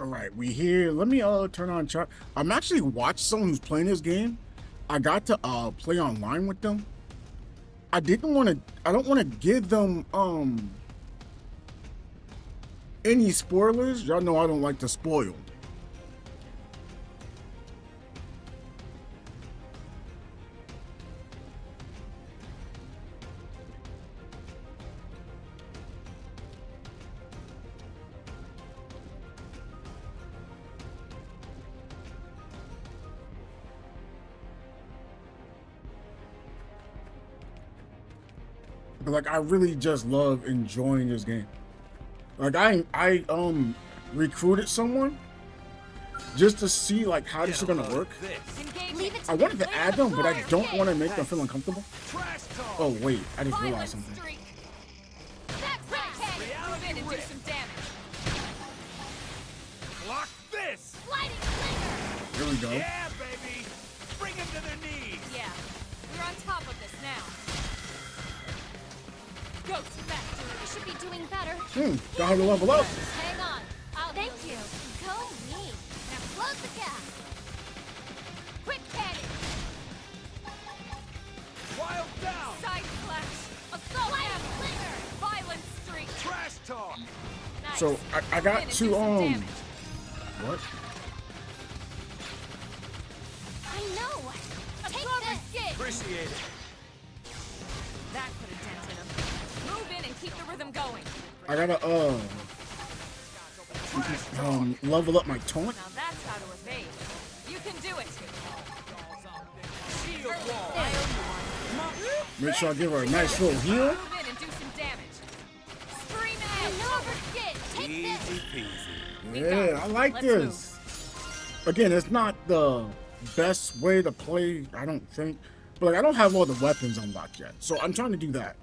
All right, we here. Let me turn on chat. I'm actually watching someone who's playing this game. I got to play online with them. I don't want to give them any spoilers. Y'all know I don't like to spoil. But like I really just love enjoying this game. Like I recruited someone just to see like how this is gonna work. I wanted to add them, but I don't want to make them feel uncomfortable. Oh wait, I just realized something. Block this! Here we go. Yeah, baby! Bring them to their knees! Yeah, we're on top of this now. Ghost Factory. You should be doing better. Got her to level up. Hang on. Thank you. Go me. Now close the gap. Quick cannon. Wild down! Side flash. Assault hammer. Violent streak. Trash talk! Nice. So I got to Damage. what? I know. Take this. Skid. Appreciate it. That could have dented him. Move in and keep the rhythm going. I gotta level up my taunt. Now that's how to evade. You can do it. Shield wall! I owe you one. Make sure I give her a nice little heal. Move in and do some damage. Scream at Silver skid. Take this. Easy peasy. Yeah, I like Let's this. Again, it's not the best way to play, I don't think. But like, I don't have all the weapons unlocked yet, so I'm trying to do that.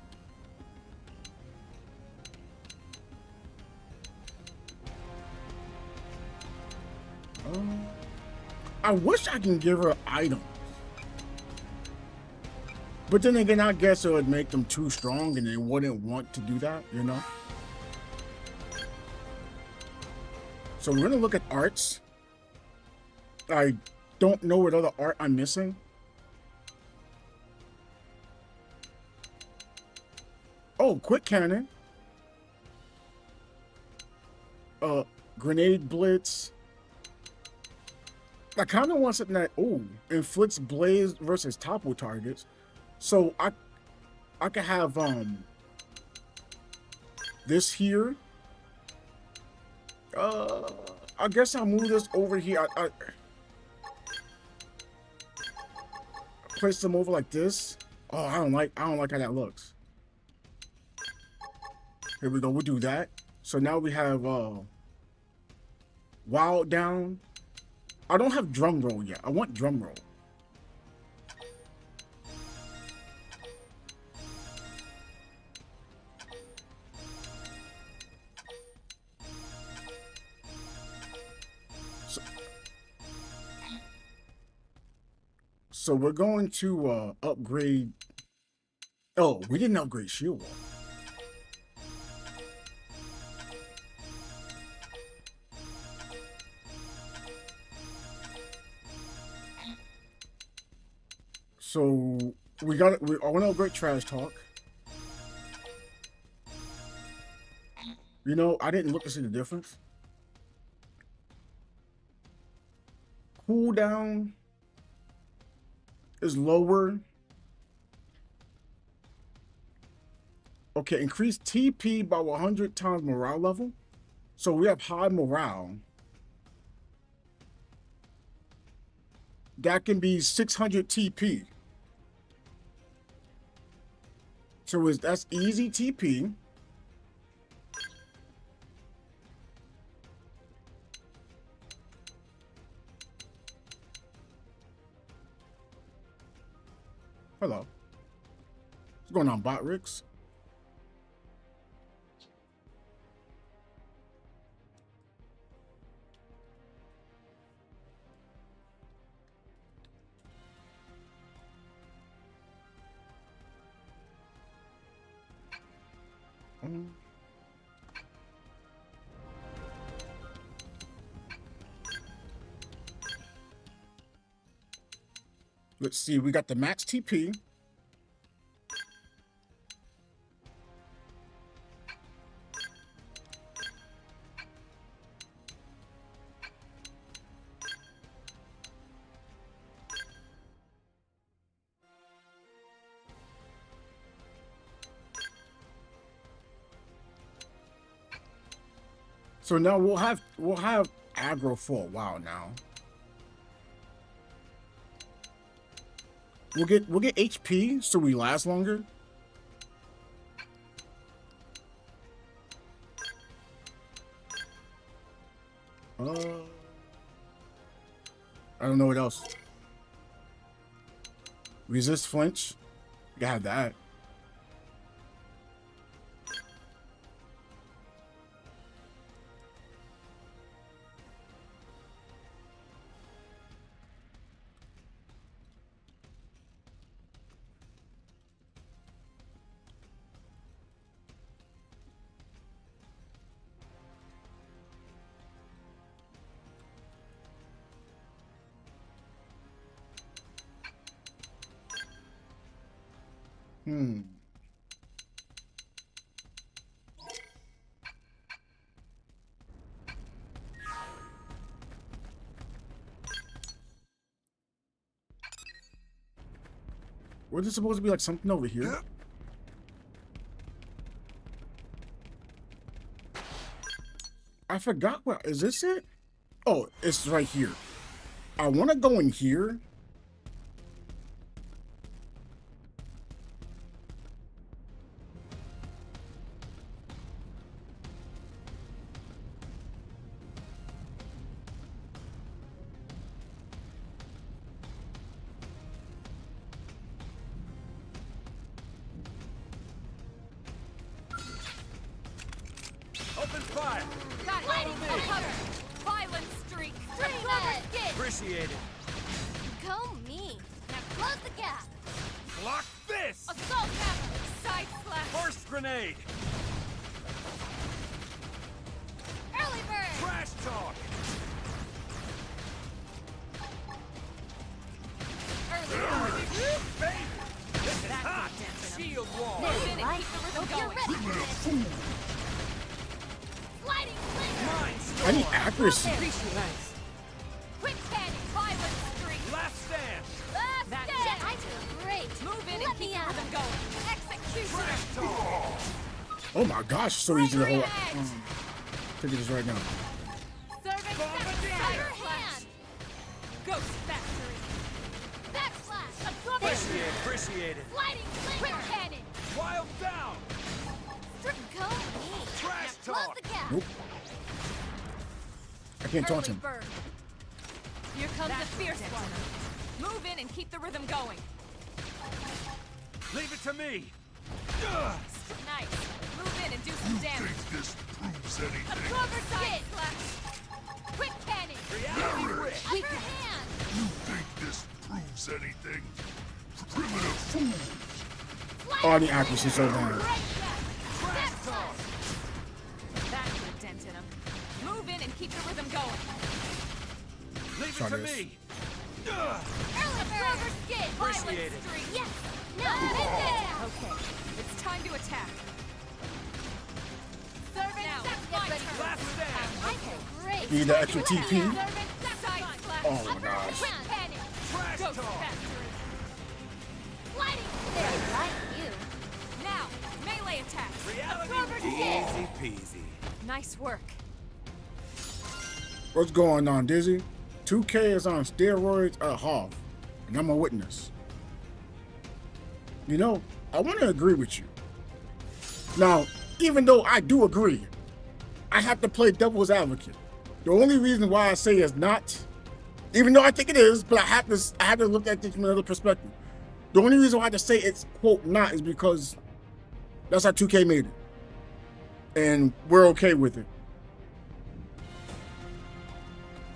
I wish I can give her items. But then again, I guess it would make them too strong and they wouldn't want to do that, you know? So we're gonna look at arts. I don't know what other art I'm missing. Oh, quick cannon. Grenade blitz. I kind of want something that inflicts blaze versus topple targets. So I could have this here. I guess I'll move this over here. I place them over like this. Oh, I don't like how that looks. Here we go. We'll do that. So now we have wild down. I don't have drum roll yet. I want drum roll. So we're going to upgrade. Oh, we didn't upgrade shield wall. So I want to upgrade trash talk. You know, I didn't look to see the difference. Cooldown is lower. Okay, increase TP by 100 times morale level. So we have high morale. That can be 600 TP. So that's easy TP. Hello. What's going on, Bot Ricks? Let's see. We got the max TP. So now we'll have aggro for a while now. We'll get HP so we last longer. I don't know what else. Resist flinch. You gotta have that. Was it supposed to be like something over here? I forgot what is this it? Oh, it's right here. I want to go in here. Open fire! Got it. Lighting A cover. Violent streak. String red. Appreciate it. Go me. Now close the gap. Block this! Assault hammer. Side slash. First grenade! Early bird. Trash talk! Early. This is That's hot! a dent in 'em. Shield wall! Move in and Right. keep the rhythm Hope you're going. ready for this. Sliding slinger. Mine I need storm! accuracy. Quick cannon. Violent streak. Last stand! Last That's stand. it. I did great. Move in Let and keep me the out. rhythm going. Execution. Trash talk! Oh my gosh, so easy to hold. Edge. Take this right now. Serving Bomb side it in. Upper slash. hand. Ghost factory. Backslash. Appreciate it! Sliding Quick slinger. cannon. Wild down! Go me. Trash Now close talk. the gap. Nope. I can't taunt Early him. bird. Here comes the fierce one. Move in and keep the rhythm going. Leave it to me! Ugh. Nice. Move in and do some damage. This proves A anything. clover side slash. Quick cannon. Reality rip! Upper hand. You think this proves anything? Primitive fools! Oh, I need accuracy so bad. Trash talk! That put a dent in him. Move in and keep the rhythm going. Leave Try it to this. me! Ugh. Early bird. Skid. Appreciate it. Streak. Yes. Now hit it. Okay. It's time to attack. Serving now. That's my ready. turn. Last stand! I did great. Need the extra TP. Serving side slash. Oh my gosh. Quick cannon. Trash Ghost talk! factory. Sliding. They like you. Now, melee attack. Reality Clover skid. easy peasy. Nice work. What's going on, Dizzy? 2K is on steroids at half, and I'm a witness. You know, I want to agree with you. Now, even though I do agree, I have to play devil's advocate. The only reason why I say it's not, even though I think it is, but I have to look at this from another perspective. The only reason why I have to say it's quote not is because that's how 2K made it, and we're okay with it.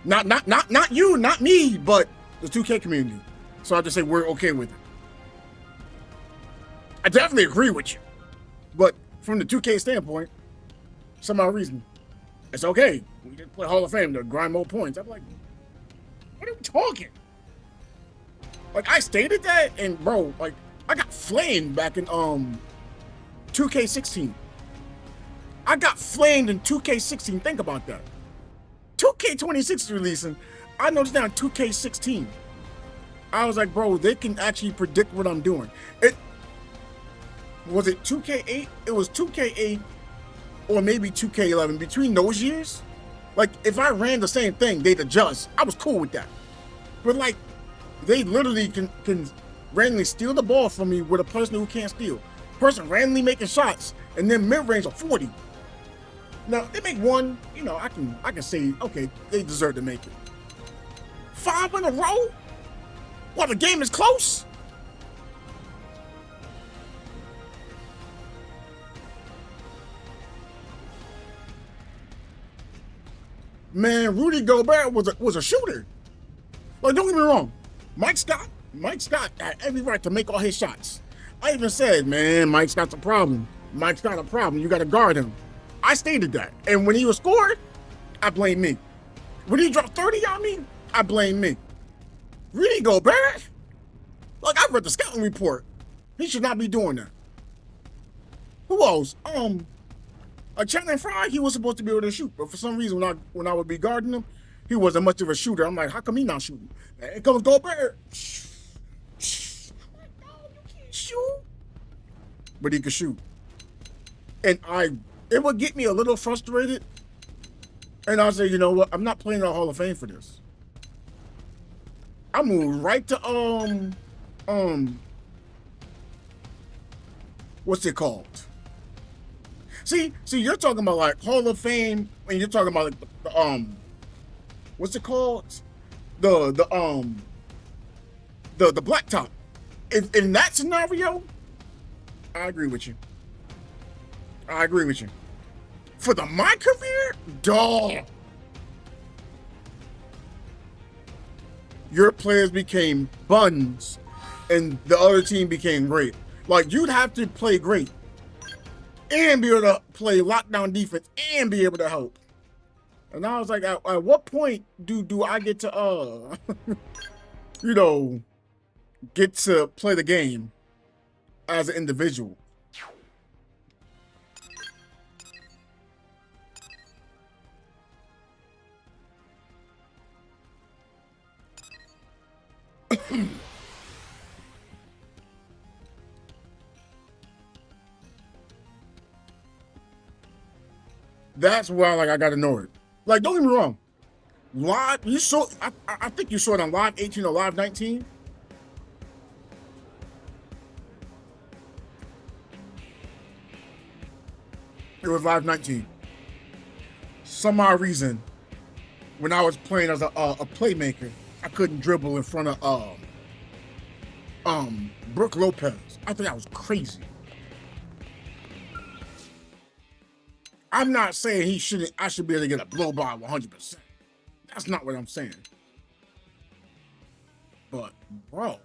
Not you, not me, but the 2K community. So I have to say we're okay with it. I definitely agree with you, but from the 2K standpoint, some odd reason, it's okay. We can play Hall of Fame to grind more points. I'm like, what are we talking? Like I stated that, and bro, like I got flamed back in 2K16. I got flamed in 2K16. Think about that. 2K26 is releasing. I noticed now in 2K16. I was like, bro, they can actually predict what I'm doing. It was it 2K8? It was 2K8 or maybe 2K11. Between those years, like if I ran the same thing, they'd adjust. I was cool with that. But like, they literally can randomly steal the ball from me with a person who can't steal. Person randomly making shots, and then mid-range of 40. Now they make one, you know, I can say, okay, they deserve to make it. 5 in a row? While the game is close? Man, Rudy Gobert was a shooter. Like, don't get me wrong, Mike Scott had every right to make all his shots. I even said, man, Mike Scott's a problem. Mike's not a problem. You got to guard him. I stated that. And when he was scored, I blame me. When he dropped 30 on me, I blame me. Rudy Gobert? Like, I read the scouting report. He should not be doing that. Who else? Chandler Fry, he was supposed to be able to shoot, but for some reason, when I would be guarding him, he wasn't much of a shooter. I'm like, how come he not shooting? And it comes Gobert. I'm like, no, you can't shoot. But he could shoot. And it would get me a little frustrated. And I'll say, you know what? I'm not playing the Hall of Fame for this. I moved right to what's it called? See, you're talking about like Hall of Fame, and you're talking about like the what's it called? The blacktop. In that scenario, I agree with you. For my career, dog. Your players became buns, and the other team became great. Like, you'd have to play great and be able to play lockdown defense and be able to help. And I was like, at what point do I get to, you know, get to play the game as an individual? That's why, like, I got annoyed. Like, don't get me wrong. Live, you saw, I think you saw it on Live 18 or Live 19. It was Live 19. Some odd reason, when I was playing as a playmaker, I couldn't dribble in front of Brooke Lopez. I think that was crazy. I'm not saying I should be able to get a blow by 100%. That's not what I'm saying. But, bro,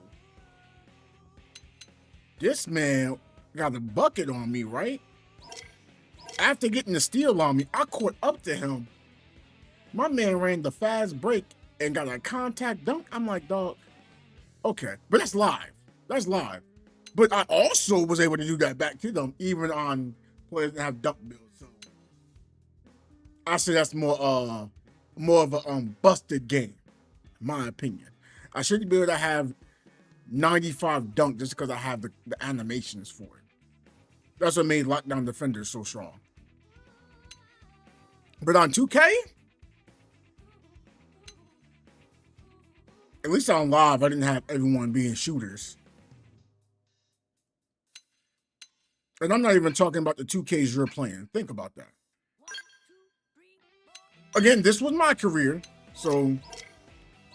this man got a bucket on me, right? After getting the steal on me, I caught up to him. My man ran the fast break and got a contact dunk. I'm like, dog, okay. But that's live. But I also was able to do that back to them, even on players that have dunk builds. So I say that's more of a busted game, in my opinion. I shouldn't be able to have 95 dunk just because I have the animations for it. That's what made Lockdown Defenders so strong. But on 2K, at least on Live, I didn't have everyone being shooters. And I'm not even talking about the 2Ks you're playing. Think about that. Again, this was my career, so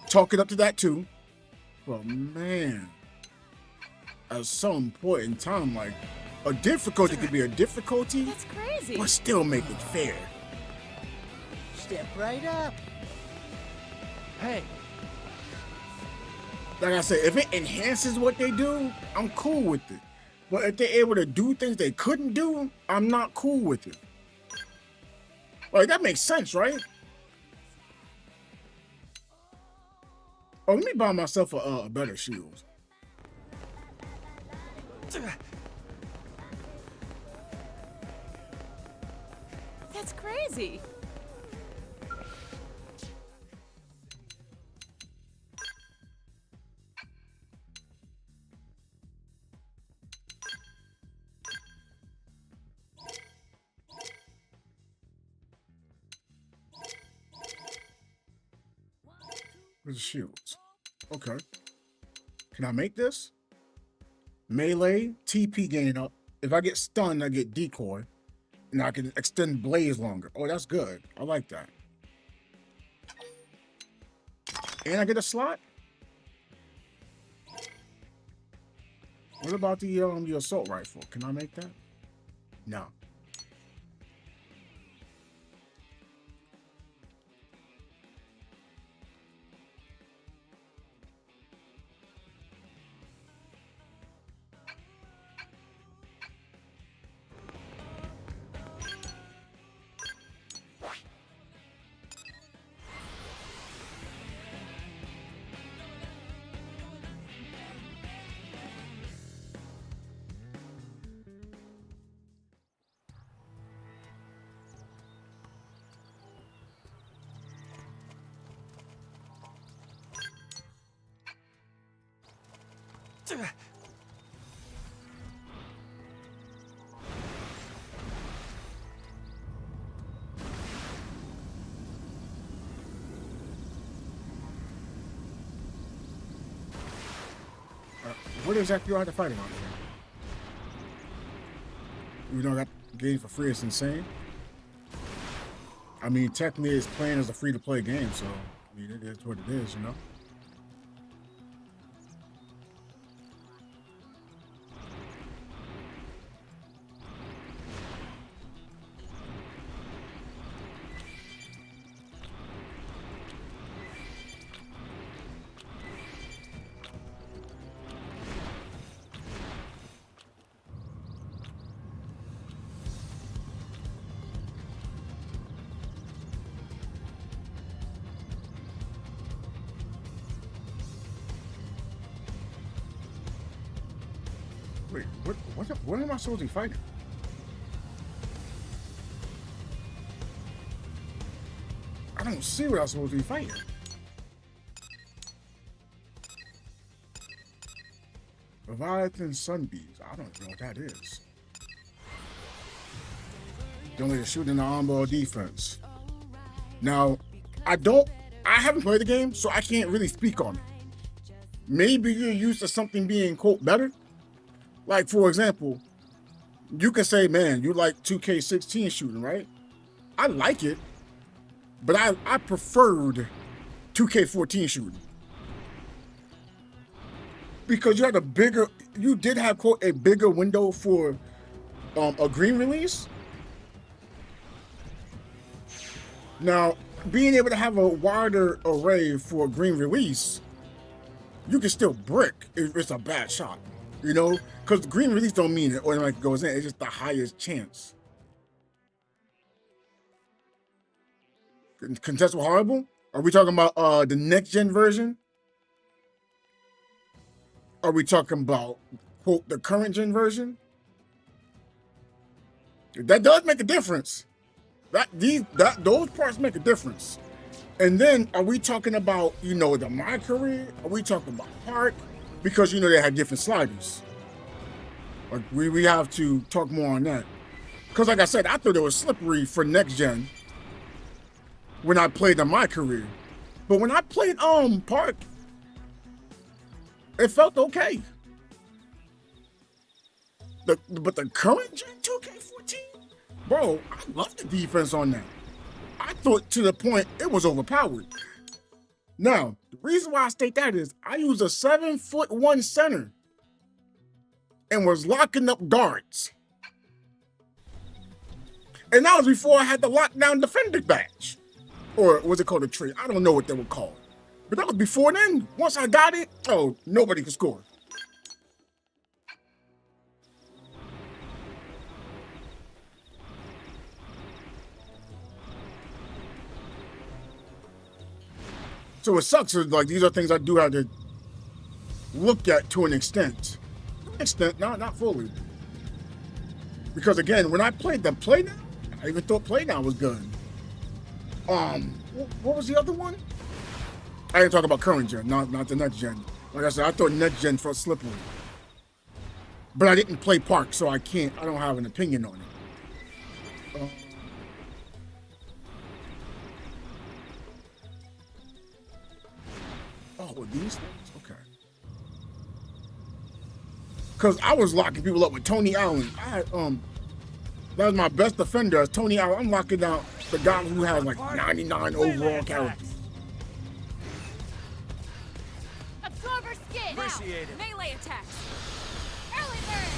talk it up to that too. But man, at some point in time, like, a difficulty could be a difficulty, That's crazy. but still make it fair. Step right up. Hey, Like I said, if it enhances what they do, I'm cool with it. But if they're able to do things they couldn't do, I'm not cool with it. Like, that makes sense, right? Oh, let me buy myself a better shield. That's crazy. Where's the shields? Okay. Can I make this? Melee, TP gain up. If I get stunned, I get decoy. And I can extend blaze longer. Oh, that's good. I like that. And I get a slot? What about the assault rifle? Can I make that? No. What exactly do I have to fight about here? You know, I got games for free. It's insane. I mean, technically, it's playing as a free-to-play game, so I mean, it is what it is, you know. Wait, what am I supposed to be fighting? I don't see what I'm supposed to be fighting. Leviathan Sunbeams. I don't know what that is. The only shooting the on-ball defense. Now, I haven't played the game, so I can't really speak on it. Maybe you're used to something being, quote, better. Like, for example, you can say, man, you like 2K16 shooting, right? I like it, but I preferred 2K14 shooting. Because you did have, quote, a bigger window for a green release. Now, being able to have a wider array for a green release, you can still brick if it's a bad shot. You know, because the green release don't mean it automatically goes in. It's just the highest chance. Contestable horrible? Are we talking about the next gen version? Are we talking about, quote, the current gen version? That does make a difference. Those parts make a difference. And then are we talking about, you know, the My Career? Are we talking about Park? Because, you know, they have different sliders. Like, we have to talk more on that. Because, like I said, I thought it was slippery for next gen when I played the My Career. But when I played Park, it felt okay. But the current gen 2K14, bro, I love the defense on that. I thought to the point it was overpowered. Now, the reason why I state that is I use a 7'1" center and was locking up guards. And that was before I had the lockdown defender badge. Or was it called a tree? I don't know what they were called. But that was before then. Once I got it, oh, nobody could score. So it sucks. Like these are things I do have to look at to an extent. Not fully. Because again, when I played the Playdown, I even thought Playdown was good. What was the other one? I didn't talk about current gen, not the next gen. Like I said, I thought next gen felt slippery. But I didn't play Park, so I don't have an opinion on it. With these things? Okay. Because I was locking people up with Tony Allen. That was my best defender as Tony Allen. I'm locking down the guy who has like 99 overall characters. Absorber skin. Appreciate it. Melee attacks. Early bird.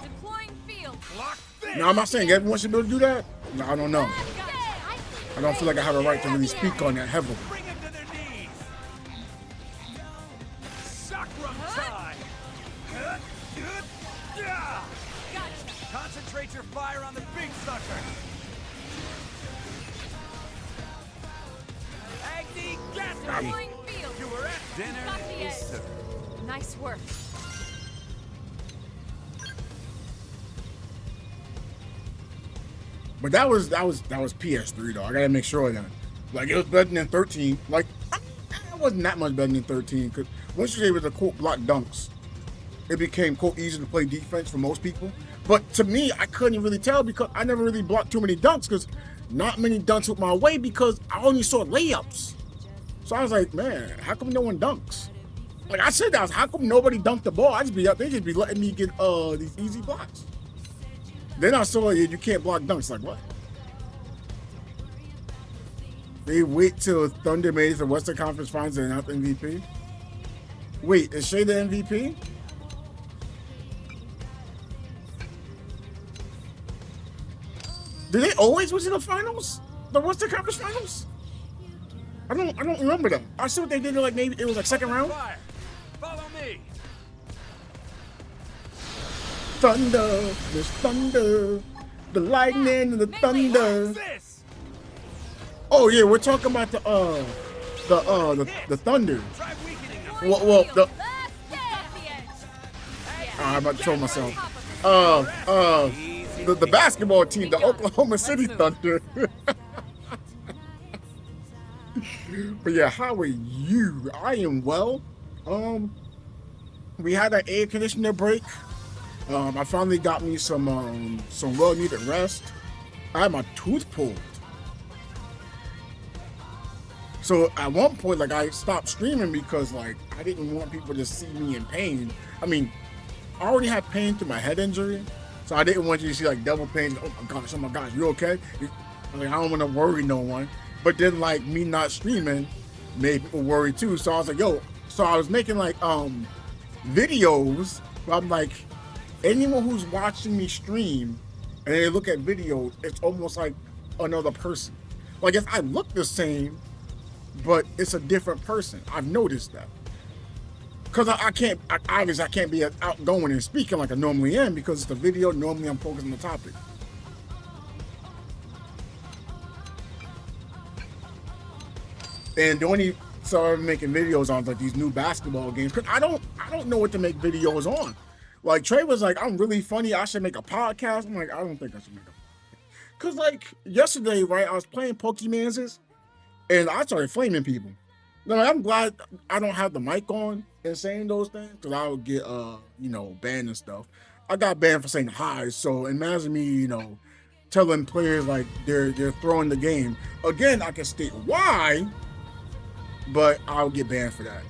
Deploying field. Block this. Now, I'm not saying everyone should be able to do that. No, I don't know. I don't feel like I have a right to really speak on that heavily. Bring them to their knees. Chakra time. Gotcha. Concentrate your fire on the big sucker. Agni Gatling. Deploying field. You were at dinner. Got the edge. Sir. Nice work. But that was PS3 though. I gotta make sure of that. Like it was better than 13. Like it wasn't that much better than 13 because once you're able to quote block dunks, it became quote easy to play defense for most people. But to me, I couldn't really tell because I never really blocked too many dunks because not many dunks went my way because I only saw layups. So I was like, man, how come no one dunks? Like I said, how come nobody dunked the ball? They just be letting me get these easy blocks. Then I saw you can't block dunks. Like what? They wait till Thunder made it to the Western Conference Finals and not the MVP. Wait, is Shea the MVP? Did they always win to the finals? The Western Conference Finals? I don't remember them. I saw what they did. Like maybe it was like second round. Fire. Follow me. Thunder, there's thunder, the lightning and the thunder. This. Oh yeah, we're talking about the thunder. Try weakening them. Well, the Got the edge. I'm about to troll myself. The basketball team, the Oklahoma City Thunder. But yeah, how are you? I am well. We had an air conditioner break. I finally got me some well-needed rest. I had my tooth pulled. So at one point, like I stopped streaming because like I didn't want people to see me in pain. I mean, I already had pain through my head injury, so I didn't want you to see like double pain. Oh my gosh, you okay? I don't want to worry no one. But then like me not streaming made people worry too. So I was like, yo. So I was making like videos. Where I'm like, anyone who's watching me stream and they look at videos, it's almost like another person. Like if I look the same, but it's a different person. I've noticed that. Because I can't be outgoing and speaking like I normally am because it's the video. Normally I'm focused on the topic. And the only started making videos on like these new basketball games because I don't know what to make videos on. Like Trey was like, I'm really funny. I should make a podcast. I'm like, I don't think I should make a podcast. Cause like yesterday, right, I was playing Pokemon's and I started flaming people. Now, I'm glad I don't have the mic on and saying those things because I would get banned and stuff. I got banned for saying hi. So imagine me, telling players like they're throwing the game. Again, I can state why, but I'll get banned for that.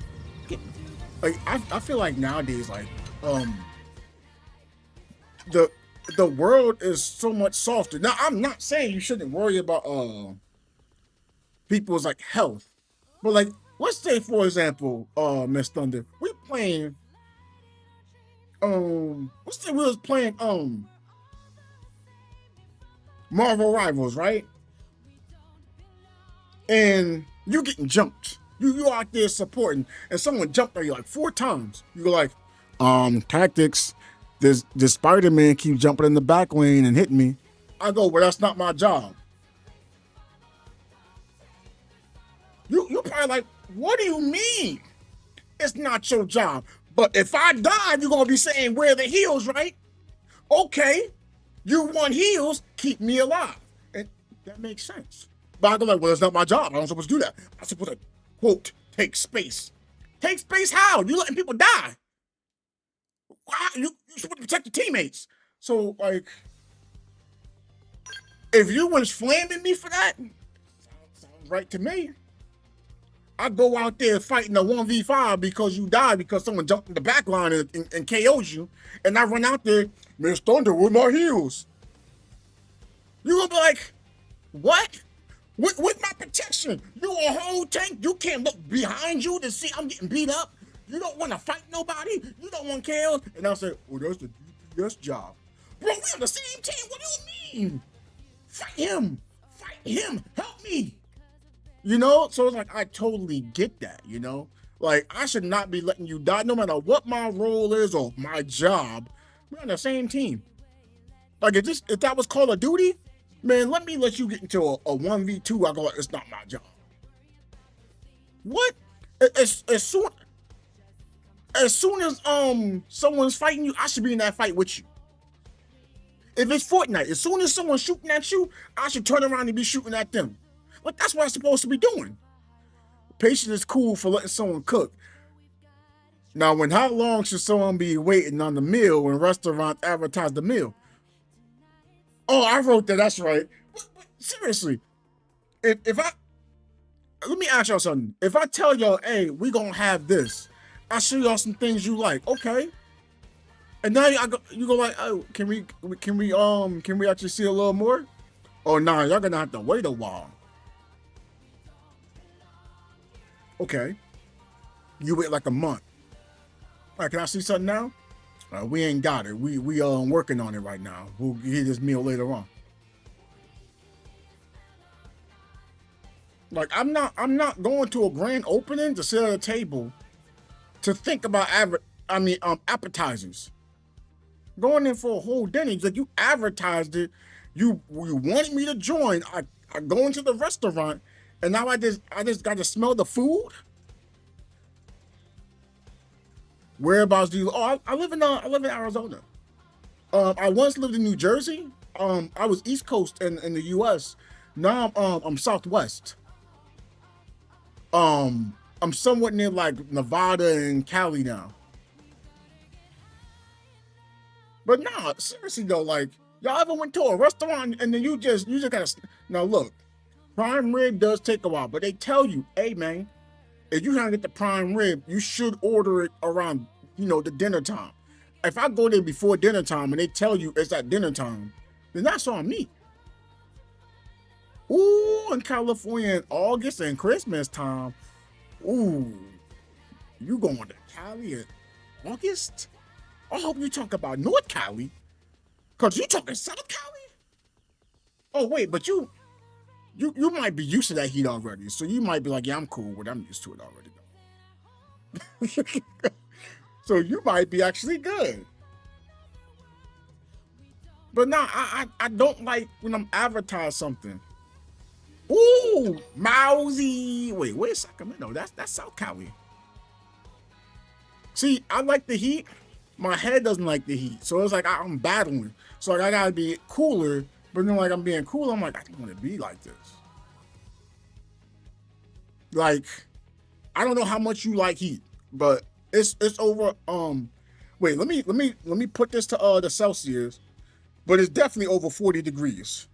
Like I feel like nowadays, like the world is so much softer. Now I'm not saying you shouldn't worry about people's like health, but like let's say for example, Miss Thunder, we playing let's say we was playing Marvel Rivals, right? And you getting jumped. You out there supporting, and someone jumped on you like 4 times. You go like, Tactics, this Spider-Man keep jumping in the back lane and hitting me. I go, well, that's not my job. You probably like, what do you mean? It's not your job. But if I die, you're gonna be saying, where are the heals, right? Okay, you want heals, keep me alive. And that makes sense. But I go like, well, it's not my job. I'm not supposed to do that. I'm supposed to, quote, take space. Take space how? You letting people die. You're supposed to protect your teammates. So, like, if you was flaming me for that, sounds right to me. I go out there fighting a 1v5 because you died because someone jumped in the back line and KO'd you, and I run out there, Miss Thunder with my heels. You gonna be like, what? With my protection, you a whole tank. You can't look behind you to see I'm getting beat up. You don't want to fight nobody. You don't want kills. And I'll say, oh, that's the DPS job. Bro, we're on the same team. What do you mean? Fight him. Fight him. Help me. You know? So it's like, I totally get that, you know? Like, I should not be letting you die no matter what my role is or my job. We're on the same team. Like, if that was Call of Duty, man, let you get into a 1v2. I go, it's not my job. What? As soon as someone's fighting you, I should be in that fight with you. If it's Fortnite, as soon as someone's shooting at you, I should turn around and be shooting at them. Like, that's what I'm supposed to be doing. Patience is cool for letting someone cook. Now, how long should someone be waiting on the meal when restaurants advertise the meal? Oh, I wrote that. That's right. But seriously, let me ask y'all something. If I tell y'all, hey, we gonna have this, I show y'all some things you like, okay? And now you go like, oh, can we actually see a little more? Oh, nah, y'all gonna have to wait a while. Okay, you wait like a month. All right, can I see something now? We ain't got it. We working on it right now. We'll get this meal later on. Like, I'm not going to a grand opening to sit at a table to think about appetizers. Going in for a whole dinner, like, you advertised it. You wanted me to join. I go into the restaurant, and now I just got to smell the food. Whereabouts do you? Oh, I live in Arizona. I once lived in New Jersey. I was East Coast in the U.S. Now I'm Southwest. I'm somewhat near like Nevada and Cali now. But nah, seriously though, like, y'all ever went to a restaurant and then you just gotta, now look, prime rib does take a while, but they tell you, hey man, if you trying to get the prime rib, you should order it around, the dinner time. If I go there before dinner time and they tell you it's at dinner time, then that's on me. Ooh, in California in August and Christmas time, ooh, you going to Cali in August? I hope you talk about North Cali, cause you talking South Cali. Oh wait, but you might be used to that heat already, so you might be like, yeah, I'm cool with it. I'm used to it already. So you might be actually good. But no, I don't like when I'm advertised something. Ooh, Mousy. Wait, where's Sacramento? That's South Cali. See, I like the heat. My head doesn't like the heat. So it's like I'm battling. So like I gotta be cooler, but then like I'm being cool, I'm like, I don't want to be like this. Like, I don't know how much you like heat, but it's over. Wait, let me put this to the Celsius, but it's definitely over 40 degrees.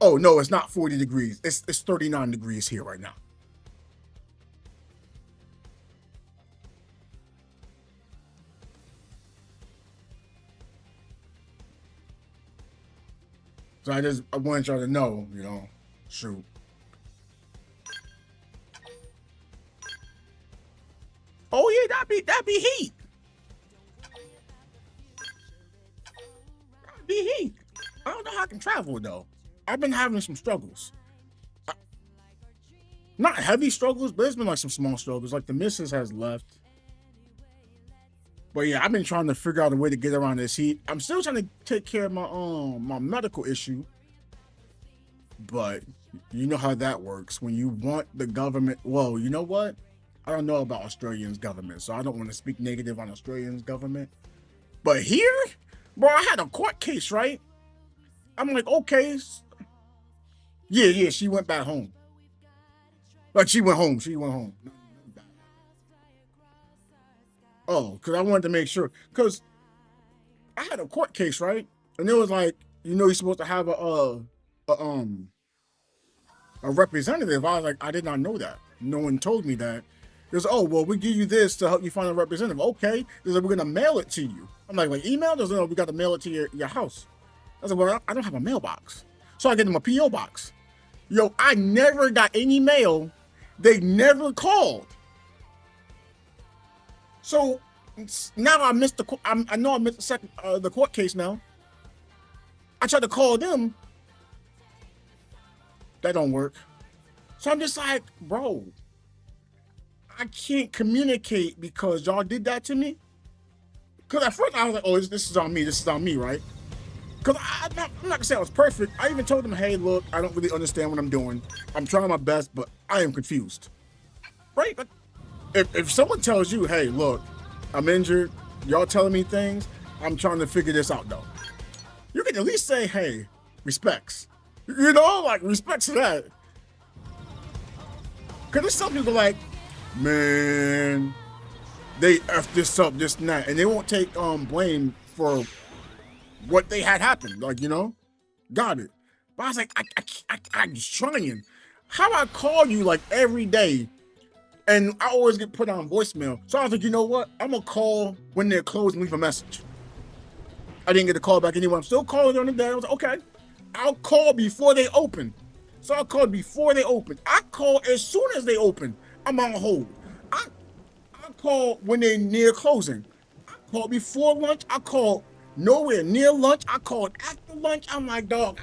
Oh no, it's not 40 degrees. It's 39 degrees here right now. So I wanted y'all to know, shoot. Oh yeah, that'd be heat. That'd be heat. I don't know how I can travel though. I've been having some struggles. Not heavy struggles, but it's been like some small struggles. Like the missus has left. But yeah, I've been trying to figure out a way to get around this heat. I'm still trying to take care of my medical issue. But you know how that works. When you want the government, well, you know what? I don't know about Australians' government, so I don't want to speak negative on Australians' government. But here, bro, I had a court case, right? I'm like, okay. Yeah, she went back home. Like, she went home. Oh, because I wanted to make sure. Because I had a court case, right? And it was like, you're supposed to have a representative. I was like, I did not know that. No one told me that. It was, oh, well, we give you this to help you find a representative. Okay. They said, we're going to mail it to you. I'm like email? They said, no, we got to mail it to your house. I said, well, I don't have a mailbox. So I get them a P.O. box. Yo, I never got any mail. They never called. So now I missed I know I missed the court case now. I tried to call them. That don't work. So I'm just like, bro, I can't communicate because y'all did that to me. Because at first I was like, oh, this is on me, right? Because I'm not going to say I was perfect. I even told them, hey, look, I don't really understand what I'm doing. I'm trying my best, but I am confused. Right? But if someone tells you, hey, look, I'm injured, y'all telling me things, I'm trying to figure this out, though. You can at least say, hey, respects. Like, respects to that. Because there's some people like, man, they effed this up, this and that, and they won't take blame for what they had happened. Like, got it. But I was like, I'm just trying. How do I call you like every day? And I always get put on voicemail. So I was like, you know what? I'm going to call when they're closed and leave a message. I didn't get a call back anyway. I'm still calling on the day. I was like, okay, I'll call before they open. So I called before they open. I call as soon as they open. I'm on hold. I call when they're near closing. I call before lunch. I call nowhere near lunch. I called after lunch. I'm like, dog,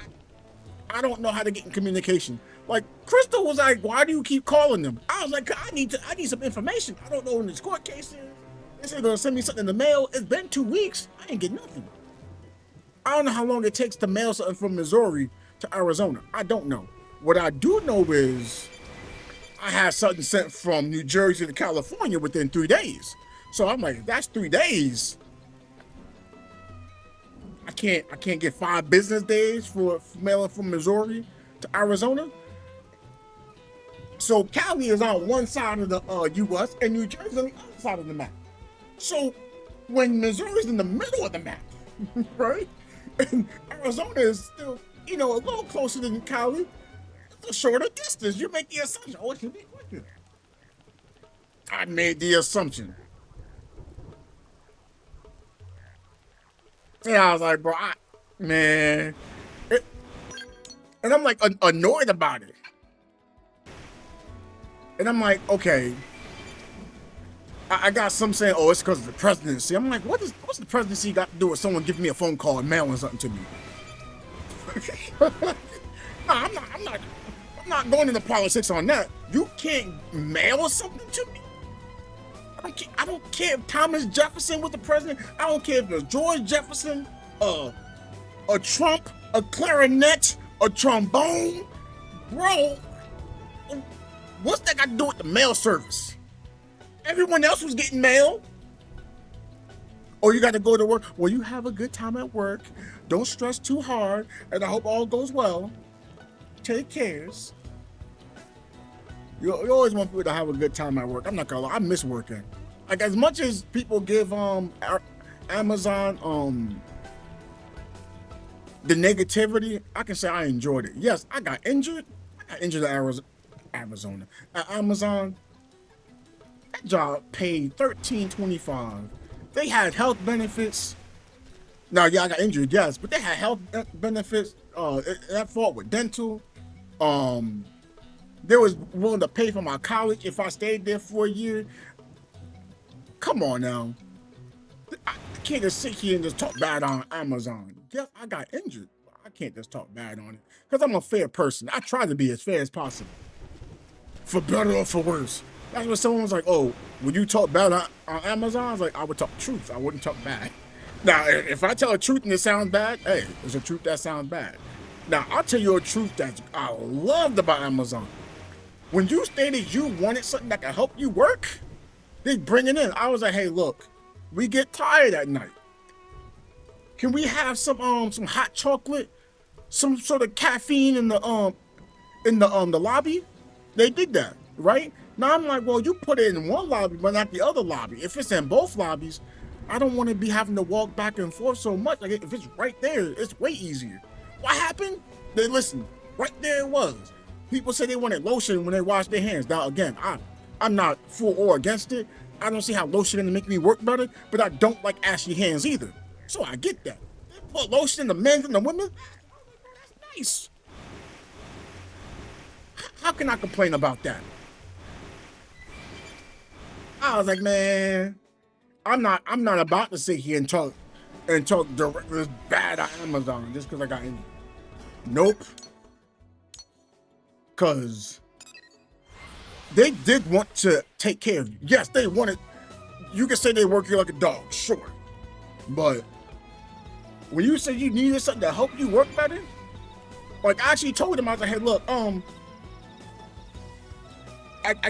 I don't know how to get in communication. Like, Crystal was like, why do you keep calling them? I was like, I need some information. I don't know when this court case is. They said they're gonna send me something in the mail. It's been 2 weeks. I ain't get nothing. I don't know how long it takes to mail something from Missouri to Arizona. I don't know. What I do know is I had something sent from New Jersey to California within 3 days. So I'm like, that's 3 days. I can't get 5 business days for mailing from Missouri to Arizona. So Cali is on one side of the U.S. and New Jersey on the other side of the map. So when Missouri's in the middle of the map, right? And Arizona is still, a little closer than Cali, it's a shorter distance. You make the assumption, oh, it should be quicker. I made the assumption. And I was like, bro, and I'm like annoyed about it. And I'm like, okay. I got some saying, oh, it's because of the presidency. I'm like, what's the presidency got to do with someone giving me a phone call and mailing something to me? No, I'm not going into politics on that. You can't mail something to me. I don't care if Thomas Jefferson was the president. I don't care if it was George Jefferson, a Trump, a clarinet, a trombone. Bro, what's that got to do with the mail service? Everyone else was getting mail. Or you got to go to work. Well, you have a good time at work. Don't stress too hard. And I hope all goes well. Take cares. You always want people to have a good time at work. I'm not gonna lie, I miss working. Like, as much as people give Amazon the negativity, I can say I enjoyed it. Yes, I got injured. At Amazon. That job paid $13.25. They had health benefits. Now, yeah, I got injured, yes, but they had health benefits. That fought with dental. They was willing to pay for my college if I stayed there for a year. Come on now. I can't just sit here and just talk bad on Amazon. Yes, I got injured. I can't just talk bad on it because I'm a fair person. I try to be as fair as possible. for better or for worse. That's when someone was like, oh, would you talk bad on Amazon? I was like, I would talk truth. I wouldn't talk bad. Now, if I tell a truth and it sounds bad, hey, it's a truth that sounds bad. Now, I'll tell you a truth that I loved about Amazon. When you stated you wanted something that can help you work, they bring it in. I was like, hey, look, we get tired at night. Can we have some hot chocolate, some sort of caffeine in the lobby? They did that, right? Now I'm like, well, you put it in one lobby, but not the other lobby. If it's in both lobbies, I don't want to be having to walk back and forth so much. Like if it's right there, it's way easier. What happened? They listen, right there it was. People say they wanted lotion when they wash their hands. Now again, I'm not for or against it. I don't see how lotion gonna make me work better, but I don't like ashy hands either. So I get that. They put lotion in the men and the women. That's nice. How can I complain about that? I was like, man, I'm not about to sit here and talk directly bad on Amazon just because I got any. Nope. Cause they did want to take care of you. Yes, they wanted. You can say they work you like a dog, sure. But when you said you needed something to help you work better, like I actually told them, I was like, hey, look, I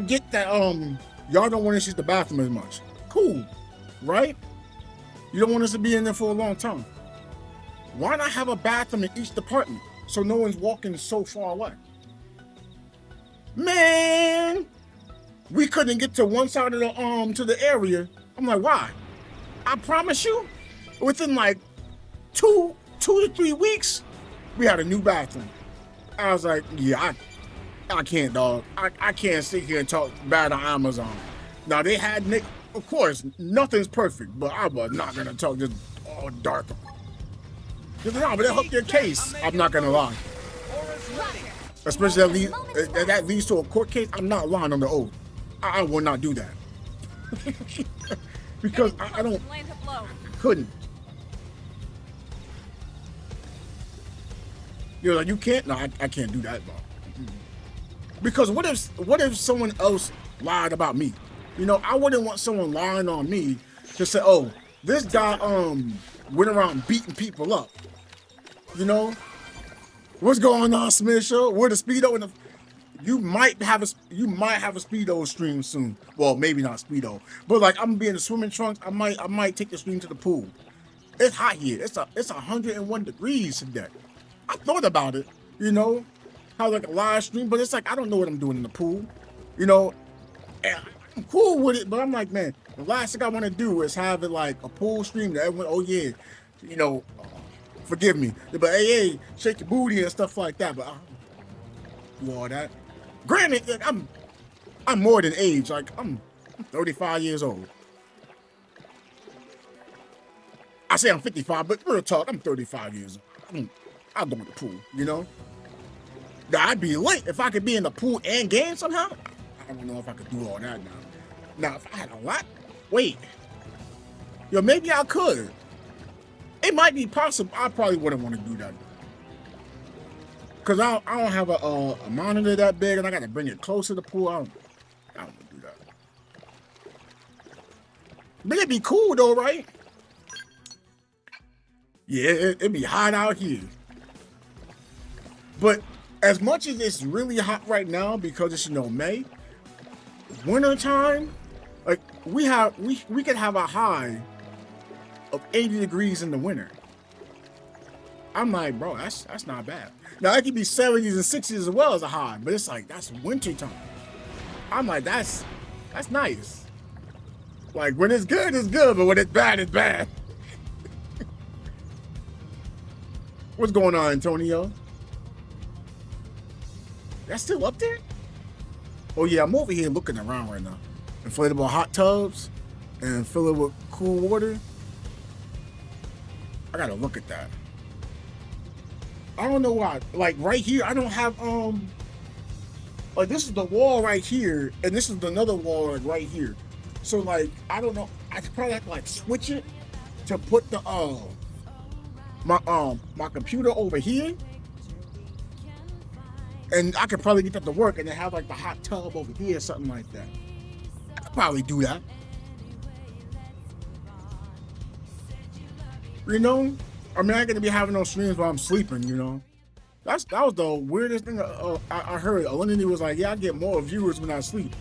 get that y'all don't want us to use the bathroom as much. Cool, right? You don't want us to be in there for a long time. Why not have a bathroom in each department so no one's walking so far away? Man, we couldn't get to one side of the to the area. I'm like, why? I promise you, within like two to 3 weeks, we had a new bathroom. I was like, yeah, I can't, dog. I can't sit here and talk bad on Amazon. Now they had Nick, of course, nothing's perfect, but I was not gonna talk just all dark. Just no, but it helped your case. I'm not gonna lie. Especially that leads to a court case. I'm not lying on the oath. I will not do that. Because I don't. Couldn't. You're like, you can't? No, I can't do that, bro. Because what if someone else lied about me? You know, I wouldn't want someone lying on me to say, oh, this guy went around beating people up. You know? What's going on, Smith Show? We're the Speedo and you might have a Speedo stream soon. Well, maybe not Speedo, but like I'm gonna be in the swimming trunks. I might take the stream to the pool. It's hot here. It's 101 degrees today. I thought about it, you know, how like a live stream, but it's like I don't know what I'm doing in the pool, you know. And I'm cool with it, but I'm like, man, the last thing I want to do is have it like a pool stream that everyone, oh yeah, you know, forgive me, but hey, shake your booty and stuff like that. But I don't do all that. Granted, like, I'm more than age. Like I'm 35 years old. I say I'm 55, but real talk, I'm 35 years old. I'll go in the pool, you know? Now, I'd be late if I could be in the pool and game somehow. I don't know if I could do all that now. Now, if I had a lot, wait. Yo, maybe I could. It might be possible. I probably wouldn't want to do that. Because I don't have a monitor that big and I got to bring it close to the pool. I don't want to do that. But it'd be cool though, right? Yeah, it'd be hot out here. But as much as it's really hot right now because it's, you know, May, winter time, like we could have a high of 80 degrees in the winter. I'm like, bro, that's not bad. Now it could be 70s and 60s as well as a high, but it's like that's winter time. I'm like, that's nice. Like when it's good, but when it's bad, it's bad. What's going on, Antonio? That's still up there? Oh yeah, I'm over here looking around right now. Inflatable hot tubs and fill it with cool water. I gotta look at that. I don't know why. Like right here, I don't have like this is the wall right here, and this is another wall like right here. So like I don't know. I could probably have to like switch it to put the my computer over here. And I could probably get that to work and then have like the hot tub over here or something like that. I could probably do that. You know? I mean, I ain't gonna be having no streams while I'm sleeping, you know? That was the weirdest thing I heard. Alinity was like, yeah, I get more viewers when I sleep.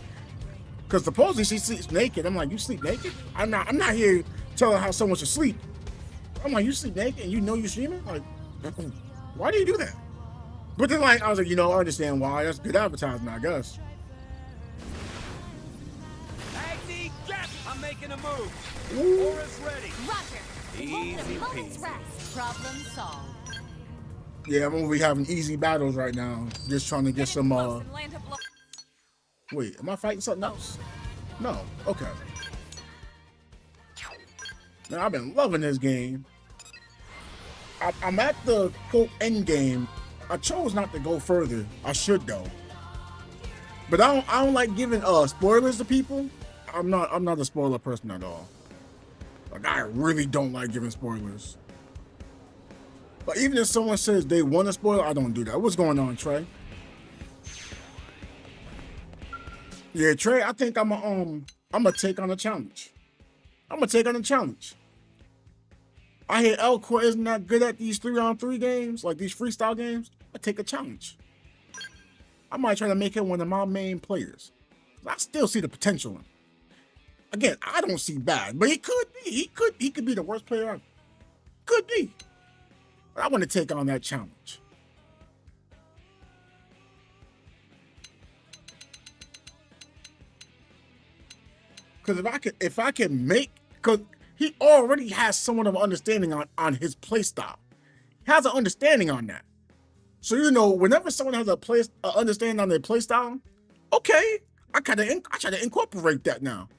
Because supposedly she sleeps naked. I'm like, you sleep naked? I'm not here telling how someone should sleep. I'm like, you sleep naked and you know you're streaming? Like, why do you do that? But then like, I was like, you know, I understand why. That's good advertising, I guess. I'm making a move. Ooh. Aura's ready. Roger. We won't get a moment's rest. Problem solved. Yeah, I'm gonna be having easy battles right now. Just trying to get some, wait, am I fighting something else? No, okay. Man, I've been loving this game. I'm at the quote end game. I chose not to go further. I should though. But I don't like giving spoilers to people. I'm not a spoiler person at all. Like I really don't like giving spoilers. But even if someone says they want a spoiler, I don't do that. What's going on, Trey? Yeah, Trey, I think I'm gonna take on the challenge. I'm gonna take on the challenge. I hear Elcor isn't that good at these 3-on-3 games, like these freestyle games. I take a challenge. I might try to make him one of my main players. I still see the potential in him. Again, I don't see bad, but he could be. He could be the worst player ever. Could be. But I want to take on that challenge. Because if I can make, because he already has somewhat of an understanding on his play style. He has an understanding on that. So you know, whenever someone has a understanding on their play style, okay, I try to incorporate that now.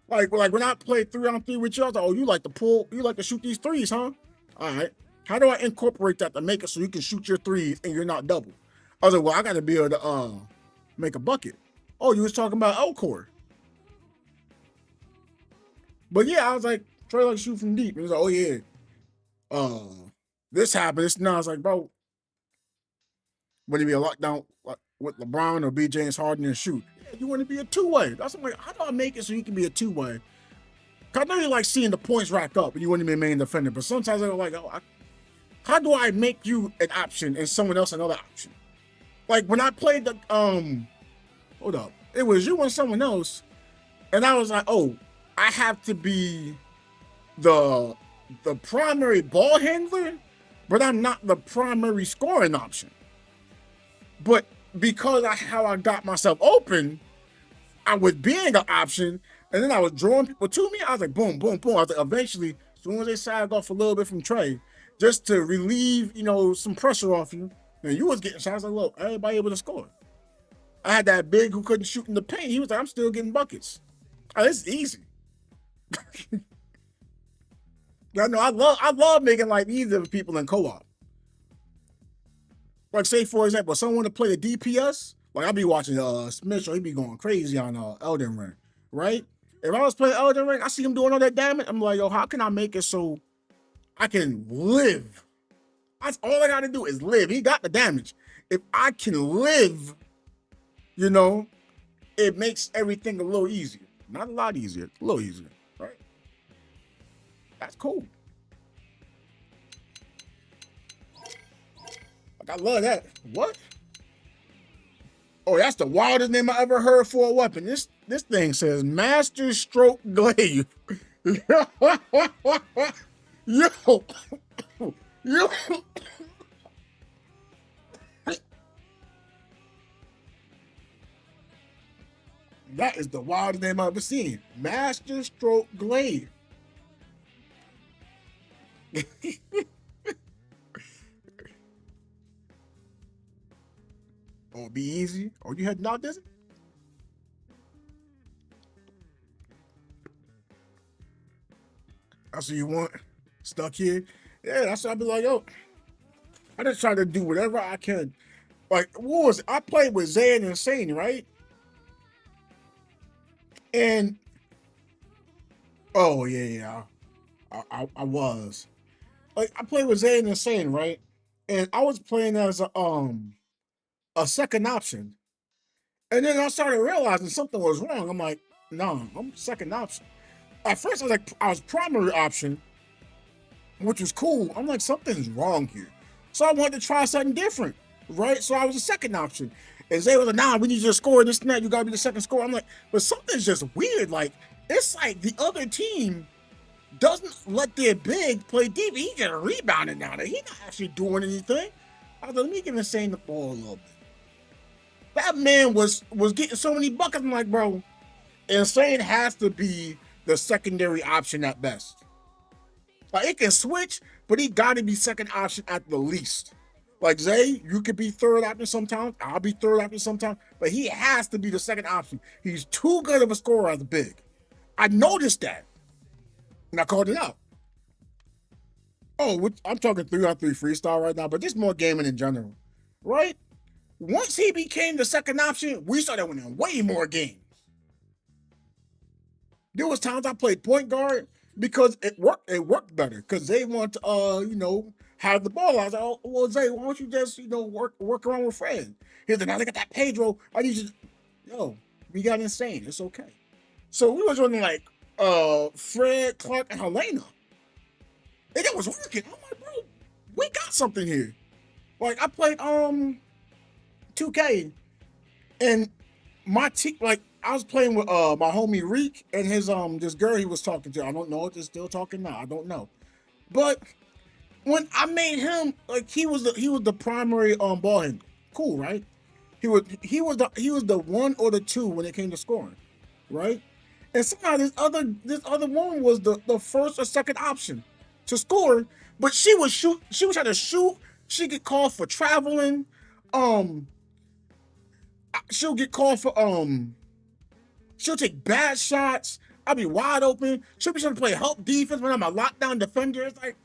like when I played 3-on-3 with you, I was like, oh, you like to shoot these threes, huh? All right. How do I incorporate that to make it so you can shoot your threes and you're not double? I was like, well, I got to be able to make a bucket. Oh, you was talking about Elcor. But yeah, I was like, try to shoot from deep. And he was like, oh yeah, this happened. It's now. I was like, bro, would it be a lockdown with LeBron or B. James Harden and shoot? Yeah, you want to be a two-way. That's like, how do I make it so you can be a two-way? Cause I know you like seeing the points rack up and you want to be a main defender, but sometimes I'm like, oh, how do I make you an option and someone else another option? Like when I played the hold up, it was you and someone else, and I was like, oh, I have to be the primary ball handler, but I'm not the primary scoring option. But because how I got myself open, I was being an option, and then I was drawing people to me. I was like, boom, boom, boom. I was like, eventually, as soon as they sagged off a little bit from Trey, just to relieve, you know, some pressure off you, and you was getting shots. Like, look, everybody able to score. I had that big who couldn't shoot in the paint. He was like, I'm still getting buckets. Oh, this is easy. I know I love making life easier for people in co-op. Like say for example, someone to play a DPS, like I'll be watching Smith, or he be going crazy on Elden Ring, right? If I was playing Elden Ring, I see him doing all that damage. I'm like, yo, how can I make it so I can live? That's all I gotta do is live. He got the damage. If I can live, you know, it makes everything a little easier. Not a lot easier, a little easier, right? That's cool. Like, I love that. What? Oh, that's the wildest name I ever heard for a weapon. This thing says Master Stroke Glaive. Yo. Yo. That is the wildest name I've ever seen. Master Stroke Glaive. Oh, be easy. Oh, you heading out, Desert? That's what you want? Stuck here? Yeah, that's what I be like, yo. I just try to do whatever I can. Like, what was it? I played with Zay and Insane, right? And oh yeah, I was. Like I played with Zay and Insane, right? and I was playing as a second option. And then I started realizing something was wrong. I'm like, no, I'm second option. At first, I was primary option, which was cool. I'm like, something's wrong here. So I wanted to try something different, right? So I was a second option. And Zay was like, nah, we need you to score this and that. You gotta be the second scorer. I'm like, but something's just weird. Like, it's like the other team doesn't let their big play deep. He just rebounding down there. He's not actually doing anything. I was like, let me give Insane the ball a little bit. That man was getting so many buckets. I'm like, bro, Insane has to be the secondary option at best. Like, it can switch, but he got to be second option at the least. Like, Zay, you could be third option sometimes. I'll be third option sometimes. But he has to be the second option. He's too good of a scorer as big. I noticed that. And I called it out. Oh, I'm talking 3-on-3 freestyle right now, but just more gaming in general. Right? Once he became the second option, we started winning way more games. There was times I played point guard because it worked better because they want to have the ball. I was like, oh, well, Zay, why don't you just work around with Fred? Here's like, now look at that Pedro. I need you to, we got Insane. It's okay. So we was running like Fred, Clark, and Helena. And it was working. I'm like, bro, we got something here. Like, I played 2K, and my team, like, I was playing with my homie Reek and his this girl he was talking to. I don't know if they're still talking now. I don't know. But when I made him, like, he was the primary ball handler. Cool, right? He was the one or the two when it came to scoring, right? And somehow this other one was the first or second option to score, but she was trying to shoot. She get called for traveling. She'll get called for she'll take bad shots. I'll be wide open. She'll be trying to play help defense when I'm a lockdown defender. It's like,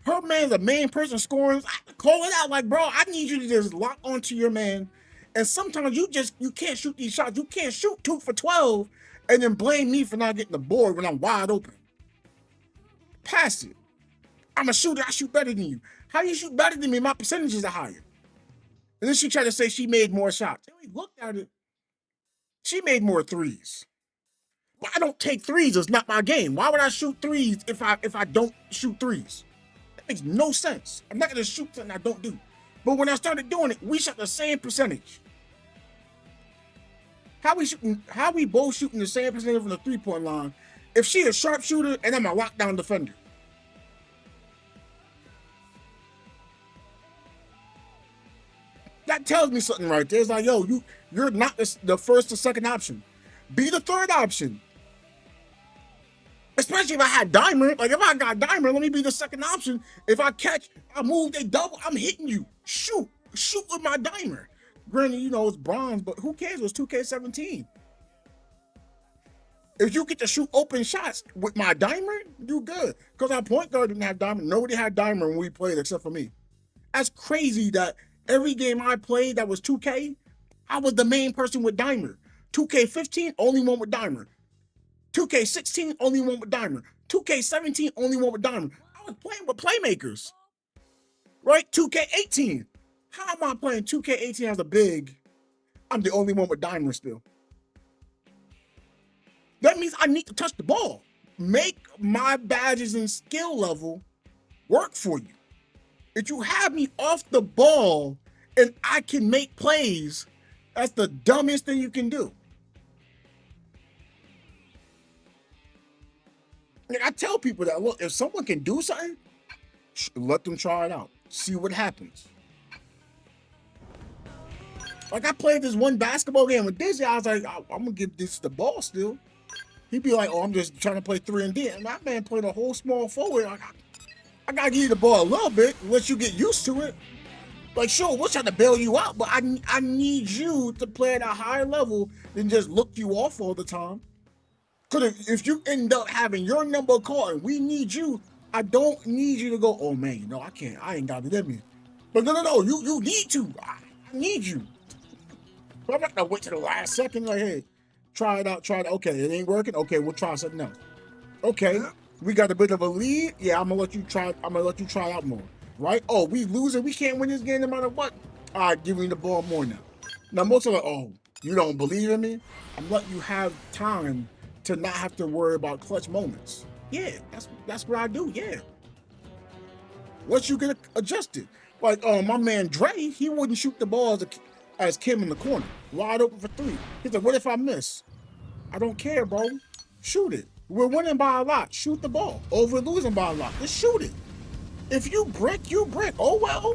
her man's the main person scoring. I call it out like, bro, I need you to just lock onto your man. And sometimes you can't shoot these shots. You can't shoot 2 for 12 and then blame me for not getting the board when I'm wide open. Pass it. I'm a shooter. I shoot better than you. How do you shoot better than me? My percentages are higher. And then she tried to say she made more shots. And we looked at it. She made more threes. But I don't take threes. It's not my game. Why would I shoot threes if I don't shoot threes? That makes no sense. I'm not gonna shoot something I don't do. But when I started doing it, we shot the same percentage. How we both shooting the same percentage from the 3-point line if she a sharpshooter and I'm a lockdown defender? That tells me something right there. It's like, yo, you're not the first or second option. Be the third option. Especially if I had Dimer. Like, if I got Dimer, let me be the second option. If I catch, I move, they double, I'm hitting you. Shoot with my Dimer. Granted, it's bronze, but who cares? It was 2K17. If you get to shoot open shots with my Dimer, you good. Because our point guard didn't have Dimer. Nobody had Dimer when we played except for me. That's crazy that every game I played that was 2K, I was the main person with Dimer. 2K15, only one with Dimer. 2K16, only one with Dimer. 2K17, only one with Dimer. I was playing with playmakers. Right? 2K18. How am I playing 2K18 as a big? I'm the only one with Dimer still. That means I need to touch the ball. Make my badges and skill level work for you. If you have me off the ball and I can make plays, that's the dumbest thing you can do. Like, I tell people that, look, if someone can do something, let them try it out. See what happens. Like, I played this one basketball game with Dizzy. I was like, I'm going to give this the ball still. He'd be like, oh, I'm just trying to play 3 and D. And that man played a whole small forward. I got to give you the ball a little bit once you get used to it. Like, sure, we'll try to bail you out, but I need you to play at a higher level than just look you off all the time. Because if you end up having your number called and we need you, I don't need you to go, oh, man, I can't. I ain't got it in me. But no, you need to. I need you. But I'm not going to wait till the last second. Like, hey, try it out. Okay, it ain't working. Okay, we'll try something else. Okay, we got a bit of a lead. Yeah, I'm going to let you try it out more. right? Oh, we losing, we can't win this game no matter what. All right, give me the ball more now. Now most are like, oh, you don't believe in me? I'm letting you have time to not have to worry about clutch moments. Yeah, that's what I do. Yeah. Once you get adjusted, like my man Dre, he wouldn't shoot the ball as Kim in the corner, wide open for three. He's like, what if I miss? I don't care, bro. Shoot it. We're winning by a lot. Shoot the ball. Or we're losing by a lot. Just shoot it. If you brick, you brick. Oh well.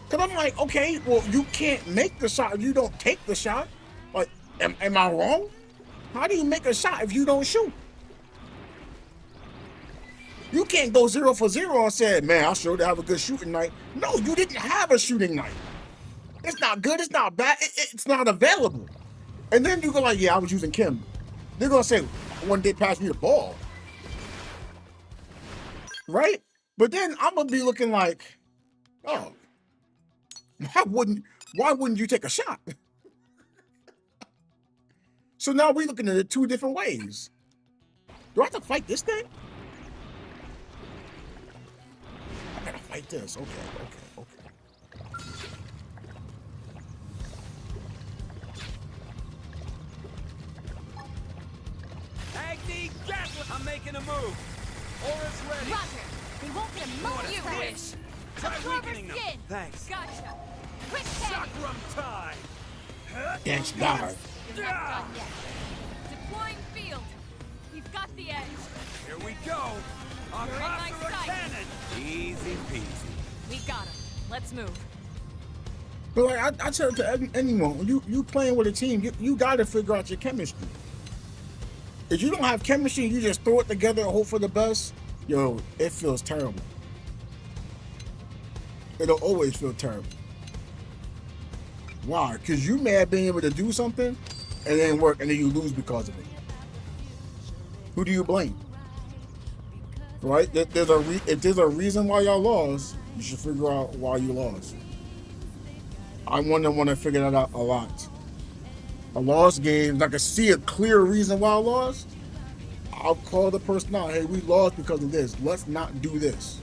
Cause I'm like, okay, well, you can't make the shot if you don't take the shot. Like, am I wrong? How do you make a shot if you don't shoot? You can't go 0 for 0 and say, man, I sure to have a good shooting night. No, you didn't have a shooting night. It's not good, it's not bad, it's not available. And then you go like, yeah, I was using Kim. They're gonna say, one day pass me the ball. Right? But then I'm gonna be looking like, oh, why wouldn't you take a shot? So now we're looking at it two different ways. Do I have to fight this thing? I gotta fight this. Okay. Agni, grab! I'm making a move. Aura's ready. Roger. They won't get a moment You first. wish. Try Absorber weakening them. skin. Thanks. Gotcha. Quick cannon. Chakram time. Thanks God. You're not done yet. Deploying field. We've got the edge. Here we go. On You're in my top of the sight. cannon. Easy peasy. We got him. Let's move. But like I tell it to anyone, when you playing with a team, you gotta figure out your chemistry. If you don't have chemistry, you just throw it together and hope for the best, yo, it feels terrible. It'll always feel terrible. Why? Because you may have been able to do something and it didn't work and then you lose because of it. Who do you blame? Right? If there's a reason why y'all lost, you should figure out why you lost. I want to figure that out a lot. A lost game, I can see a clear reason why I lost. I'll call the person out. Hey, we lost because of this. Let's not do this.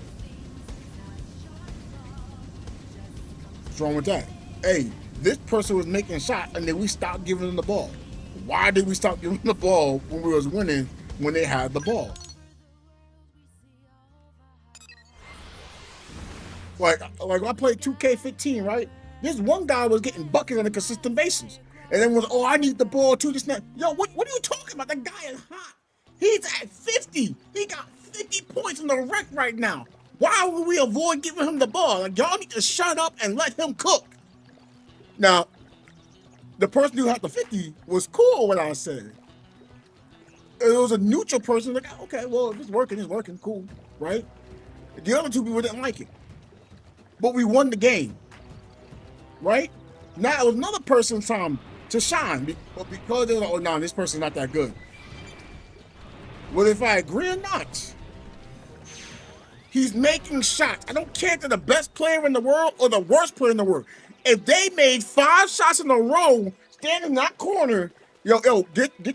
What's wrong with that? Hey, this person was making shots and then we stopped giving them the ball. Why did we stop giving them the ball when we was winning when they had the ball? Like I played 2K15, right? This one guy was getting buckets on a consistent basis. And then was, oh, I need the ball too. This and that. Yo, what are you talking about? That guy is hot. He's at 50. He got 50 points in the rec right now. Why would we avoid giving him the ball? Like, y'all need to shut up and let him cook. Now, the person who had the 50 was cool when I said it. It was a neutral person. Like, okay, well, if it's working, cool, right? The other two people didn't like it. But we won the game, right? Now it was another person's time to shine, but because they're like, oh no, this person's not that good. Well, if I agree or not, he's making shots. I don't care if they're the best player in the world or the worst player in the world. If they made 5 shots in a row, stand in that corner, yo, get the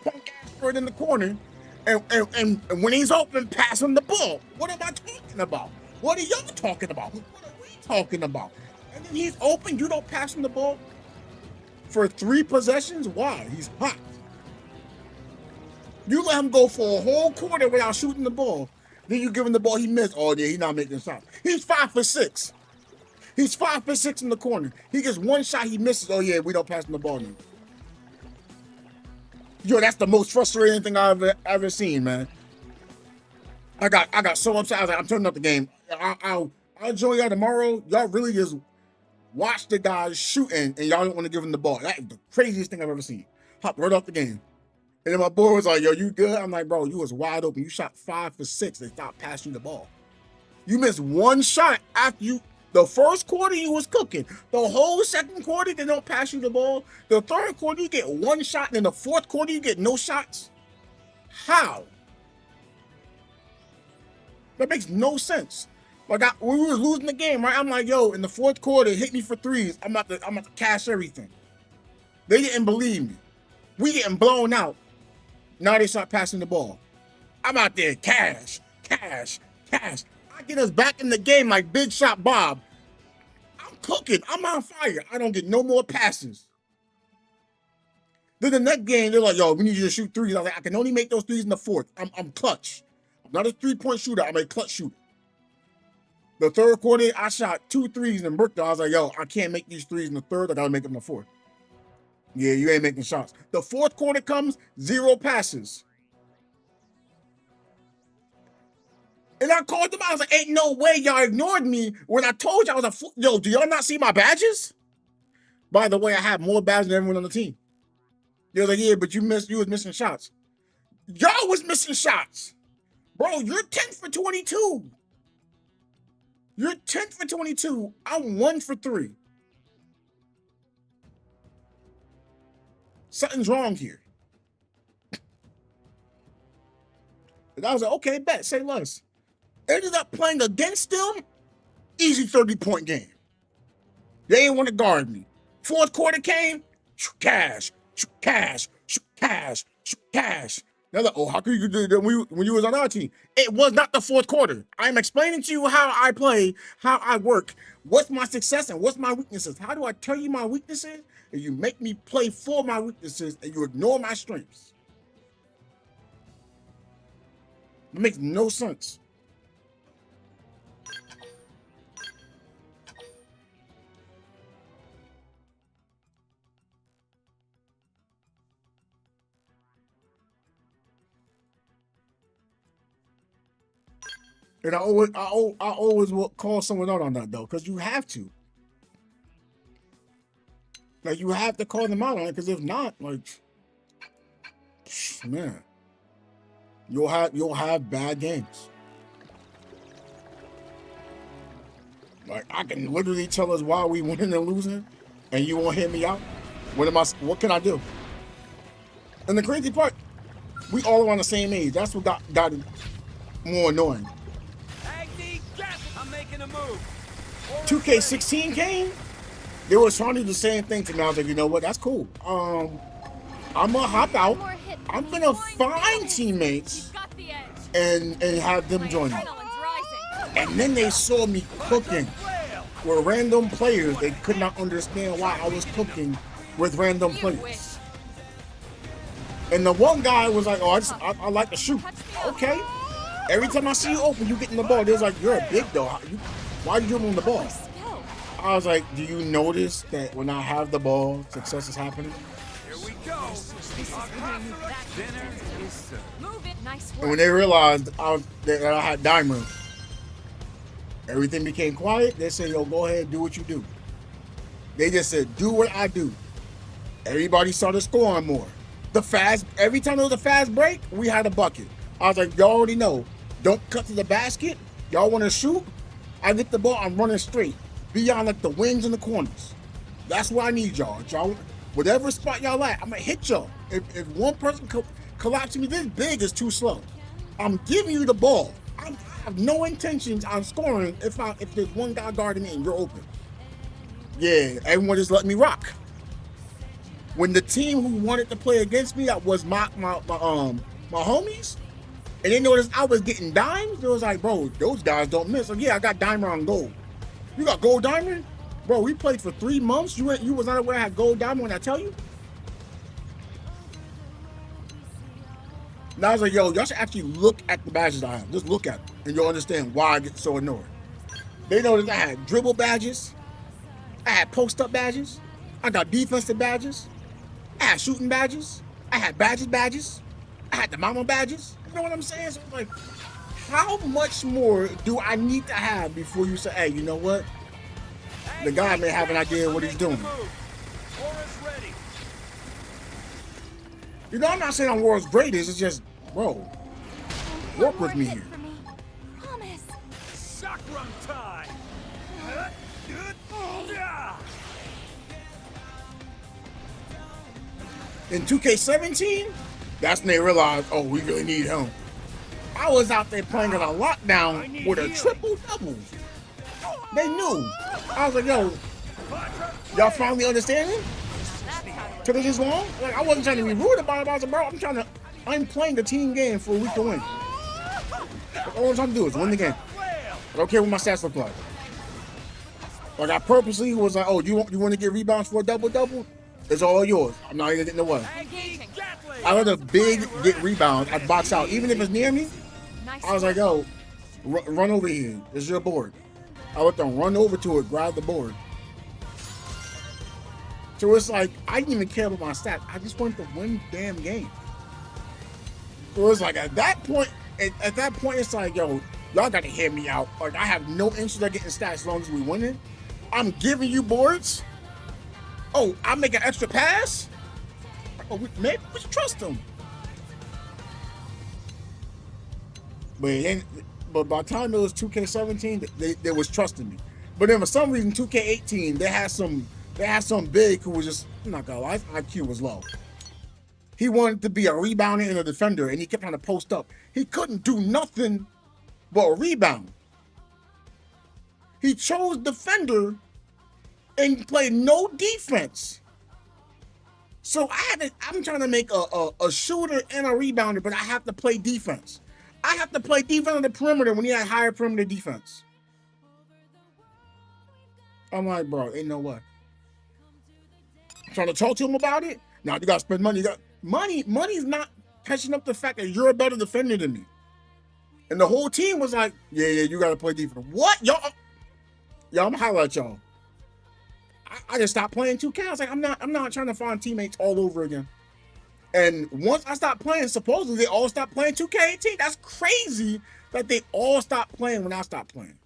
punk ass right in the corner, and when he's open, pass him the ball. What am I talking about? What are y'all talking about? What are we talking about? And then he's open, you don't pass him the ball for 3 possessions? Why? He's hot. You let him go for a whole quarter without shooting the ball. Then you give him the ball, he missed. Oh yeah, he's not making shots. He's 5 for 6. He's 5 for 6 in the corner. He gets 1 shot, he misses. Oh yeah, we don't pass him the ball now. Yo, that's the most frustrating thing I've ever seen, man. I got so upset. I was like, I'm turning up the game. I'll join y'all tomorrow. Y'all really just watch the guys shooting and y'all don't want to give him the ball. That is the craziest thing I've ever seen. Hop right off the game. And then my boy was like, yo, you good? I'm like, bro, you was wide open. You shot 5 for 6. They stopped passing you the ball. You missed 1 shot after the first quarter you was cooking. The whole second quarter, they don't pass you the ball. The third quarter, you get 1 shot. And in the fourth quarter, you get no shots. How? That makes no sense. Like when we was losing the game, right? I'm like, yo, in the fourth quarter, hit me for 3s. I'm about to cash everything. They didn't believe me. We getting blown out. Now they start passing the ball. I'm out there, cash. I get us back in the game like Big Shot Bob. I'm cooking. I'm on fire. I don't get no more passes. Then the next game, they're like, yo, we need you to shoot threes. I was like, I can only make those threes in the fourth. I'm clutch. I'm not a three-point shooter. I'm a clutch shooter. The third quarter, I shot 2 threes and bricked them. I was like, yo, I can't make these threes in the third. I got to make them in the fourth. Yeah, you ain't making shots. The fourth quarter comes, 0 passes. And I called them out. I was like, ain't no way y'all ignored me when I told you I was a fool. Yo, do y'all not see my badges? By the way, I have more badges than everyone on the team. They was like, yeah, but you was missing shots. Y'all was missing shots. Bro, you're 10 for 22. You're 10 for 22. I'm 1 for 3. Something's wrong here. And I was like, okay, bet, say less. Ended up playing against them, easy 30-point game. They didn't want to guard me. Fourth quarter came, cash, cash, cash, cash. They're like, oh, how could you do that when you was on our team? It was not the fourth quarter. I'm explaining to you how I play, how I work, what's my success and what's my weaknesses. How do I tell you my weaknesses? And you make me play for my weaknesses and you ignore my strengths. It makes no sense. And I always will call someone out on that though, because you have to. Like you have to call them out on it, because if not, like, man, you'll have bad games. Like I can literally tell us why we winning and losing, and you won't hear me out. What can I do? And the crazy part, we all around the same age. That's what got it more annoying. I'm making a move. 2K16 came. They was trying to do the same thing to me. I was like, you know what? That's cool. I'm gonna hop out. I'm gonna find teammates and have them join me. And then they saw me cooking with random players. They could not understand why I was cooking with random players. And the one guy was like, oh, I like to shoot. Okay. Every time I see you open, you getting the ball. They was like, you're a big dog. Why are you dribbling the ball? I was like, do you notice that when I have the ball, success is happening? Here we go. Dinner is served. Move it. Nice work. And when they realized that I had diamond, everything became quiet. They said, yo, go ahead, do what you do. They just said, do what I do. Everybody started scoring more. Every time there was a fast break, we had a bucket. I was like, y'all already know. Don't cut to the basket. Y'all want to shoot? I get the ball, I'm running straight. Beyond like the wings and the corners. That's what I need y'all. Whatever spot y'all at, I'm going to hit y'all. If one person collapses me this big, is too slow. I'm giving you the ball. I have no intentions on scoring if there's one guy guarding me and you're open. Yeah, everyone just let me rock. When the team who wanted to play against me, that was my homies, and they noticed I was getting dimes, they was like, bro, those guys don't miss. So yeah, I got diamond on gold. You got gold diamond? Bro, we played for 3 months. You was not aware I had gold diamond when I tell you? Now I was like, yo, y'all should actually look at the badges I have. Just look at them, and you'll understand why I get so annoyed. They noticed I had dribble badges. I had post-up badges. I got defensive badges. I had shooting badges. I had badges. I had the mama badges. You know what I'm saying? So it's like, how much more do I need to have before you say, hey, you know what? The guy may have an idea of what he's doing. You know, I'm not saying I'm world's greatest. It's just, bro, work with me here. Promise. Chakram time. In 2K17, that's when they realized, oh, we really need him. I was out there playing on a lockdown with a triple-double. They knew. I was like, yo, y'all finally understanding? Took it this long? Like, I wasn't trying to be rude about it. I was like, bro, I'm playing the team game for a week to win. All I'm trying to do is win the game. I don't care what my stats look like. Like I purposely was like, oh, you want to get rebounds for a double-double? It's all yours. I'm not even getting in the way. Engaging. I let a big get rebound. I box out, even if it's near me. Nice. I was like, yo, run over here. It's your board. I let them run over to it, grab the board. So it's like, I didn't even care about my stats. I just wanted to win the damn game. So it's like, at that point, it's like, yo, y'all got to hear me out. Like, I have no interest in getting stats as long as we winning. I'm giving you boards. Oh, I make an extra pass? Oh, maybe we should trust them. But by the time it was 2K17, they was trusting me. But then for some reason, 2K18, they had some big who was just, I'm not gonna lie, his IQ was low. He wanted to be a rebounder and a defender, and he kept trying to post up. He couldn't do nothing but rebound. He chose defender and played no defense. So I'm trying to make a shooter and a rebounder, but I have to play defense. I have to play defense on the perimeter when he had higher perimeter defense. I'm like, bro, ain't no way. I'm trying to talk to him about it. Now you gotta spend money. Money's not catching up the fact that you're a better defender than me. And the whole team was like, yeah, you gotta play defense. What? Y'all, I'm gonna highlight y'all. I just stopped playing 2K. I was like, I'm not trying to find teammates all over again. And once I stopped playing, supposedly they all stopped playing 2K18. That's crazy that they all stopped playing when I stopped playing.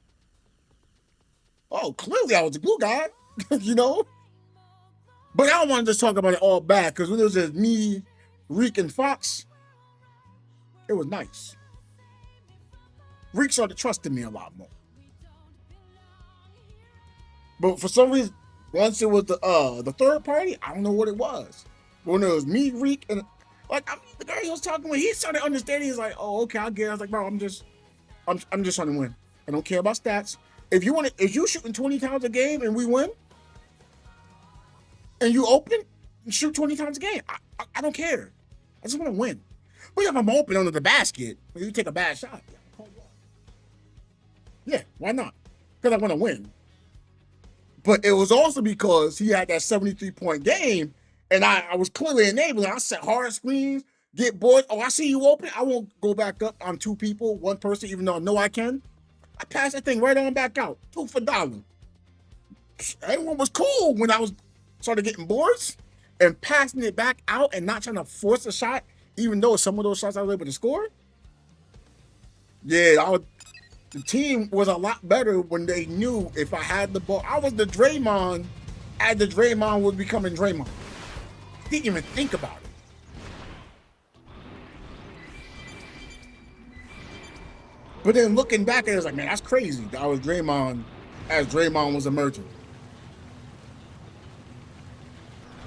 Oh, clearly I was the glue guy, you know? But I don't want to just talk about it all bad, because when it was just me, Reek, and Fox, it was nice. Reek started trusting me a lot more. But for some reason, once it was the third party, I don't know what it was. When it was me, Reek, and like the guy he was talking with, he started understanding. He's like, "Oh, okay, I get it." I was like, "Bro, I'm just trying to win. I don't care about stats. If you shooting 20 times a game and we win, and you open and shoot 20 times a game, I don't care. I just want to win. But if I'm open under the basket, you take a bad shot. Yeah, why not? Because I want to win. But it was also because he had that 73-point game. And I was clearly enabling. I set hard screens, get boards. Oh, I see you open. I won't go back up on two people, one person, even though I know I can. I passed that thing right on back out. $2 for $1. Everyone was cool when I started getting boards and passing it back out and not trying to force a shot, even though some of those shots I was able to score. Yeah, the team was a lot better when they knew if I had the ball. I was the Draymond as the Draymond was becoming Draymond. Didn't even think about it. But then looking back at it, I was like, man, that's crazy. I was Draymond as Draymond was emerging.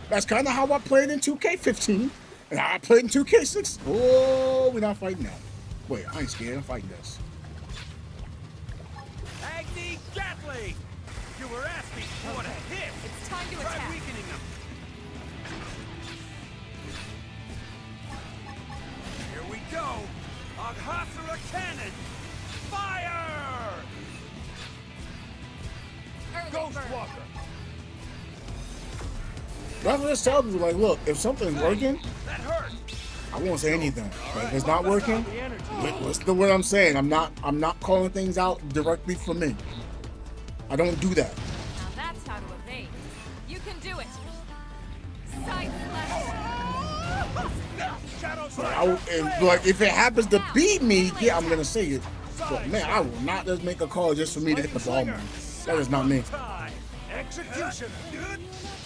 That's kind of how I played in 2K15. And I played in 2K6. Oh, we're not fighting that. Wait, I ain't scared. I'm fighting this. Agni Gatling! You were asking for a hit! It's time to Try attack. weakening them. Here we go! Aghasura Cannon! Fire! Early Ghost bird. Walker! That's what it tells me. Like, look, if something's working, That hurt! I won't say anything. But if it's not working, listen to what I'm saying. I'm not calling things out directly for me. I don't do that. Now that's how to evade. You can do it. Side slash. Like, if it happens to beat me, yeah, I'm gonna say it. But man, I will not just make a call just for me to hit the ball, man. That is not me. Execution!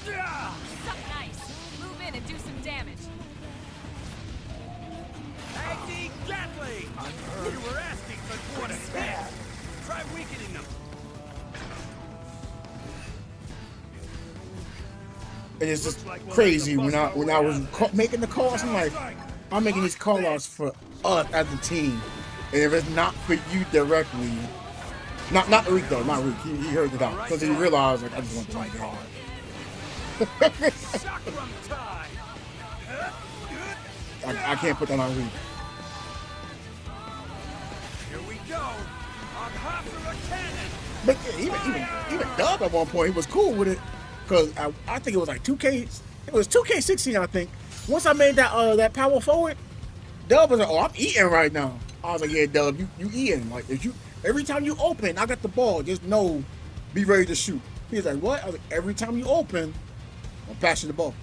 Suck nice. Move in and do some damage. Agni Gatling! You were asking for what a hit! Try weakening them. And it's just crazy when I was making the calls. I'm like, I'm making these call outs for us as a team, and if it's not for you directly, not Reek though, not Reek. He heard it out because he realized like I just want to make it hard. Chakram time! I can't put that on Reek. Here we go! Hopper a cannon. But yeah, even Dub at one point, he was cool with it. Cause I think it was like 2K, it was 2K16, I think. Once I made that power forward, Dub was like, oh, I'm eating right now. I was like, yeah, Dub, you eating. Like if you every time you open, I got the ball, just know, be ready to shoot. He was like, what? I was like, every time you open, I'm passing the ball.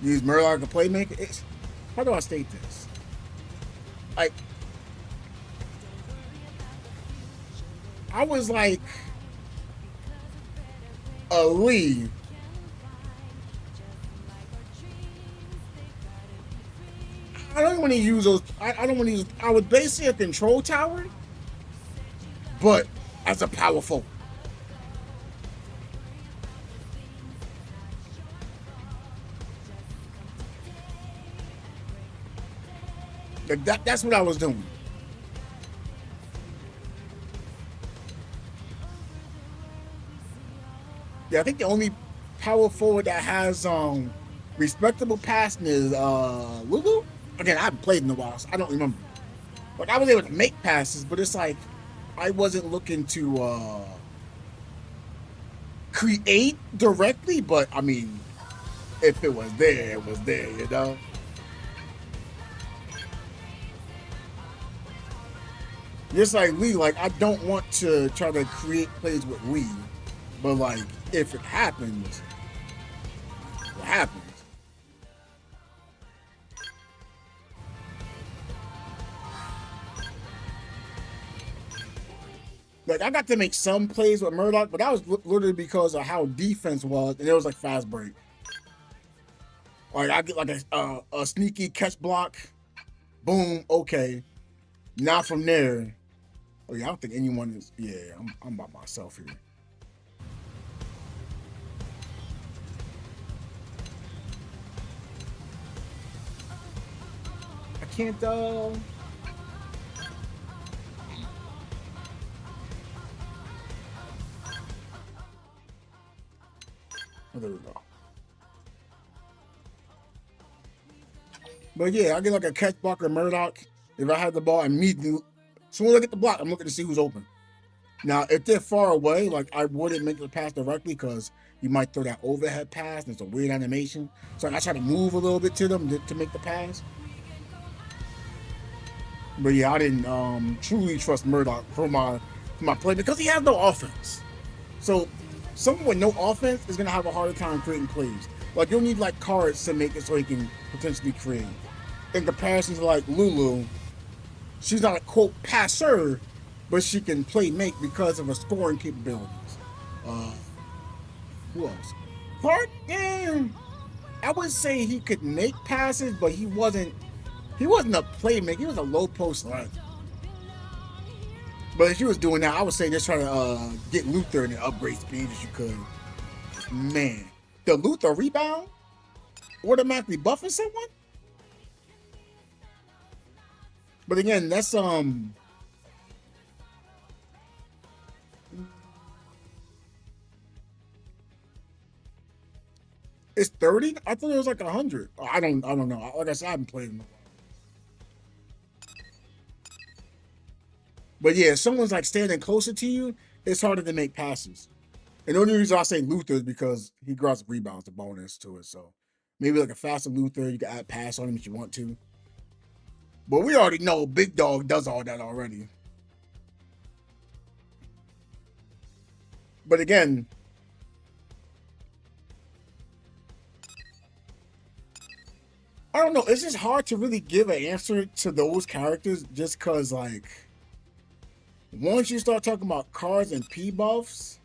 Use Murloc a playmaker. How do I state this? Like, I was like a Lee. I don't want to use those. I don't want to use. I was basically a control tower, but as a power forward. Like that's what I was doing. Yeah, I think the only power forward that has respectable passing is Lulu. Again, I haven't played in a while, so I don't remember. Like I was able to make passes, but it's like I wasn't looking to create directly. But I mean, if it was there, it was there, you know. Just like Lee, like I don't want to try to create plays with Lee, but like if it happens, it happens. Like I got to make some plays with Murloc, but that was literally because of how defense was, and it was like fast break. Like I get like a sneaky catch block, boom, okay. Now from there, oh yeah, I don't think anyone is. Yeah, I'm by myself here. I can't. Oh, there we go. But yeah, I get like a catch block or Murdoch. If I have the ball immediately, as soon as I get the block, I'm looking to see who's open. Now, if they're far away, like I wouldn't make the pass directly because you might throw that overhead pass and it's a weird animation. So I try to move a little bit to them to make the pass. But yeah, I didn't truly trust Murdoch for my play because he has no offense. So someone with no offense is gonna have a harder time creating plays. Like you'll need like cards to make it so he can potentially create. In comparison to like Lulu, she's not a quote passer, but she can play make because of her scoring capabilities. Who else? Clark, yeah, I would say he could make passes, but he wasn't a playmaker. He was a low post line. But if she was doing that, I would say just try to get Luther in an upgrade speed as you could. Man, the Luther rebound automatically buffing someone. But again, that's it's 30. I thought it was like 100. I don't know. Like I said, I haven't played in a while. But yeah, if someone's like standing closer to you, it's harder to make passes. And the only reason I say Luther is because he grabs rebounds, the bonus to it. So maybe like a faster Luther, you can add pass on him if you want to. But we already know Big Dog does all that already. But again, I don't know. It's just hard to really give an answer to those characters just because, like, once you start talking about cards and P buffs,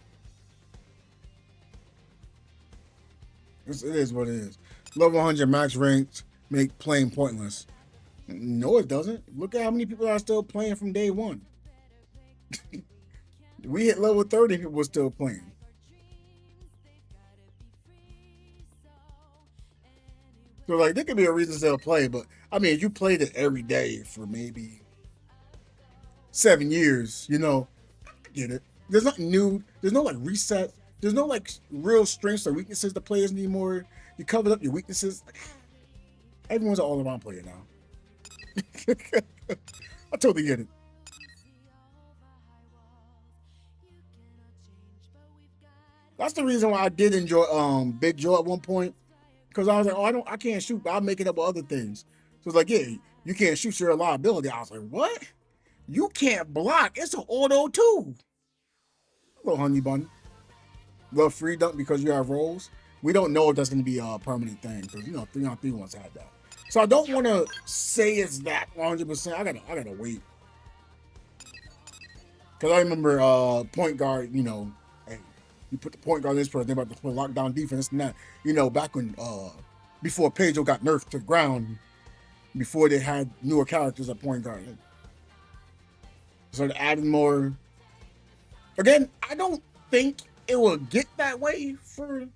it is what it is. Level 100 max ranked make playing pointless. No, it doesn't. Look at how many people are still playing from day one. We hit level 30, people were still playing. So, like, there could be a reason they'll play, but I mean, if you played it every day for maybe 7 years, you know, get it. There's nothing new. There's no like reset. There's no like real strengths or weaknesses to players anymore. You covered up your weaknesses. Everyone's an all-around player now. I totally get it. That's the reason why I did enjoy Big Joe at one point. Because I was like, oh, I can't shoot, but I'll make it up with other things. So it's like, yeah, you can't shoot, so you're a liability. I was like, what? You can't block. It's an auto too. Little honey bun. Love free dunk because you have rolls. We don't know if that's going to be a permanent thing because, you know, 3-on-3 ones had that. So I don't want to say it's that 100%. I gotta wait. Because I remember point guard, you know, hey, you put the point guard in this person, they're about to play lockdown defense and that. You know, back when, before Pedro got nerfed to the ground, before they had newer characters at point guard. So they're adding more. Again, I don't think it will get that way for,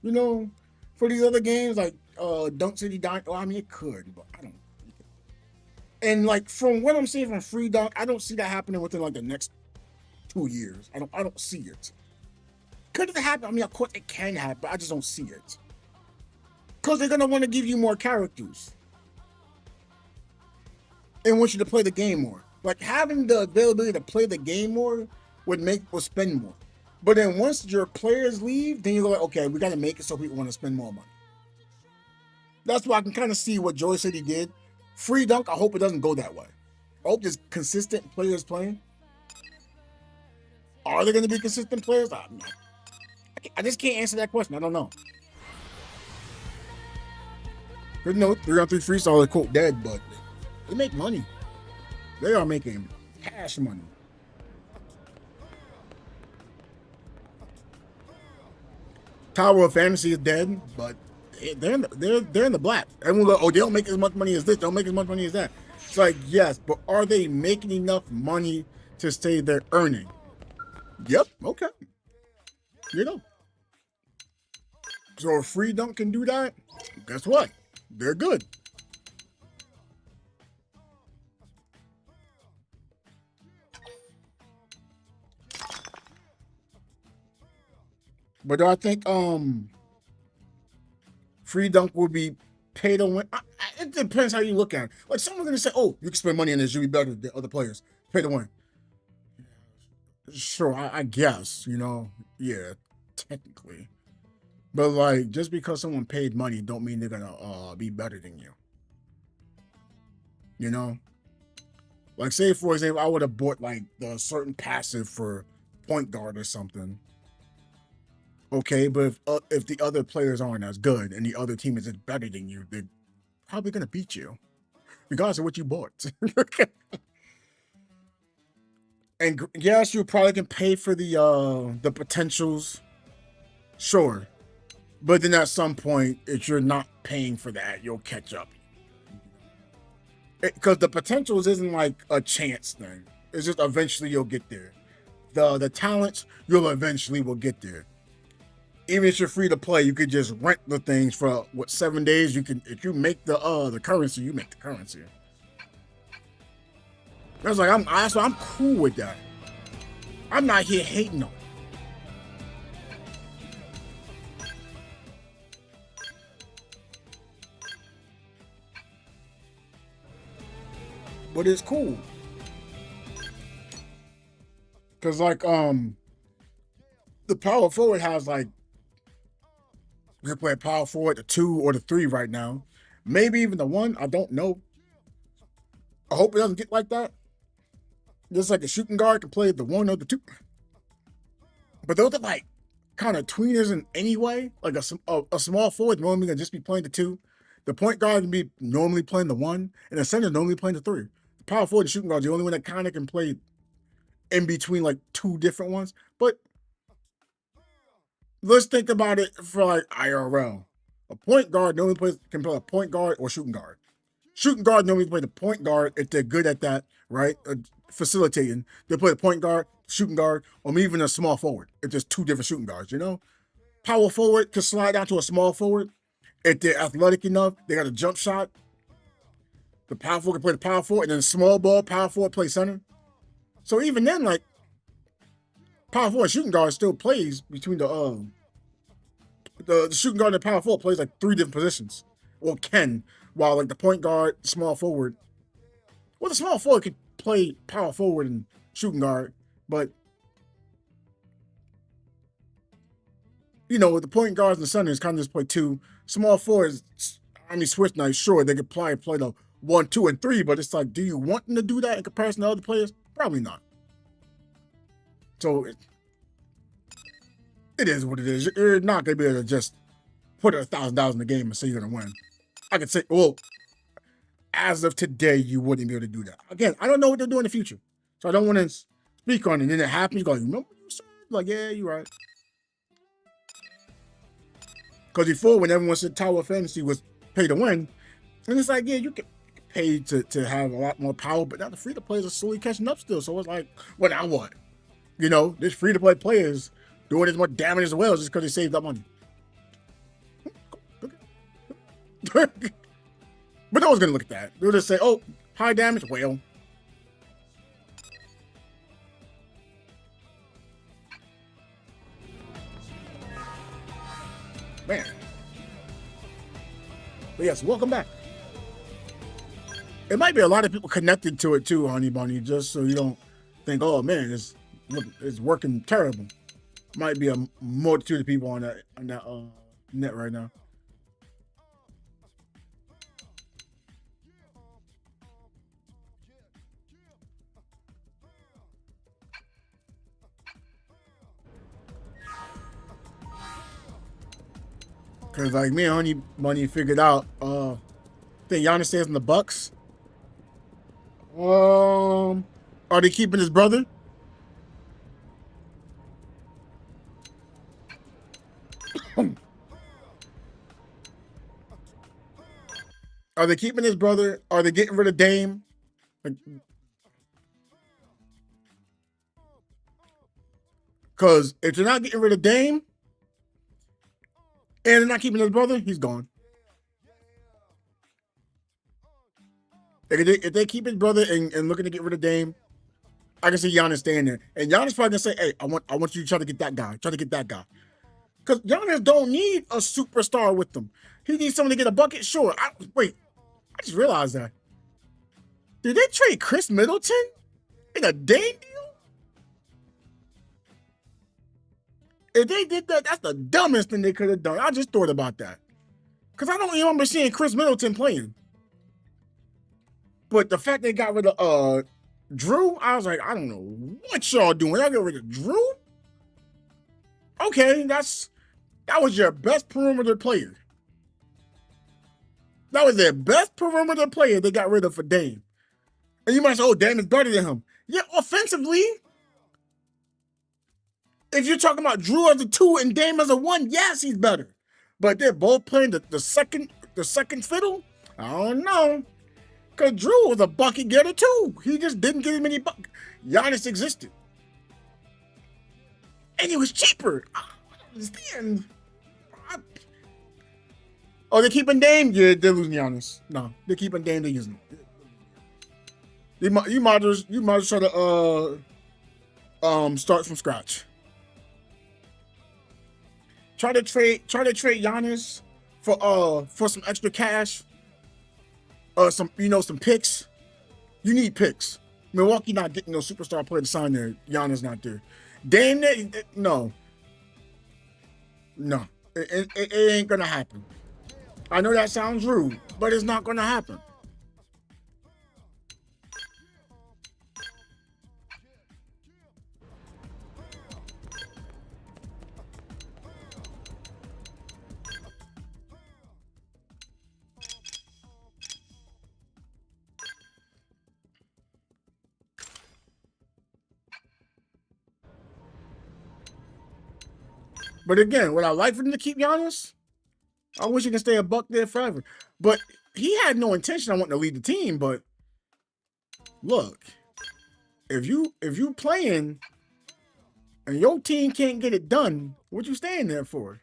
you know, for these other games like Dunk City Dunk. Oh, I mean, it could, but I don't. And like from what I'm seeing from Free Dunk, I don't see that happening within like the next 2 years. I don't see it. Could it happen? I mean, of course it can happen, but I just don't see it. Because they're gonna want to give you more characters and want you to play the game more. Like having the availability to play the game more would spend more. But then once your players leave, then you go like, okay, we got to make it so people want to spend more money. That's why I can kind of see what Joy City did. Free Dunk, I hope it doesn't go that way. I hope there's consistent players playing. Are there going to be consistent players? I just can't answer that question. I don't know. There's no 3-on-3 freestyle is quote dead, but they make money. They are making cash money. Tower of Fantasy is dead, but they're in the black. Everyone go, oh, they don't make as much money as this. They don't make as much money as that. It's like, yes, but are they making enough money to say they're earning? Yep. Okay. You know. So if Free Dunk can do that, guess what? They're good. But I think Free Dunk will be pay to win. It depends how you look at it. Like someone's gonna say, "Oh, you can spend money on this, you'll be better than other players. Pay to win." Sure, I guess, you know, yeah, technically. But like, just because someone paid money, don't mean they're gonna be better than you. You know, like say for example, I would have bought like the certain passive for point guard or something. Okay, but if the other players aren't as good and the other team is better than you, they're probably gonna beat you, regardless of what you bought. And yes, you probably can pay for the potentials, sure, but then at some point, if you're not paying for that, you'll catch up. Because the potentials isn't like a chance thing; it's just eventually you'll get there. The talents you'll eventually will get there. Even if you're free to play, you could just rent the things for 7 days. You can, if you make the currency, you make the currency. That's like I'm cool with that. I'm not here hating on it. But it's cool. Cause like the power forward has like, we can play a power forward, the 2 or the 3 right now. Maybe even the 1. I don't know. I hope it doesn't get like that. Just like a shooting guard can play the 1 or the 2. But those are like kind of tweeners in any way. Like a small forward normally gonna just be playing the 2. The point guard can be normally playing the 1, and the center normally playing the 3. The power forward and shooting guard is the only one that kind of can play in between like 2 different ones. But let's think about it for like IRL. A point guard normally can play a point guard or shooting guard. Shooting guard normally play the point guard if they're good at that, right? Facilitating. They play the point guard, shooting guard, or even a small forward if there's 2 different shooting guards, you know? Power forward can slide down to a small forward. If they're athletic enough, they got a jump shot. The power forward can play the power forward, and then small ball, power forward play center. So even then, like, power forward shooting guard still plays between the shooting guard and the power forward plays like 3 different positions, or can, while like the point guard, small forward, well, the small forward could play power forward and shooting guard, but you know, with the point guards and the centers, kind of just play two. Small forwards, I mean, switch nights, sure, they could probably play the 1, 2, and 3, but it's like, do you want them to do that in comparison to other players? Probably not. So it is what it is. You're not gonna be able to just put $1,000 in the game and say you're gonna win. I could say, well, as of today, you wouldn't be able to do that. Again, I don't know what they'll do in the future, so I don't want to speak on it. And then it happens, you go, you remember what you said? Like, yeah, you're right. Because before, when everyone said Tower Fantasy was pay to win, and it's like, yeah, you can pay to have a lot more power, but now the free-to-players are slowly catching up still. So it's like, well, now what? You know, this free-to-play players doing as much damage as well just because they saved up money. But no one's going to look at that. They'll just say, oh, high damage, well. Man. But yes, welcome back. It might be a lot of people connected to it too, Honey Bunny, just so you don't think, oh man, it's working terrible. Might be a multitude of people on that net right now. Cause like me and Honey Bunny figured out, I think Giannis stays in the Bucks. Are they keeping his brother? Are they keeping his brother? Are they getting rid of Dame? Because if they're not getting rid of Dame and they're not keeping his brother, he's gone. If they keep his brother and looking to get rid of Dame, I can see Giannis staying there. And Giannis probably gonna say, hey, I want you to try to get that guy. Try to get that guy. Because Giannis don't need a superstar with them. He needs someone to get a bucket. Sure. Wait, I just realized that. Did they trade Chris Middleton in a Dame deal? If they did that, that's the dumbest thing they could have done. I just thought about that. Because I don't even remember seeing Chris Middleton playing. But the fact they got rid of Drew, I was like, I don't know what y'all doing. Y'all get rid of Drew? Okay, that was your best perimeter player. That was their best perimeter player they got rid of for Dame. And you might say, oh, Dame is better than him. Yeah, offensively. If you're talking about Drew as a 2 and Dame as a 1, yes, he's better. But they're both playing the second fiddle? I don't know. Because Drew was a bucket getter too. He just didn't get as many buckets. Giannis existed. And he was cheaper. I don't understand. Oh, they're keeping Dame? Yeah, they're losing Giannis. No, they're keeping Dame, they're using him. You might as well try to start from scratch. Try to trade Giannis for some extra cash. Some picks. You need picks. Milwaukee not getting no superstar player to sign there. Giannis not there. Dame, no. It ain't gonna happen. I know that sounds rude, but it's not gonna happen. But again, would I like for them to keep Giannis? I wish he could stay a buck there forever. But he had no intention of wanting to lead the team. But look, if you playing and your team can't get it done, what you staying there for?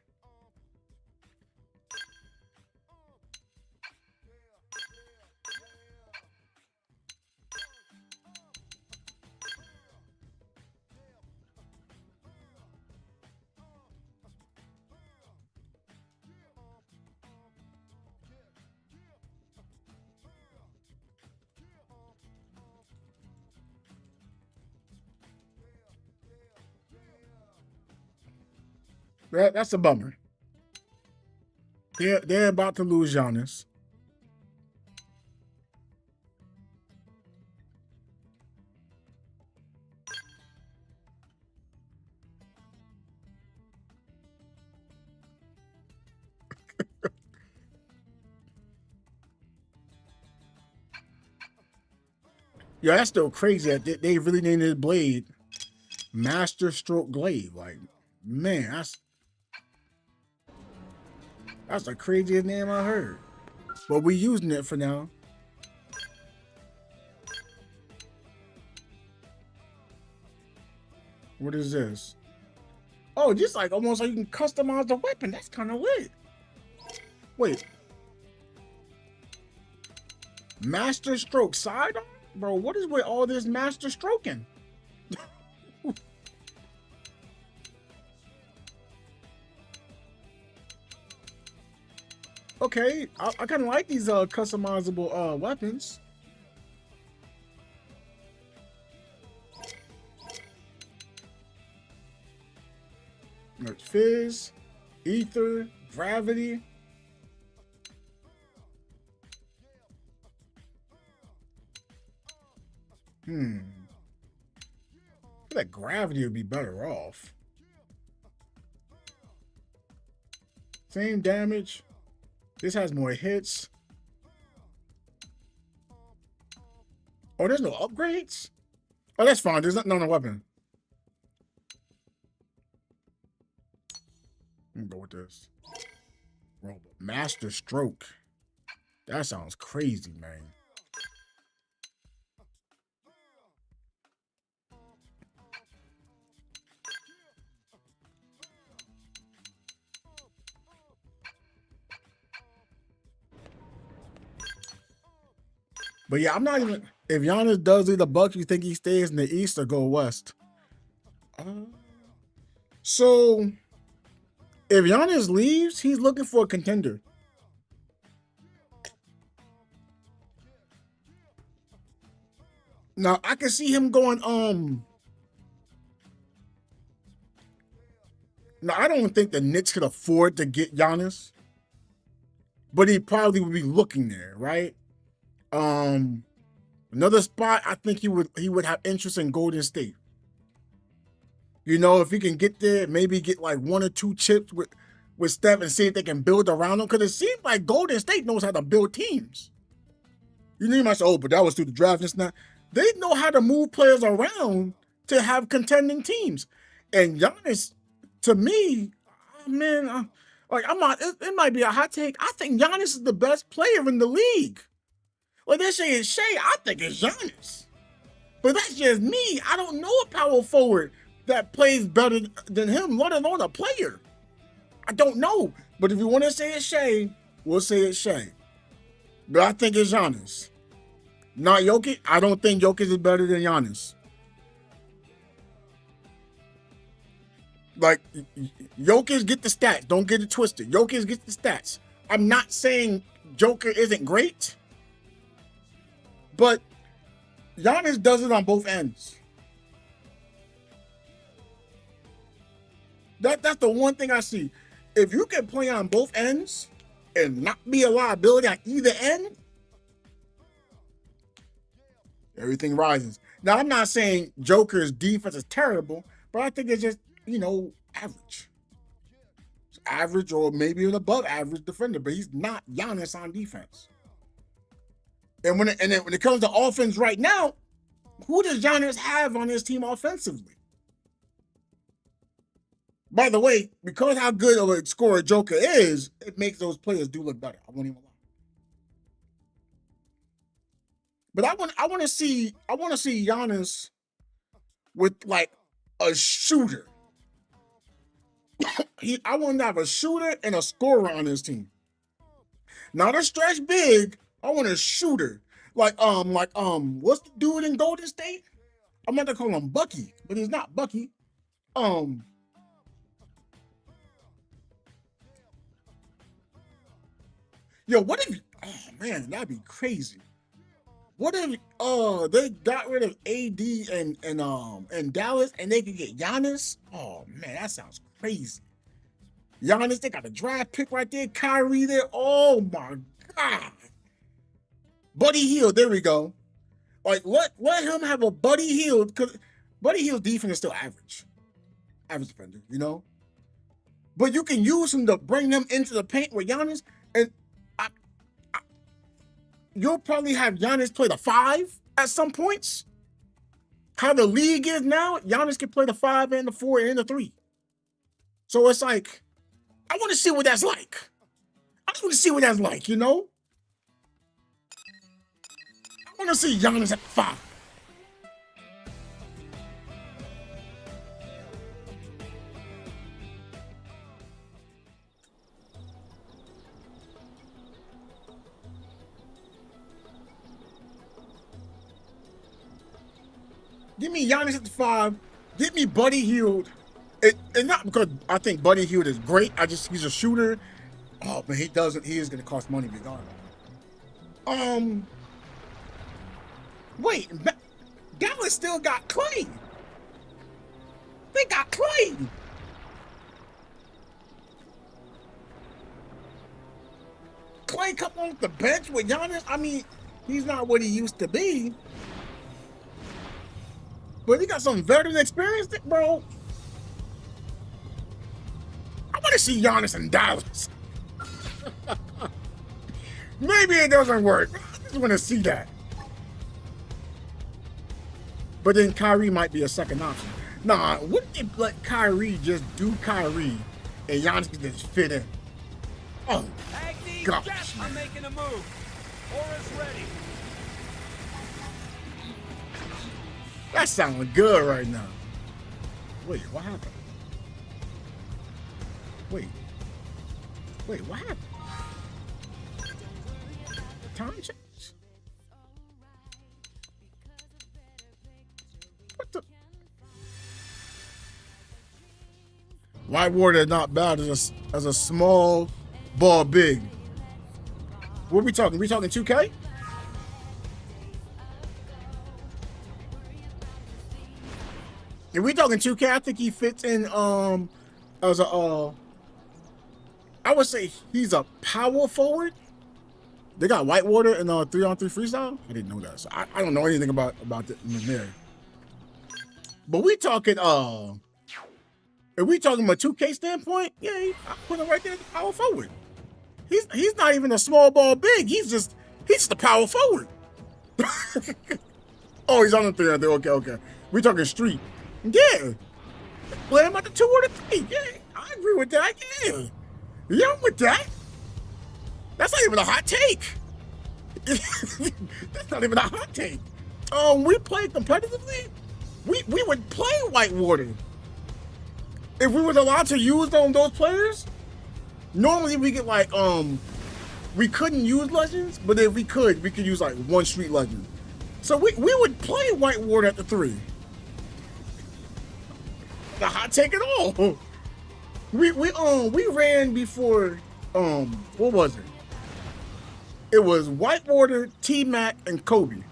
That's a bummer. They're about to lose Giannis. Yeah, that's still crazy that they really named this blade Master Stroke Glaive. Like, man, that's the craziest name I heard. But we using it for now. What is this? Oh, just like almost like you can customize the weapon. That's kind of lit. Wait. Master Stroke sidearm? Bro, what is with all this master stroking? Okay, I kind of like these customizable weapons. There's Fizz, Ether, Gravity. I feel like Gravity would be better off. Same damage. This has more hits. Oh, there's no upgrades? Oh, that's fine. There's nothing on the weapon. Let me go with this. Master Stroke. That sounds crazy, man. But yeah, I'm not even. If Giannis does leave the Bucks, you think he stays in the East or go West? So if Giannis leaves, he's looking for a contender. Now I can see him going. Now I don't think the Knicks could afford to get Giannis, but he probably would be looking there, right? Another spot, I think he would have interest in Golden State. You know, if he can get there, maybe get like 1 or 2 chips with Steph and see if they can build around him. Because it seems like Golden State knows how to build teams. You know, you might say, oh, but that was through the draft. It's not. They know how to move players around to have contending teams. And Giannis, to me, man, like I'm not. It might be a hot take. I think Giannis is the best player in the league. Well, they're saying Shea, I think it's Giannis. But that's just me. I don't know a power forward that plays better than him, let alone a player. I don't know. But if you want to say it's Shea, we'll say it's Shea. But I think it's Giannis. Not Jokic. I don't think Jokic is better than Giannis. Like, Jokic get the stats. Don't get it twisted. Jokic gets the stats. I'm not saying Joker isn't great. But Giannis does it on both ends. That's the one thing I see. If you can play on both ends and not be a liability on either end, everything rises. Now, I'm not saying Joker's defense is terrible, but I think it's just, you know, average. It's average or maybe an above average defender, but he's not Giannis on defense. And when it comes to offense right now, who does Giannis have on his team offensively? By the way, because how good of a scorer Joker is, it makes those players do look better. I won't even lie. But I want to see Giannis with like a shooter. I want to have a shooter and a scorer on his team. Not a stretch big. I want a shooter. Like what's the dude in Golden State? I'm about to call him Bucky, but he's not Bucky. Yo, what if? Oh man, that'd be crazy. What if they got rid of AD and Dallas and they could get Giannis? Oh man, that sounds crazy. Giannis, they got a draft pick right there. Kyrie there. Oh my God. Buddy Hield, there we go. Like, let him have a Buddy Hield, because Buddy Hield's defense is still average. Average defender, you know? But you can use him to bring them into the paint with Giannis, and you'll probably have Giannis play the 5 at some points. How the league is now, Giannis can play the 5 and the 4 and the 3. So it's like, I want to see what that's like. I just want to see what that's like, you know? I want to see Giannis at 5. Give me Giannis at the 5. Give me Buddy Hield. And not because I think Buddy Hield is great. He's a shooter. Oh, but he is going to cost money regardless. Wait, Dallas still got Clay. They got Clay. Clay come off the bench with Giannis. I mean, he's not what he used to be. But he got some veteran experience, bro. I want to see Giannis in Dallas. Maybe it doesn't work. I just want to see that. But then Kyrie might be a second option. Nah, wouldn't they let Kyrie just do Kyrie and Giannis can just fit in? Oh, gosh. I'm making a move. Aura's ready. That sounding good right now. Wait, what happened? Wait, what happened? Time change? What the? Whitewater is not bad as a small ball big. What are we talking? We talking 2K? If we talking 2K, I think he fits in as a I would say he's a power forward. They got Whitewater in 3-on-3 freestyle. I didn't know that, so I don't know anything about the there. But we talking if we talking from a 2K standpoint, yeah, I put him right there as a power forward. He's not even a small ball big. He's just a power forward. Oh, he's on the 3-on-3. Okay. We talking street. Yeah. Play him at the 2 or the 3. Yeah, I agree with that. Yeah, I'm with that. That's not even a hot take. That's not even a hot take. We play competitively. We would play Whitewater. If we were allowed to use those players, normally we get like we couldn't use legends, but if we could use like one street legend. So we would play Whitewater at the 3. The hot take at all. We ran before what was it? It was Whitewater, T-Mac, and Kobe.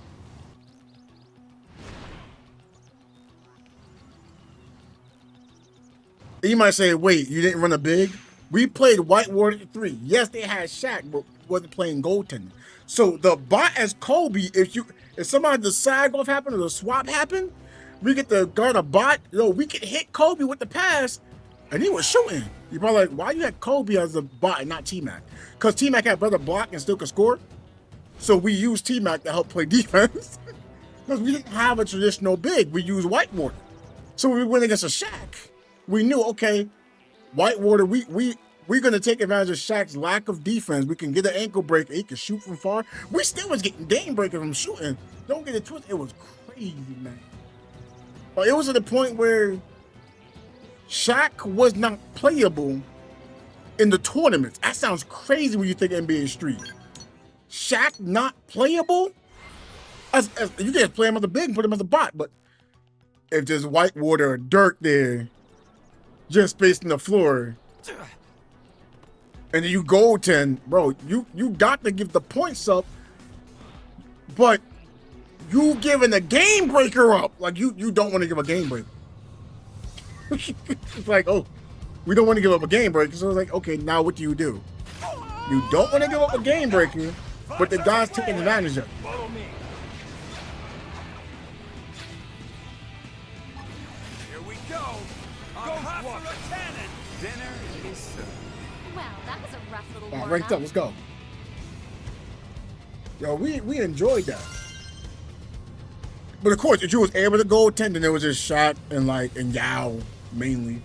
You might say, wait, you didn't run a big? We played Whitewater at 3. Yes, they had Shaq, but wasn't playing goaltender. So the bot as Kobe, if somebody the sag off happened or the swap happened, we get to guard a bot. We could hit Kobe with the pass, and he was shooting. You're probably like, why you had Kobe as a bot and not T-Mac? Because T-Mac had better block and still could score. So we used T-Mac to help play defense. Because we didn't have a traditional big. We used Whitewater. So we went against a Shaq. We knew, okay, Whitewater, we're going to take advantage of Shaq's lack of defense. We can get an ankle break. He can shoot from far. We still was getting game breaker from shooting. Don't get it twisted. It was crazy, man. But it was at the point where Shaq was not playable in the tournaments. That sounds crazy when you think NBA Street. Shaq not playable? As you can play him as a big and put him as a bot, but if there's Whitewater or Dirk there, just spacing the floor, and then you goaltend, bro, you got to give the points up, but you giving a game breaker up. Like, you don't want to give a game breaker. It's like, oh, We don't want to give up a game breaker. So it's like, okay, now what do? You don't want to give up a game breaker, but the guy's taking advantage of it. Follow me. Here we go. Go for a cannon. Dinner is served. Well, that was a rough little All right, warm ranked up. Let's go. Yo, we enjoyed that. But of course, if you was able to goaltend, then it was just Shaq and Yao mainly.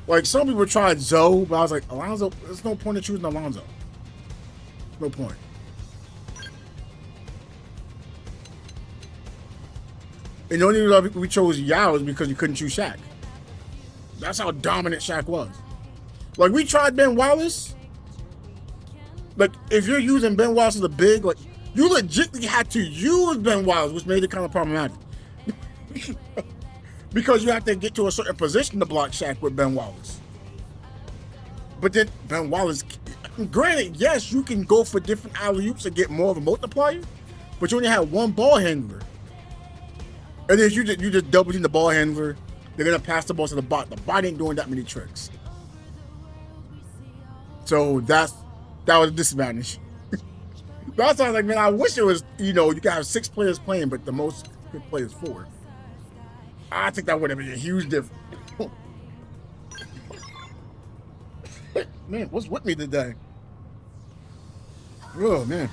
Like some people tried Zoe, but I was like, Alonzo, there's no point in choosing Alonzo. No point. And the only reason we chose Yao is because you couldn't choose Shaq. That's how dominant Shaq was. Like we tried Ben Wallace. Like if you're using Ben Wallace as a big, like you legitimately had to use Ben Wallace, which made it kind of problematic. Because you have to get to a certain position to block Shaq with Ben Wallace. But then Ben Wallace, granted, yes, you can go for different alley-oops and get more of a multiplier, but you only have one ball handler. And then you just double team the ball handler, they're gonna pass the ball to the bot. The bot ain't doing that many tricks. So that was a disadvantage. That's why I was like, man, I wish it was, you could have 6 players playing, but the most could play is 4. I think that would have been a huge difference. Man, what's with me today? Oh, man.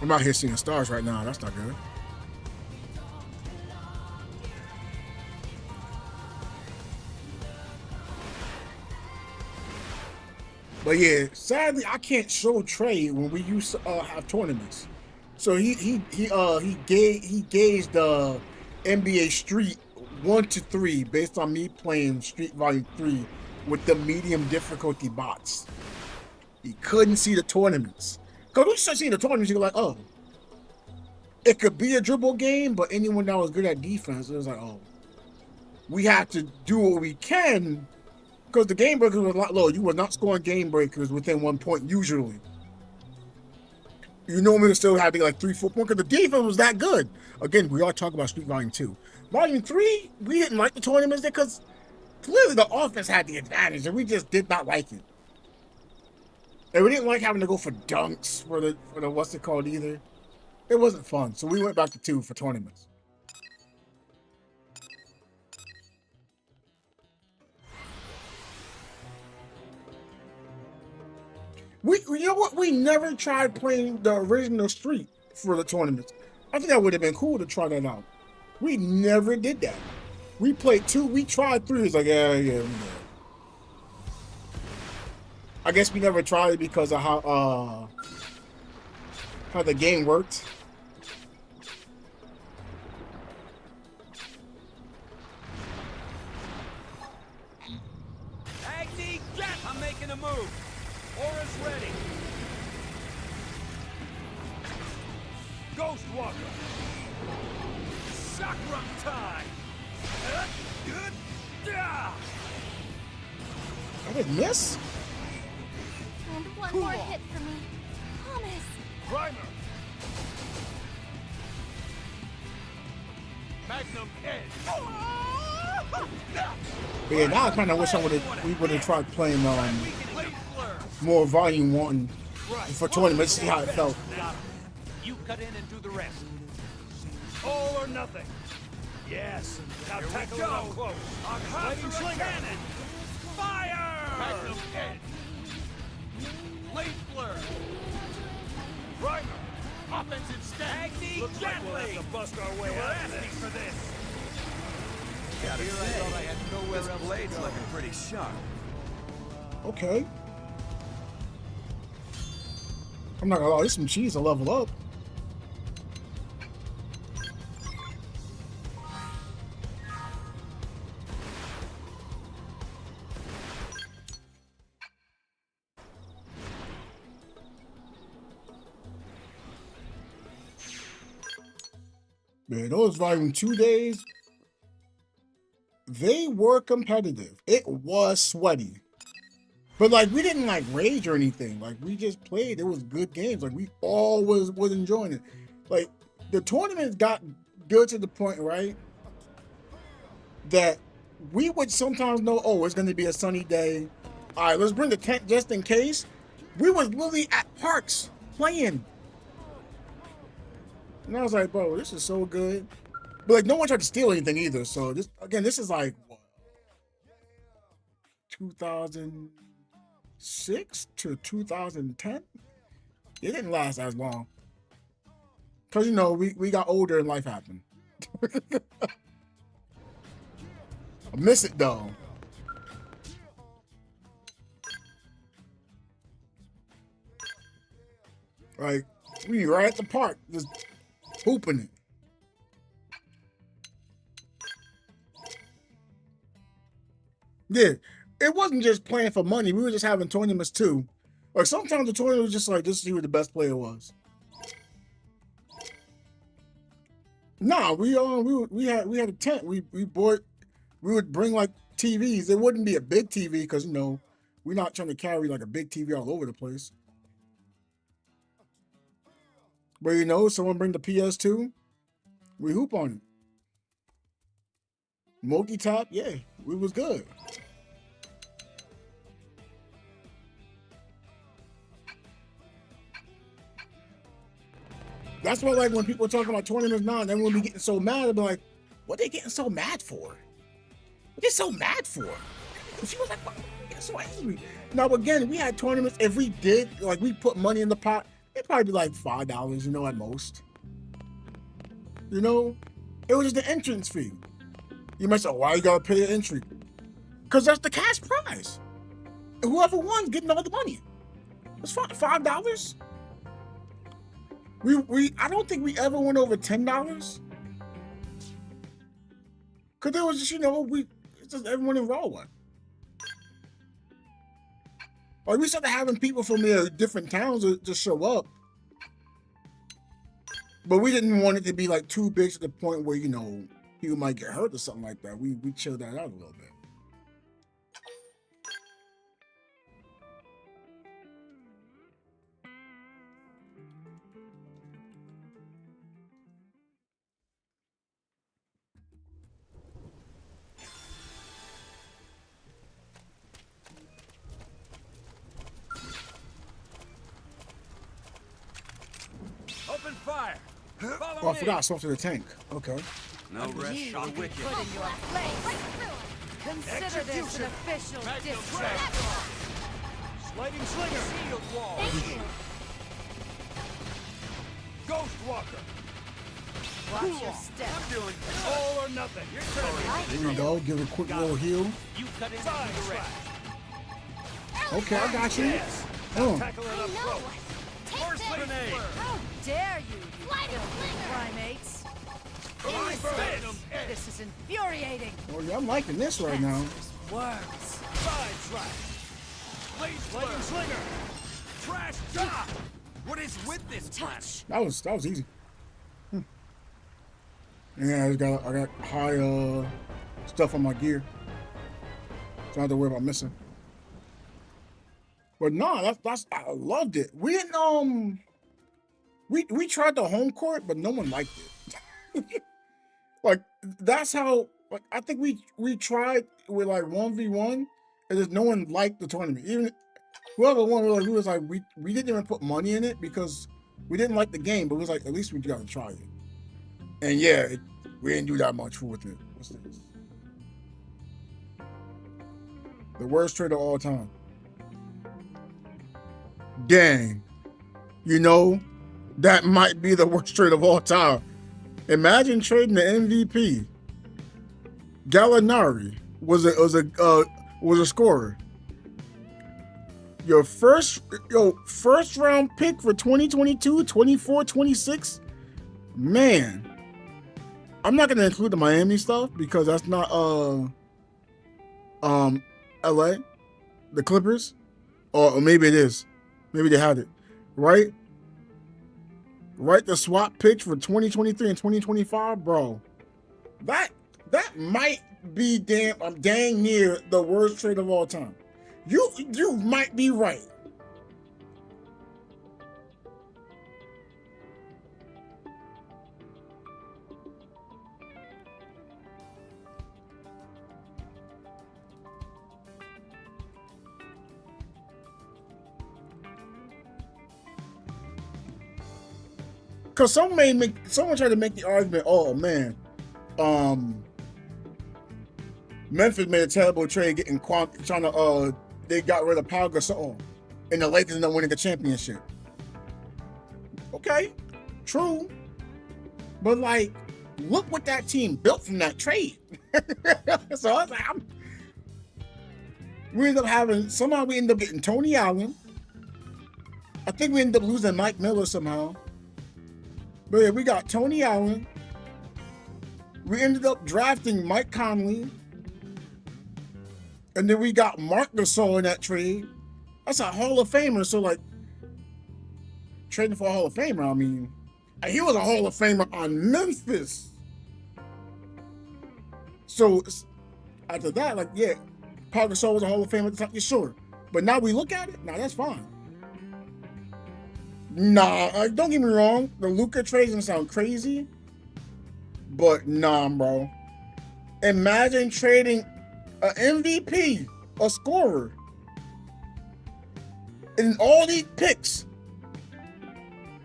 I'm out here seeing stars right now. That's not good. But yeah, sadly, I can't show Trey when we used to have tournaments. So he gauged the NBA Street 1 to 3 based on me playing Street Volume 3 with the medium difficulty bots. He couldn't see the tournaments. Because when you start seeing the tournaments, you're like, oh, it could be a dribble game, but anyone that was good at defense, it was like, oh, we have to do what we can. Because the game breakers was a lot lower. You were not scoring game breakers within 1 point usually. You normally still had to get like 3-4 points because the defense was that good. Again, we are talking about Street Volume 2. Volume 3, we didn't like the tournaments there because clearly the offense had the advantage and we just did not like it. And we didn't like having to go for dunks for the what's it called either. It wasn't fun. So we went back to 2 for tournaments. You know what? We never tried playing the original Street for the tournaments. I think that would have been cool to try that out. We never did that. We played 2. We tried 3. It's like, yeah. I guess we never tried it because of how the game worked. Agni, I'm making a move. Aura's ready. Ghost Walker. Chakram time. I didn't miss. And one more hit for me. Promise. Primer. Magnum Edge. But yeah, now I kind of wish we would have tried playing more Volume 1 for tournaments, see how it felt. You cut in and do the rest. All or nothing. Yes. Now tackle it up close. Lightning Slinger. Cannon. Fire! Magnum Edge. Blade Blur. Primer. Offensive stack. Looks like we'll have to bust our way out of this. For this. Gotta say, I thought I had nowhere else. This blade's looking pretty sharp. Okay. I'm not gonna lie, there's some cheese to level up. Man, those Volume 2 days, they were competitive. It was sweaty. But like we didn't like rage or anything. Like we just played. It was good games. Like we always was enjoying it. Like the tournaments got good to the point, right, that we would sometimes know, oh, it's going to be a sunny day. All right, let's bring the tent just in case. We was literally at parks playing. And I was like, bro, this is so good. But like, no one tried to steal anything either. So this, again, this is like what, 2006 to 2010. It didn't last as long. Cause you know, we got older and life happened. I miss it though. Like, we right at the park, just hooping it. Yeah, it wasn't just playing for money. We were just having tournaments too. Like sometimes the tournament was just like just to see who the best player was. Nah, we had a tent. We would bring like TVs. It wouldn't be a big TV because you know we're not trying to carry like a big TV all over the place. But you know, someone bring the PS2, we hoop on it. Multi-tap, yeah, we was good. That's why, like, when people talk about tournaments now, then we'll be getting so mad. I'll be like, what are they getting so mad for? What they so mad for? She was like, why are you getting so angry? Now, again, we had tournaments. If we did, like, we put money in the pot, it'd probably be like $5, you know, at most. You know, it was just the entrance fee. You might say, why you gotta pay an entry? Because that's the cash prize. Whoever won getting all the money. It's $5. I don't think we ever went over $10. Cause there was just, you know, it's just everyone in Raw one. Or we started having people from different towns to show up. But we didn't want it to be like too big to the point where, you know, people might get hurt or something like that. We chilled that out a little bit. Open fire. Follow Oh, I me. forgot I swung to the tank. Okay. No rest for the wicked. Put in your place. Consider this an official discharge. Sliding slinger. Shield wall. Thank you. Ghost walker. Watch your step. I'm doing all or nothing. Your turn. There you go. Give a quick little heal. You cut in the rest. Okay, I got you. Yes. Oh. Tackle it up I know. close. Take First this. grenade. How dare you Sliding filthy slinger. primates? Venom edge. This is infuriating. Oh, yeah, I'm liking this right now. Worms. Side track. Sliding slinger. Trash job. What is with this planet? That was easy. Yeah, I got high stuff on my gear. So I don't have to worry about missing. But no, that's I loved it. We didn't we tried the home court, but no one liked it. Like that's how like I think we tried with like 1v1 and just no one liked the tournament. Even whoever won, we was like we didn't even put money in it because we didn't like the game, but it was like at least we gotta try it. And yeah, we didn't do that much with it. What's this? The worst trade of all time. Dang. You know, that might be the worst trade of all time. Imagine trading the MVP. Gallinari was a scorer. Your first round pick for 2022, 24, 26. Man. I'm not gonna include the Miami stuff because that's not LA, the Clippers. Or maybe it is. Maybe they had it. Right? Right, the swap pitch for 2023 and 2025, bro. That might be dang near the worst trade of all time. You might be right. Cause someone tried to make the argument, oh man, Memphis made a terrible trade getting they got rid of Pau Gasol, and the Lakers ended up winning the championship. Okay, true, but like, look what that team built from that trade. So I was like, we ended up getting Tony Allen. I think we ended up losing Mike Miller somehow. But yeah, we got Tony Allen. We ended up drafting Mike Conley. And then we got Marc Gasol in that trade. That's a Hall of Famer. So, like, trading for a Hall of Famer, I mean, he was a Hall of Famer on Memphis. So, after that, like, yeah, Pau Gasol was a Hall of Famer at the time, yeah, sure. But now we look at it, nah, that's fine. Nah, don't get me wrong. The Luka trade doesn't sound crazy, but nah, bro. Imagine trading an MVP, a scorer, and all these picks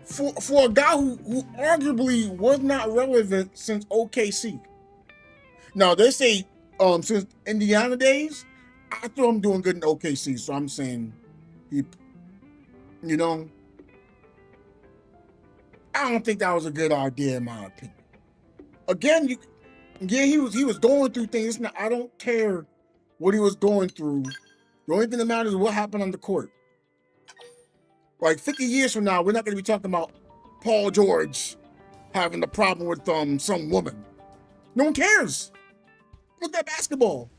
for a guy who arguably was not relevant since OKC. Now they say since Indiana days, I thought him doing good in OKC, so I'm saying he, you know. I don't think that was a good idea in my opinion. Again, he was going through things. Now, I don't care what he was going through. The only thing that matters is what happened on the court. Like 50 years from now, we're not going to be talking about Paul George having a problem with some woman. No one cares. Look at basketball.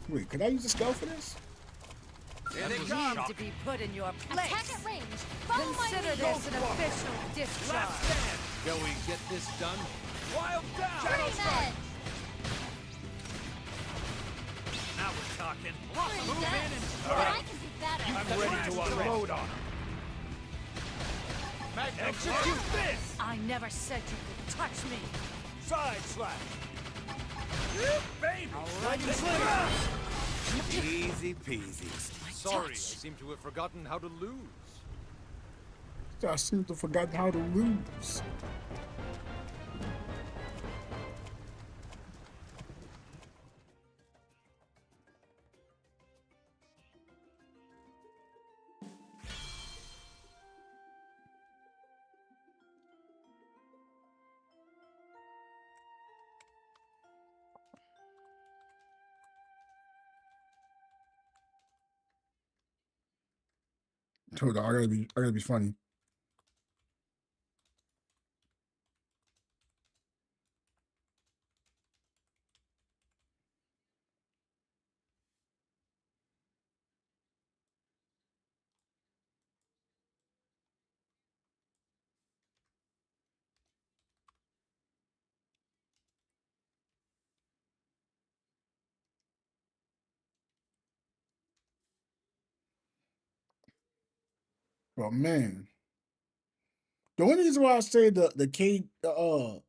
Wait, could I use the spell for this? Here they Need come. to be put in your place. Attack at range. Follow my Consider lead. this an official discharge. Last stand. Shall we get this done? Wild down. Green edge. Now we're talking. Pretty Move dense, in and but I can do better. I'm ready to unload on him. Execute this. I never said you could touch me. Side slash. Baby. Lightning slinger. Easy peasy. Sorry, I seem to have forgotten how to lose. I seem to have forgotten how to lose. Hold on, I gotta be funny. But man, the only reason why I say the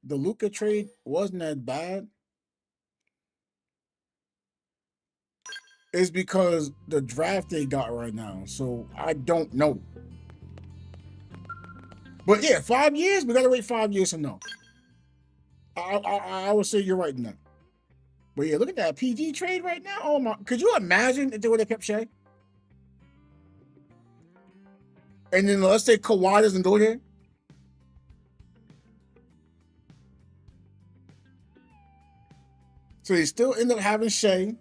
Luka trade wasn't that bad is because the draft they got right now. So I don't know. But yeah, 5 years. We gotta wait 5 years to know. I would say you're right in that. But yeah, look at that PG trade right now. Oh my! Could you imagine if they would have kept Shea? And then let's say Kawhi doesn't go there. So they still end up having Shea,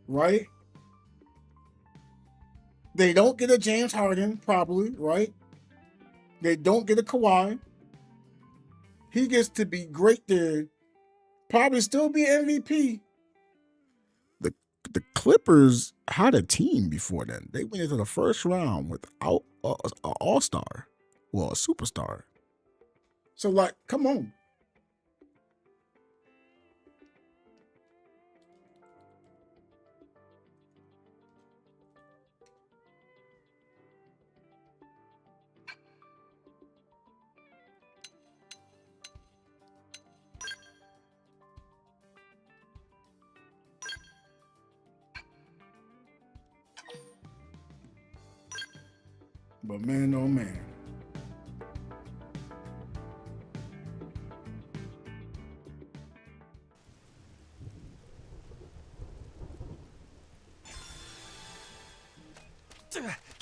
right? They don't get a James Harden, probably, right? They don't get a Kawhi. He gets to be great there. Probably still be MVP. The Clippers had a team before then. They went into the first round without an all-star. Well, a superstar. So, like, come on. But man, oh man.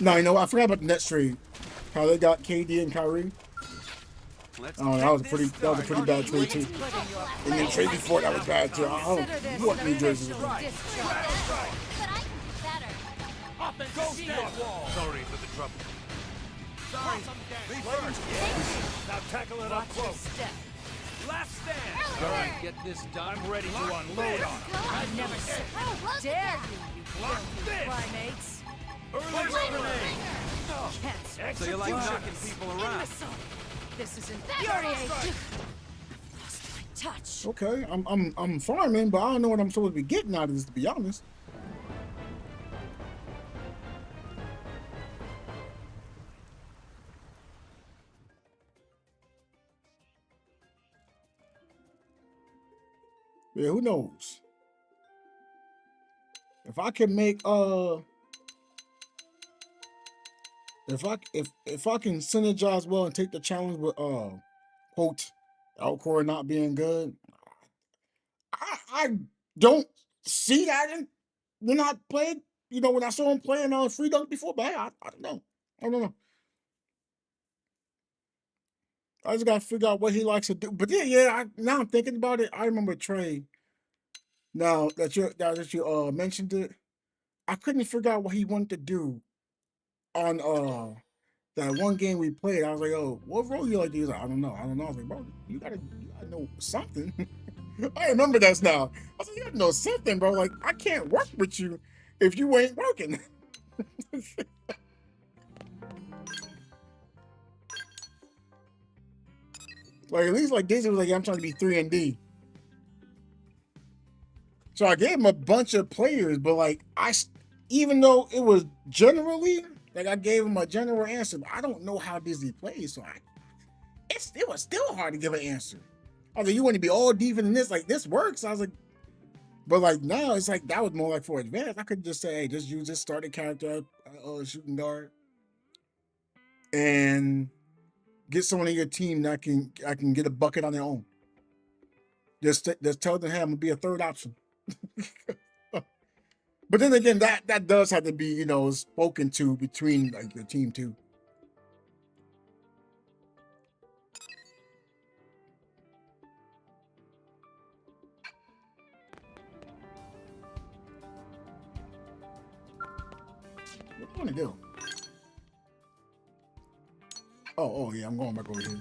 No, you know what? I forgot about the Nets trade. How they got KD and Kyrie. Oh, that was a pretty bad trade too. And then trade before that was bad too. I don't know what New Jersey was doing. But I can do better. Go step wall. Sorry for the trouble. Sorry. Me first. Now tackle it up close. Last stand. All right, get this done. I'm ready to unload on. I've never said Oh, close the dare gap. you, Lock filthy this. primates. Early grenade. Can't So you like knocking people around? This is infuriating. I've lost my touch. Okay, I'm farming, but I don't know what I'm supposed to be getting out of this, to be honest. Yeah, who knows? If I can make if I can synergize well and take the challenge with quote Alcor not being good, I don't see that when I played, you know, when I saw him playing Free Dunk before, but I don't know. I don't know. I just gotta figure out what he likes to do. But yeah, now I'm thinking about it. I remember Trey. Now that you mentioned it, I couldn't figure out what he wanted to do on that one game we played. I was like, oh, what role you like to use? I don't know. I was like, bro, you gotta know something. I remember that now. I was like, you gotta know something, bro. Like, I can't work with you if you ain't working. Like, at least like Disney was like, yeah, I'm trying to be 3-and-D. So I gave him a bunch of players, but like even though it was generally like I gave him a general answer, but I don't know how Disney plays, so it was still hard to give an answer. I was like, you want to be all deep in this, like this works. I was like, but like now it's like that was more like for advanced. I could just say, hey, just use this starting character, shooting guard, and get someone in your team that I can get a bucket on their own. Just tell them, hey, I'm gonna be a third option. But then again, that does have to be, you know, spoken to between like your team too. What do you want to do? Oh yeah, I'm going back over here.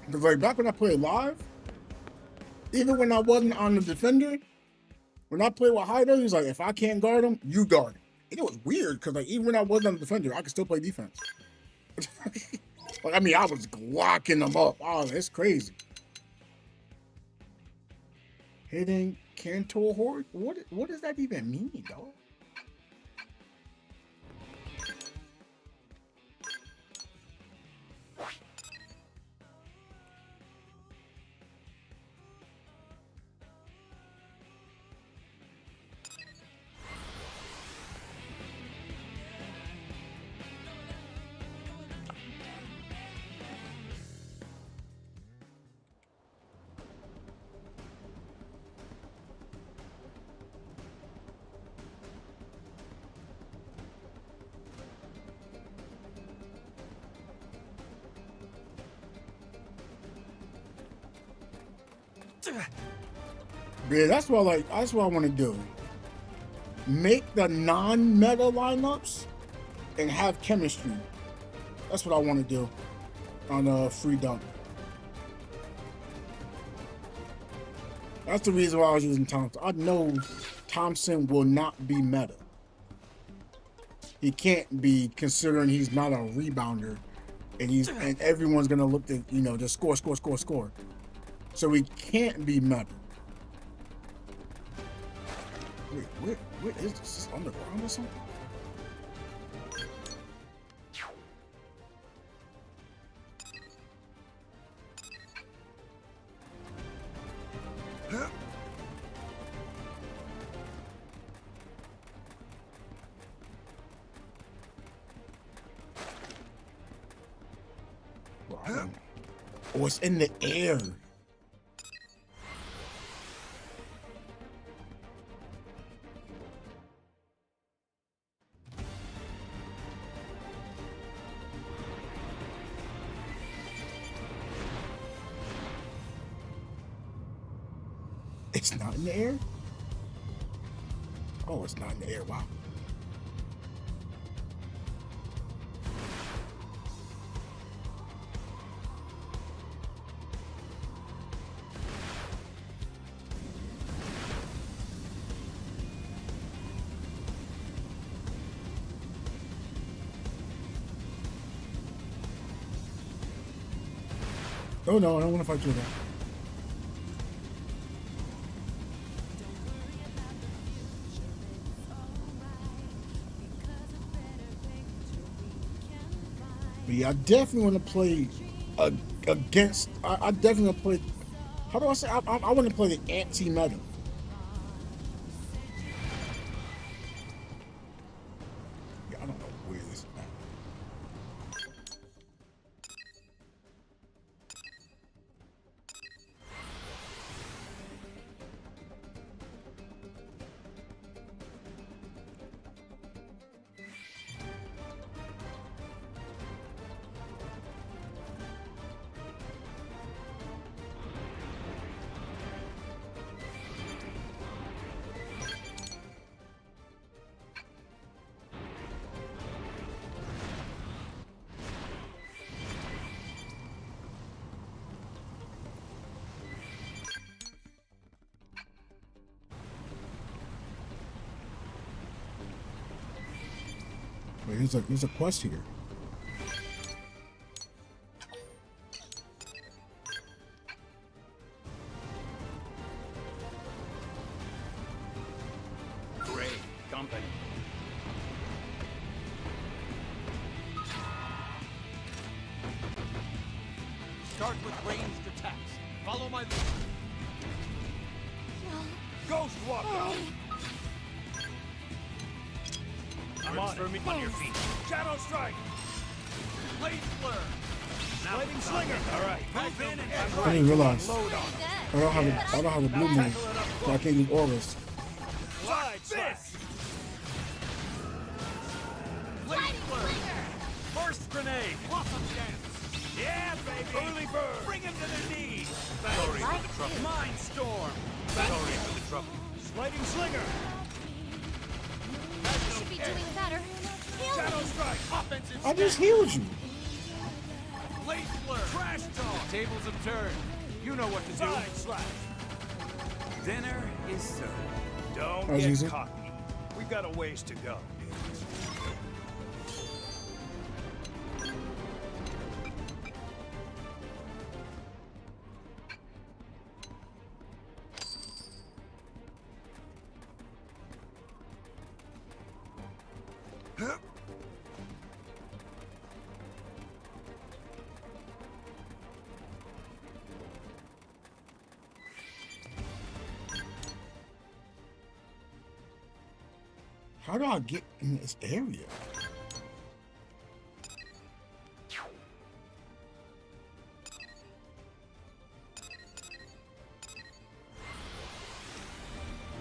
Because like back when I played live, even when I wasn't on the defender, when I played with Hyder, he was like, if I can't guard him, you guard him. And it was weird because like even when I wasn't on the defender, I could still play defense. Like, I mean, I was glocking them up. Oh, it's crazy. Hitting Cantor Horde? What does that even mean, dog? Yeah, that's what I want to do. Make the non-meta lineups and have chemistry. That's what I want to do on Free Dunk. That's the reason why I was using Thompson. I know Thompson will not be meta. He can't be, considering he's not a rebounder, and everyone's gonna look to, you know, just score. So he can't be meta. Wait, where is this? Is this underground or something? Oh, it's in the air. It's not in the air? Oh, it's not in the air. Wow. Oh no, I don't want to fight you now. But yeah, I definitely want to play against. I definitely want to play. How do I say? I want to play the anti-meta. Yeah, I don't know where this is at. Wait, there's a quest here. Great company. Start with ranged attacks. Follow my lead. Ghost Walker. I'm on For me it. on your feet. Shadow Strike. Blade Blur. Now Lightning Slinger. All right. Move in and I didn't realize load on. I don't have a blue moon, so I can't use auras. Slide slash. Blade Blur. Burst grenade. Blossom dance. Yeah, baby. Early bird. Bring him to the knees. Sorry for the trouble. Mind Storm. Sorry for the trouble. Lightning Slinger. You should be doing better. Shadow Strike. Offensive I just healed you. Blade Blur. Trash talk. The tables have turned. You know what to do. Side slash. Dinner is served. Don't That's get easy. cocky. We've got a ways to go. How do I get in this area?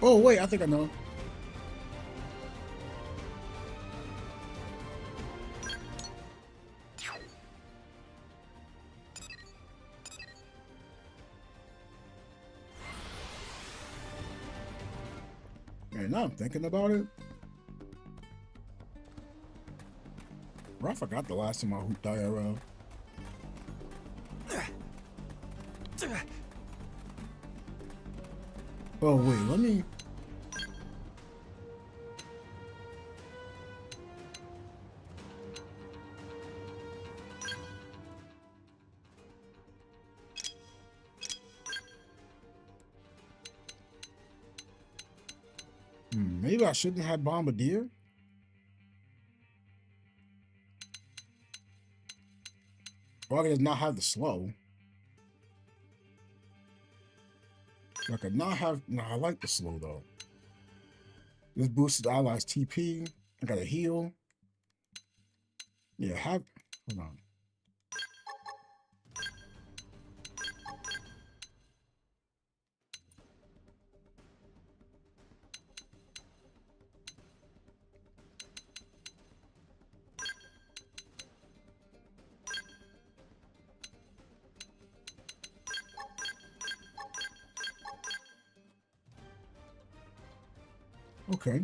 Oh wait, I think I know. Man, now I'm thinking about it. Bro, I forgot the last time I hooped IRL. Oh wait, let me. Maybe I shouldn't have Bombardier. Or I could not have the slow. I could not have. No, I like the slow though. This boosts allies TP. I got a heal. Yeah, have. Hold on. Okay.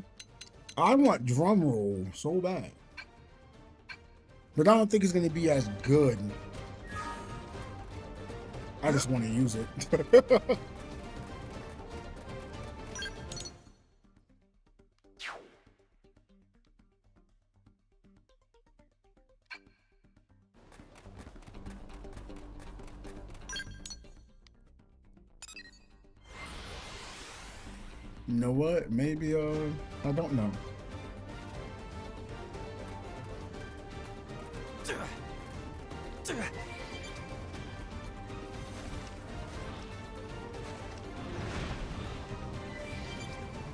I want drum roll so bad. But I don't think it's going to be as good. I just want to use it. You know what? Maybe, I don't know.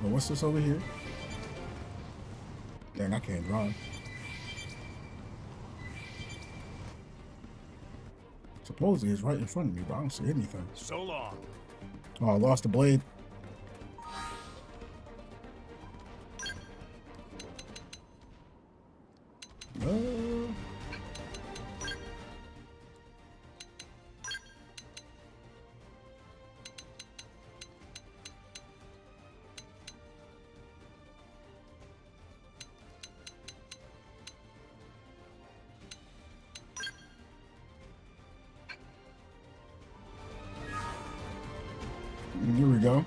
Well, what's this over here? Dang, I can't drive. Supposedly it's right in front of me, but I don't see anything. So long. Oh, I lost the blade. Here we go.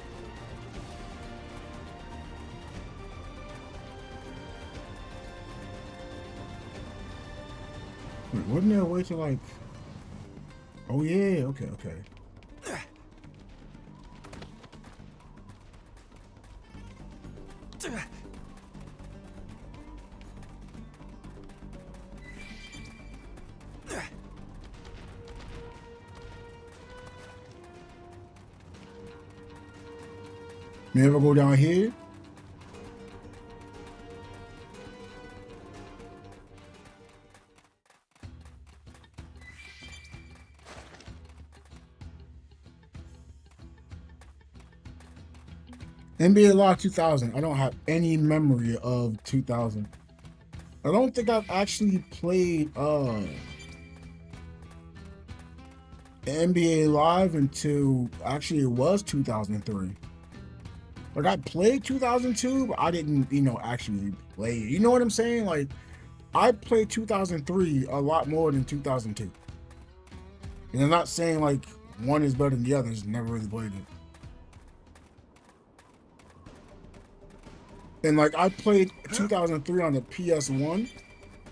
Wait, wasn't there a way to like... Oh yeah, okay, okay. You ever go down here? NBA Live 2000. I don't have any memory of 2000. I don't think I've actually played NBA Live until actually it was 2003. Like I played 2002, but I didn't, you know, actually play it. You know what I'm saying? Like I played 2003 a lot more than 2002. And I'm not saying like one is better than the other. Just never really played it. And like I played 2003 on the PS1,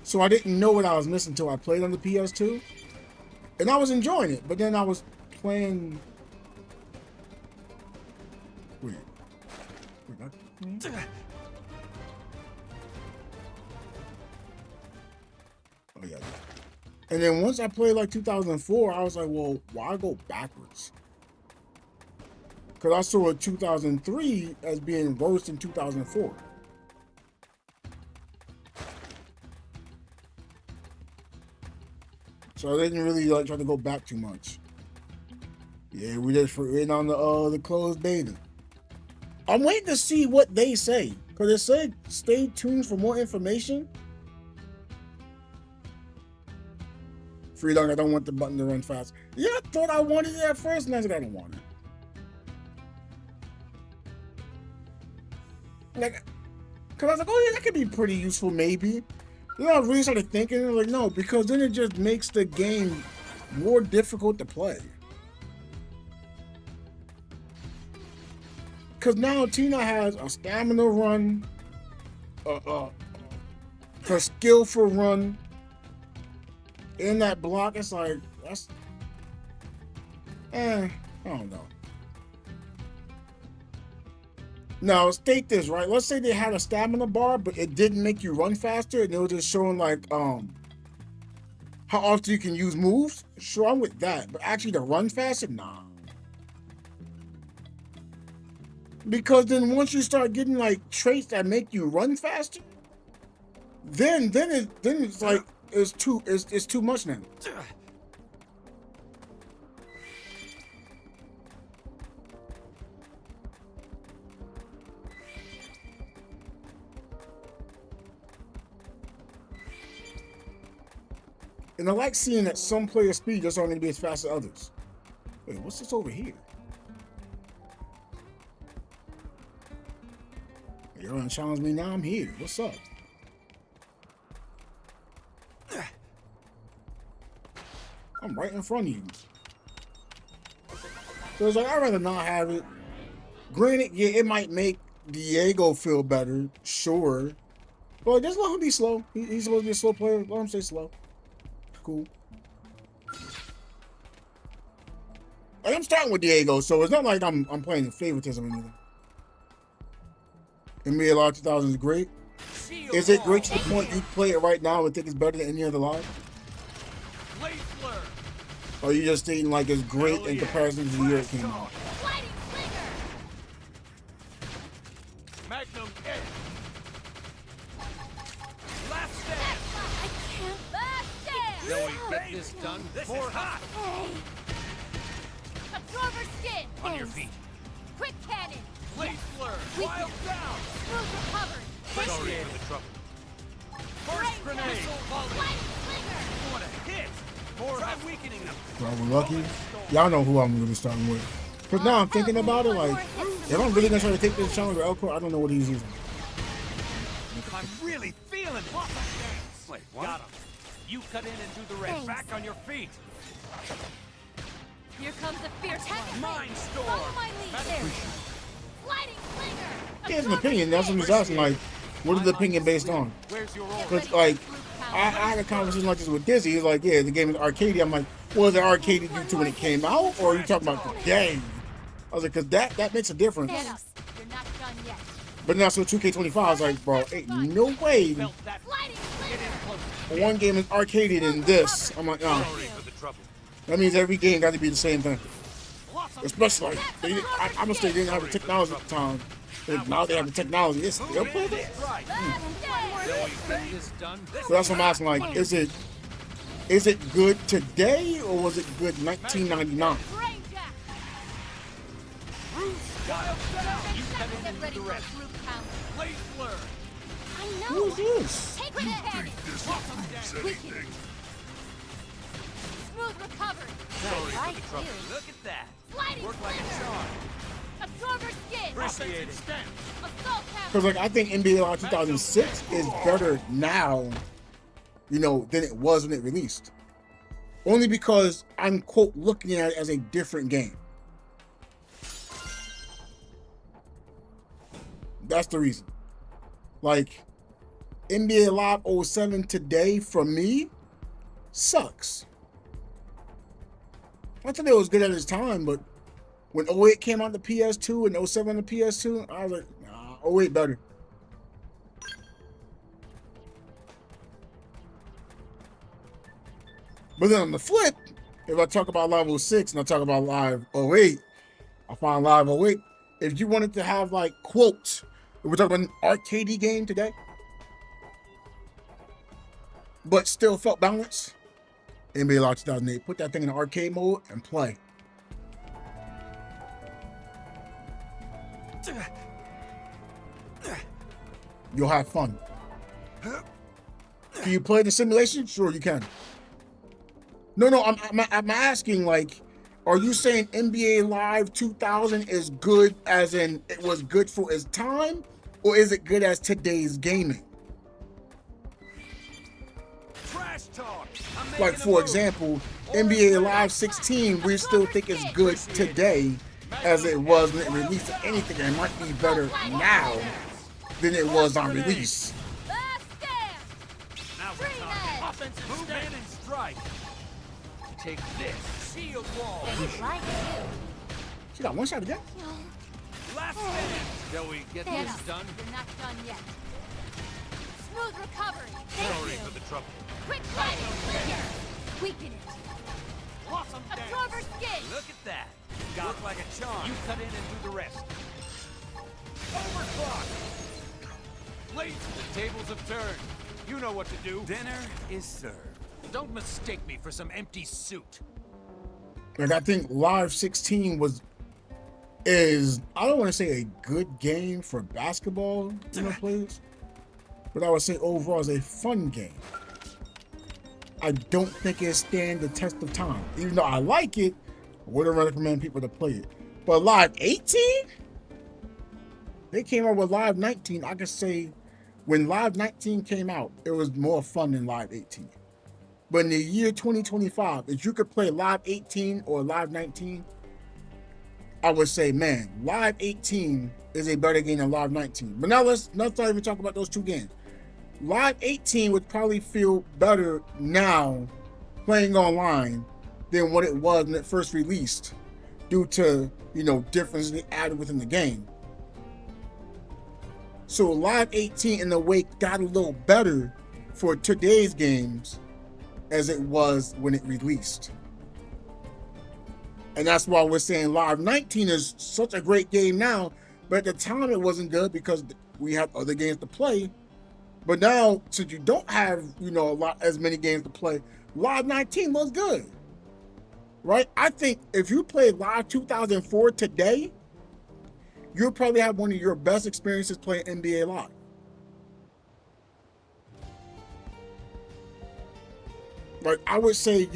so I didn't know what I was missing until I played on the PS2, and I was enjoying it. But then I was playing. Wait, oh yeah. And then once I played like 2004, I was like, well, why go backwards? Because I saw 2003 as being worse than 2004. So I didn't really like try to go back too much. Yeah, we just waiting on the closed beta. I'm waiting to see what they say. Because it said stay tuned for more information. Free dog, I don't want the button to run fast. Yeah, I thought I wanted it at first, and I said I don't want it. Like, cause I was like, oh yeah, that could be pretty useful, maybe. You know, I really started thinking, like, no, because then it just makes the game more difficult to play. Cause now Tina has a stamina run, her skillful run. In that block, it's like that's, I don't know. Now, state this, right? Let's say they had a stamina bar, but it didn't make you run faster, and it was just showing like how often you can use moves. Sure, I'm with that, but actually to run faster, nah. Because then once you start getting like traits that make you run faster, then it's like it's too much now. And I like seeing that some player speed just aren't going to be as fast as others. Wait, what's this over here? You don't challenge me now, I'm here. What's up? I'm right in front of you. So it's like, I'd rather not have it. Granted, yeah, it might make Diego feel better, sure. But just let him be slow. He's supposed to be a slow player. Let him stay slow. Cool. Like, I'm starting with Diego, so it's not like I'm playing favoritism or anything. NBA Live 2000 is great. Is it great to the point you play it right now and think it's better than any other live? Or are you just stating like it's great in comparison to the year it came out? Magnum edge. Last stand. I can't. Last stand. Shall we get this done? This is hot. Absorber skin. On your feet. Quick cannon. Blade flare. We Wild can- down. Smooth recovery. Sorry for the trouble. First grenade. Sliding slinger. What a hit. Try weakening them. Well, we're lucky. Y'all know who I'm really starting with. Because now I'm thinking about it, like, if I'm really going to try to take this challenge with Elko, I don't know what he's using. I'm really feeling it. Wait, what? Got him. You cut in and do the rest. Back on your feet. Here comes the fierce heavy. Mind storm. Follow my lead. There. Sliding slinger. He has an opinion. That's what I'm just asking, like, what is the opinion based on? Where's your roll? Because, like, I had a conversation like this with Dizzy. He's like, yeah, the game is arcadey. I'm like, was it arcadey due to when it came out? Or are you talking about the game? I was like, because that makes a difference. Get up. You're not done yet. But now, so 2K25, I was like, bro, ain't no way Felt that. Sliding slinger. one game is arcadey than this. I'm like, Sorry for the trouble. that means every game got to be the same thing. Especially, like, I'm gonna say they didn't have the technology at the time. But now they have the technology. It's still play this. Right. Shall we get this done? So that's what I'm asking. Like, is it good today or was it good 1999? Brain jack. Wild down. You cut in Get and ready do the for a rest. group count. Blade flare. I Who know. is this? Take quick cannon. This proves anything. Smooth recovery. Sorry Right, for the trouble. you. Look at that. Sliding Work like a slinger. charm. Absorber skin. Appreciate it. Assault Because, cannon. like, I think NBA Live 2006 is better now, you know, than it was when it released. Only because I'm, quote, looking at it as a different game. That's the reason. Like, NBA Live 07 today, for me, sucks. I thought it was good at its time, but when 08 came out the PS2 and 07 the PS2, I was like, nah, 08 better. But then on the flip, if I talk about Live 06 and I talk about Live 08, I find Live 08. If you wanted to have, like, quotes, if we're talking about an arcadey game today, but still felt balanced, NBA Live 2008, put that thing in arcade mode and play. You'll have fun. Can you play the simulation? Sure, you can. No, I'm asking, like, are you saying NBA Live 2000 is good as in it was good for its time? Or is it good as today's gaming? Trash talk. I'm Like, making a for move. example, NBA Live 16, we still think it's good today as it was when it released. If anything, it might be better now than it was on release. Last stand. Now we're Free talking. head. Offensive move in and strike. Take this. Shield wall. They like you. She got one shot again. Last stand. Shall we get Stand this up. done? You're not done yet. Smooth recovery. Sorry for the trouble. Quick sliding slinger. Weaken it. Blossom dance. Absorber skin. Look at that. Got like a charm. You cut in and do the rest. Overclock. Late. The tables have turned. You know what to do. Dinner is served. Don't mistake me for some empty suit. Like, I think Live 16 is I don't want to say a good game for basketball, you know, players, but I would say overall is a fun game. I don't think it stands the test of time. Even though I like it, I wouldn't recommend people to play it. But Live 18? they came out with Live 19. I could say when Live 19 came out, it was more fun than Live 18. But in the year 2025, if you could play Live 18 or Live 19, I would say, man, Live 18 is a better game than Live 19. But now let's not even talk about those two games. Live 18 would probably feel better now playing online than what it was when it first released, due to, you know, differences they added within the game. So Live 18 in a way got a little better for today's games as it was when it released. And that's why we're saying Live 19 is such a great game now, but at the time it wasn't good because we had other games to play. But now, since you don't have, you know, as many games to play, Live 19 looks good, right? I think if you play Live 2004 today, you'll probably have one of your best experiences playing NBA Live. Like, I would say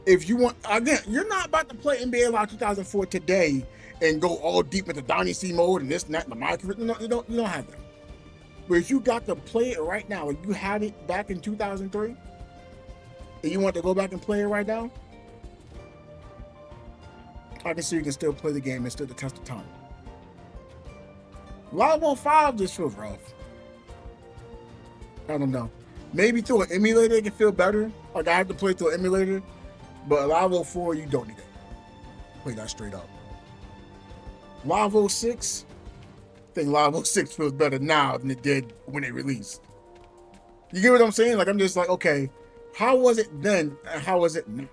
if you want, again, you're not about to play NBA Live 2004 today and go all deep into Dynasty mode and this and that and the micro. You don't have that. But if you got to play it right now, if you had it back in 2003, and you want to go back and play it right now, I can see you can still play the game and stood the test of time. Live on 5 just feels rough. I don't know. Maybe through an emulator it can feel better. Like I have to play through an emulator, but Live 04 you don't need it. Play that straight up. Live 06, I think Live 06 feels better now than it did when it released. You get what I'm saying? Like I'm just like, okay, how was it then and how was it now?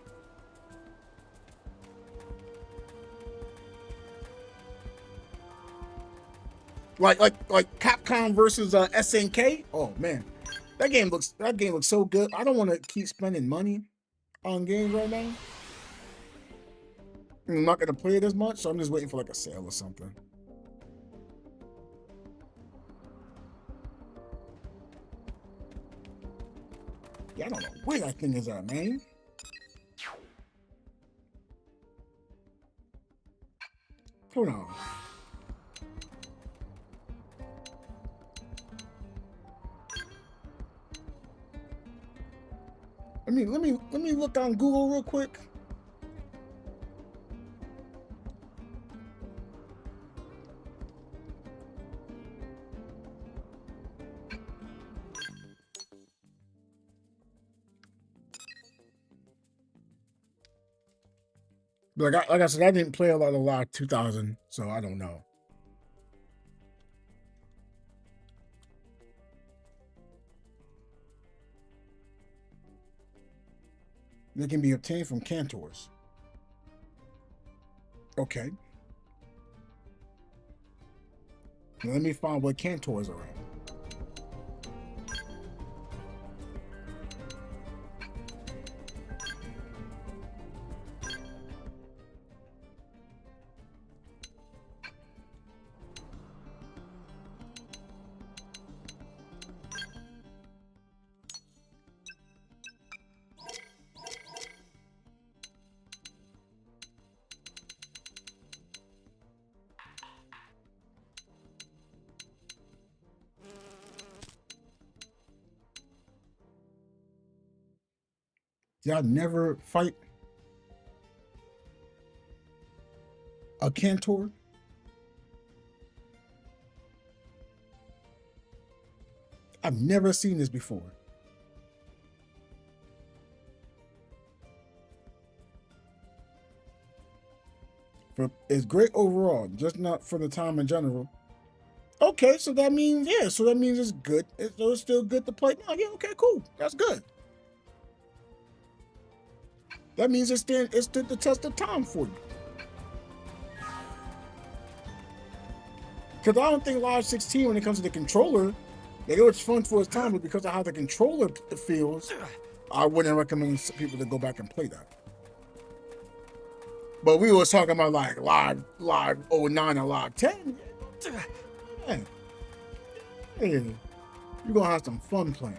Like Capcom versus SNK. Oh man, that game looks so good. I don't want to keep spending money on games right now. I'm not gonna play it as much, so I'm just waiting for like a sale or something. Yeah, I don't know where that thing is at, man. Hold on. Let me look on Google real quick. Like I said, I didn't play a lot of Live 2000, so I don't know. They can be obtained from cantors. Okay. Now let me find what cantors are at. Y'all never fight a cantor? I've never seen this before. But it's great overall, just not for the time in general. Okay, so that means, yeah, so that means it's good. It's still good to play. Oh, yeah, okay, cool. That's good. That means it stood the test of time for you. Because I don't think Live 16, when it comes to the controller, they know it's fun for its time, but because of how the controller feels, I wouldn't recommend people to go back and play that. But we was talking about like Live 09 and Live 10. Yeah. Hey, you're gonna have some fun playing.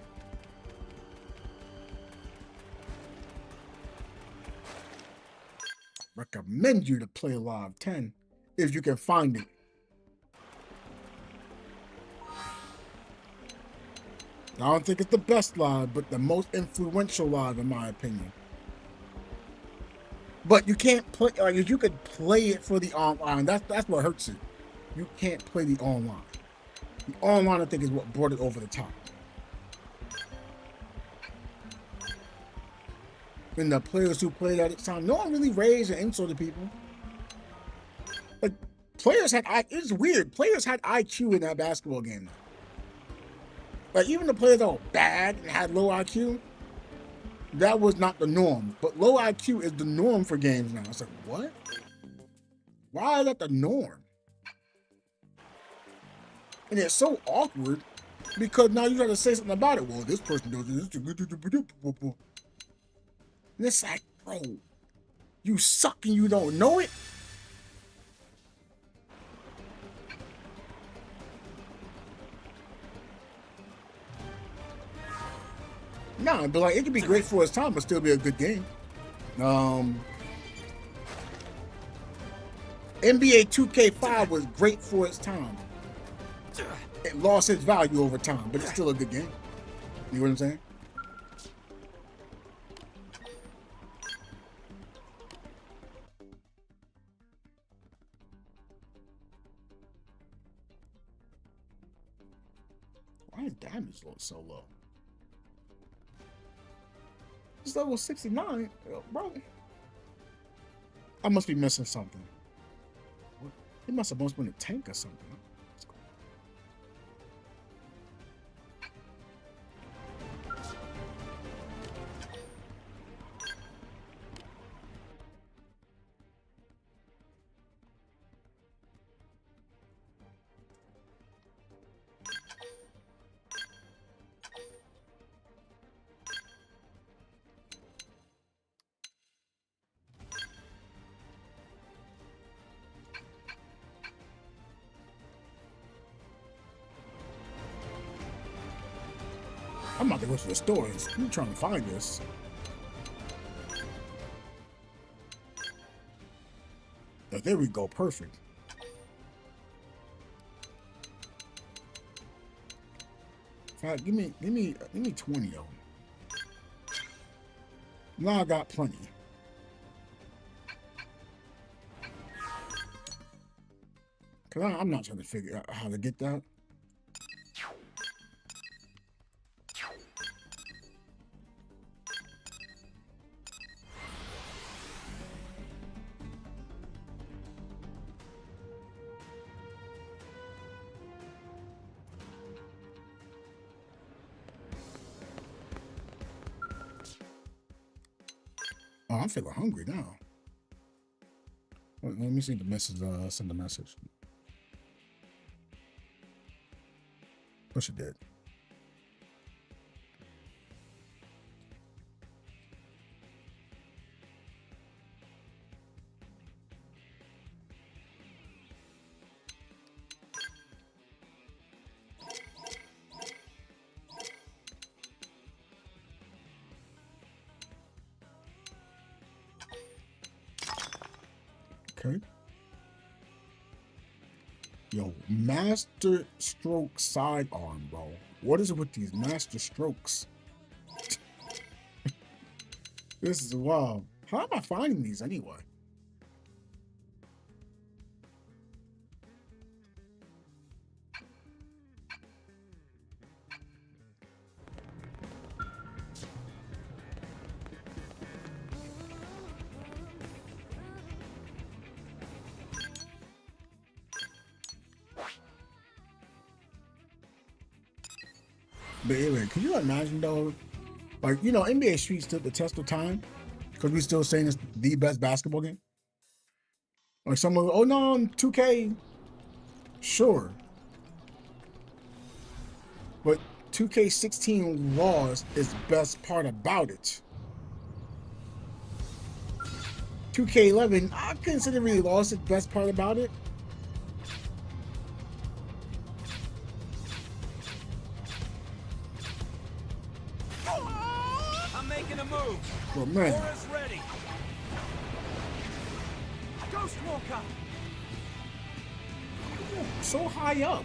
Recommend you to play Live 10 if you can find it. I don't think it's the best live, but the most influential live in my opinion. But you can't play, like, if you could play it for the online, that's what hurts it. You can't play the online. The online, I think, is what brought it over the top. And the players who played at the time, no one really raised and insulted people. Like, players had, it's weird, players had IQ in that basketball game. Like, even the players that were bad and had low IQ, that was not the norm. But low IQ is the norm for games now. It's like, what? Why is that the norm? And it's so awkward because now you got to say something about it. Well, this person does this. And it's like, bro, you suck and you don't know it? Nah, but like, it could be great for its time, but still be a good game. NBA 2K5 was great for its time. It lost its value over time, but it's still a good game. You know what I'm saying? Why is damage so low? It's level 69, bro. I must be missing something. It must have been a tank or something. I'm about to go to the stores. I'm trying to find this. Oh, there we go. Perfect. Right, give me 20 of them. Now I got plenty. Cause I'm not trying to figure out how to get that. Oh, I'm feeling hungry now. Let me see the message. Send the message. What she did. Okay. Yo, master stroke sidearm, bro. What is it with these master strokes? This is wild. How am I finding these anyway? But anyway, can you imagine though, like, you know, NBA Street stood the test of time because we still saying it's the best basketball game? Or someone, oh no, 2K, sure. But 2K16 laws is the best part about it. 2K11, I consider really laws the best part about it. Well, man. Is ready. Ghost Walker. So high up.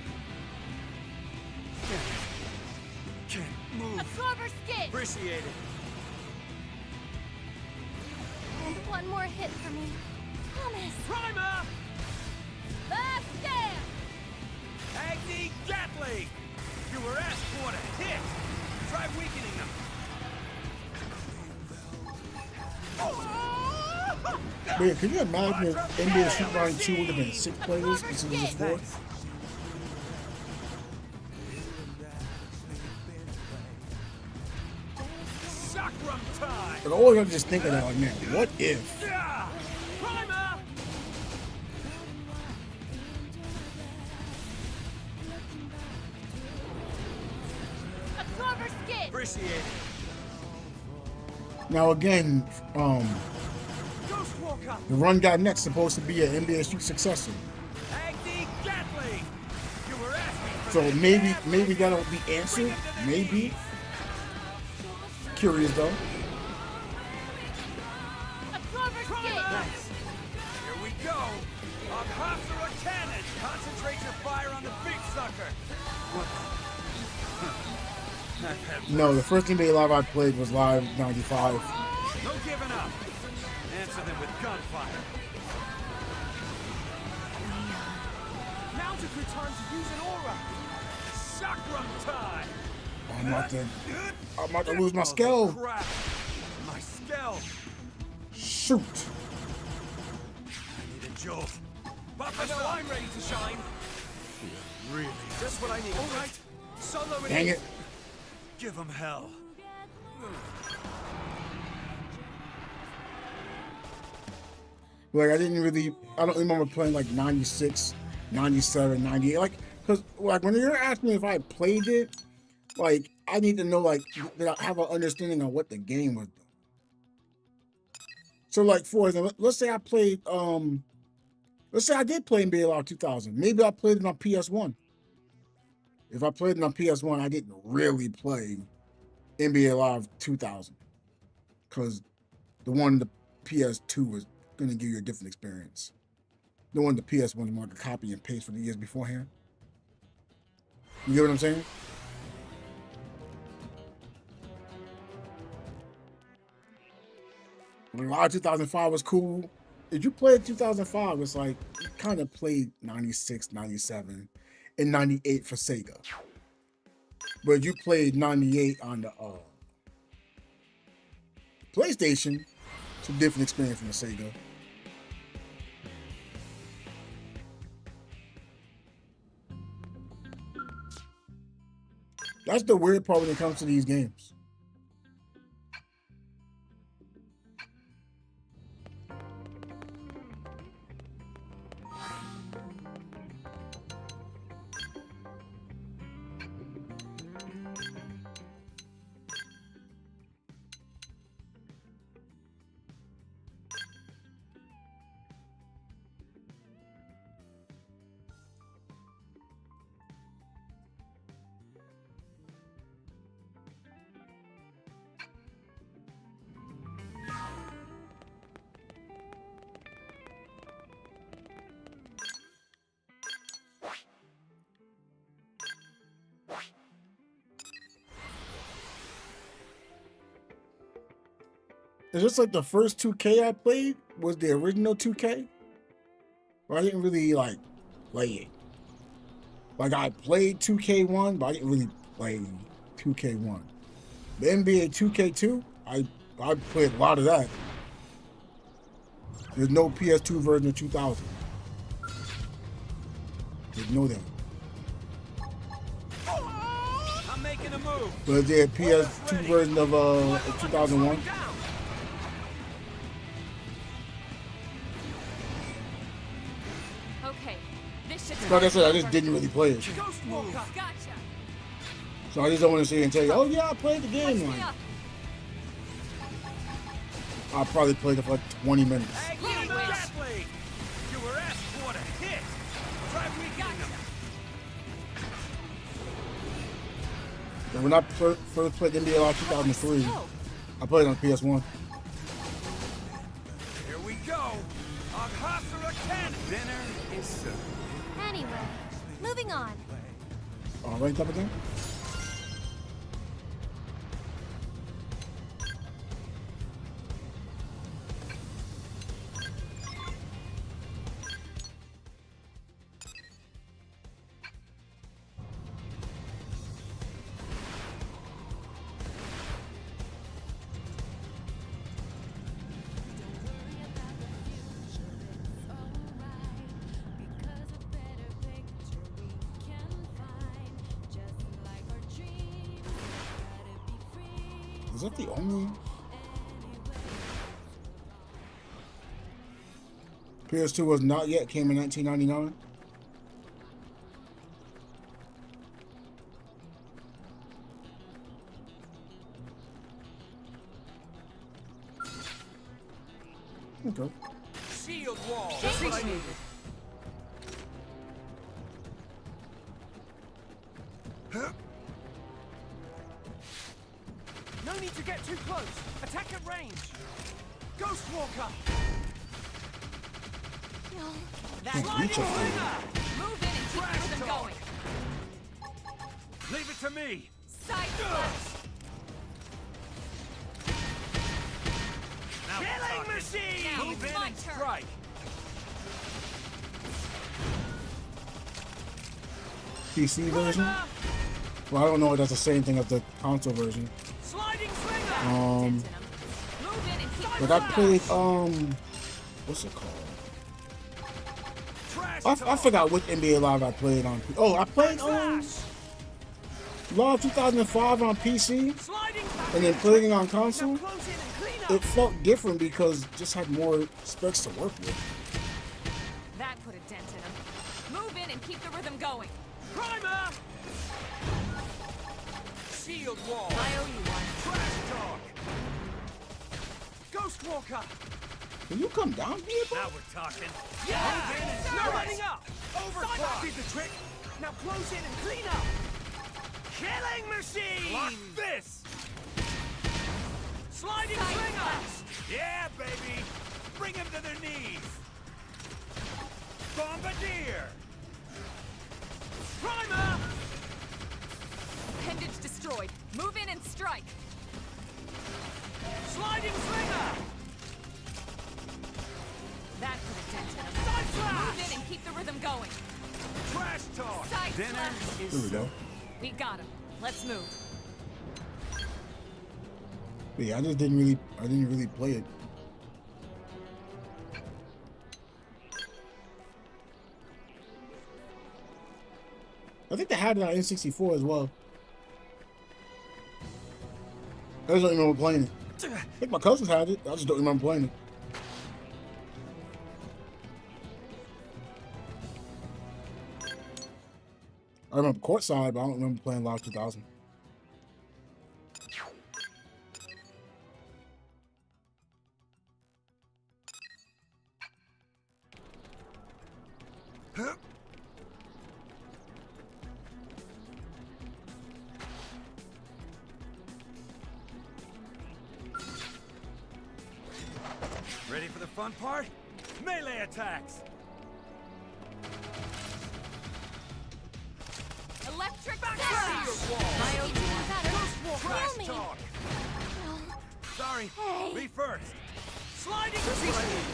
move. Absorber skid. Appreciate it. One more hit for me. Promise. Primer! Last stand. Agni Gatling! You were asked for to hit! Try weakening them! Man, can you imagine if NBA Street Fighter 2 would have been 6 players instead of just 4? Chakram time! But always I'm just thinking that, like, man, what if? Yeah! Primer! Absorber skid. Appreciate it. Now again, Ghost Walker! the Run God Next supposed to be an NBA Street successor. Agni Gatling! You were asking for So that. maybe that'll be answered. Maybe. Curious though. Absorber skid. Here we go! Aghasura cannon! Concentrate your fire on the big sucker! No, the first NBA Live I played was Live 95. No giving up! Answer them with gunfire! Now to return to use an aura! Chakram time! I'm about to lose my skill. Crap! My skill! Shoot. I need a jolt. Papa, I know I'm ready to shine. really? Just what I need. All right. Solo Dang it. Give them hell. Like, I don't remember playing like 96, 97, 98. Like, because like when you're asking me if I played it, like, I need to know, like, that I have an understanding of what the game was doing. So, like, for example, let's say I played, let's say I did play NBA Live 2000. Maybe I played it on PS1. If I played it on PS1, I didn't really play NBA Live 2000. Because the one, the PS2 was going to give you a different experience. The one, the PS1 is more like a copy and paste for the years beforehand. You get what I'm saying? Live 2005 was cool. If you played 2005, it's like you kind of played 96, 97, and 98 for Sega. But you played 98 on the PlayStation, it's a different experience from the Sega. That's the weird part when it comes to these games. It's just like the first 2K I played was the original 2K. But I didn't really like play it. Like I played 2K1, but I didn't really play 2K1. The NBA 2K2, I played a lot of that. There's no PS2 version of 2000. There's no that. I'm making a move. But there's a PS2 version of 2001. Okay, this should. Like I said, I just didn't really play it. Ghost Walker. Gotcha. So I just don't want to sit here and tell you, oh yeah, I played the game. Catch me Like, up. I probably played it for like 20 minutes. Agni Gatling! You were asked for to hit. Try weakening them. And when I first played NBA Live 2003, I played it on PS1. Here we go. Aghasura cannon. Dinner is served. Anyway, moving on. Ranked up again? that the only PS2 was not yet, came in 1999? Okay. Shield wall. Just what I needed. No need to get too close. Attack at range. Ghost Walker. That's Can't reach up there. Move in and keep the rhythm going. Leave it to me. Side slash. Now killing machine. Now Move it's in my and turn. strike. PC version? Well, I don't know if that's the same thing as the console version. Sliding slinger. Move in and keep But I played, what's it called? Trash I forgot which NBA Live I played on. Oh, I played, Live 2005 on PC, Sliding back. and then playing it on console. Now close in and clean up. It felt different because it just had more specs to work with. That put a dent in him. Move in and keep the rhythm going. Primer. Shield wall. I owe you one. Trash talk. Ghost Walker. Can you come down here, bro? Now we're talking. Yeah! Move in and Sir! no running up. Overclock. Did the trick. Now close in and clean up. Killing machine. Block this. Sliding Side slinger. slash. Yeah, baby. Bring him to their knees. Bombardier. Primer. Appendage destroyed. Move in and strike. Sliding slinger. That put a dent in him. Side Move in slash. and keep the rhythm going. Trash talk. Side Dinner slash. There is we go. We got him. Let's move. But yeah, I didn't really play it. I think they had it on N64 as well. I just don't remember playing it. I think my cousins had it. I just don't remember playing it. I remember Courtside, but I don't remember playing Live 2000. ready for the fun part? Melee attacks. Electric Back slash. to your wall. I owe you one. Trash me. talk. Sorry. Hey. Me first. Sliding machine.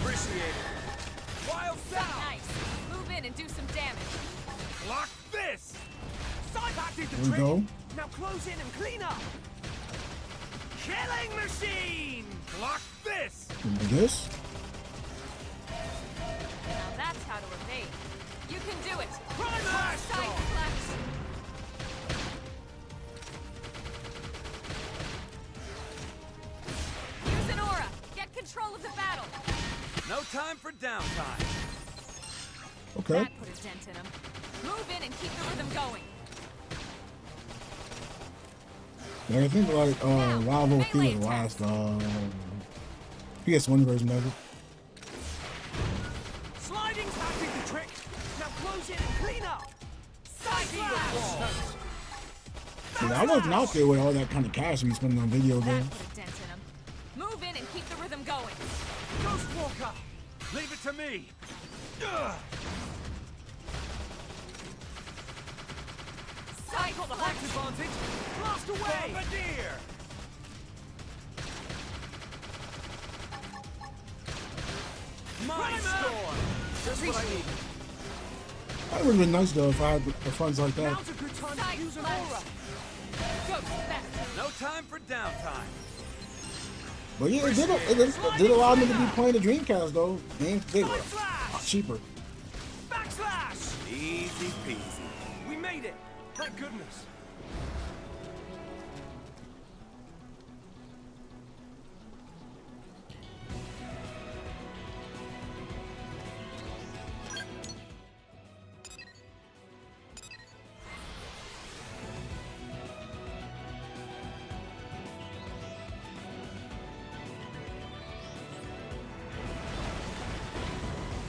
Appreciate it. Wild sound. Nice. Move in and do some damage. Block this. Side back did the There we trick. go. Now close in and clean up. Killing machine. Block this. Remember this? Now that's how to evade. You can do it. Primer. Side slash. Use an aura. Get control of the battle. No time for downtime. Okay. That put a dent in him. Move in and keep the rhythm going. Yeah, I think like Wild 03 was the last PS1 version of it. Sliding back did the trick. Now close in and clean up. Side slash. Yeah, I wasn't out there with all that kind of cash we spending on video That games. put a dent in him. Move in and keep the rhythm going. Ghost Walker. Leave it to me. Ugh. Side Got the slash. height advantage. Blast away. Bombardier. Mind storm. Just what I need. That would have been nice though if I had the funds like that. Now's a good time Side to use an slash. aura. Go fast. No time for downtime. But yeah, it did allow me to be playing the Dreamcast though. Games bigger, Side slash. cheaper. Backslash. Easy peasy. We made it. Thank goodness.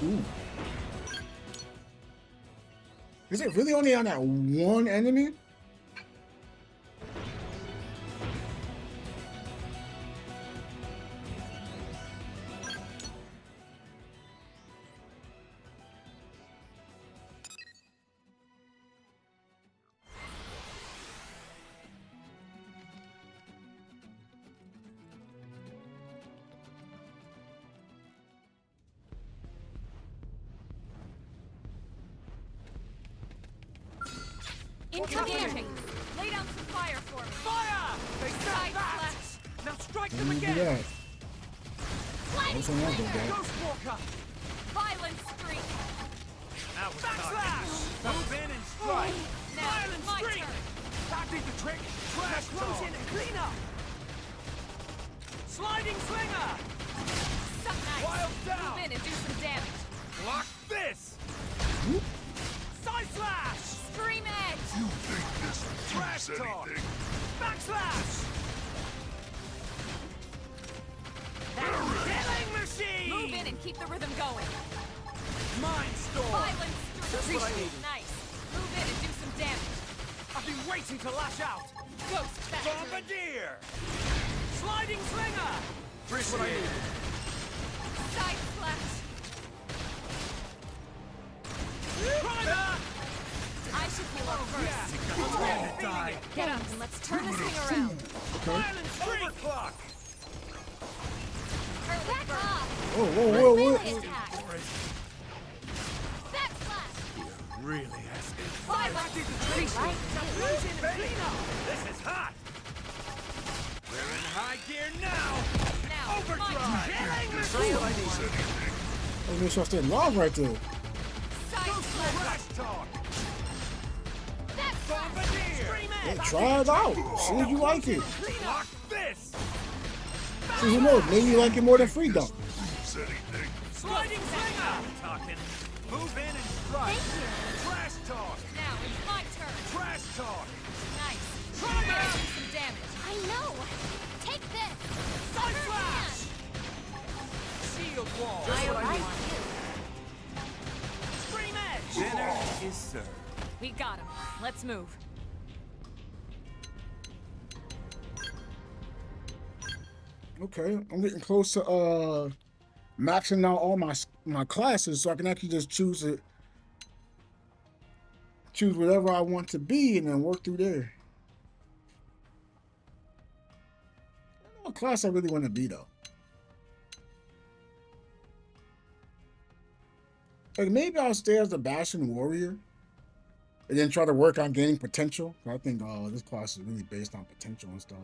Ooh. Is it really only on that one enemy? Incoming! Lay down some fire for me. Fire! They Side stand back! slash. Now strike Let them me do again! that. Sliding Also not do slinger. that. Ghost Walker! Violent streak. That was Backslash! Move in and strike. Now, Violent my streak! turn. That did the trick! Trash close in and clean up! Sliding slinger! Suck nice. Wild down. Move in and do some damage. Block this! Side slash! Stream edge. You think this Trash means talk! anything? Backslash! Killing machine! Move in and keep the rhythm going. Mind storm! Violent That's streak. what I needed. Nice. Move in and do some damage. I've been waiting to lash out! Ghost factory. Bombardier! Sliding slinger! That's what I needed. Side slash. Primer! I should heal up first. Yeah! Die! Get up and let's turn this thing around. Violent streak! Overclock! Back off. Whoa, whoa, whoa, Melee whoa. attack. Backslash. Really asking. Violent streak. Right. Lose in and clean up! This is hot! We're in high gear now! Now, my Overdrive! turn. Killing This machine! means anything? Oh, make sure I stay alive right there. Side slash. Trash talk! Backslash. Bombardier! Scream Yeah, it! try it out. See if you like it. Clean up this! See who knows. Maybe you like it more than free dump. Means anything? Sliding slinger! Talking. Move in and strike! Thank you. Trash talk! Now it's my turn. Trash talk! Nice. Try Now it! do some damage. I know. Take this. Side Upper slash! hand. Shield wall! I like Scream edge! Dinner is served. We got him. Let's move. Okay, I'm getting close to maxing out all my classes, so I can actually just choose whatever I want to be, and then work through there. I don't know what class I really want to be though. Like maybe I'll stay as the Bastion Warrior, and then try to work on gaining potential. I think this class is really based on potential and stuff.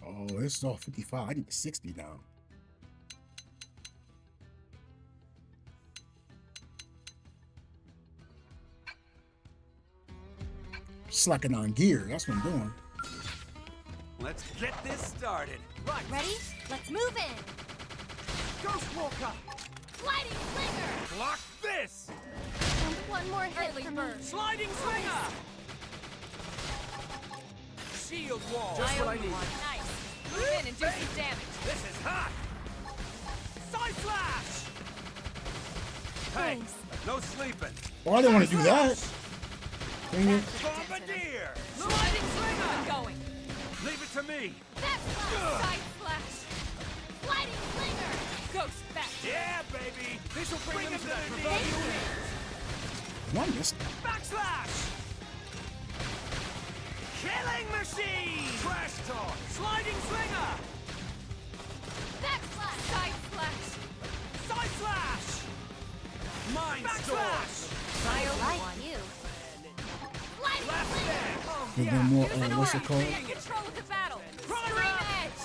Oh, this is all 55. I need 60 now. Slacking on gear. That's what I'm doing. Let's get this started. Right! Ready? Let's move in. Ghost Walker! Sliding slinger. Block this! And one more hit Early for me. bird. Sliding slinger! Shield wall! Just what I need. Nice. Move in and do some damage. This is hot! Side slash! Hey, Thanks. no sleeping. Oh, I didn't want to do that. Dang it. Bombardier! Sliding slinger going. Leave it to me! Backslash. Side slash. Sliding slinger. Ghost back. Yeah, baby! This will bring them to their their knees. knees! Come on, miss. Backslash! Killing machine! Trash talk! Sliding slinger! Backslash. Side slash. Side slash! Mind storm! I like you. Sliding Left slinger. there! Give them more, Use an what's aura. it called? Take control of the battle. Scream edge.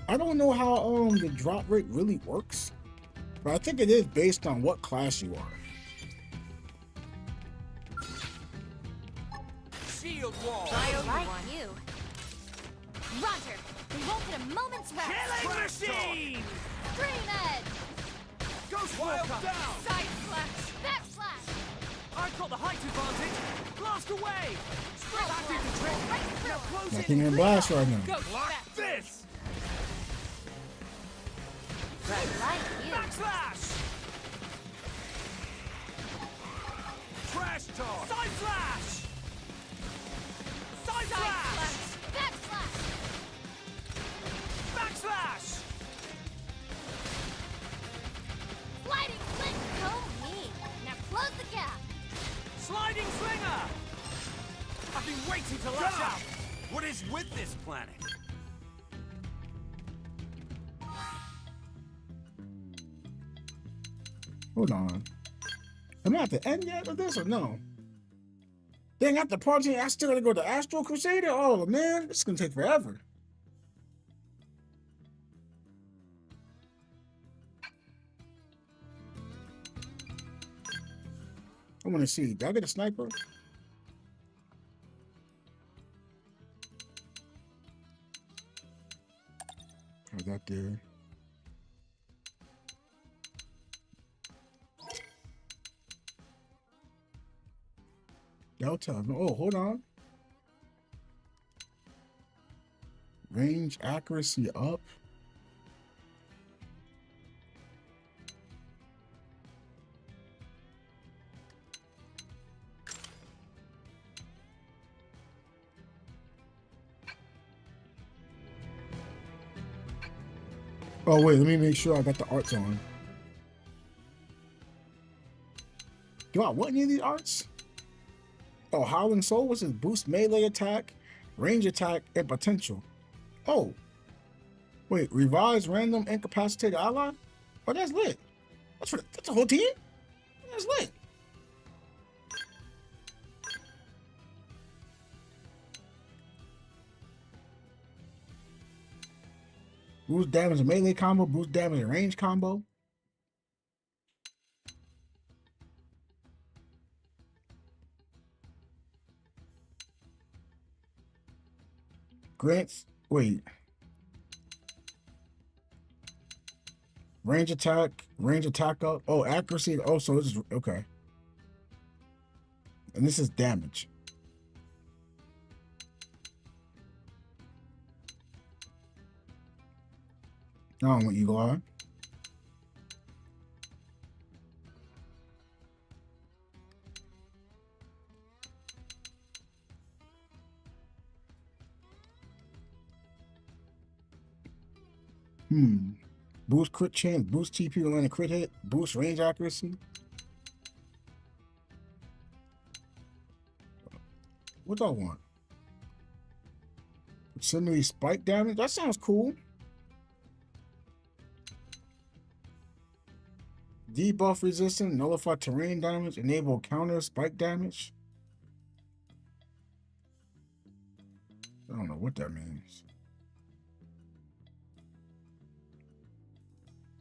I don't know how the drop rate really works, but I think it is based on what class you are. Shield wall. Like you. Roger. We won't get a moment's rest. Killing machine! Dream edge. Ghost Wild Walker! down. Side flash. Backslash. I've got the height advantage! Blast away! That did the trick! Right Now through. close I in can't even blast right now. Ghost like back. this! Like you. Backslash! Trash talk! Side flash! Side flash! Backslash. Backslash! Sliding flick. Go me. Now close the gap. Sliding slinger! I've been waiting to lash out! What is with this planet? Hold on. Am I at the end yet of this or no? Dang, after partying, I still gotta go to Astro Crusader? Oh man, this is gonna take forever. I wanna see. Did I get a sniper? How's that there? Delta. Oh, hold on. Range accuracy up. Oh wait, let me make sure I got the arts on. Do I want any of these arts? Oh, Howling Soul, what's this? Boost melee attack, range attack, and potential. Oh. Wait, revise random incapacitated ally? Oh, that's lit. That's the whole team? That's lit. Boost damage and melee combo, boost damage and range combo. Grants, wait. Range attack up. Oh, accuracy. Oh, so this is, okay. And this is damage. I don't want Eagle Eye. Boost crit chance, boost TP when a crit hit, boost range accuracy. What do I want? Proximity spike damage? That sounds cool. Debuff resistant, nullify terrain damage, enable counter spike damage. I don't know what that means.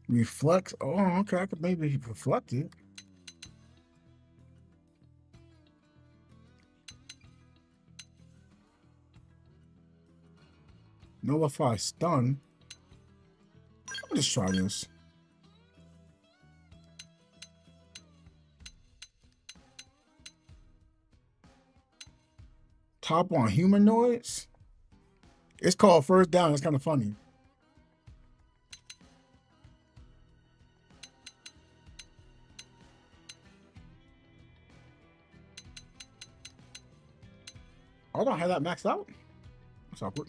Reflect. Oh, okay. I could maybe reflect it. Nullify stun. I'll just try this. Top on humanoids. It's called first down. It's kind of funny. I don't have that maxed out. That's awkward.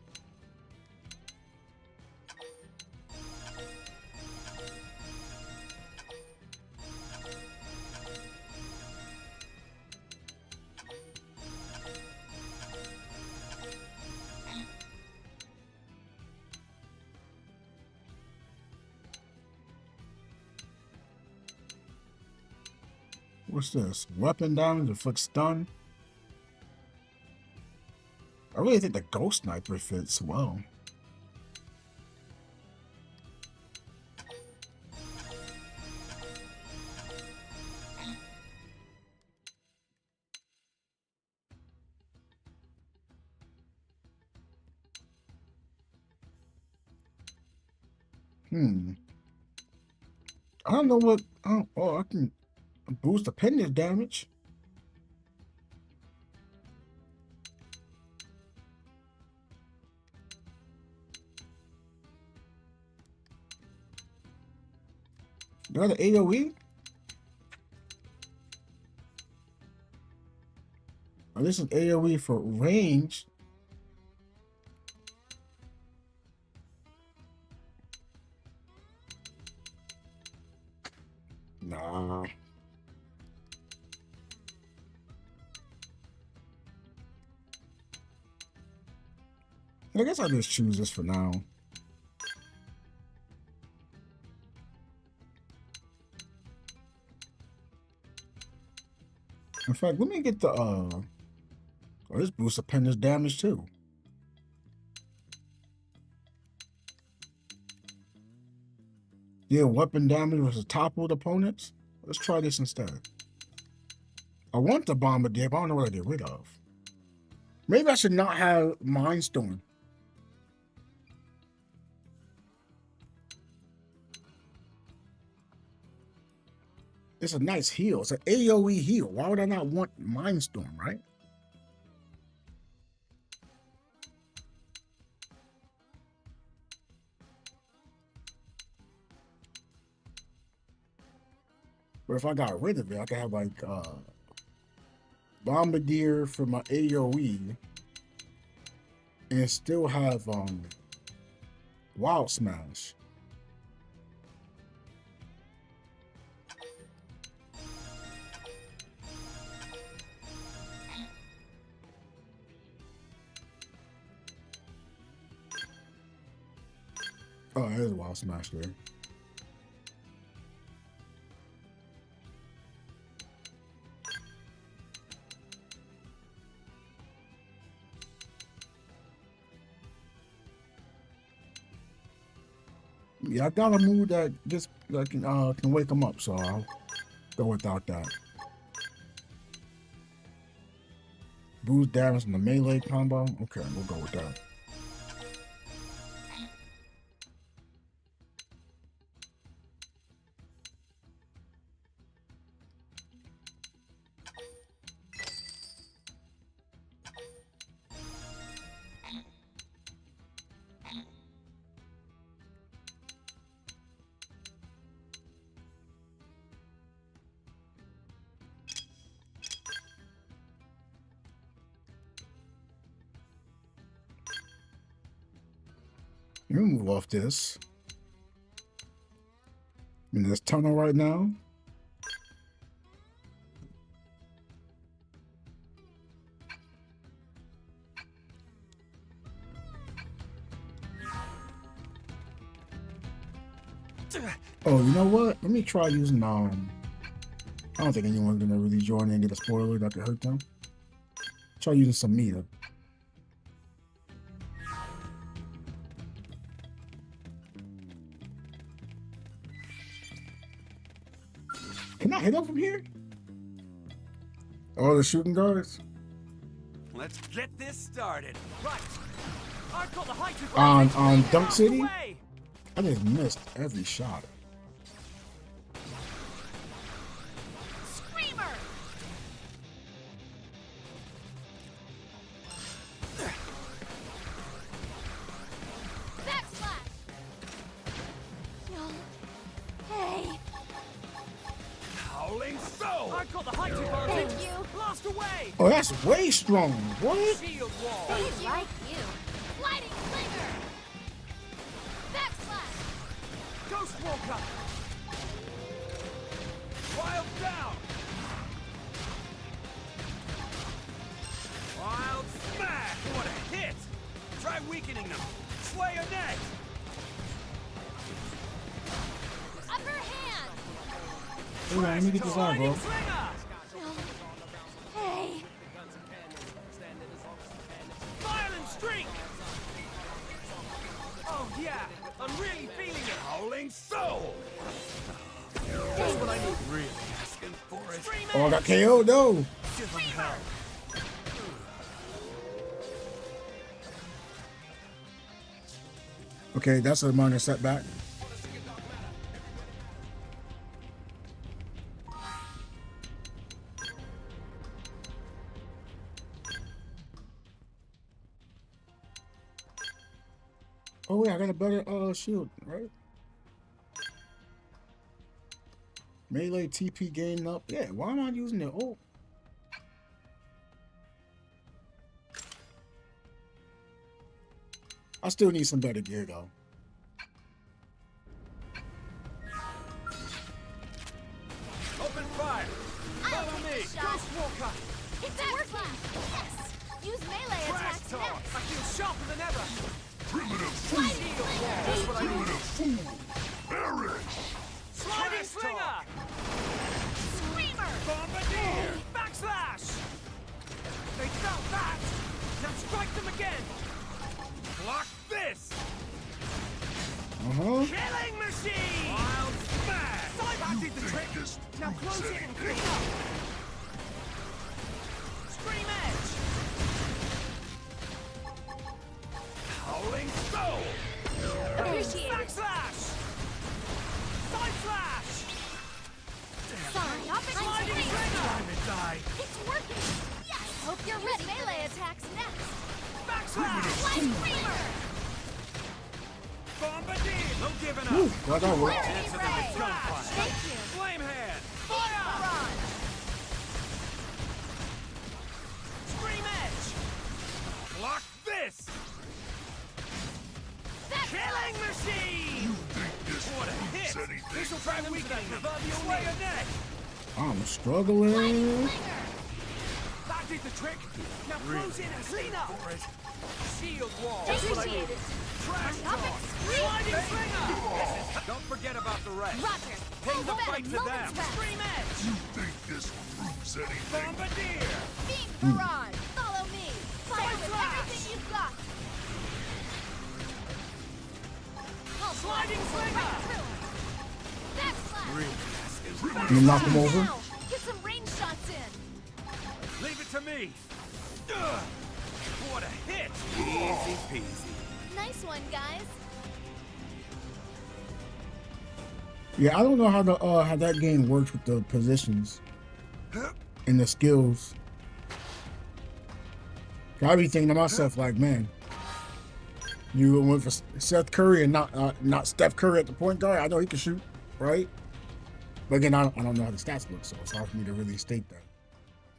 What's this? Weapon damage, inflict stun. I really think the Ghost Sniper fits well. I don't know what. Oh, I can boost appendage damage. Another AoE? Oh, this is AoE for range. Nah. I guess I'll just choose this for now. In fact, let me get the oh, this boosts appendage damage too. Yeah, weapon damage versus toppled opponents. Let's try this instead. I want the Bombardier, but I don't know what I get rid of. Maybe I should not have Mindstorm. It's a nice heal. It's an AoE heal. Why would I not want Mindstorm, right? But if I got rid of it, I could have like Bombardier for my AoE and still have Wild Smash. Oh, there's a Wild Smash there. Yeah, I got a move that just can wake them up, so I'll go without that. Boost damage in the melee combo. Okay, we'll go with that. Let me move off this. I'm in this tunnel right now. Oh, you know what? Let me try using I don't think anyone's gonna really join in and get a spoiler that could hurt them. Try using some meter. Can I hit him from here? Oh, the shooting guards? Let's get this started. Right. I've got the height to On Dunk City? I just missed every shot. Screamer! Backslash! No. Hey! Howling Soul! I've got the height advantage! Thank you! Blast away! Oh, that's way strong. What? Shield wall! They like you! Lighting Slinger! Backslash! Ghost Walker! Wild down! Wild smash! What a hit! Try weakening them! Slayer next! Upper hand! Hold on, let me get this on, bro. Slinger! I'm really feeling it. Howling soul. That's what I need. Really asking for it. Oh, I got KO. No. Give him hell. Okay, that's a minor setback. Oh wait, I got a better shield, right? Melee TP gain up. Yeah, why am I using it? Oh. I still need some better gear though. Open fire. Follow me. Ghost Walker. It's working! Yes! Use melee Trash attacks talk. next! I feel sharper than ever. Primitive Sliding food. slinger! That's what I need. Primitive food. Perish. Sliding Trash slinger. talk. Screamer! Bombardier. Backslash. They felt that. Now strike them again. Block this. Killing machine. Wild smash. That did the trick. This Now close it and clean up. Scream edge. Howling soul. Appreciate it! Backslash. Side slash. Sorry, Sliding I'm slinger. Diamond die. It's working! Yes! Hope you're ready! Melee attacks next! Backslash. Light Screamer! Bombardier. No giving up. Whew, glad that worked. Clarity Answer to Ray! the gunfire. Thank you! Flame hand. Fire! Barrage! Scream edge. Block this. Killing machine. What a hit. Anything. This will try to weaken that proverbial Slayer neck. I'm struggling. Slinger! That did the trick. Now close in and clean up. Shield wall. Appreciate it! Trash Stop talk. it! Sliding slinger. Don't forget about the rest. Roger! Ping the Hold fight on, to them. moment's rest. Scream edge. You think this proves anything? Bombardier. Beam barrage! Follow me! Fire with Slash! everything you've got! I'll Sliding blast slinger. right through. Backslash! Can you knock him over? Now, get some range shots in! Leave it to me. Ugh. What a hit. Easy peasy. Nice one, guys! Yeah, I don't know how that game works with the positions and the skills. I be thinking to myself like, man, you went for Seth Curry and not Steph Curry at the point guard. I know he can shoot, right? But again, I don't know how the stats look, so it's hard for me to really state that.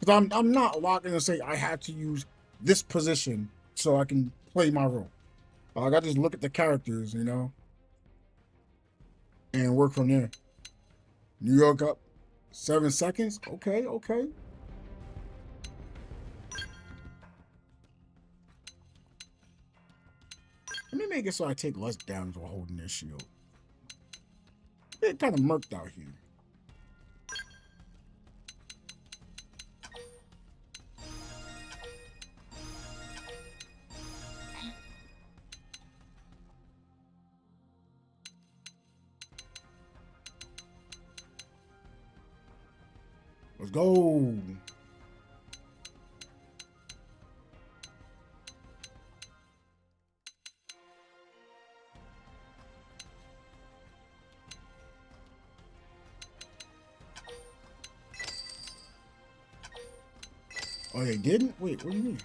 Because I'm not locked in to say I have to use this position so I can play my role. I got to just look at the characters, you know, and work from there. New York up 7 seconds. Okay, okay. Let me make it so I take less damage while holding this shield. It's kind of murked out here. Let's go. Oh, they didn't? Wait, what do you mean?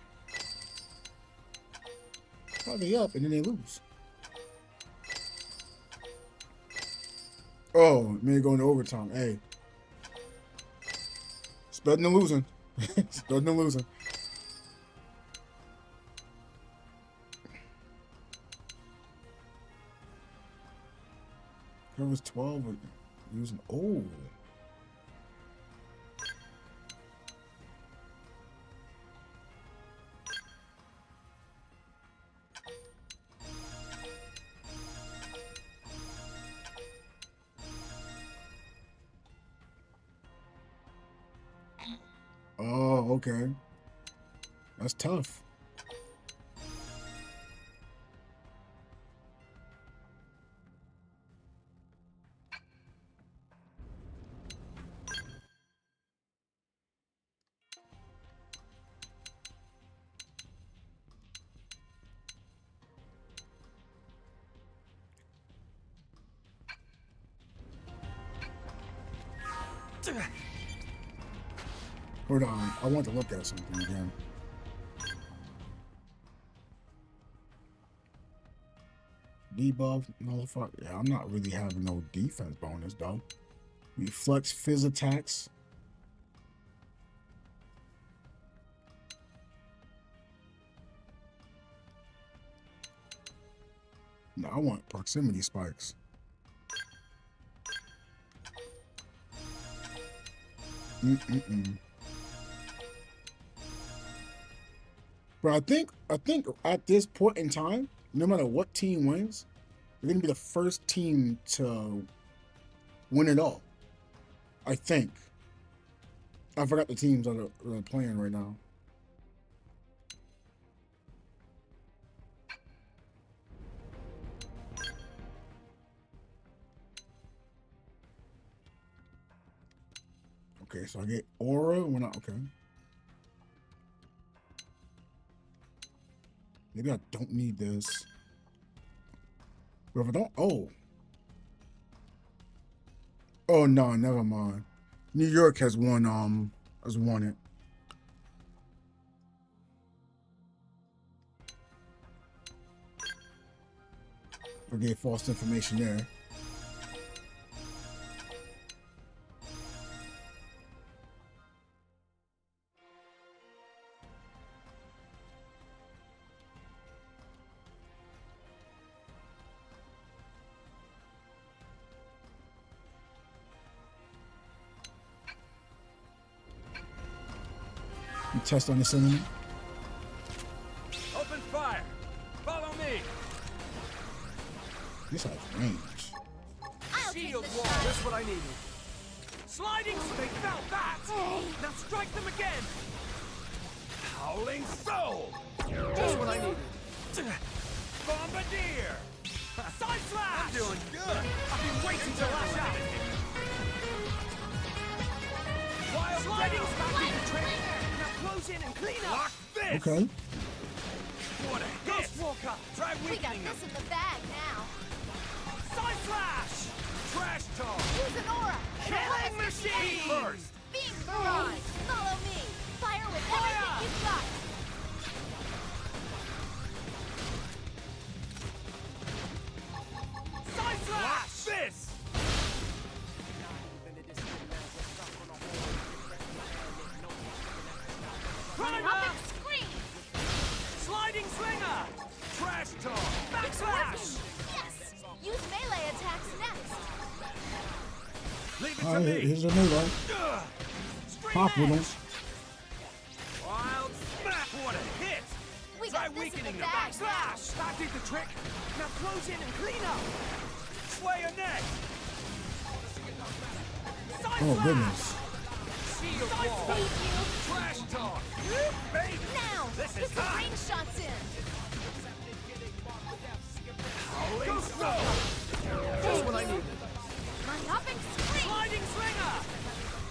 How they up and then they lose? Oh, it may go into overtime. Hey. It's better than losing. It's better than losing. There was 12 using. Oh. Oh, okay. That's tough. Hold on, I want to look at something again. Debuff, nullify. Yeah, I'm not really having no defense bonus though. Reflex fizz attacks. No, I want proximity spikes. But I think at this point in time, no matter what team wins, they're gonna be the first team to win it all. I think. I forgot the teams that are playing right now. Okay, so I get aura when I okay. Maybe I don't need this. But if I don't, oh no, never mind. New York has won it. I gave false information there. Test on this enemy. Open fire. Follow me. This has range. Shield wall. That's what I needed. Sliding. They felt that. Now strike them again. Howling soul. Just what I needed. Bombardier. Side slash. I'm doing good. I've been waiting to lash out. Wild sliding. Back trick. Close in and clean up. Lock this. Okay. What a hit. Ghost Walker. Try We got weakening this him. in the bag now. Side flash. Trash talk. Use an aura. Killing machine. First. Beam barrage. Follow me. Fire with everything you've got. Side flash. This. Hopping scream. Sliding slinger. Trash talk. Backslash. Yes. Use melee attacks next. Leave it All to right, me. here's a new one. Scream Pop with edge. them. Wild smack. What a hit. We Try got this in weakening the the bag now. backslash. That did the trick. Now close in and clean up. Slayer next. Side Oh slash. goodness. Shield Side wall. save you. Trash talk. Baby. Now. This Get is some hot. range shots in. Howling soul. Just what I needed. My hopping scream. Sliding slinger.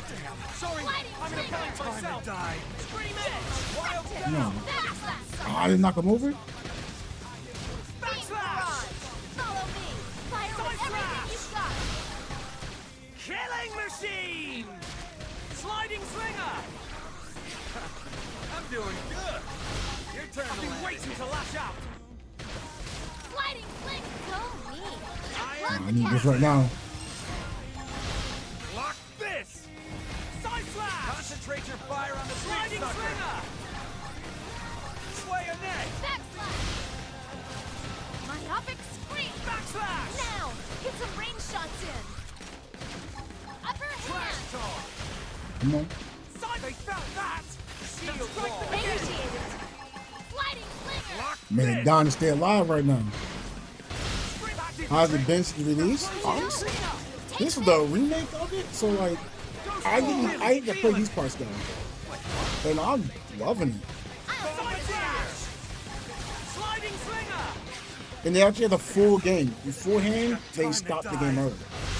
Damn. Sorry. Sliding I'm gonna slinger. blind myself. Die. Scream edge. Wild Active. down. No. Backslash. Oh, I didn't knock him over. Beam Backslash. barrage. Follow me. Fire with Side everything slash. you've got. Killing machine. Sliding slinger. I'm doing good. Your turn. I've been waiting to lash out. Sliding flick. Go me. I need this right now. Block this. Side slash. Concentrate your fire on the sliding slinger. Slayer next. Backslash. My hopping scream. Backslash. Now, get some range shots in. Upper Trash hand. talk. Come on. Side. They felt that. Shield wall. Initiated. Sliding slinger. Block Man, this. Don is still alive right now. Scream back to How's the it been since release? Honestly, this is the remake of it, so like, I didn't get to play these parts down, and I'm loving it. Bombardier. Sliding slinger. And they actually had the full game beforehand. They stopped the game early.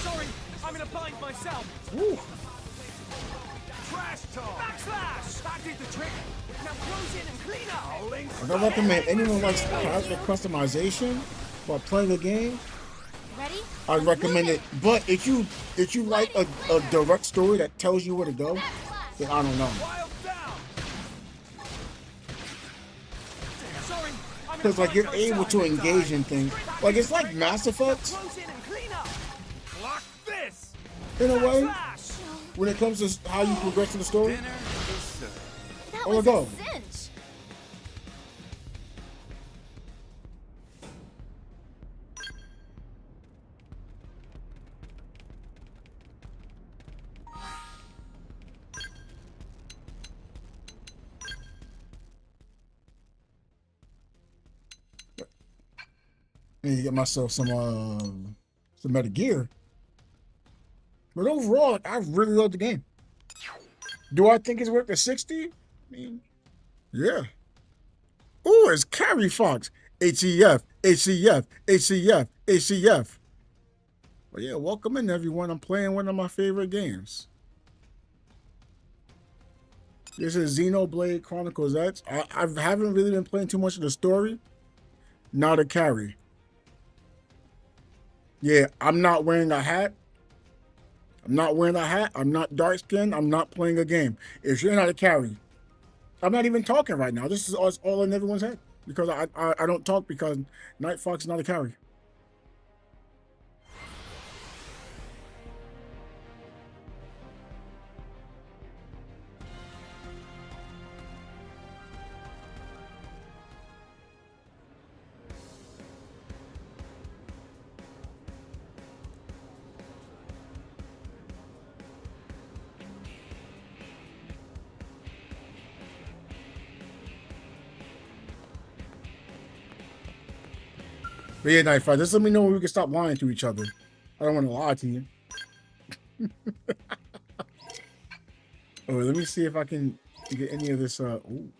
Sorry, I'm gonna bind myself. Woo. Trash talk. Backslash. That did the trick. Now close in and clean up. Howling. Like, I recommend anyone likes character customization while playing the game. Ready? I recommend it. But if you like a direct story that tells you where to go, then I don't know. Wild down. Sorry, I'm in Because like you're front able to engage in things. Like it's like Mass Effect Close in and clean up. Block this. in a way Flash. when it comes to how you progress in the story. Dinner is served. That Oh, was go. a cinch. I need to get myself some Metal Gear. But overall, like, I really love the game. Do I think it's worth the 60? I mean, yeah. Ooh, it's Carrie Fox. HCF, HCF, HCF, HCF. Well, yeah, welcome in, everyone. I'm playing one of my favorite games. This is Xenoblade Chronicles X. I haven't really been playing too much of the story. Not a carry. Yeah, I'm not wearing a hat. I'm not wearing a hat. I'm not dark skinned. I'm not playing a game. If you're not a carry, I'm not even talking right now. This is all in everyone's head because I don't talk because Night Fox is not a carry. But yeah, Night Fox, just let me know when we can stop lying to each other. I don't want to lie to you. Oh, let me see if I can get any of this. Ooh.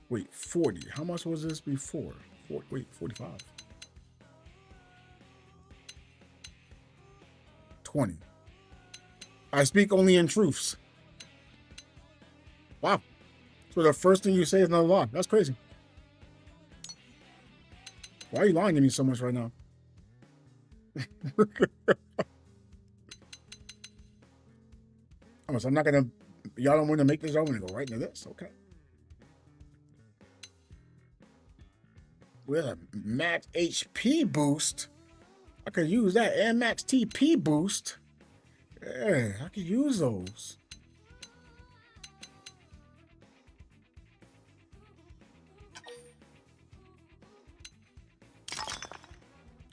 Wait, 40. How much was this before? 45. 20. I speak only in truths. Wow. So the first thing you say is another lie. That's crazy. Why are you lying to me so much right now? I'm not gonna. Y'all don't want to make this. I'm gonna go right into this. Okay. With a max HP boost, I could use that, and max TP boost. Yeah, I could use those.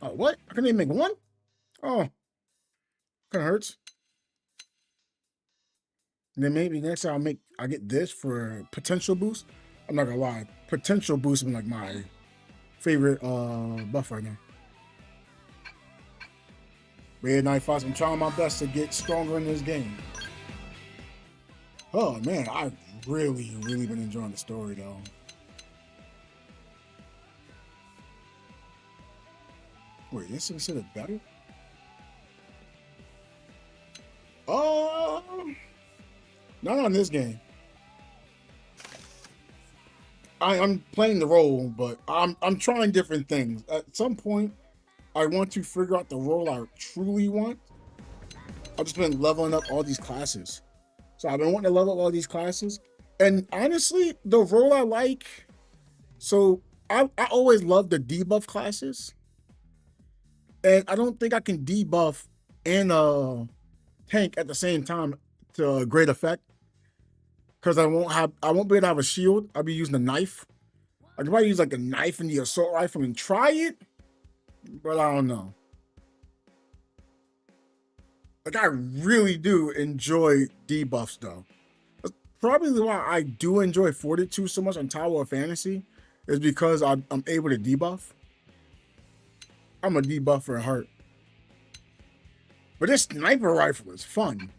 Oh, what? I couldn't even make one? Oh, kind of hurts. And then maybe next time I get this for potential boost. I'm not gonna lie, potential boost is like my favorite buff right now. Red Night Fox, I'm trying my best to get stronger in this game. Oh man, I've really been enjoying the story though. Wait, this is considered better? Not on this game. I'm playing the role, but I'm trying different things. At some point, I want to figure out the role I truly want. I've just been leveling up all these classes. So I've been wanting to level up all these classes. And honestly, the role I like, so I always loved the debuff classes. And I don't think I can debuff and tank at the same time to a great effect. Because I won't be able to have a shield. I'll be using a knife. I could probably use like a knife and the assault rifle and try it. But I don't know. Like I really do enjoy debuffs though. That's probably why I do enjoy Fortitude so much on Tower of Fantasy. Is because I'm able to debuff. I'm a debuffer at heart. But this sniper rifle is fun.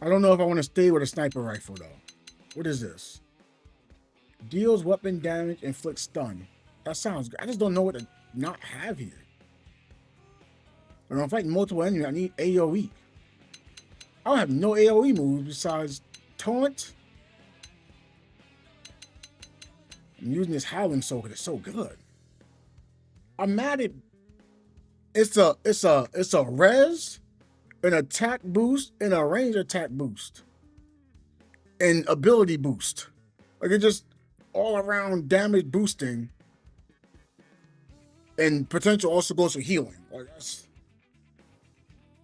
I don't know if I want to stay with a sniper rifle though. What is this? Deals weapon damage, inflicts stun. That sounds good. I just don't know what to not have here. When I'm fighting multiple enemies, I need AoE. I don't have no AoE moves besides taunt. I'm using this howling soul because it's so good. I'm mad at it's a res, an attack boost, and a range attack boost. And ability boost. Like it's just all around damage boosting. And potential also goes for healing. Like that's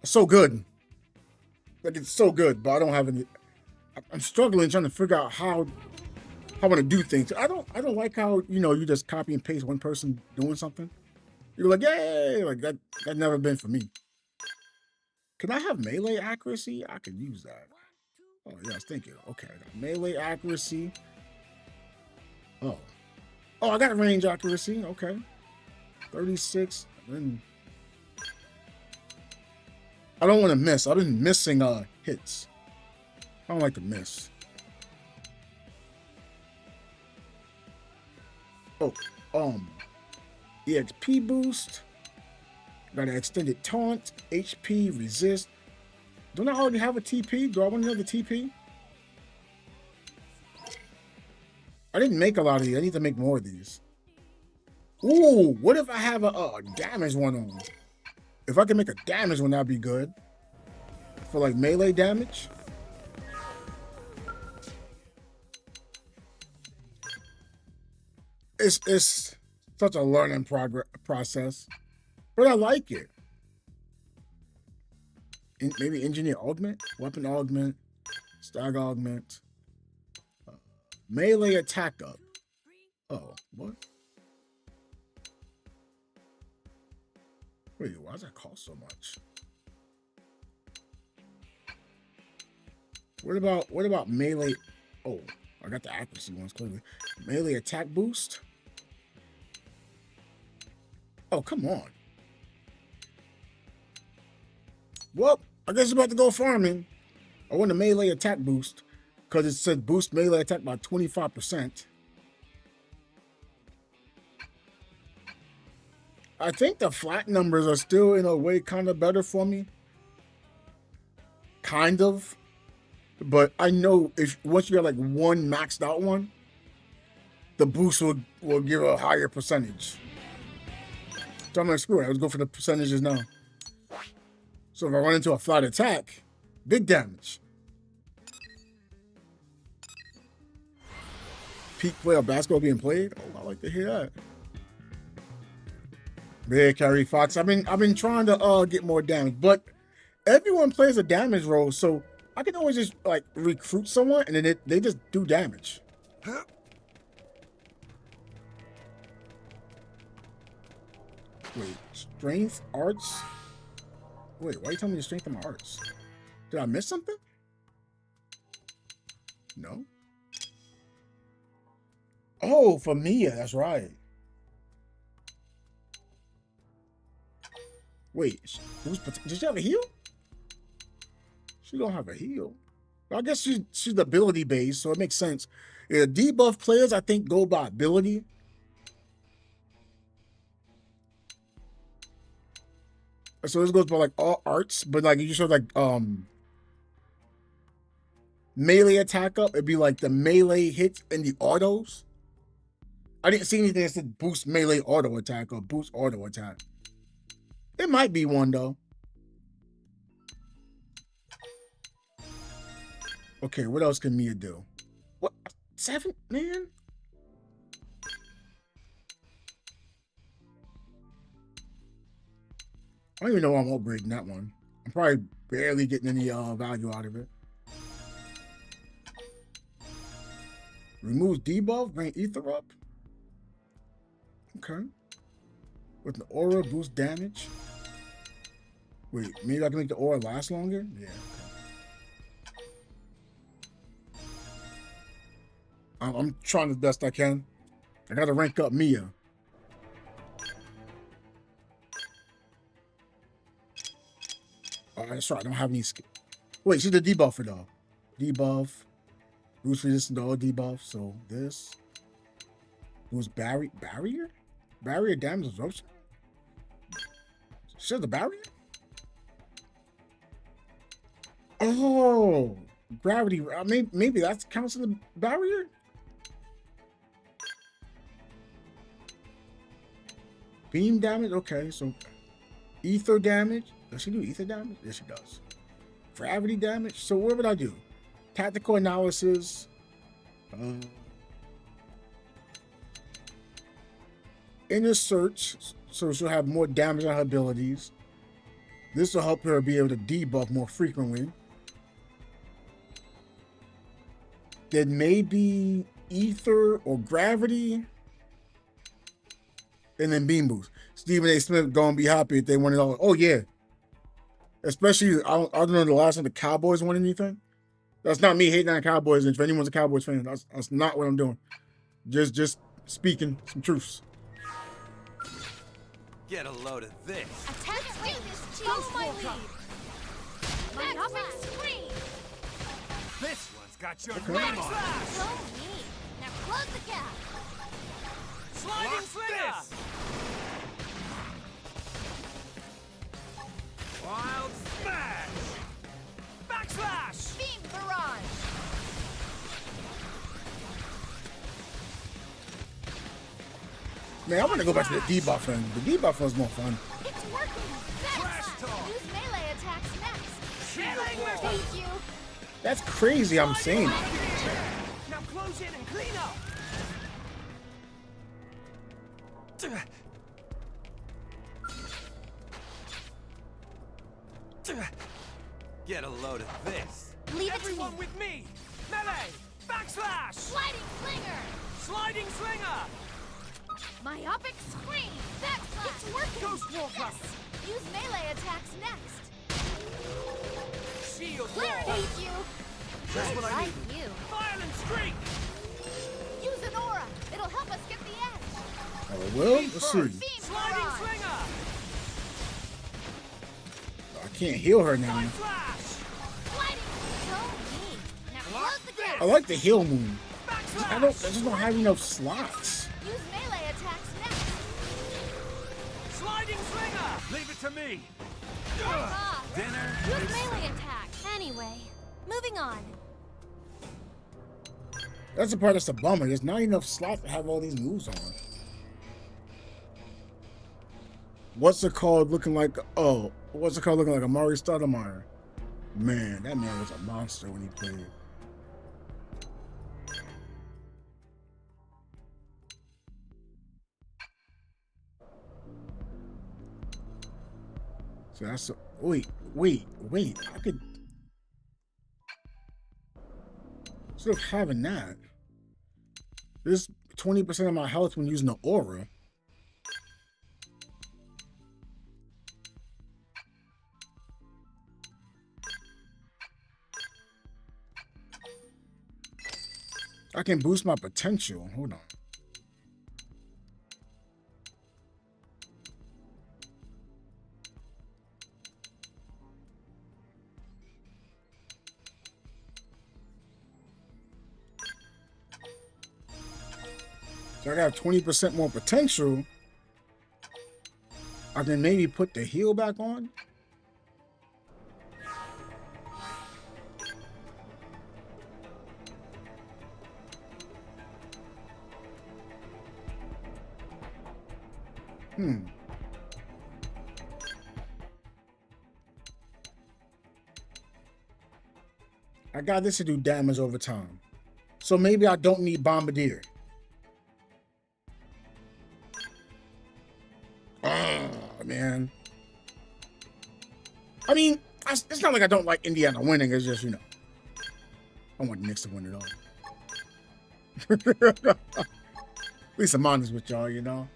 so good. Like it's so good, but I don't have any. I'm struggling trying to figure out how I want to do things. I don't like how you just copy and paste one person doing something. You're like, yay, like that never been for me. Can I have melee accuracy? I could use that. Oh yeah, I was thinking. Okay, I got melee accuracy. Oh, I got range accuracy. Okay, 36. Then I don't want to miss. I've been missing hits. I don't like to miss. Oh, EXP boost. Got an extended taunt, HP, resist. Don't I already have a TP? Do I want another TP? I didn't make a lot of these. I need to make more of these. Ooh, what if I have a damage one on? If I can make a damage one, that'd be good. For like melee damage. It's such a learning process, but I like it. Maybe engineer augment, weapon augment, stag augment, melee attack up. Oh, what? Wait, why does that cost so much? What about melee? Oh, I got the accuracy ones clearly. Melee attack boost. Oh, come on. Well, I guess it's about to go farming. I want a melee attack boost because it said boost melee attack by 25%. I think the flat numbers are still in a way kind of better for me. Kind of. But I know if once you have like one maxed out one, the boost will give a higher percentage. So I'm like, screw it. Let's go for the percentages now. So if I run into a flat attack, big damage. Peak play of basketball being played. Oh, I like to hear that. Big carry Fox. I've been trying to get more damage, but everyone plays a damage role, so I can always just like recruit someone and then they just do damage. Wait, strength, arts? Wait, why are you telling me to strengthen my arts? Did I miss something? No? Oh, for Mia, that's right. Wait, did she have a heal? She don't have a heal. I guess she's ability based, so it makes sense. Yeah, debuff players, I think, go by ability. So this goes by like all arts, but like you show like melee attack up, it'd be like the melee hits and the autos. I didn't see anything that said boost melee auto attack or boost auto attack. It might be one though. Okay, what else can Mia do? What? 7, man? I don't even know why I'm upgrading that one. I'm probably barely getting any value out of it. Removes debuff, bring ether up. Okay. With the aura, boost damage. Wait, maybe I can make the aura last longer? Yeah, okay. I'm trying the best I can. I gotta rank up Mia. Oh, that's right, I don't have any skill. Wait, she's the debuffer though. Debuff. Boost resistance to all debuff. So this. Boost barrier? Barrier damage absorption? She has the barrier? Oh, gravity. Maybe that counts as a barrier? Beam damage? Okay, so ether damage. Does she do ether damage? Yes, she does. Gravity damage? So what would I do? Tactical analysis. Inner search. So she'll have more damage on her abilities. This will help her be able to debuff more frequently. Then maybe ether or gravity. And then beam boost. Stephen A. Smith gonna be happy if they win it all. Oh yeah. Especially, I don't know the last time the Cowboys won anything. That's not me hating on the Cowboys. And if anyone's a Cowboys fan, that's not what I'm doing. Just speaking some truths. Get a load of this. Attack wing is follow my lead. My offense screen. This one's got your Okay. name on it. Go me. Now close the gap. Sliding Block slinger. this. Wild smash. Backslash. Beam barrage. Man, I want to go back to the debuff thing. The debuff was more fun. It's working. Trash Backslash. talk. Use melee attacks next. Shield wall. Thank you. That's crazy. I'm saying. Now close in and clean up. Get a load of this. Leave it to Everyone me. with me. Melee. Backslash. Sliding slinger. Sliding slinger. Myopic screen. Backslash. It's working. Ghost walker. Yes. Use melee attacks next. Shield Clear. wall. Thank you. Just what I like needed. you. Violent streak. Use an aura. It'll help us get the edge. Oh, well, let's see. Beam Sliding barrage. slinger. I can't heal her now. Side flash. Sliding. Go me. Now close the gap. I like the heal move. Backslash. I just don't have enough slots. Use melee attacks next. Sliding slinger. Leave it to me. Ah. Dinner. Use melee attacks. Anyway, moving on. That's the part that's a bummer. There's not enough slots to have all these moves on. What's it called looking like? Oh, what's it called looking like? Amari Stoudemire. Man, that man was a monster when he played. So that's wait. I could instead of having that. This 20% of my health when using the aura. I can boost my potential. Hold on. So I got 20% more potential. I can maybe put the heal back on. I got this to do damage over time. So maybe I don't need Bombardier. Man. I mean, it's not like I don't like Indiana winning. It's just, you know, I want the Knicks to win it all. At least I'm honest with y'all, you know.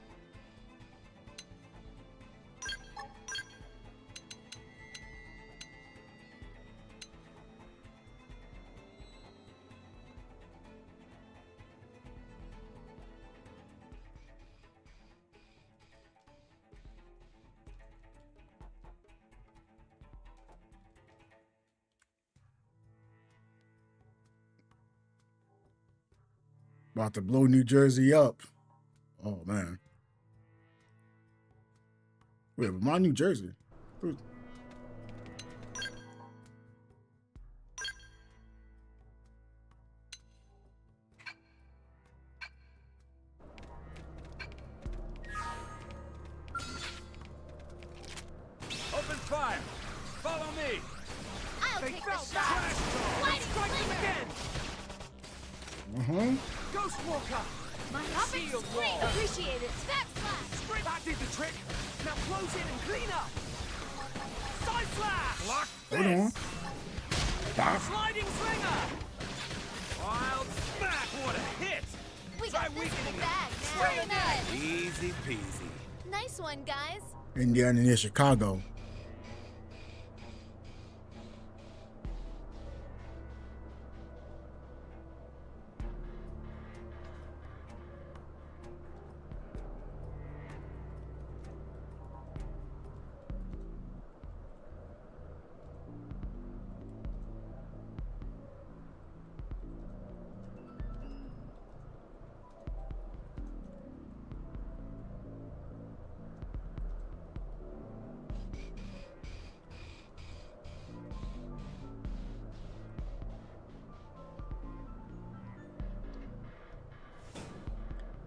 About to blow New Jersey up. Oh, man. Wait, but my New Jersey. Follow me. I'll They take the felt shot. that. Sliding Strike them slinger. again. Ghost Walker. My optic Shield screen. wall. Appreciate it. Backslash. That did the trick. Now close in and clean up. Side slash. Block Hold on. this. Stop. Sliding slinger. Wild smack. What a hit. We Try got this in weakening the them. bag now. Straight Good. ahead. Easy peasy. Nice one, guys. Indiana near Chicago.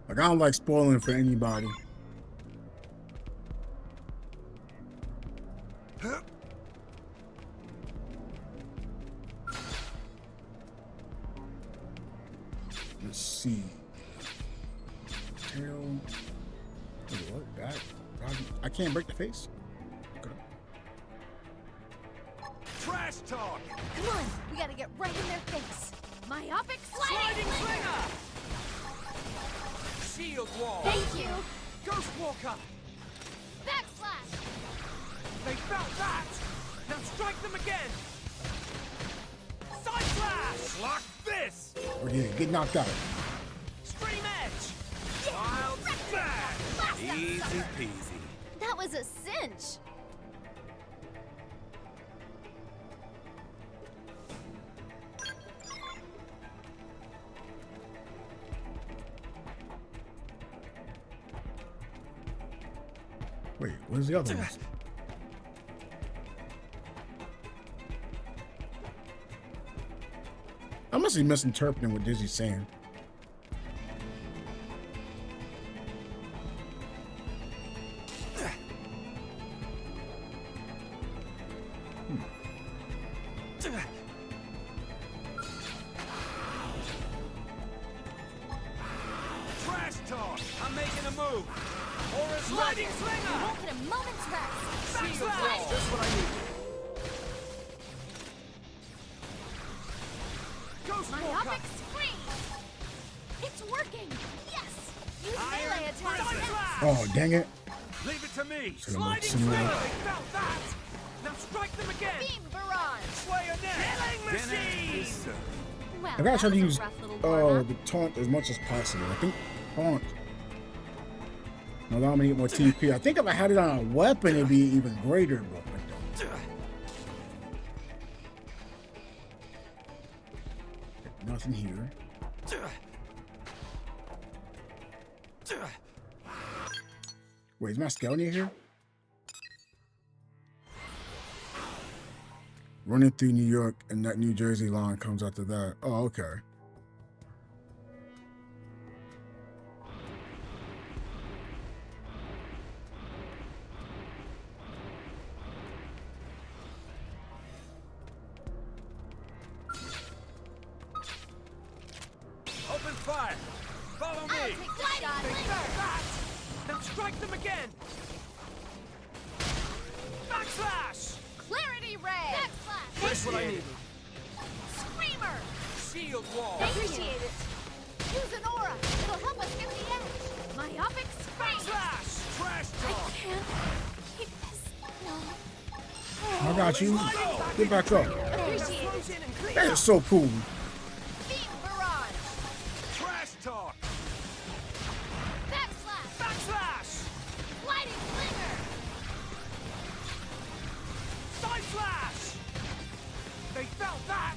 Like, I don't like spoiling for anybody. Let's see. Tail. Wait, what? That? I can't break the face? Okay. Trash talk. Come on. We gotta get right in their face. Myopic sliding Sliding slinger. Shield wall. Thank you. Ghost Walker. Backslash. They felt that. Now strike them again. Side slash. Block this. Oh yeah, get knocked out. Stream edge. Wild smash. Blast that Easy sucker. peasy. That was a cinch. Wait, where's the other one? I must be misinterpreting what Dizzy's saying. Trash talk. I'm making a move. Or a sliding You slinger. won't get a moment's rest. Backslash. Just what I need. Ghost Walker. Myopic screen. It's working. Yes. Use Iron melee attack. Side slash. Oh, dang it. Leave it to me. Should've looked Sliding similar. slinger. They felt that. Now strike them again. Beam barrage. Slayer net. Killing machine. Well, I gotta try that to was use a rough little warm-up. the taunt as much as possible. I think taunt will allow me to get more TP. I think if I had it on a weapon, it'd be even greater, but I don't. Nothing here. Wait, is my skeleton here? Running through New York and that New Jersey line comes after that. Oh, okay. Open fire. Follow I'll me. take the shot. They felt that. Now strike them again. Backslash. Clarity ray. Backslash. That's what I needed. Screamer. Shield wall. Appreciate it. Use an aura. It'll help us get the edge. Myopic screen. Backslash. Trash I talk. can't keep this. No. I got you. Get back up. Appreciate it. Close in and clean That up. is so cool. Beam barrage. Trash talk. Backslash. Backslash. Lighting slinger. Side slash. They felt that.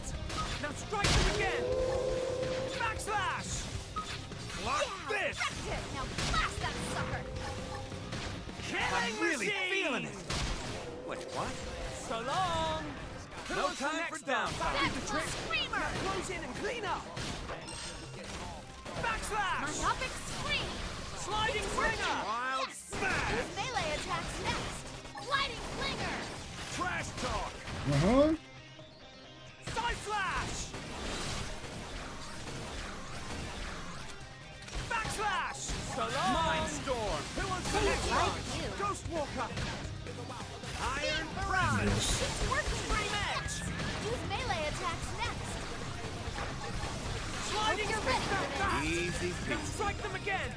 Now strike them again. Backslash. Block Yeah, this. wrecked it. Now blast that sucker. Killing really machine. feeling it. Wait, what? So long. No time for downtime. That's the screamer. Close in and clean up. Backslash. Myopic screen. Sliding slinger. Wild Yes. smash. Use melee attacks next. Lighting slinger. Trash talk. Uh-huh. Side slash. Backslash. Mind storm. Pillars connection. like you. Ghost walker. Iron Barrage. Prison. It's working. Dream edge. Use melee attacks next. Sliding You're ready for this. Easy peasy. Strike them again.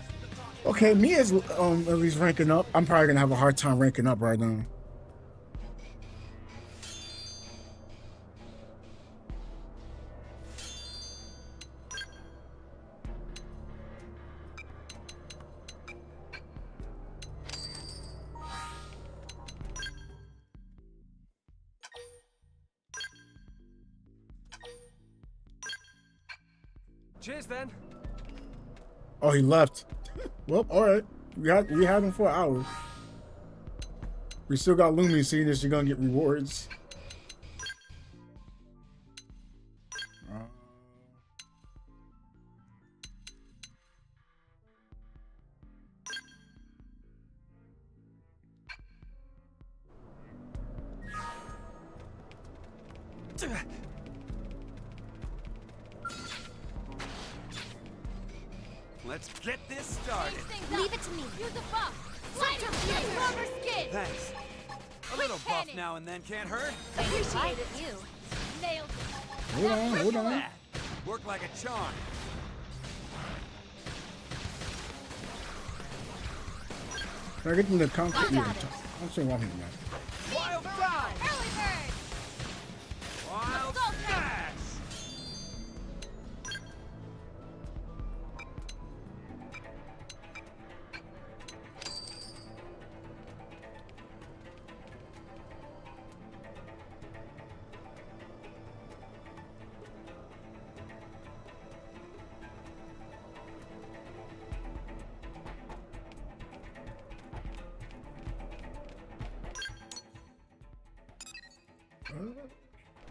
Okay, me is at least ranking up. I'm probably gonna have a hard time ranking up right now. Cheers then. Oh, he left. Well, all right. We had him for an hour. We still got Lumi seeing this. You're gonna get rewards. Let's get this started. Leave it to me. Use a buff. Slide your rubber skin. Thanks. A little buff now and then can't hurt. Appreciated you. Nailed it. Hold on. That worked like a charm. Can I get them to count? got Yeah, it. I'm saying one hit, man. Wild dive. Early bird. Wild Go, smash.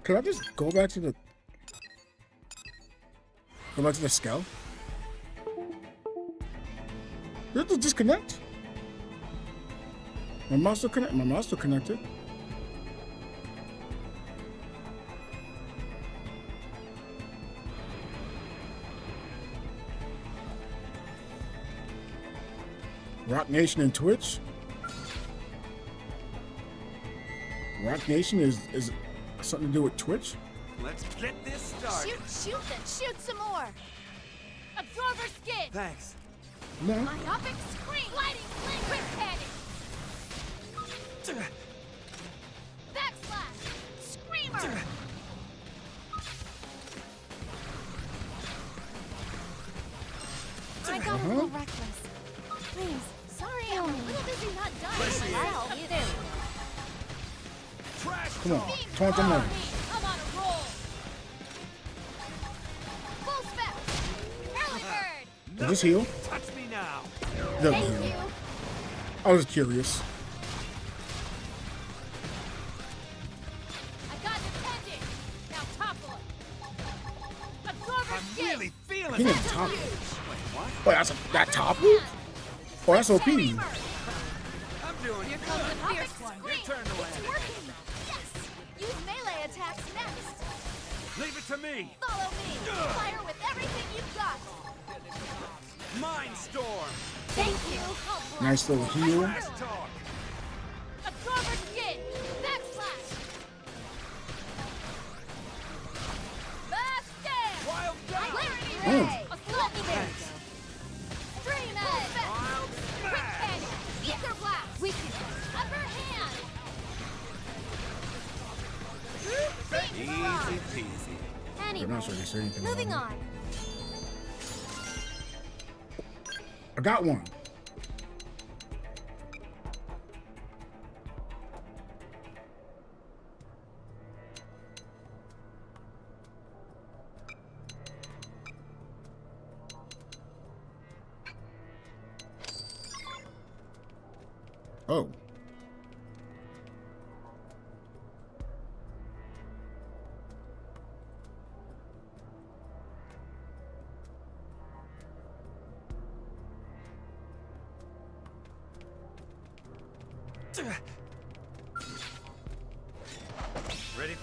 Could I just go back to the scale? You have to disconnect. My mouse still connect. My mouse still connected. Rock Nation and Twitch. Rock Nation is something to do with Twitch. Let's get this started. Shoot then. Shoot some more. Absorber skin. Thanks. No. Myopic screen. Sliding sling. Quick panic. Backslash. Screamer. I got a little reckless. Please. Sorry, I'm a little busy not done. Wow, you do. Trash Come on. talk. Taunt them all. I'm on a roll. Full spec. Early bird. Does this heal? Touch me now. Doesn't Thank heal. you. I was curious. I got dependent. Now topple him. Absorber I'm skin. really feeling He it. didn't top. Wait, what? Oh, that's that topple? Oh, that's OP. Screamer. I'm doing it. Comes the fierce one. Your turn to It's land. working. Yes. Use melee attacks next. Leave it to me. Follow me. Fire with everything you've got. Mind storm. Thank you. Nice little heal. Trash talk. Absorber skin. Backslash. Last stand. Wild dive. Clarity Oh. ray. Let me there. Stream edge. Wild Quick smash. panic. Ether blast. Weakness. Upper hand. Beam barrage. Easy peasy. I'm not sure they say anything. Moving about on. it. I got one. Oh.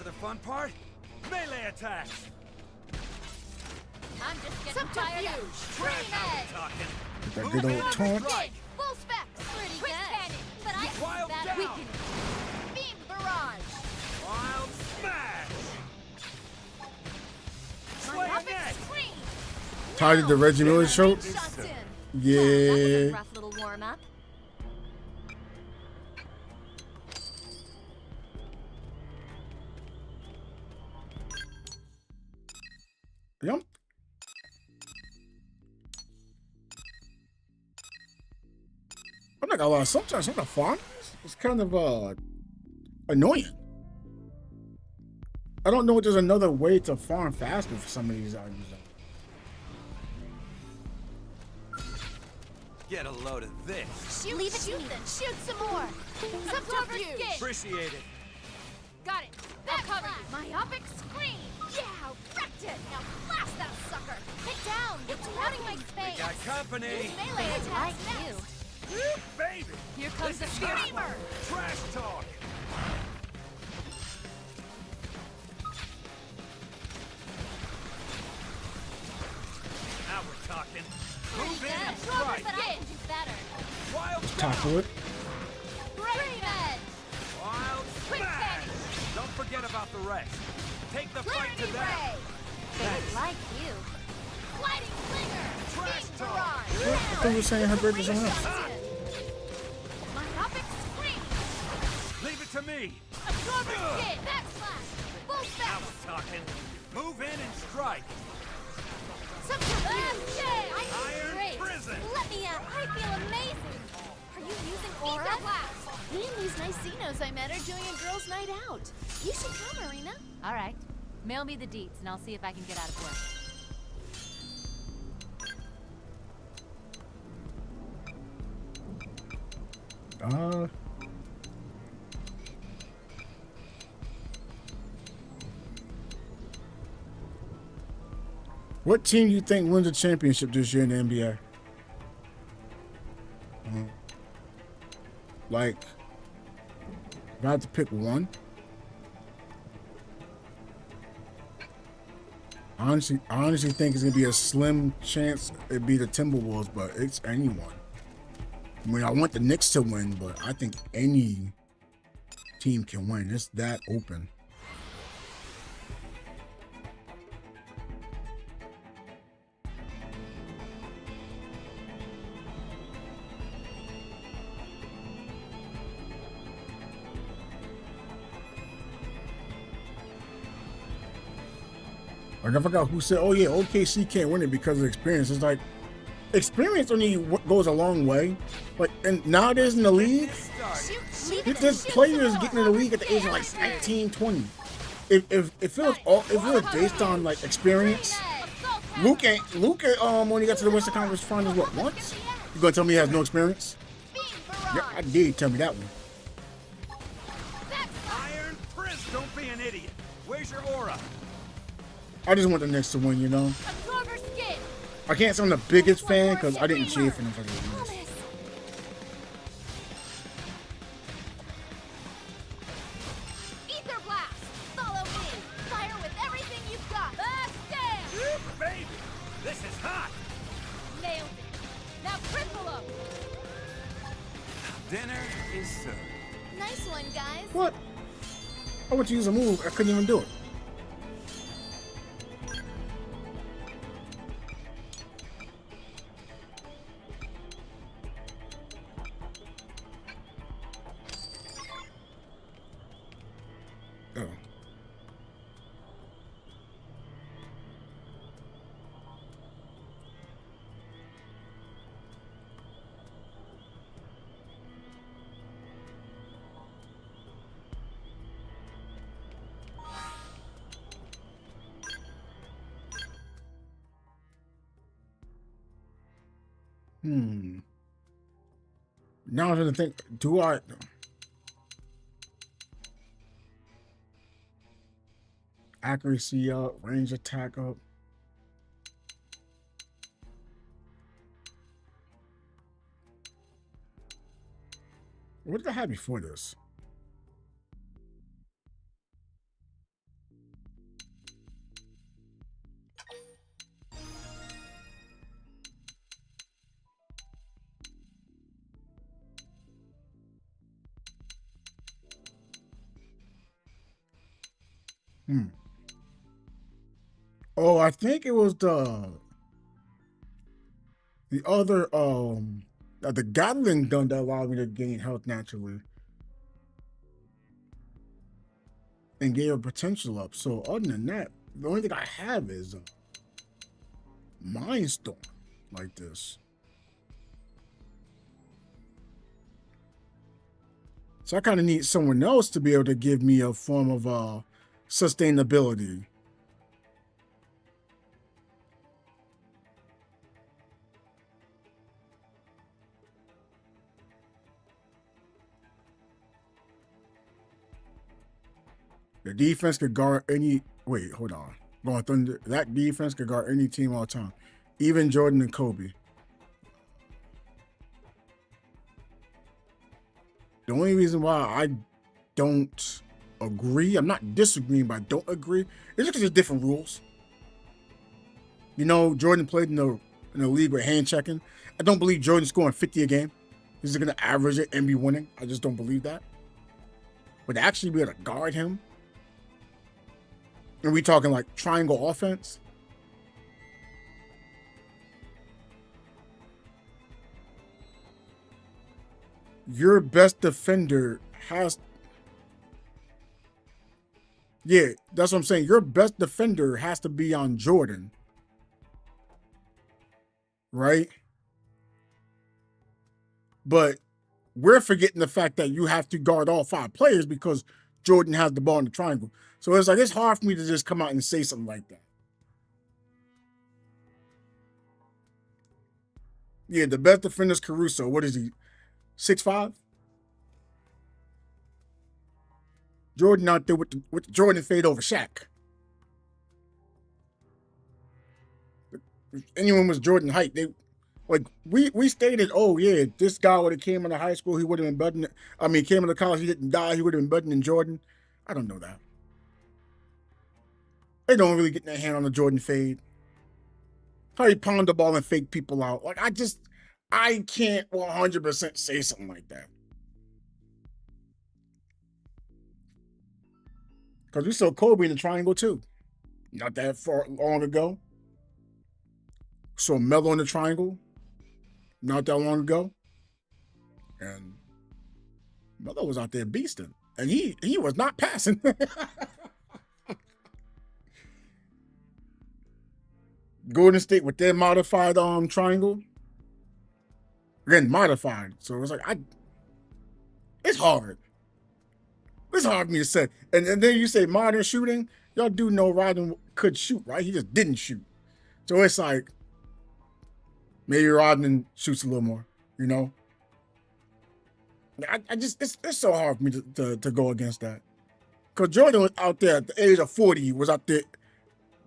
for the fun part? Melee attacks! I'm just getting fired up. Trash Green now edge. we're talking. That Move good in old and taunt. strike. Full specs. Pretty Quick good. cannon. But I Wild that down. weakening. Beam barrage. Wild smash! Slay My a puppet net! scream. Tired of the Reggie Miller show? Shots in. Well, that was a Yeah. rough little warm up. Yep. I'm not gonna lie, sometimes some of the fun is kind of annoying. I don't know if there's another way to farm faster for some of these items. Get a load of this. Shoot, leave it to me. Shoot some more. Subterfuge. Appreciate it. Got it. I'll cover you. Myopic scream. Yeah, wrecked it. Now blast that sucker. Hit down. It's crowding my space. Got company! Melee attacks next. Baby! Here comes the This is screamer. Trash talk! Now we're talking. Move in and strike! But I can do better. Wild Top down! of it. Green edge. Wild Quick smash! cannon. Don't forget about the rest. Take the fight Clarity to them! ray. They like you. Lighting flinger. Trash Beam talk. barrage. I thought you were saying her birthday's on us. Myopic scream. Leave it to me! Absorber skin. Backslash. Full Now specs. we're talking. Move in and strike! Subterfuge. I feel Iron great. prison. Let me out. I feel amazing. Are you using aura? Me and these nice Xenos I met are doing a girls' night out. You should come, Marina. All right. Mail me the deets, and I'll see if I can get out of work. What team do you think wins the championship this year in the NBA? Like, if I had to pick one, I honestly think it's gonna be a slim chance it'd be the Timberwolves, but it's anyone. I mean, I want the Knicks to win, but I think any team can win. It's that open. Like, I forgot who said, oh yeah, OKC can't win it because of experience. It's like, experience only goes a long way. Like, and nowadays in the league, there's players getting in the league at the age of like 19, 20. If it was based on like experience, Luka when he got to the Western Conference Finals, what, once? You gonna tell me he has no experience? Yeah, I dare you tell me that one. Iron prison! Don't be an idiot! Where's your aura? I just want the Knicks to win, you know? Absorber skin. I can't say I'm the biggest fan because I didn't cheer for them for the years. Promise. Ether blast. Follow me. Fire with everything you've got. Stand. Baby! This is hot! Nailed it. Now cripple him. Dinner is served. Nice one, guys. What? I went to use a move, I couldn't even do it. Oh. Now I'm gonna think, do I accuracy up, range attack up? What did I have before this? Oh, I think it was the other the Gatling gun that allowed me to gain health naturally and gave a potential up. So other than that, the only thing I have is a Mind Storm like this. So I kind of need someone else to be able to give me a form of sustainability. The defense could guard any. Wait, hold on. Going Thunder. That defense could guard any team all time, even Jordan and Kobe. The only reason why I don't agree, I'm not disagreeing, but I don't agree, is because there's different rules. You know, Jordan played in the league with hand checking. I don't believe Jordan scoring 50 a game. He's going to average it and be winning. I just don't believe that. But to actually be able to guard him, and we talking like triangle offense, your best defender has. Yeah, that's what I'm saying. Your best defender has to be on Jordan. Right? But we're forgetting the fact that you have to guard all 5 players because Jordan has the ball in the triangle. So it's like, it's hard for me to just come out and say something like that. Yeah, the best defender is Caruso. What is he? 6'5"? Jordan out there with the Jordan fade over Shaq. If anyone was Jordan height, they like we stated, oh yeah, this guy would have came into high school, he would have been better than, I mean, came into college, he didn't die, he would have been better than Jordan. I don't know that. They don't really get their hand on the Jordan fade. How he pound the ball and fake people out. Like, I can't 100% say something like that. Because we saw Kobe in the triangle too. Not that far long ago. Saw Melo in the triangle not that long ago. And Melo was out there beasting. And he was not passing. Golden State with their modified triangle. Again, modified. So it's like, it's hard. It's hard for me to say. And then you say modern shooting. Y'all do know Rodman could shoot, right? He just didn't shoot. So it's like, maybe Rodman shoots a little more, you know? I just, it's so hard for me to go against that. Because Jordan was out there at the age of 40, was out there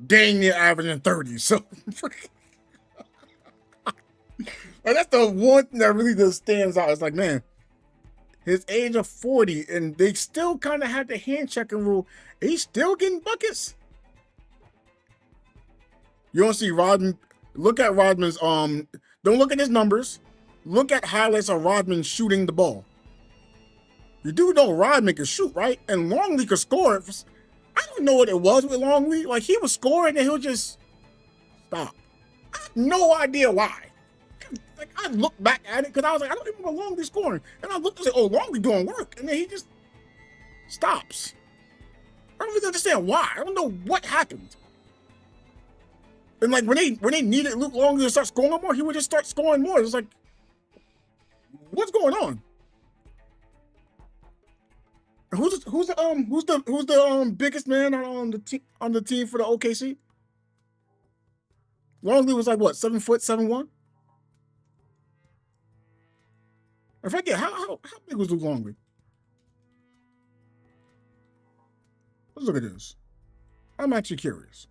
dang near averaging 30. So and that's the one thing that really just stands out. It's like, man, his age of 40, and they still kind of had the hand checking rule. He's still getting buckets. You don't see Rodman. Look at Rodman's don't look at his numbers. Look at highlights of Rodman shooting the ball. You do know Rodman can shoot, right? And Longley could score. I don't know what it was with Longley. Like, he was scoring and he'll just stop. I have no idea why. Like, I looked back at it because I was like, I don't even remember Longley scoring. And I looked and said, oh, Longley doing work. And then he just stops. I don't really understand why. I don't know what happened. And like when they needed Luke Longley to start scoring more, he would just start scoring more. It's like, what's going on? Who's the biggest man on the team for the OKC? Longley was like what, 7 foot, 7'1"? I forget how big was Luke Longley? Let's look at this. I'm actually curious.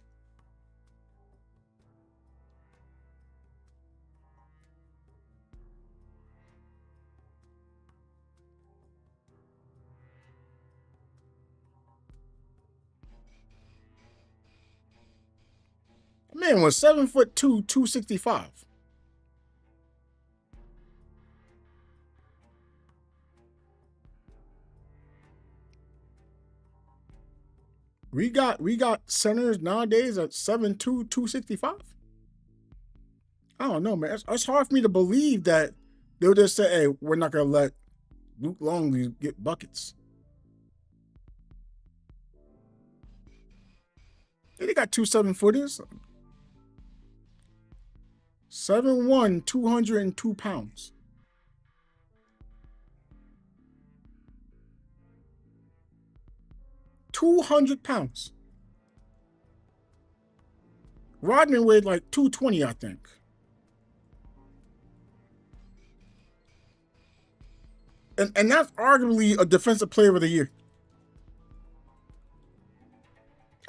Man was 7'2", 265. We got centers nowadays at 7'2", 265. I don't know, man. It's hard for me to believe that they'll just say, hey, we're not gonna let Luke Longley get buckets. They got 2 7-footers. 7'1", 202 pounds. £200. Rodman weighed like 220, I think. And that's arguably a defensive player of the year.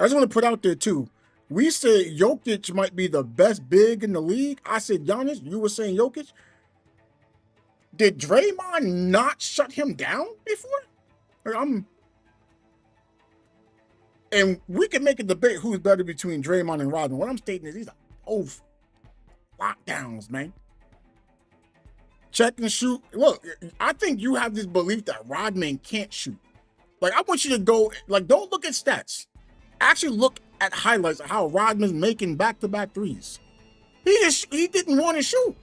I just want to put out there too. We said Jokic might be the best big in the league. I said Giannis. You were saying Jokic. Did Draymond not shut him down before? Like, and we can make a debate who's better between Draymond and Rodman. What I'm stating is these are both lockdowns, man. Check and shoot. Look, I think you have this belief that Rodman can't shoot. Like, I want you to go, like, don't look at stats. Actually look at highlights of how Rodman's making back-to-back threes. He didn't want to shoot.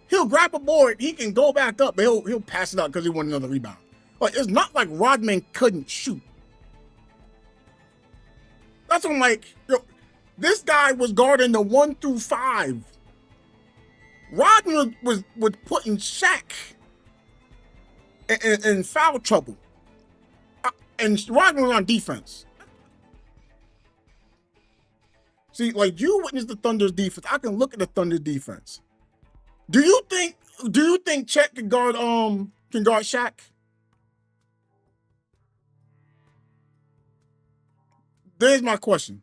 He'll grab a board, he can go back up, but he'll pass it out because he won another rebound. Like, it's not like Rodman couldn't shoot. That's what I'm like, yo, this guy was guarding the 1 through 5. Rodman was putting Shaq in foul trouble. And Rodman was on defense. See, like, you witnessed the Thunder's defense. I can look at the Thunder's defense. Do you think Chet can guard Shaq? There's my question.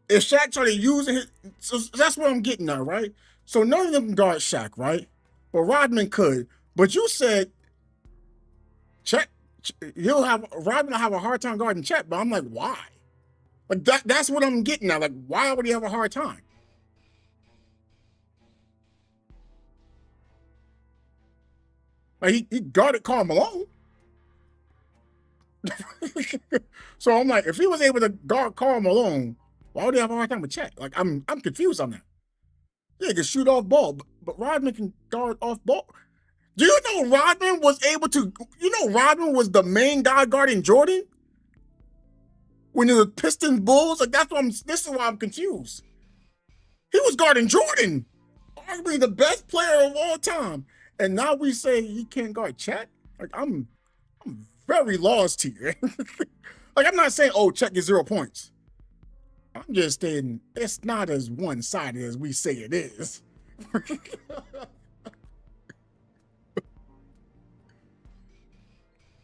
If Shaq started using his, so that's what I'm getting at, right? So none of them can guard Shaq, right? But Rodman could. But you said Rodman will have a hard time guarding Chet, but I'm like, why? Like that's what I'm getting at. Like, why would he have a hard time? Like he guarded Karl Malone. So I'm like, if he was able to guard Karl Malone, why would he have a hard time with Chet? Like, I'm confused on that. Yeah, he can shoot off ball, but Rodman can guard off ball. Do you know Rodman was able to, Rodman was the main guy guarding Jordan? When it was Pistons Bulls? Like, this is why I'm confused. He was guarding Jordan, arguably the best player of all time. And now we say he can't guard Chet? Like, I'm very lost here. Like, I'm not saying, oh, Chet gets 0 points. I'm just saying it's not as one-sided as we say it is.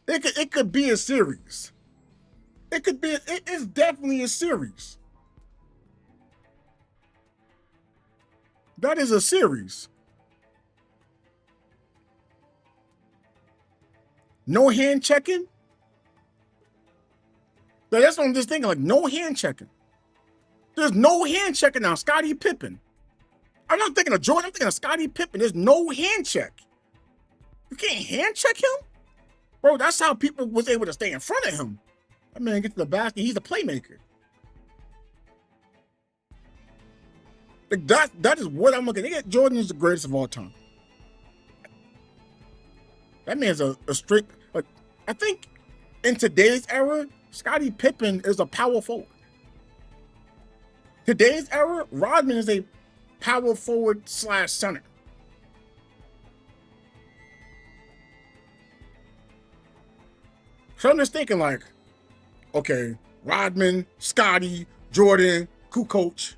It could be a series. It's definitely a series. That is a series. No hand checking? That's what I'm just thinking, like, no hand checking. There's no hand checking now. Scottie Pippen. I'm not thinking of Jordan, I'm thinking of Scottie Pippen. There's no hand check. You can't hand check him? Bro, that's how people was able to stay in front of him. That man gets to the basket, he's a playmaker. Like that is what I'm looking at. Jordan is the greatest of all time. That man's a strict, like, I think in today's era, Scottie Pippen is a power forward. Today's era, Rodman is a power forward / center. So I'm just thinking, like, okay, Rodman, Scottie, Jordan, Kukoc.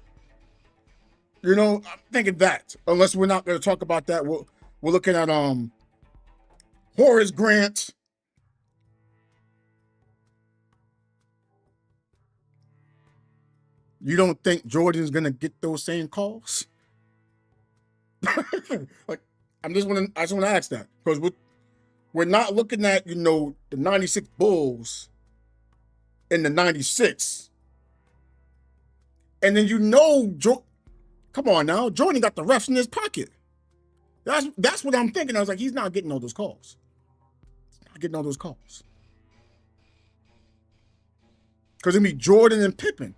I'm thinking that. Unless we're not going to talk about that, we're looking at Horace Grant. You don't think Jordan's gonna get those same calls? Like, I just want to ask that, because we're not looking at the '96 Bulls in the '96, and then come on now, Jordan got the refs in his pocket. That's what I'm thinking. I was like, he's not getting all those calls. He's not getting all those calls. Because it'll be Jordan and Pippen.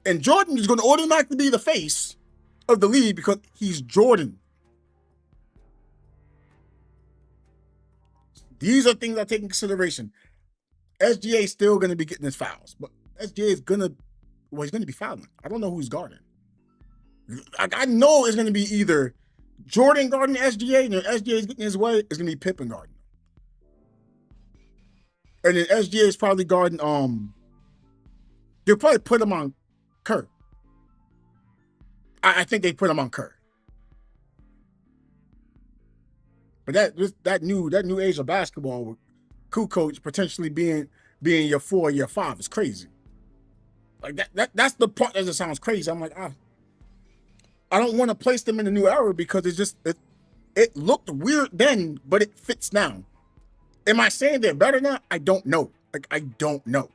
And Jordan is going to automatically be the face of the league because he's Jordan. These are things I take in consideration. SGA is still going to be getting his fouls, but SGA is going to, well, he's going to be fouling. I don't know who he's guarding. I know it's going to be either Jordan guarding SGA, and then SGA is getting his way, it's going to be Pippen guarding. And then SGA is probably guarding, they'll probably put him on Kerr. I think they put him on Kerr. But that new age of basketball with Kukoc potentially being your 4 or your 5 is crazy. Like that's the part that just sounds crazy. I'm like, I don't want to place them in the new era because it looked weird then, but it fits now. Am I saying they're better now? I don't know. Like, I don't know.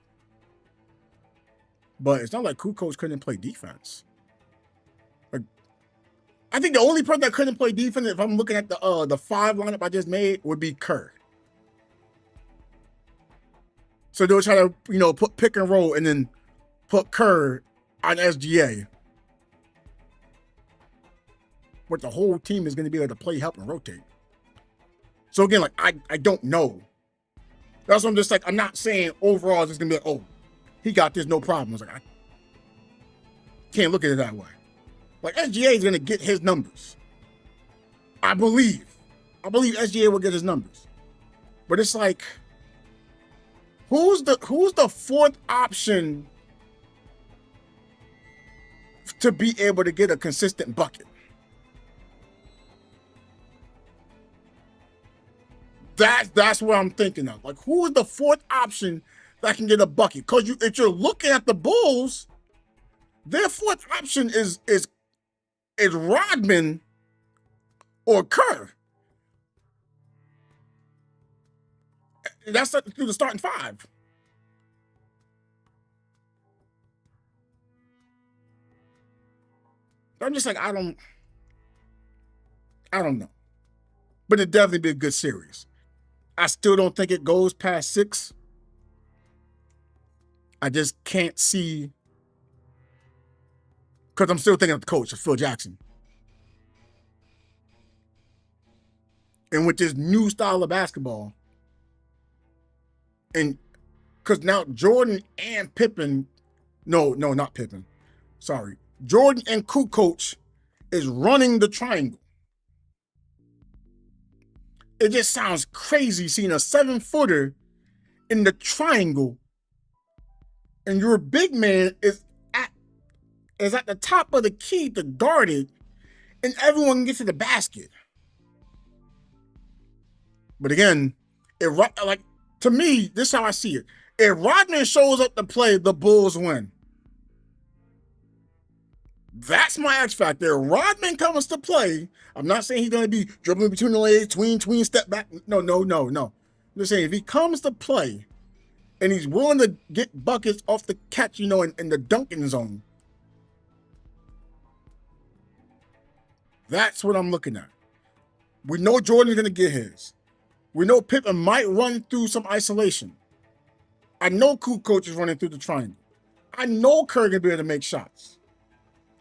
But it's not like Kukoc couldn't play defense. Like, I think the only person that couldn't play defense, if I'm looking at the 5 lineup I just made, would be Kerr. So they'll try to, put pick and roll and then put Kerr on SGA. But the whole team is going to be able to play, help, and rotate. So again, like, I don't know. That's what I'm just like, I'm not saying overall it's going to be like, oh, he got this, no problem. I was like, I can't look at it that way. Like, SGA is going to get his numbers. I believe SGA will get his numbers. But it's like, who's the fourth option to be able to get a consistent bucket? That's what I'm thinking of. Like, who is the fourth option that can get a bucket? Because if you're looking at the Bulls, their fourth option is Rodman or Kerr. That's through the starting 5. I'm just like, I don't know. But it'd definitely be a good series. I still don't think it goes past 6. I just can't see, because I'm still thinking of the coach, of Phil Jackson. And with this new style of basketball, and because now Jordan and Pippen, no, not Pippen, sorry. Jordan and Kukoc is running the triangle. It just sounds crazy seeing a 7-footer in the triangle, and your big man is at the top of the key to guard it, and everyone gets to the basket. But again, to me, this is how I see it. If Rodman shows up to play, the Bulls win. That's my X factor. If Rodman comes to play, I'm not saying he's going to be dribbling between the legs, tween, step back. No. I'm just saying if he comes to play and he's willing to get buckets off the catch, in the dunking zone, that's what I'm looking at. We know Jordan's going to get his. We know Pippen might run through some isolation. I know Kukoc is running through the triangle. I know Kerr can be able to make shots.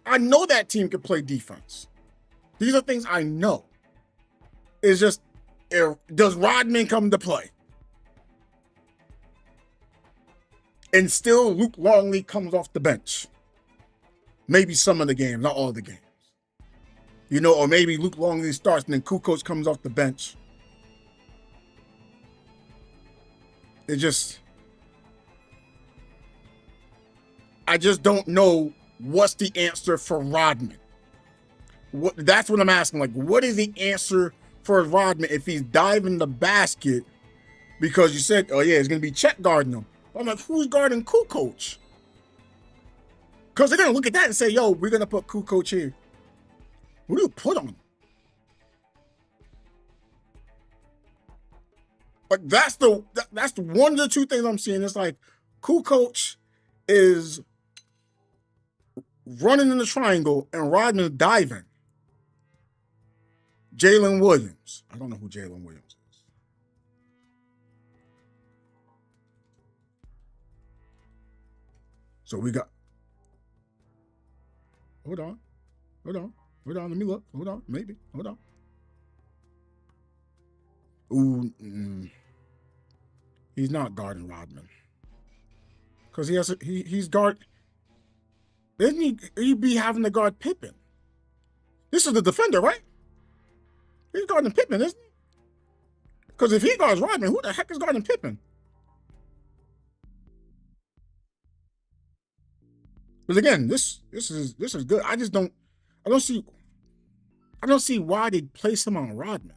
I know that team can play defense. These are things I know. It's just, does Rodman come to play? And still Luke Longley comes off the bench. Maybe some of the games, not all of the games. Or maybe Luke Longley starts and then Kukoc comes off the bench. I just don't know what's the answer for Rodman. That's what I'm asking. Like, what is the answer for Rodman if he's diving the basket? Because you said, oh yeah, it's going to be Chet guarding him. I'm like, who's guarding Kukoc? Because they're going to look at that and say, yo, we're going to put Kukoc here. What do you put on him? Like, that's one of the two things I'm seeing. It's like Kukoc is running in the triangle and Rodman diving. Jalen Williams. I don't know who Jalen Williams is. So we got. Hold on. Let me look. Hold on. Maybe. Hold on. Ooh. He's not guarding Rodman. Because he's guard. Isn't he be having to guard Pippen? This is the defender, right? He's guarding Pippen, isn't he? Because if he guards Rodman, who the heck is guarding Pippen? But again, this is good. I don't see why they place him on Rodman.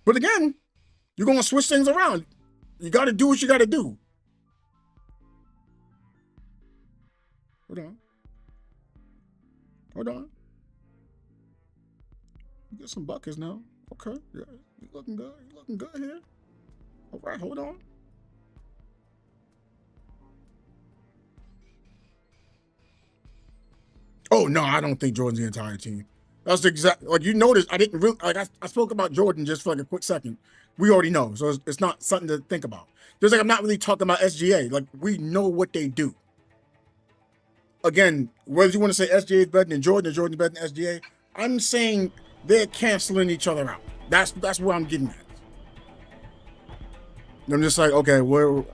But again, you're gonna switch things around. You gotta do what you gotta do. Hold on. You get some buckets now. Okay, yeah, you looking good. You looking good here. All right, hold on. Oh no, I don't think Jordan's the entire team. That's the exact, like, you notice I didn't really, like, I spoke about Jordan just for like a quick second. We already know, so it's not something to think about. Just like I'm not really talking about SGA. Like, we know what they do. Again, whether you want to say SGA is better than Jordan or Jordan's better than SGA, I'm saying they're canceling each other out. That's where I'm getting at. And I'm just like, okay, where?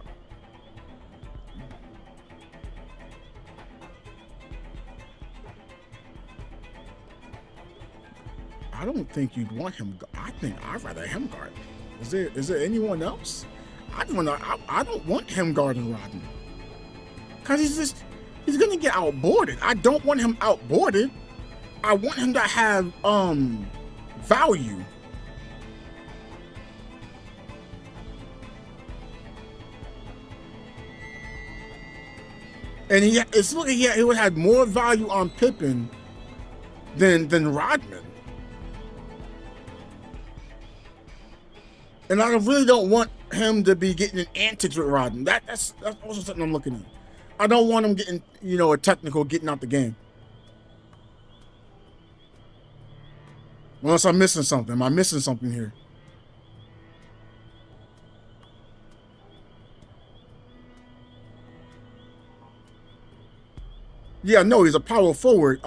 I don't think you'd want him. I think I'd rather him guard. Is there anyone else? I don't want him guarding Rodman. Cause he's gonna get outboarded. I don't want him outboarded. I want him to have value. And it's looking he would have more value on Pippen than Rodman. And I really don't want him to be getting in antics with Rodman. That's also something I'm looking at. I don't want him getting, a technical, getting out the game. Unless I'm missing something. Am I missing something here? Yeah, no, he's a power forward.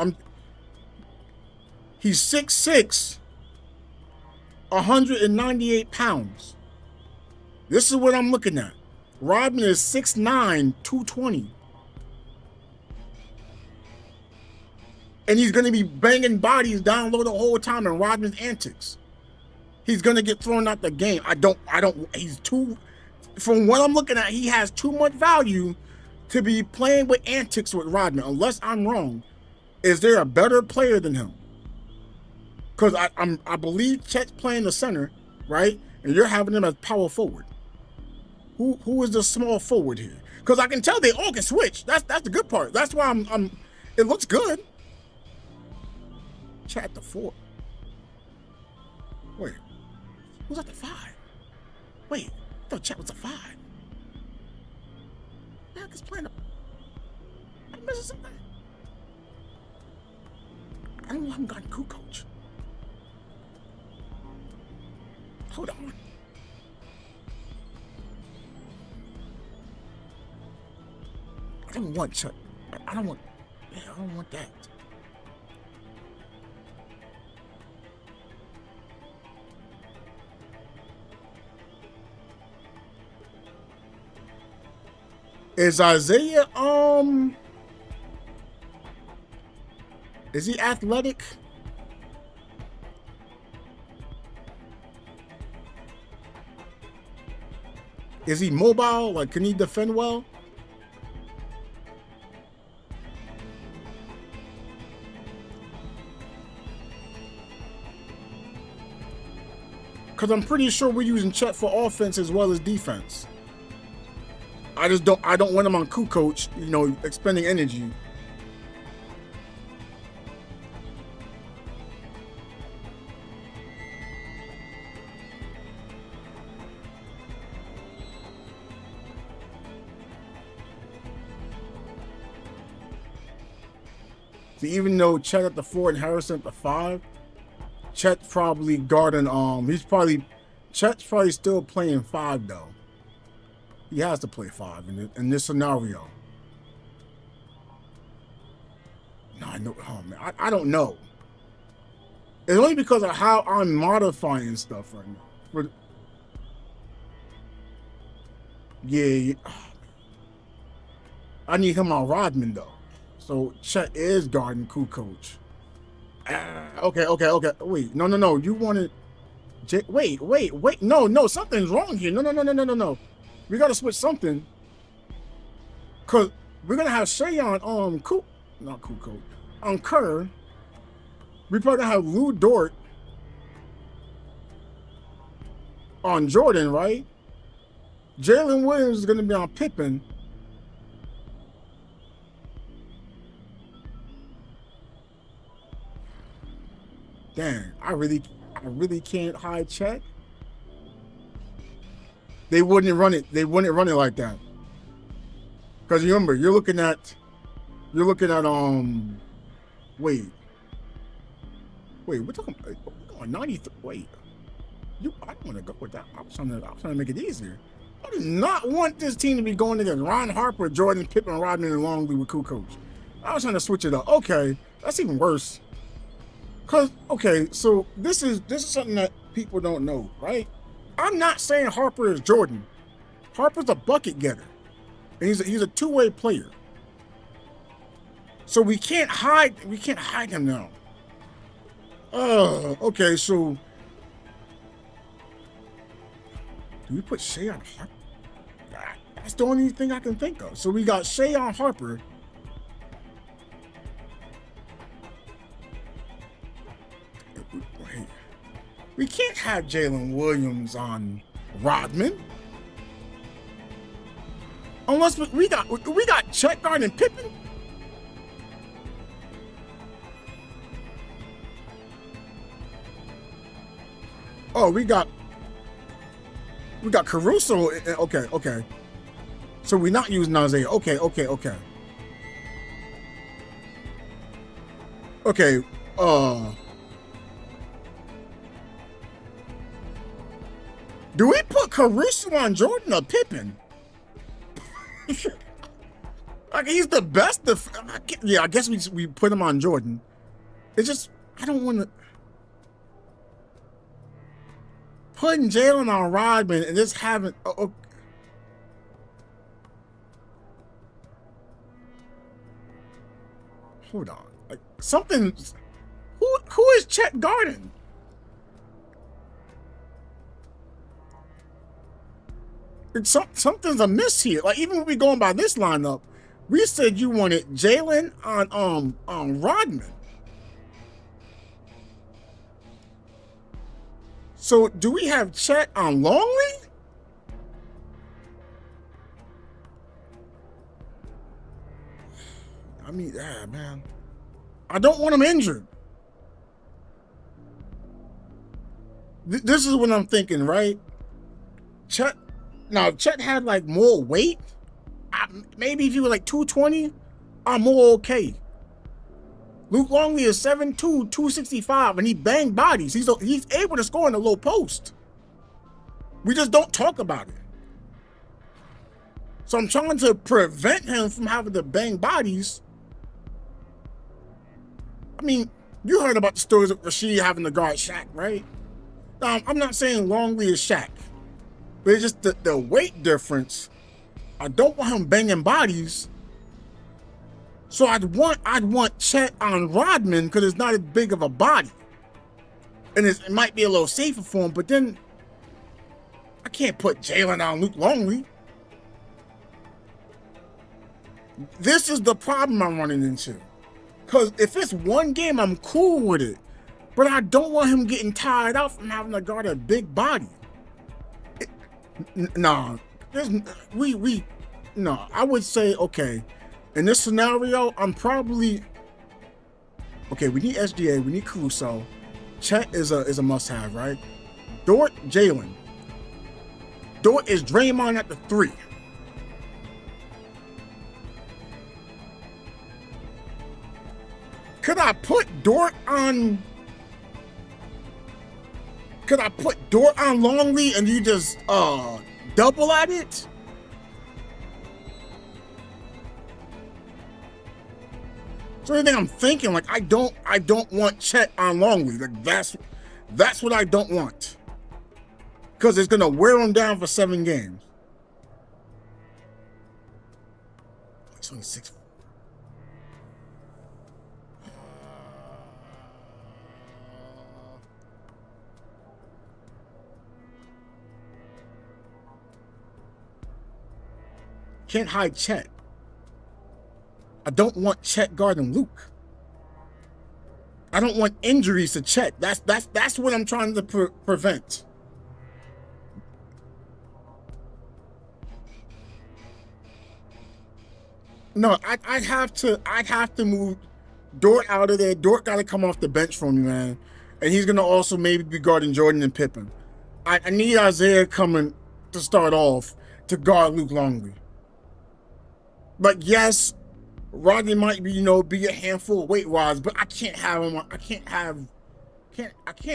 He's 6'6", 198 pounds. This is what I'm looking at. Rodman is 6'9", 220. And he's going to be banging bodies down low the whole time in Rodman's antics. He's going to get thrown out the game. From what I'm looking at, he has too much value to be playing with antics with Rodman, unless I'm wrong. Is there a better player than him? Because I believe Chet's playing the center, right? And you're having him as power forward. Who is the small forward here? Because I can tell they all can switch. That's the good part. That's why it looks good. Chet at the 4. Wait, who's at the 5? Wait, I thought Chet was a 5. Yeah, this playing up. I'm missing something. I don't know. I haven't gotten Kukoc. Hold on. I don't want Chuck. I don't want that. Is Isaiah, is he athletic? Is he mobile? Like, can he defend well? Because I'm pretty sure we're using Chet for offense as well as defense. I don't want him on Kukoc, expending energy. So even though Chet at the 4 and Harrison at the 5, Chet's probably guarding, Chet's probably still playing 5 though. He has to play 5 in this scenario. No, I know, oh man, I don't know. It's only because of how I'm modifying stuff right now. But yeah. I need him on Rodman though. So Chet is guarding Kukoc. Okay. Wait, no. You wanted wait. No, something's wrong here. No. We gotta switch something. Cause we're gonna have Shea on not Kukoc. On Kerr. We probably gonna have Lou Dort on Jordan, right? Jalen Williams is gonna be on Pippen. Dang, I really can't hide Chet. They wouldn't run it like that. Because remember, you're looking at wait, we're talking 93. Wait. I don't want to go with that. I was trying to make it easier. I do not want this team to be going against Ron Harper, Jordan, Pippen, Rodman, and Longley with Kukoc. I was trying to switch it up. Okay, that's even worse. Cause so this is something that people don't know, right? I'm not saying Harper is Jordan. Harper's a bucket getter, and he's a two-way player. So we can't hide him now. Okay, so do we put Shea on Harper? That's the only thing I can think of. So we got Shea on Harper. Wait, we can't have Jalen Williams on Rodman. Unless we got Chet Guard and Pippen. Oh, we got Caruso. Okay. So we're not using Isaiah. Okay. Do we put Caruso on Jordan or Pippen? Like, he's the best. I guess we put him on Jordan. It's just, I don't want to. Putting Jalen on Rodman and just having. Hold on. Like, something. Who is Chet guarding? Something's amiss here. Like, even when we going by this lineup, we said you wanted Jalen on Rodman. So do we have Chet on Longley? I mean, man. I don't want him injured. This is what I'm thinking, right? Chet. Now, if Chet had like more weight, maybe if he was like 220, I'm more okay. Luke Longley is 7'2", 265, and he banged bodies. He's able to score in the low post. We just don't talk about it. So I'm trying to prevent him from having to bang bodies. I mean, you heard about the stories of Rasheed having to guard Shaq, right? Now, I'm not saying Longley is Shaq. But it's just the weight difference. I don't want him banging bodies. So I'd want Chet on Rodman because it's not as big of a body. And it might be a little safer for him, but then I can't put Jalen on Luke Longley. This is the problem I'm running into. Because if it's one game, I'm cool with it. But I don't want him getting tired out from having to guard a big body. Nah, no. I would say, okay, in this scenario, I'm probably okay. We need SGA, we need Caruso. Chet is a must-have, right? Dort, Jalen. Dort is Draymond at the 3. I put Dort on? Could I put Dort on Longley and you just double at it? So anything I'm thinking, like I don't want Chet on Longley. Like that's what I don't want. Because it's gonna wear him down for 7 games. It's only 6. Can't hide Chet. I don't want Chet guarding Luke. I don't want injuries to Chet. That's what I'm trying to prevent. No, I'd have to move Dort out of there. Dort got to come off the bench for me, man. And he's gonna also maybe be guarding Jordan and Pippen. I need Isaiah coming to start off to guard Luke Longley. Like, yes, Rodney might be, be a handful weight-wise, but I can't have him. I can't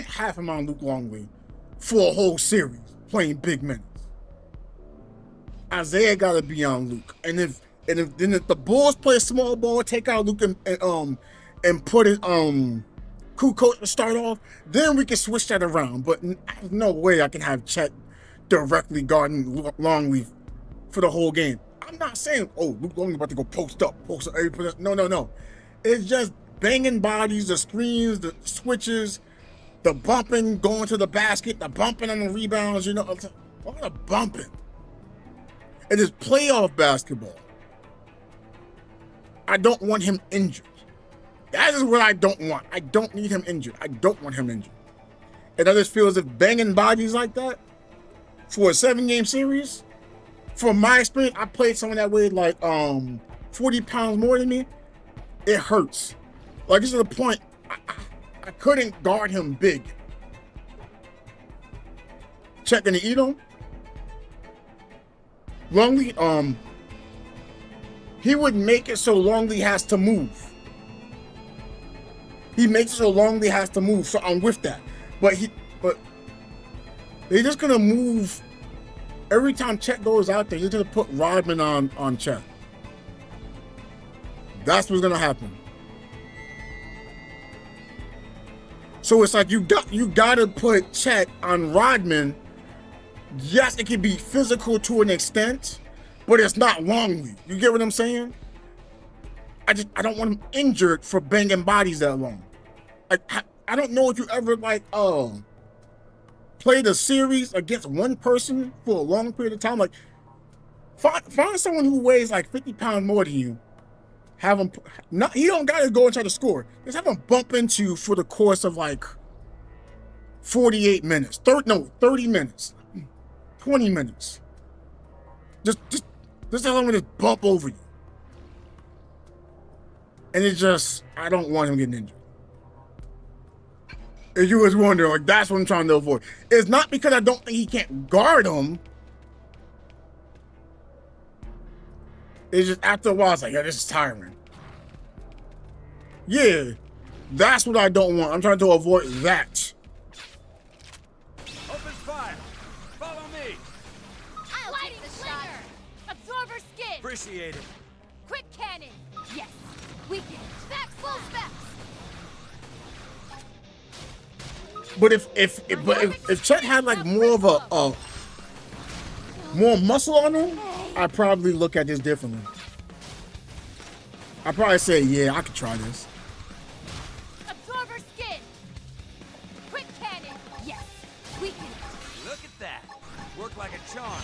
have him on Luke Longley for a whole series playing big minutes. Isaiah got to be on Luke, and if the Bulls play a small ball, take out Luke and put it Kukoc to start off, then we can switch that around. But there's no way I can have Chet directly guarding Longley for the whole game. I'm not saying, oh, Luke Longley about to go post up. No. It's just banging bodies, the screens, the switches, the bumping, going to the basket, the bumping on the rebounds, all the bumping. It is playoff basketball. I don't want him injured. That is what I don't want. I don't need him injured. I don't want him injured. And I just feel as if banging bodies like that for a 7-game series, from my experience, I played someone that weighed like 40 pounds more than me. It hurts. Like, this is the point. I couldn't guard him big. Chet gonna eat him. Longley, he would make it so Longley has to move. He makes it so Longley has to move, so I'm with that. But they're just gonna move. Every time Chet goes out there, he's gonna put Rodman on Chet. That's what's gonna happen. So it's like you gotta put Chet on Rodman. Yes, it can be physical to an extent, but it's not Longley. You get what I'm saying? I don't want him injured for banging bodies that long. I don't know if you ever played a series against one person for a long period of time. Like, find someone who weighs like 50 pounds more than you. Have him. He don't gotta go and try to score. Just have him bump into you for the course of like 48 minutes. 30 minutes. 20 minutes. Just have him just bump over you. And I don't want him getting injured. If you was wondering, like, that's what I'm trying to avoid. It's not because I don't think he can't guard him. It's just after a while, it's like, yeah, this is tiring. Yeah, that's what I don't want. I'm trying to avoid that. Open fire. Follow me. I'll take the shot. Absorber skin. Appreciate it. Quick cannon. Yes. Weaken. Back full specs. But if Chet had like more of a more muscle on him, I'd probably look at this differently. I'd probably say, yeah, I could try this. Absorber skin. Quick cannon. Yes. Weaken. Look at that. Work like a charm.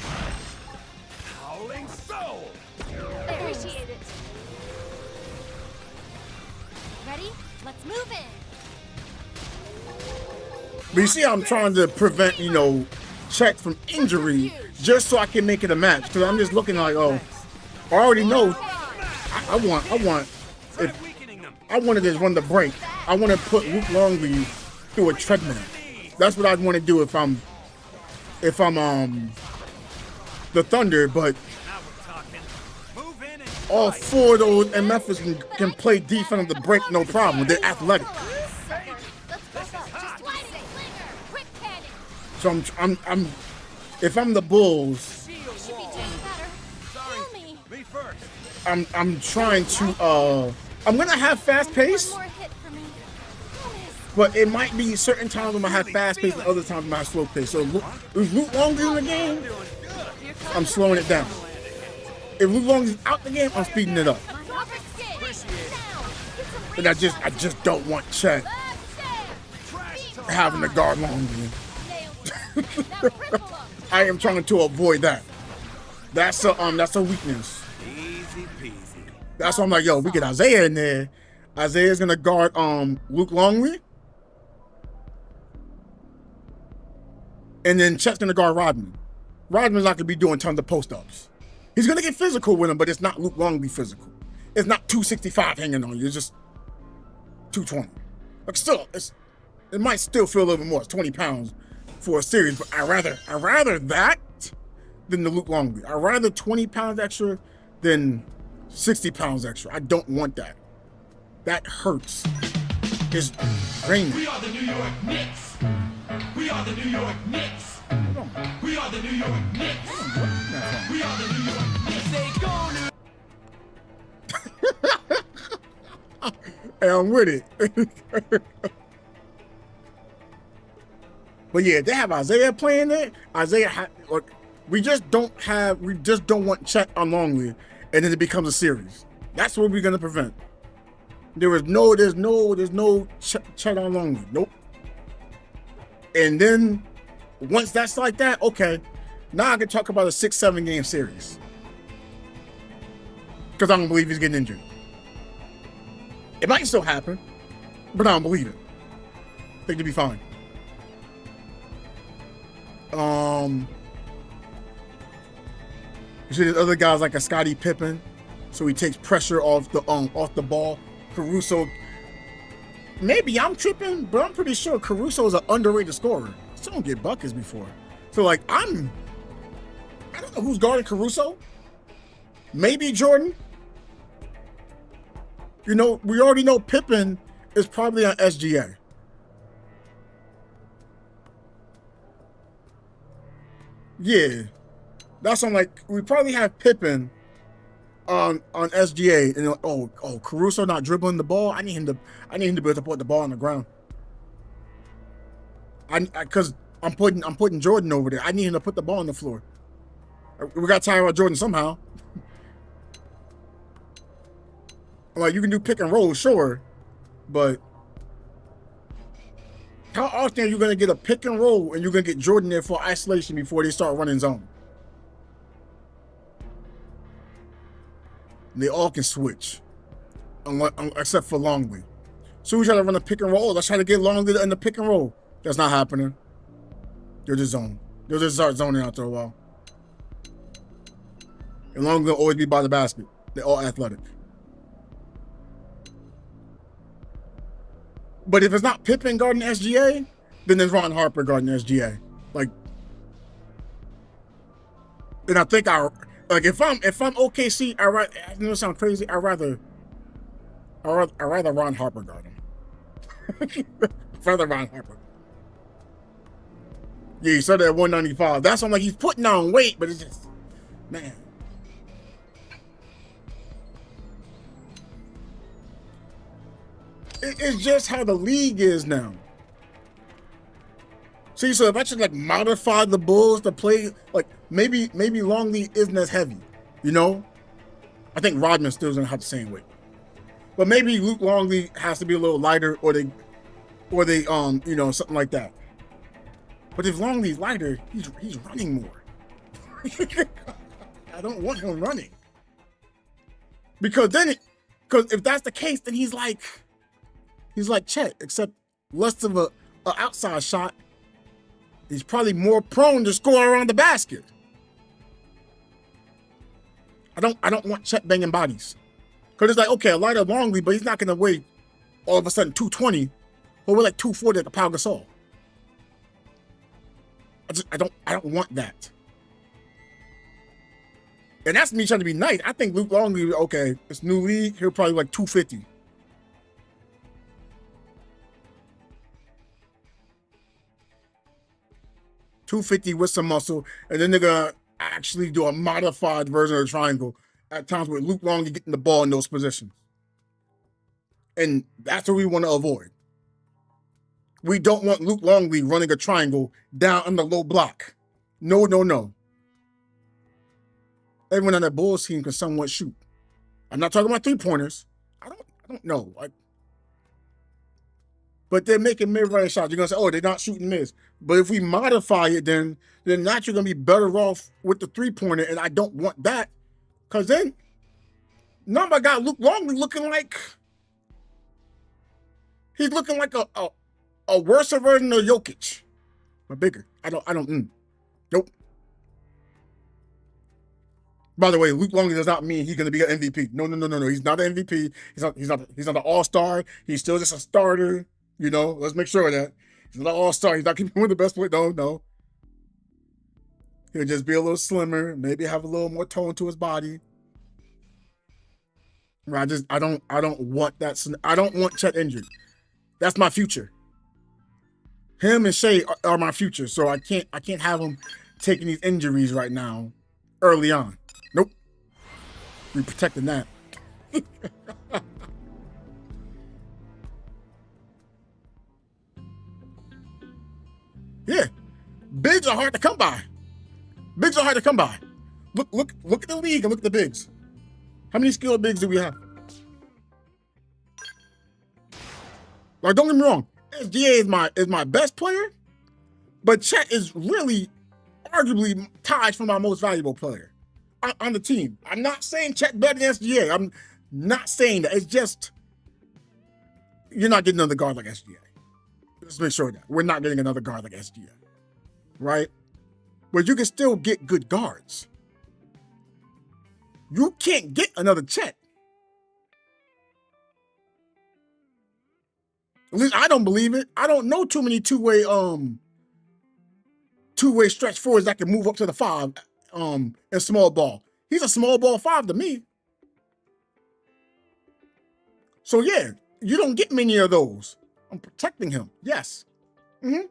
Howling soul. Appreciate it. Ready? Let's move in. But you see, I'm trying to prevent, Chet from injury just so I can make it a match. Because I'm just looking like, oh, I already know. I wanted to run the break. I want to put Luke Longley through a treadmill. That's what I'd want to do if I'm the Thunder. But Now we're talking. Move in and all four of those MFers can play defense on the break, no problem. They're athletic. So I'm if I'm the Bulls, I'm trying to I'm gonna have fast pace, but it might be certain times I'm gonna have fast pace and other times I'm gonna have slow pace. So if Luke Longley's in the game, I'm slowing it down. If Luke Longley's out the game, I'm speeding it up. And I just don't want Chet having to guard Longley. I am trying to avoid that. That's a weakness. Easy peasy. That's why I'm like, yo, we get Isaiah in there. Isaiah's gonna guard Luke Longley. And then Chet's gonna guard Rodman. Rodman's not gonna be doing tons of post-ups. He's gonna get physical with him, but it's not Luke Longley physical. It's not 265 hanging on you, it's just 220. Like still, it might still feel a little bit more. It's 20 pounds for a series, but I rather that than the Luke Longley. I rather 20 pounds extra than 60 pounds extra. I don't want that. That hurts. It's draining. We are the New York Knicks. We are the New York Knicks. We are the New York Knicks. We are the New York Knicks. They gonna. Hey, I'm with it. But yeah, they have Isaiah playing it. We just don't want Chet on Longley, and then it becomes a series. That's what we're gonna prevent. There's no Chet on Longley. Nope. And then once that's like that, okay, now I can talk about a 6-7 game series. Because I don't believe he's getting injured. It might still happen, but I don't believe it. I think he'll be fine. You see there's other guys like a Scottie Pippen, so he takes pressure off the ball. Caruso, maybe I'm tripping, but I'm pretty sure Caruso is an underrated scorer. Still don't get buckets before. So like I don't know who's guarding Caruso. Maybe Jordan. You know, we already know Pippen is probably on SGA. Yeah, that's on like we probably have Pippen on SGA, and oh Caruso not dribbling the ball. I need him to be able to put the ball on the ground. Because I'm putting Jordan over there. I need him to put the ball on the floor. We got to Tyrod Jordan somehow. Like you can do pick and roll, sure, but how often are you going to get a pick and roll and you're going to get Jordan there for isolation before they start running zone? They all can switch, except for Longley. So we try to run a pick and roll. Let's try to get Longley in the pick and roll. That's not happening. They'll just zone. They'll just start zoning after a while. And Longley will always be by the basket. They're all athletic. But if it's not Pippen guarding SGA, then there's Ron Harper guarding SGA. Like, and I think if I'm OKC, I know it sounds crazy. I rather Ron Harper guard him. Rather Ron Harper. Yeah, he started at 195. That's why I'm like he's putting on weight, but it's just man. It's just how the league is now. See, so if I should like modify the Bulls to play, like maybe Longley isn't as heavy, you know? I think Rodman still's gonna have the same weight. But maybe Luke Longley has to be a little lighter or they you know, something like that. But if Longley's lighter, he's running more. I don't want him running. Because if that's the case, then he's like Chet, except less of a outside shot. He's probably more prone to score around the basket. I don't want Chet banging bodies. Because it's like, okay, a lighter Longley, but he's not gonna weigh all of a sudden 220, but we're like 240 like a Pau Gasol. I don't want that. And that's me trying to be nice. I think Luke Longley, okay, it's new league, he'll probably like 250. $250 with some muscle, and then they're gonna actually do a modified version of the triangle at times with Luke Longley getting the ball in those positions. And that's what we want to avoid. We don't want Luke Longley running a triangle down on the low block. No, no, no. Everyone on that Bulls team can somewhat shoot. I'm not talking about 3-pointers. I don't know. But they're making mid-range shots. You're gonna say, oh, they're not shooting mids. But if we modify it, then naturally gonna be better off with the 3-pointer, and I don't want that. Cause then now I got Luke Longley looking like he's looking like a worse version of Jokic. But bigger. Nope. By the way, Luke Longley does not mean he's going to be an MVP. No. He's not an MVP. He's not an all-star. He's still just a starter. You know, let's make sure of that. He's not an all-star. He's not keeping with the best player. No. He'll just be a little slimmer, maybe have a little more tone to his body. I don't want that. I don't want Chet injured. That's my future. Him and Shea are my future, so I can't have him taking these injuries right now, early on. Nope. We protecting that. Yeah. Bigs are hard to come by. Look at the league and look at the bigs. How many skilled bigs do we have? Like, don't get me wrong, SGA is my best player, but Chet is really arguably tied for my most valuable player on the team. I'm not saying Chet better than SGA. I'm not saying that. It's just you're not getting another guard like SGA. Let's make sure that we're not getting another guard like SGA, right? But you can still get good guards. You can't get another Chet. At least I don't believe it. I don't know too many two-way stretch forwards that can move up to the 5 in small ball. He's a small ball 5 to me. So yeah, you don't get many of those. I'm protecting him. Yes. Mm-hmm.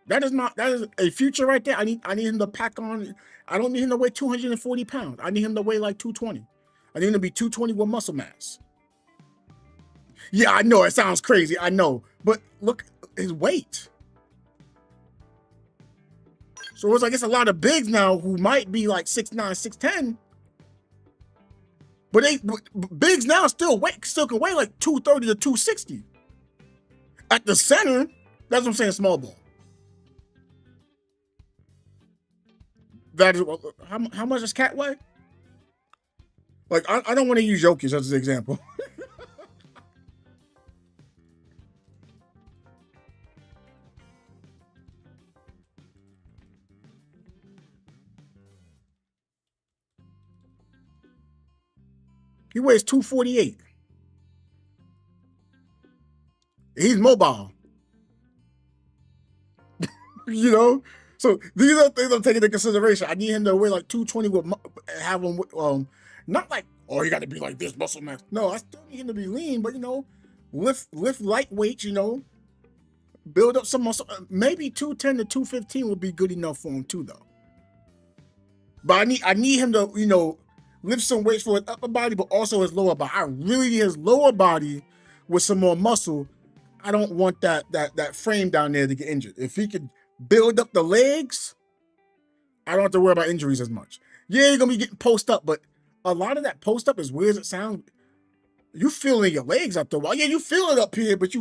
That is a future right there. I need him to pack on. I don't need him to weigh 240 pounds. I need him to weigh like 220. I need him to be 220 with muscle mass. Yeah, I know it sounds crazy. I know, but look his weight. So it's like it's a lot of bigs now who might be like 6'9", 6'10", but bigs now still can weigh like 230 to 260. At the center, that's what I'm saying. Small ball. That is how much does Cat weigh? Like, I don't want to use Jokic as an example. He weighs 248. He's mobile. You know? So these are things I'm taking into consideration. I need him to weigh like 220 with have him not like, oh, you got to be like this muscle mass. No, I still need him to be lean, but you know, lift light weights, you know, build up some muscle. Maybe 210 to 215 would be good enough for him too, though. But I need him to, you know, lift some weights for his upper body, but also his lower body. I really need his lower body with some more muscle. I don't want that frame down there to get injured. If he could build up the legs, I don't have to worry about injuries as much. Yeah, you're gonna be getting post up, but a lot of that post up, as weird as it sounds, you feeling your legs after a while. Yeah, you feel it up here, but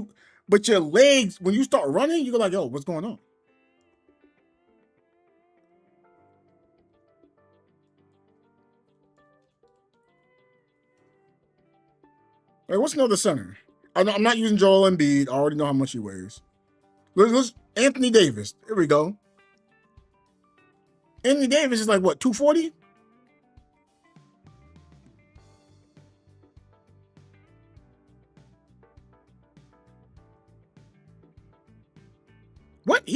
your legs, when you start running, you go like, yo, what's going on? Hey, what's another center? I'm not using Joel Embiid. I already know how much he weighs. Let's Anthony Davis. Here we go. Anthony Davis is like what, 240? What?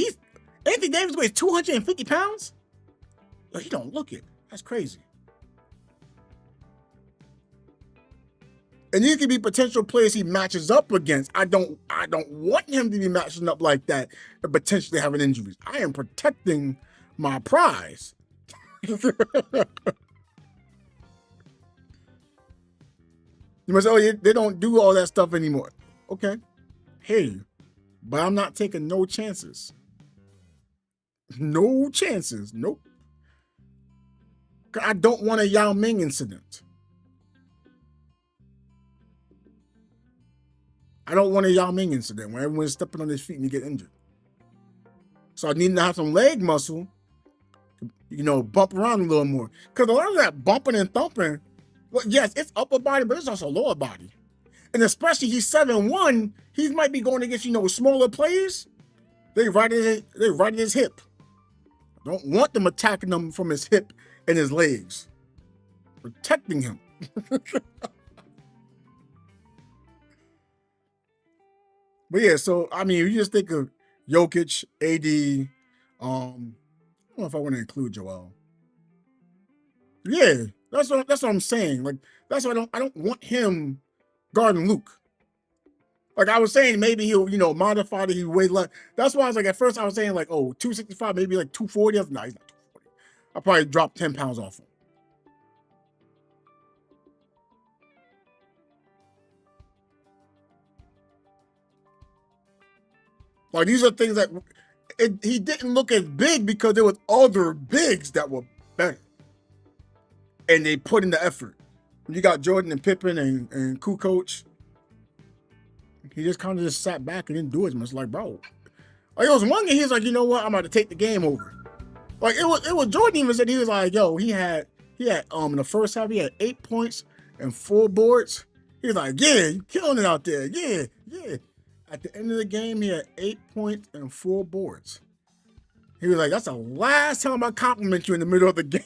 Anthony Anthony Davis weighs 250 pounds? Yo, he don't look it. That's crazy. And these could be potential players he matches up against. I don't want him to be matching up like that and potentially having injuries. I am protecting my prize. You must say, oh, they don't do all that stuff anymore. Okay. Hey, but I'm not taking no chances. No chances. Nope. I don't want a Yao Ming incident. I don't want a Yao Ming incident where everyone's stepping on his feet and he get injured. So I need to have some leg muscle, you know, bump around a little more. Because a lot of that bumping and thumping, well, yes, it's upper body, but it's also lower body. And especially he's 7'1", he might be going against, you know, smaller players. They right at his hip. I don't want them attacking him from his hip and his legs. Protecting him. But yeah, so I mean, you just think of Jokic, AD. I don't know if I want to include Joel. Yeah, that's what I'm saying. Like that's why I don't want him guarding Luke. Like I was saying, maybe he'll, you know, modify that he weigh less. That's why I was like, at first I was saying like, oh, 265, maybe like 240. I was like, nah, he's not 240. I probably dropped 10 pounds off him. Like these are things that he didn't look as big because there was other bigs that were better. And they put in the effort. When you got Jordan and Pippen and Kukoc, he just kind of just sat back and didn't do as much. Like, bro. Like it was one game, he was like, you know what, I'm about to take the game over. Like it was Jordan even said, he was like, yo, he had in the first half, he had 8 points and 4 boards. He was like, yeah, you killing it out there. Yeah, yeah. At the end of the game, he had 8 points and 4 boards. He was like, that's the last time I compliment you in the middle of the game.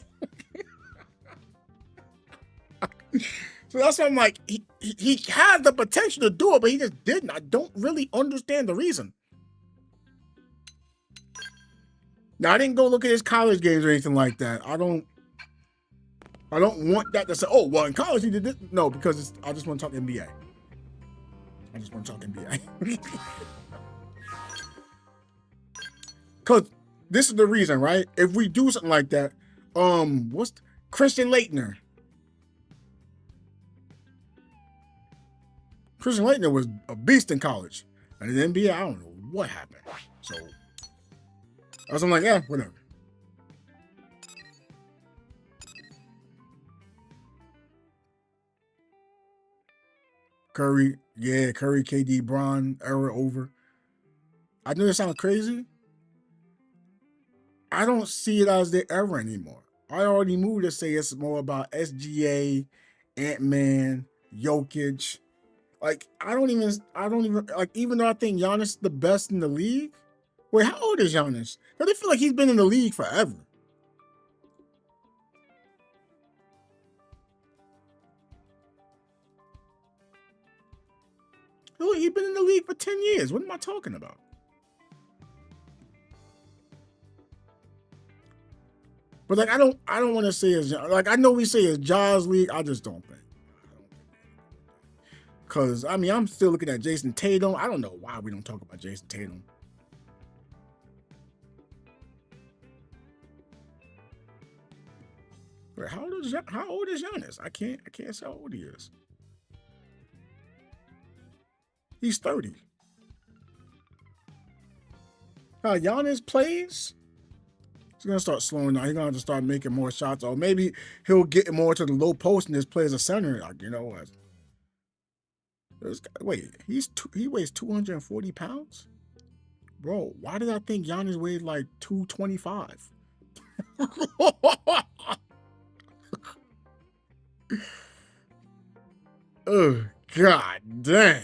So that's why I'm like, he has the potential to do it, but he just didn't. I don't really understand the reason. Now, I didn't go look at his college games or anything like that. I don't want that to say, oh, well, in college he did this. No, because I just want to talk NBA. I just want to talk NBA. Because this is the reason, right? If we do something like that, Christian Laettner. Christian Laettner was a beast in college. And in the NBA, I don't know what happened. So, I was like, yeah, whatever. Curry, KD, Bron, era over. I know it sounds crazy. I don't see it as their era anymore. I already moved to say it's more about SGA, Ant-Man, Jokic. Like, I don't even, like, even though I think Giannis is the best in the league. Wait, how old is Giannis? Because I feel like he's been in the league forever. He's been in the league for 10 years. What am I talking about? But like, I don't want to say it's like, I know we say it's Jaws league. I just don't think. Because I mean, I'm still looking at Jason Tatum. I don't know why we don't talk about Jason Tatum. Wait, how old is Giannis? I can't say how old he is. He's 30. How Giannis plays, he's going to start slowing down. He's going to start making more shots. Or maybe he'll get more to the low post and just play as a center. Like, you know what? Wait, he weighs 240 pounds? Bro, why did I think Giannis weighed like 225? Oh, God dang.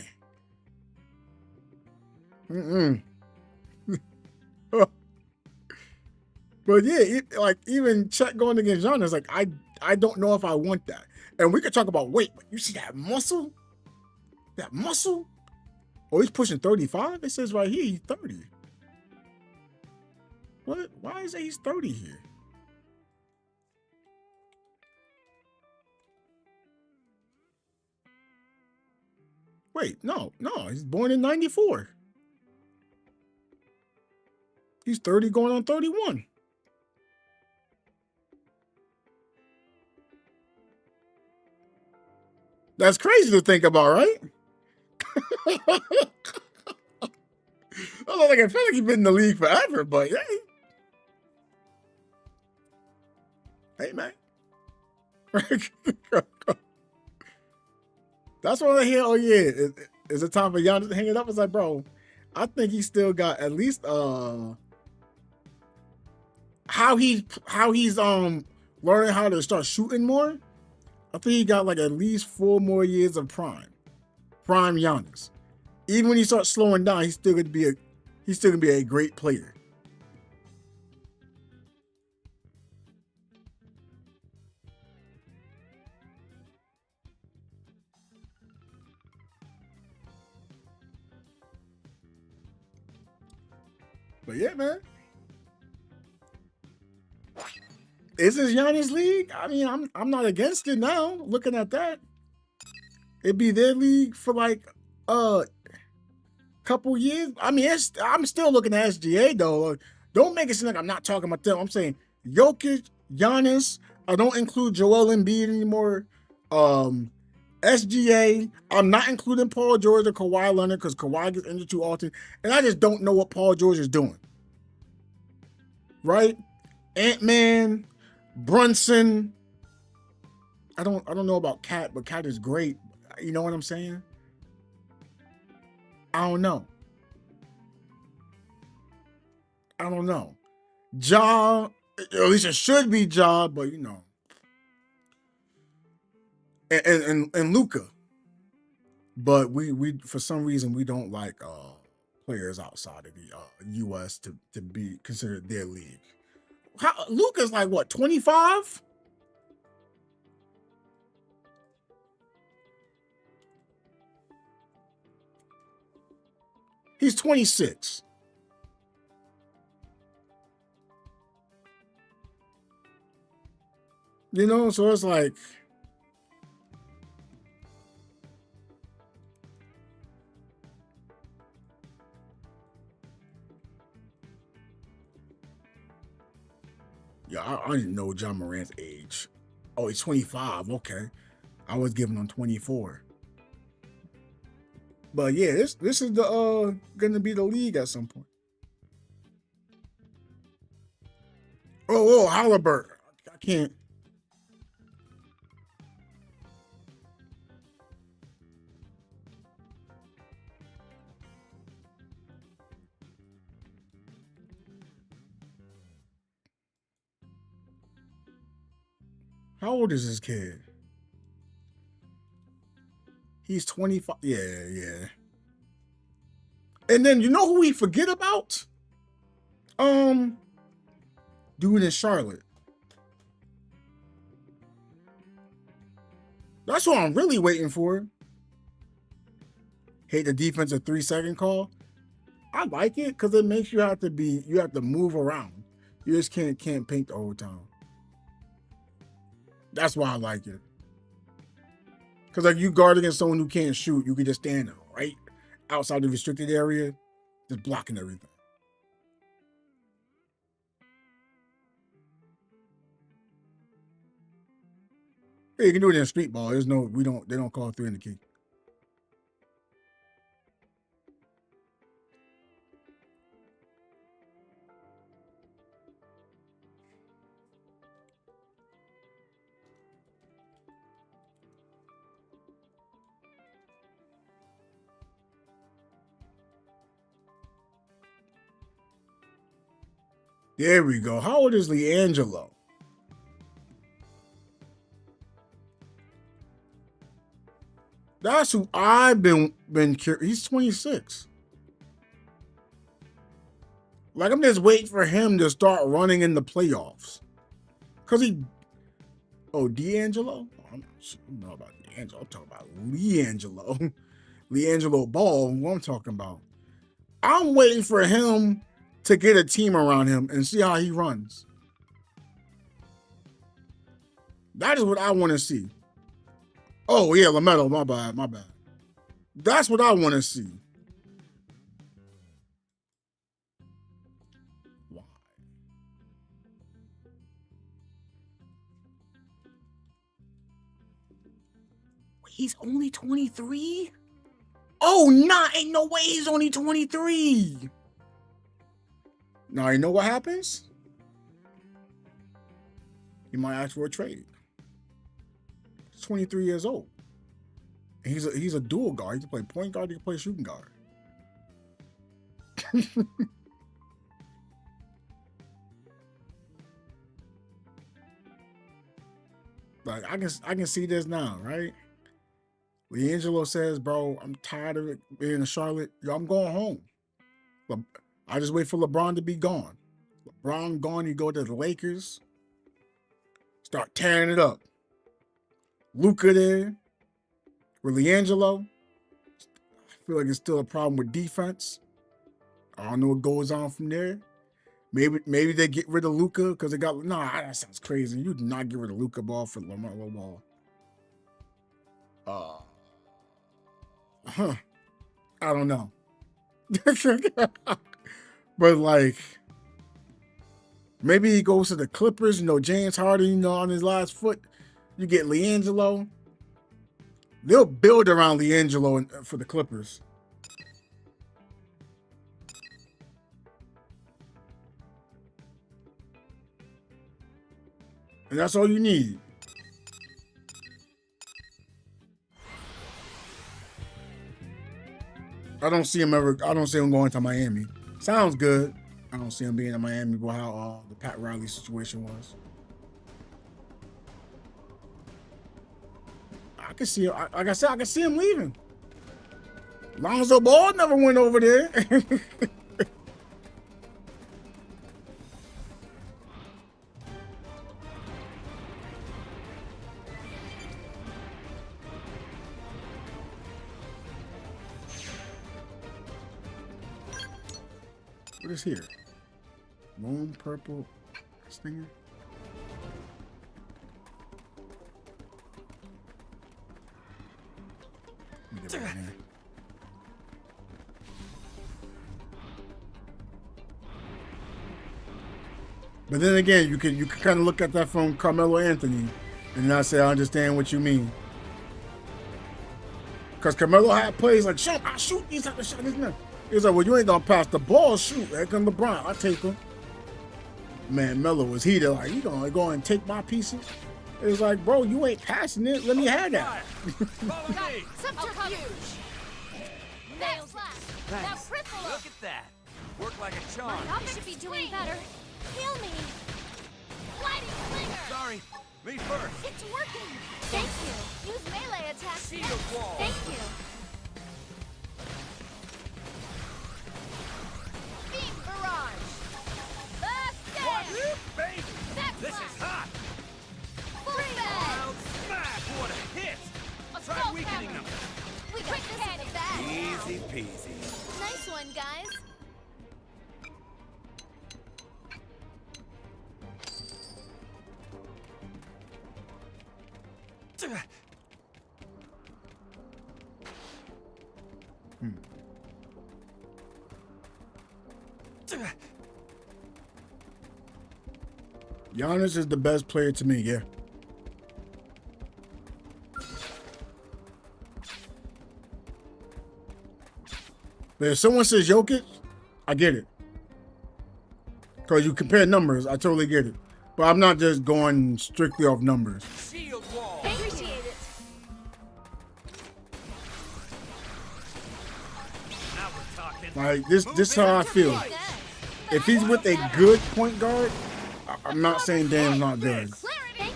But yeah, like even Chet going against Giannis, like I don't know if I want that. And we could talk about weight, but you see that muscle? That muscle? Oh, he's pushing 35? It says right here he's 30. What? Why is it he's 30 here? Wait, no, he's born in 94. He's 30 going on 31. That's crazy to think about, right? I feel like he's been in the league forever, but hey man. That's what I hear. Oh yeah, is it time for Giannis to hang it up? It's like, bro, I think he still got at least how he's learning how to start shooting more. I think he got like at least 4 more years of prime Giannis. Even when he starts slowing down, he's still gonna be a great player. But yeah, man. Is this Giannis league? I mean, I'm not against it now. Looking at that, it'd be their league for like couple years. I mean, I'm still looking at SGA though. Don't make it seem like I'm not talking about them. I'm saying Jokic, Giannis. I don't include Joel Embiid anymore. SGA. I'm not including Paul George or Kawhi Leonard because Kawhi gets injured too often, and I just don't know what Paul George is doing. Right? Ant-Man, Brunson. I don't know about Cat, but Cat is great. You know what I'm saying? I don't know. Ja, at least it should be Ja, but you know. And Luka. But we for some reason we don't like players outside of the US to be considered their league. Luka's like what, 25? He's 26. You know, so it's like yeah, I didn't know John Morant's age. Oh, he's 25. Okay. I was giving him 24. But yeah, this is the gonna be the league at some point. Oh, Halliburton. I can't. How old is this kid? He's 25. Yeah. And then you know who we forget about? Dude in Charlotte. That's what I'm really waiting for. Hate the defensive 3-second call. I like it because it makes you have to move around. You just can't paint the whole time. That's why I like it. Because like you guard against someone who can't shoot, you can just stand right outside the restricted area, just blocking everything. Yeah, you can do it in street ball. They don't call 3 in the key. There we go. How old is LiAngelo? That's who I've been curious. He's 26. Like, I'm just waiting for him to start running in the playoffs. Because D'Angelo? I don't know about D'Angelo. I'm talking about LiAngelo. LiAngelo Ball, what I'm talking about. I'm waiting for him to get a team around him and see how he runs. That is what I want to see. Oh, yeah, LaMelo, my bad. That's what I want to see. Why? He's only 23? Oh, nah, ain't no way he's only 23. Now, you know what happens? He might ask for a trade. He's 23 years old. And he's a dual guard. He can play point guard, he can play shooting guard. Like, I can see this now, right? LiAngelo says, bro, I'm tired of it being in Charlotte. Yo, I'm going home. I just wait for LeBron to be gone. LeBron gone, you go to the Lakers. Start tearing it up. Luka there. With LiAngelo. I feel like it's still a problem with defense. I don't know what goes on from there. Maybe they get rid of Luka because they got... Nah, that sounds crazy. You do not get rid of Luka Ball for LaMelo Ball. I don't know. But like, maybe he goes to the Clippers, James Harden, on his last foot. You get LiAngelo. They'll build around LiAngelo for the Clippers. And that's all you need. I don't see him going to Miami. Sounds good. I don't see him being in Miami, but how the Pat Riley situation was. I can see, like I said, I can see him leaving. Lonzo Ball never went over there. What is here? Lone purple stinger? Get it right here. But then again, you can kind of look at that from Carmelo Anthony and not say I understand what you mean. Because Carmelo had plays like, I shoot these type of shots. He's like, well, you ain't gonna pass the ball. Shoot, here come LeBron. I'll take him. Man, Melo was heated. Like, you gonna go and take my pieces? It was like, bro, you ain't passing it. Let me have that. Subterfuge. Nails. Now cripple him. Look at that. Work like a charm. My offense should be doing better. Heal me. Sliding slinger. Sorry, me first. It's working. Thank you. Use melee attack. Shield wall. Thank you. Beam barrage. Baby, this is hot. Wild Smash, what a hit. Try weakening them. We got this in the bag. Easy peasy. Nice one, guys. Giannis is the best player to me, yeah. But if someone says Jokic, I get it. Because you compare numbers, I totally get it. But I'm not just going strictly off numbers. Shield wall. Appreciate it. Now we're talking. Like, this is how I feel. If he's with a good point guard, I'm not saying Dan's not good.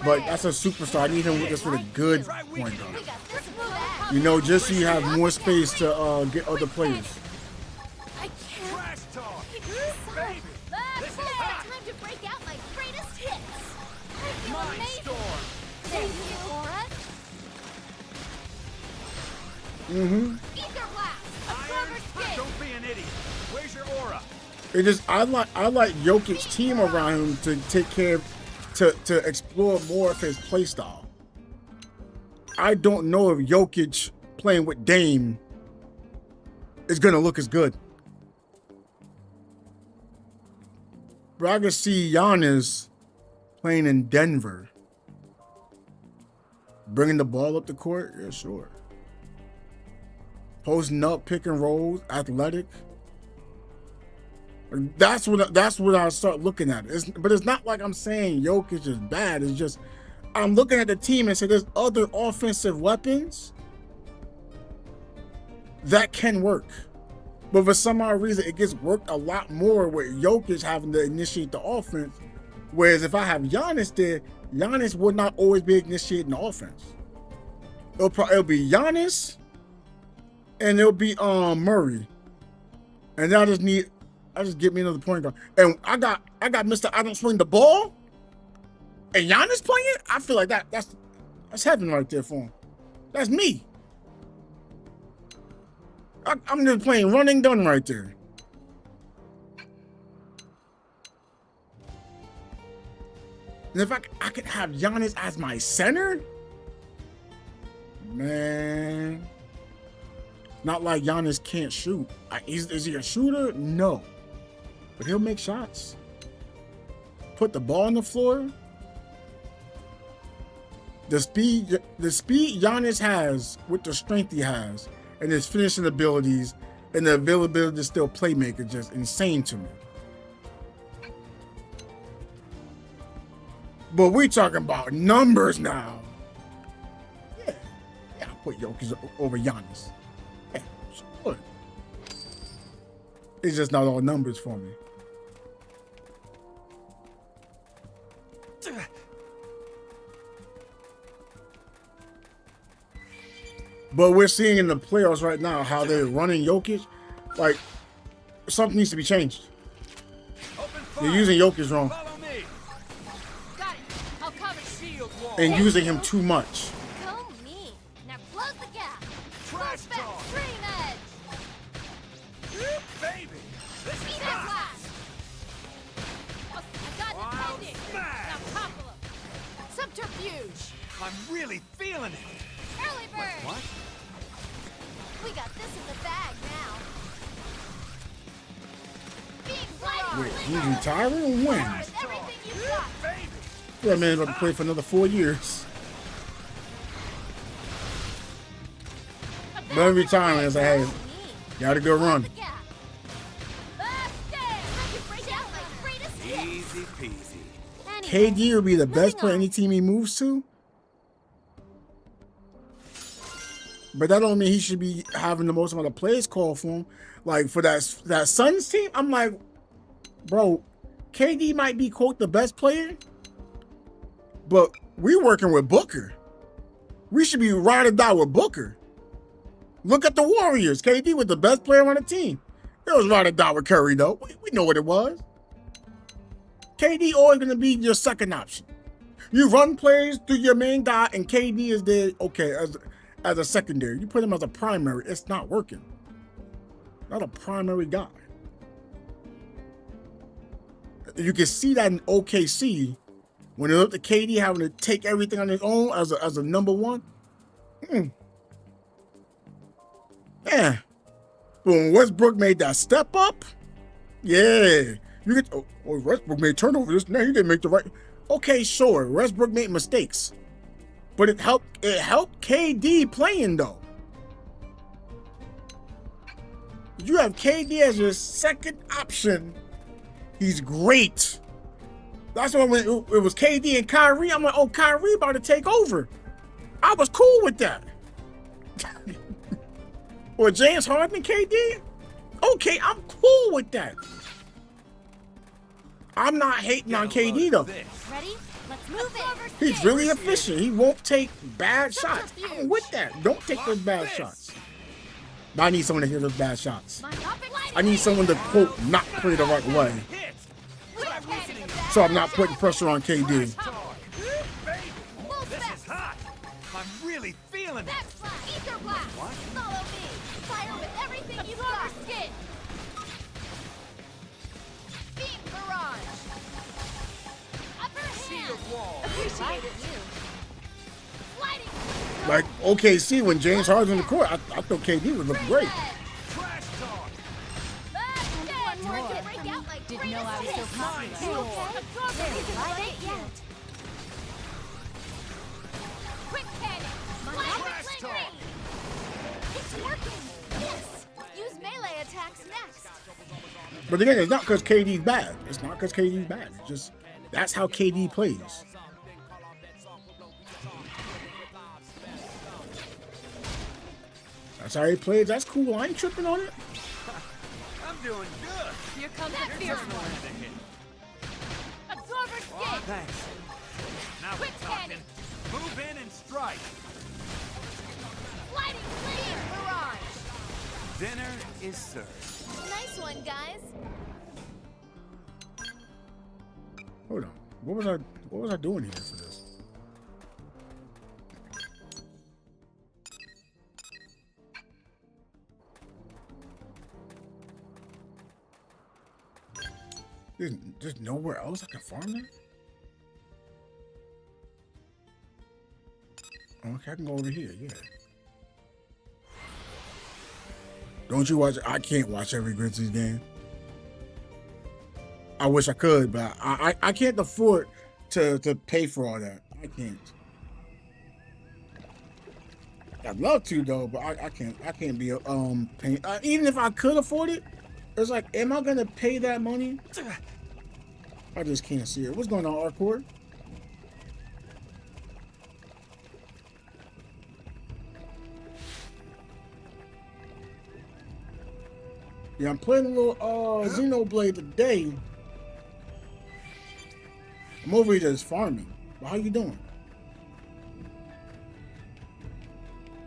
But that's a superstar. I need him just with a good point guard. Just so you have more space to get other players. I can't. Trash talk. Sorry. This is hot. Time to break out my greatest hits. I feel Mind amazing. storm. Thank you, Aura. Ether blast. A Iron. clever spin. Don't be an idiot. Where's your aura? It just I like Jokic's team around him to take care of, to explore more of his play style. I don't know if Jokic playing with Dame is gonna look as good. But I can see Giannis playing in Denver. Bringing the ball up the court? Yeah, sure. Posting up, pick and rolls, athletic. That's what I start looking at. But it's not like I'm saying Jokic is bad. It's just I'm looking at the team and say there's other offensive weapons that can work. But for some odd reason, it gets worked a lot more with Jokic having to initiate the offense. Whereas if I have Giannis there, Giannis would not always be initiating the offense. It'll be Giannis and it'll be Murray. And I just get me another point guard. And I got Mr. I don't swing the ball. And Giannis playing it? I feel like that's heaven right there for him. That's me. I'm just playing running done right there. And if I could have Giannis as my center, man. Not like Giannis can't shoot. Is he a shooter? No. But he'll make shots. Put the ball on the floor. The speed Giannis has with the strength he has and his finishing abilities and the availability to still playmaker just insane to me. But we talking about numbers now. Yeah, I'll put Jokic over Giannis. Yeah, sure. It's just not all numbers for me. But we're seeing in the playoffs right now how they're running Jokic. Like, something needs to be changed. They're using Jokic wrong. Got it. I'll cover shield wall. And using him too much. Go me. Now close the gap. Trash Close back, talk. stream edge. Baby, this is Beat hot. blast. Oh, I got Wild it pending. smash. Now topple him. Subterfuge. I'm really feeling it. Early bird. What? We got this in the bag now. Being sliding. Wait, he's retiring? When? With everything you've got. Baby. That man's about to play for another 4 years. But every time it's like, hey, gotta go run. Easy peasy. KD will be the best player any team he moves to. But that don't mean he should be having the most amount of plays called for him. Like for that Suns team, I'm like, bro, KD might be quote the best player, but we working with Booker. We should be ride or die with Booker. Look at the Warriors. KD was the best player on the team. It was ride or die with Curry though. We know what it was. KD always gonna be your second option. You run plays through your main guy, and KD is there. Okay, as a secondary. You put him as a primary, it's not working. Not a primary guy. You can see that in OKC when it looked at KD having to take everything on his own as a number one. Yeah. But when Westbrook made that step up, yeah. You get Westbrook made turnovers. Now he didn't make the right. Okay, sure. Westbrook made mistakes. But it helped KD playing though. You have KD as your second option. He's great. That's why when it was KD and Kyrie, I'm like, oh, Kyrie about to take over. I was cool with that. Or James Harden and KD? Okay, I'm cool with that. I'm not hating on KD though. Ready? Let's move it. He's really efficient. He won't take bad shots. I'm with that. Don't take those bad shots. But I need someone to hit those bad shots. I need someone to, quote, not play the right way. So I'm not putting pressure on KD. This is hot. I'm really feeling it. Ether blast. Follow me. Fire with everything you've got. Skin. appreciated you. Sliding. Like OKC when James Harden's in the court, I thought KD would look great. Trash talk. One more hit. Break out like Didn't know I was so popular. You okay? There, right ain't yet. Quick panic. Trash talk. It's working. Yes. Use melee attacks next. But again, it's not because KD's bad. It's not because KD's bad. It's just that's how KD plays. That's how he plays. That's cool. I ain't tripping on it. I'm doing good. Here comes the fierce one. Absorber skin. Thanks. Now Quick we're talking. panic. Move in and strike. Sliding clear. Barrage. Dinner is served. Nice one, guys. Hold on. What was I doing here for this? There's nowhere else I can farm that? Okay, I can go over here, yeah. Don't you watch? I can't watch every Grizzlies game. I wish I could, but I can't afford to pay for all that. I can't. I'd love to though, but I can't be paying. Even if I could afford it, it's like, am I gonna pay that money? I just can't see it. What's going on, Arcord? Yeah, I'm playing a little Xenoblade today. I'm over here just farming. Well, how you doing?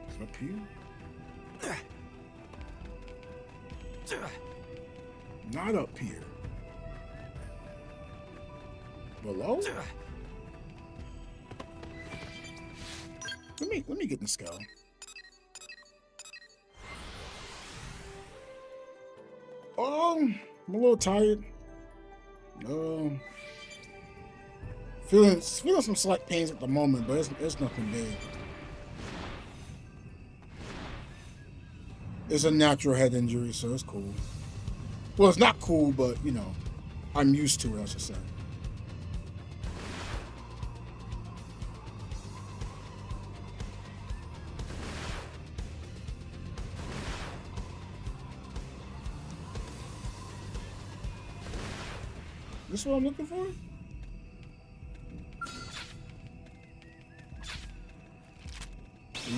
It's up here? Not up here. Below? Let me get the skull. I'm a little tired. Feeling some slight pains at the moment, but it's nothing big. It's a natural head injury, so it's cool. Well, it's not cool, but you know, I'm used to it, I should say. This is what I'm looking for?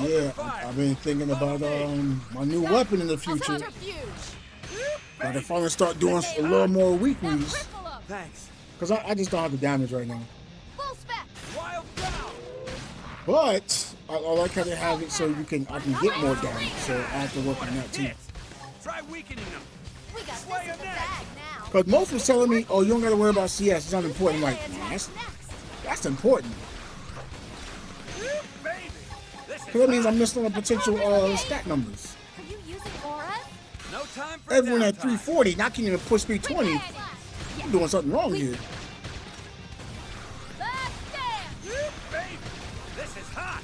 Yeah, I've been thinking about my new weapon in the future. I can finally start doing a little more weeklies. Thanks. Because I just don't have the damage right now. Full spec. Wild down. But I like how they have it so I can get more damage. So I have to work on that too. Try weakening them. We got this in the bag now. Because most was telling me, oh, you don't got to worry about CS. It's not important. I'm like, nah, that's important. Baby. Because that means I'm missing on potential stat numbers. Are you using auras? No time for Everyone at downtime. 340, and I can't even push 320. I'm doing something wrong here. Baby. This is hot.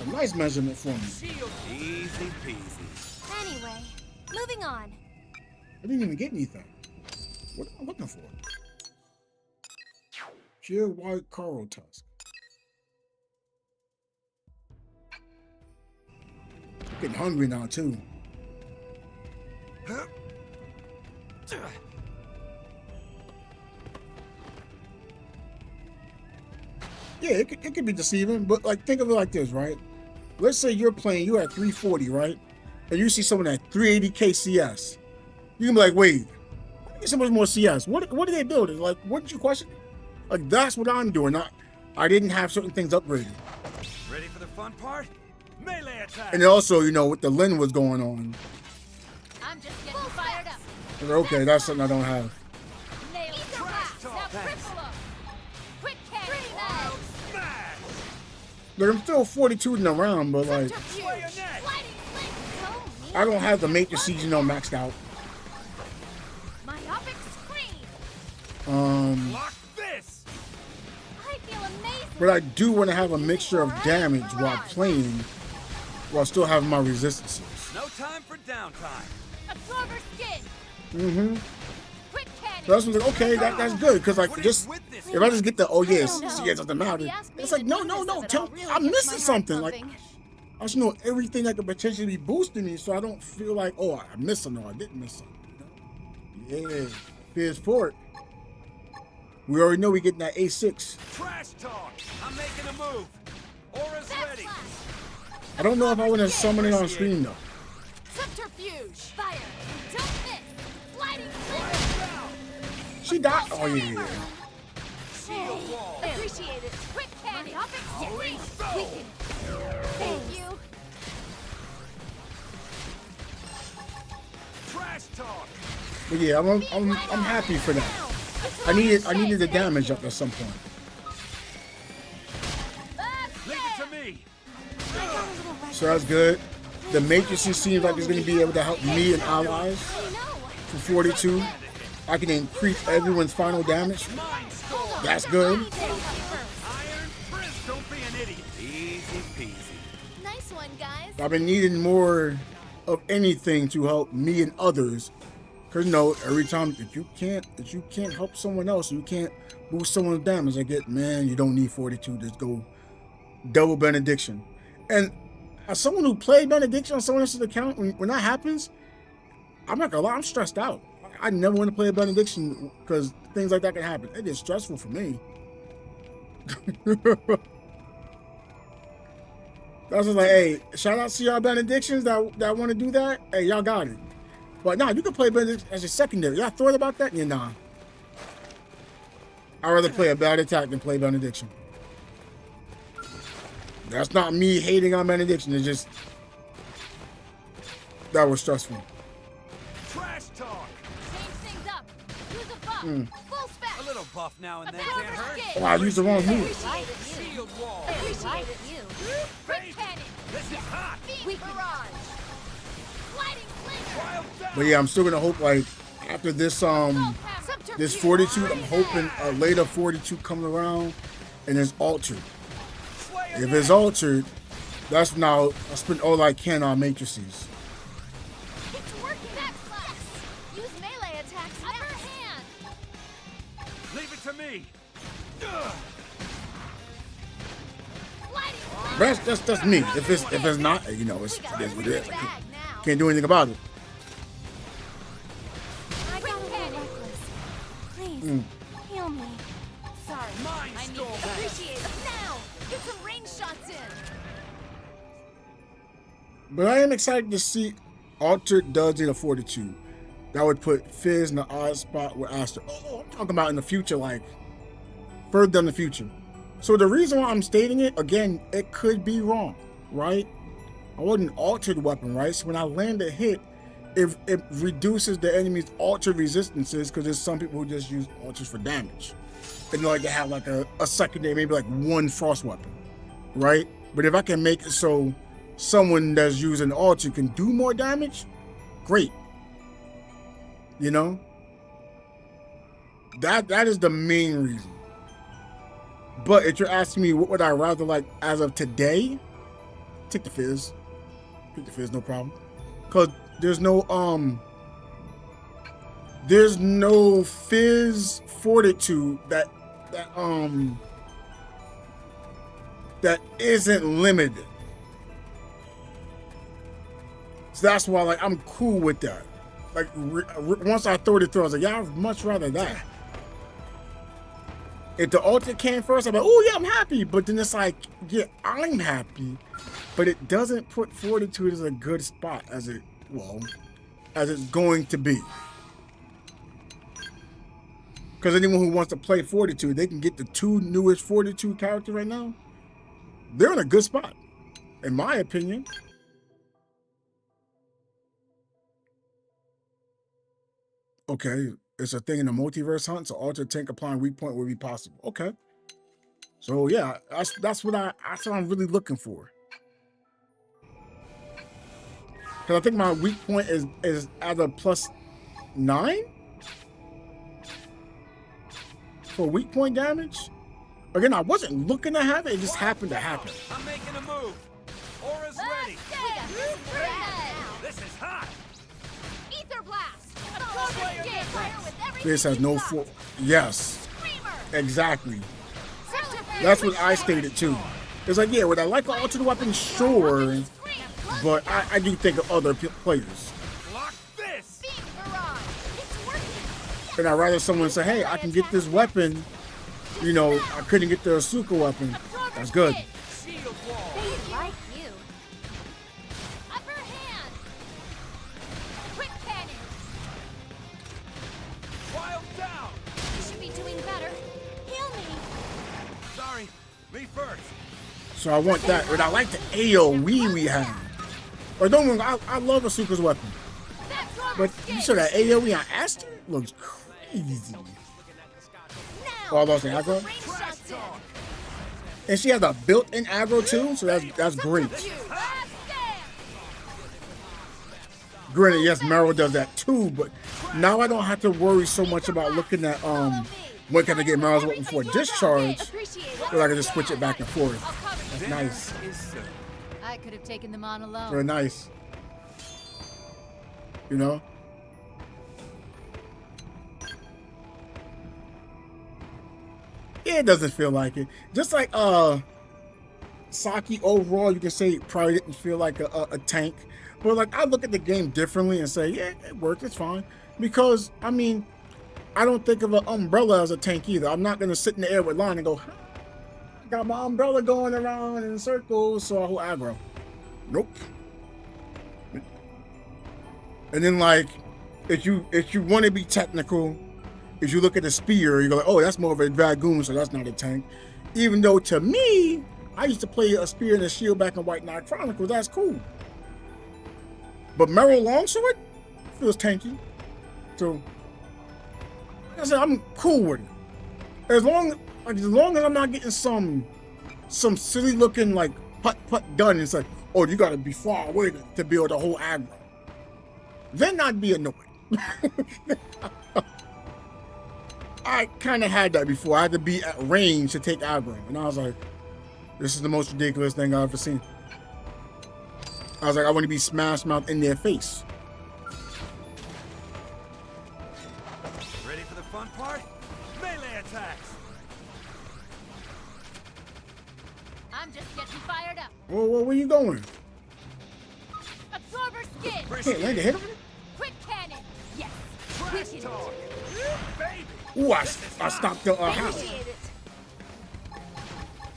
A nice measurement for me. Shield. Easy peasy. Anyway, moving on. I didn't even get anything. What am I looking for? Sheer white coral tusk. I'm getting hungry now too. Yeah, it could be deceiving, but like think of it like this, right? Let's say you're at 340, right? And you see someone at 380 KCS. You can be like, wait, get so much more CS. What are they building? Like, what did you question? Like, that's what I'm doing. I didn't have certain things upgraded. Ready for the fun part? Melee attack. And also, you know, with the Lin was going on. I'm just getting fired up. Okay, that's something I don't have. Nail Trash talk. Now cripple 'em. Quick cannon. Wild smash. Like, I'm still 42 in the round, but like, Bayonet. I don't have the matrices, you know, maxed out. Myopic screen. Block this. I feel amazing. But I do want to have a mixture of damage while playing, while still having my resistances. No time for downtime. Absorber skin. Mm-hmm. Quick cannon. So that's like, okay, that's good, because like just if I just get the, oh yes, yeah, it doesn't matter. It's like no, I'm missing something. Like I should know everything that could potentially be boosting me, so I don't feel like, oh, I missed something or I didn't miss something. Yeah, Fizz Port. We already know we getting that A6. Trash talk. I'm making a move. Aura's ready. I don't know if I want to summon it on screen though. Subterfuge. Fire. Don't miss. Sliding She died. Oh yeah. Shield wall. Appreciate it. Quick cannon. Holy Thank you. Trash talk. But yeah, I'm happy for that. I needed the damage up at some point. Leave it to me. So that's good. The matrices seems like it's going to be able to help me and allies for 42. I can increase everyone's final damage. That's good. Iron Frizz, don't be an idiot. Easy peasy. Nice one, guys. I've been needing more of anything to help me and others. Cause you know, every time if you can't help someone else, you can't boost someone's damage. I get, man, you don't need 42. Just go double benediction. And as someone who played benediction on someone else's account, when that happens, I'm not gonna lie, I'm stressed out. I never want to play a benediction because things like that can happen. It is stressful for me. That's just like, hey, shout out to y'all benedictions that want to do that. Hey, y'all got it. But nah, you can play benediction as a secondary. Y'all thought about that? Yeah, nah. I'd rather play a bad attack than play benediction. That's not me hating on benediction. It's just that was stressful. Trash talk. Change things up. Use a buff. Full spec. A little buff now and then Absorber can't hurt. skin. Oh, I used the wrong move. Shield wall. Appreciate you. Quick cannon. This is hot. Weak barrage. Sliding slinger. Wild down. But yeah, I'm still gonna hope like after this this 42, I'm hoping a later 42 comes around and it's altered. If it's altered, that's now I spend all I can on matrices. It's working. Backslash. Use melee attacks. Upper hand. Leave it to me. Sliding But that's me. If it's not, you know, it is what it is. Can't do anything about it. I got a little reckless. Please, heal me. Sorry. I need to appreciate it now. Get some range shots in. But I am excited to see altered does it a 42. That would put Fizz in the odd spot with Aster. Oh, I'm talking about in the future, like further in the future. So the reason why I'm stating it, again, it could be wrong, right? I want an altered weapon, right? So when I land a hit, it reduces the enemy's altered resistances because there's some people who just use alters for damage. And like they have like a secondary, maybe like one frost weapon, right? But if I can make it so someone that's using alter can do more damage, great. You know? That is the main reason. But if you're asking me what would I rather like as of today, take the Fizz. Take the Fizz, no problem. Cause there's no Fizz fortitude that isn't limited. So that's why like I'm cool with that. Like once I throw it through, I was like, yeah, I'd much rather that. If the alter came first, I'm like, oh yeah, I'm happy. But then it's like, yeah, I'm happy. But it doesn't put fortitude as a good spot as it's going to be. Because anyone who wants to play fortitude, they can get the two newest fortitude characters right now. They're in a good spot, in my opinion. Okay, it's a thing in the multiverse hunt, so alter tank applying weak point will be possible. Okay. So yeah, that's what I'm really looking for. Because I think my weak point is at a +9 for weak point damage. Again, I wasn't looking to have it, it just happened to happen. I'm making a move. Aura's ready. This is hot. Ether blast. Absorber skin. Fire with everything This has you no got. full. Yes, Screamer. exactly. Centrifuge. That's what I stated too. It's like, yeah, would I like an alternate weapon? Sure, but I do think of other players. Block this. Beam barrage. It's working. And I'd rather someone say, hey, I can get this weapon. You know, I couldn't get the Asuka weapon. That's good. Shield wall. They like you. Upper hand. Quick cannon. Wild down. You should be doing better. Heal me. Sorry. Me first. So I want that. But I like the AoE we have. But don't worry, I love Asuka's weapon. But you saw that AoE on Aster? Looks crazy. Oh, I lost the aggro? And she has a built-in aggro too, so that's great. Granted, yes, Meryl does that too, but now I don't have to worry so much about looking at when can I get Meryl's weapon for discharge, but I can just switch it back and forth. That's nice. I could have taken them on alone. Very nice. You know? Yeah, it doesn't feel like it. Just like Saki overall, you can say it probably didn't feel like a tank. But like I look at the game differently and say, yeah, it worked, it's fine. Because I mean, I don't think of an umbrella as a tank either. I'm not gonna sit in the air with line and go, I got my umbrella going around in circles, so I hold aggro. Nope. And then like if you want to be technical, if you look at the spear, you go like, oh, that's more of a dragoon, so that's not a tank. Even though to me, I used to play a spear and a shield back in White Knight Chronicles, that's cool. But Meryl Longsword feels tanky. So like I said, I'm cool with it. As long as I'm not getting some silly looking like putt gun, it's like, oh, you gotta be far away to build a whole aggro. Then I'd be annoyed. I kind of had that before. I had to be at range to take aggro, and I was like, this is the most ridiculous thing I've ever seen. I was like, I want to be smash mouth in their face. Ready for the fun part? Melee attacks. I'm just getting fired up. Whoa, where you going? Absorber skin. Can't land a hit on it? Quick cannon. Yes. Trash talk. Baby. Ooh, I stopped the house. Appreciate it.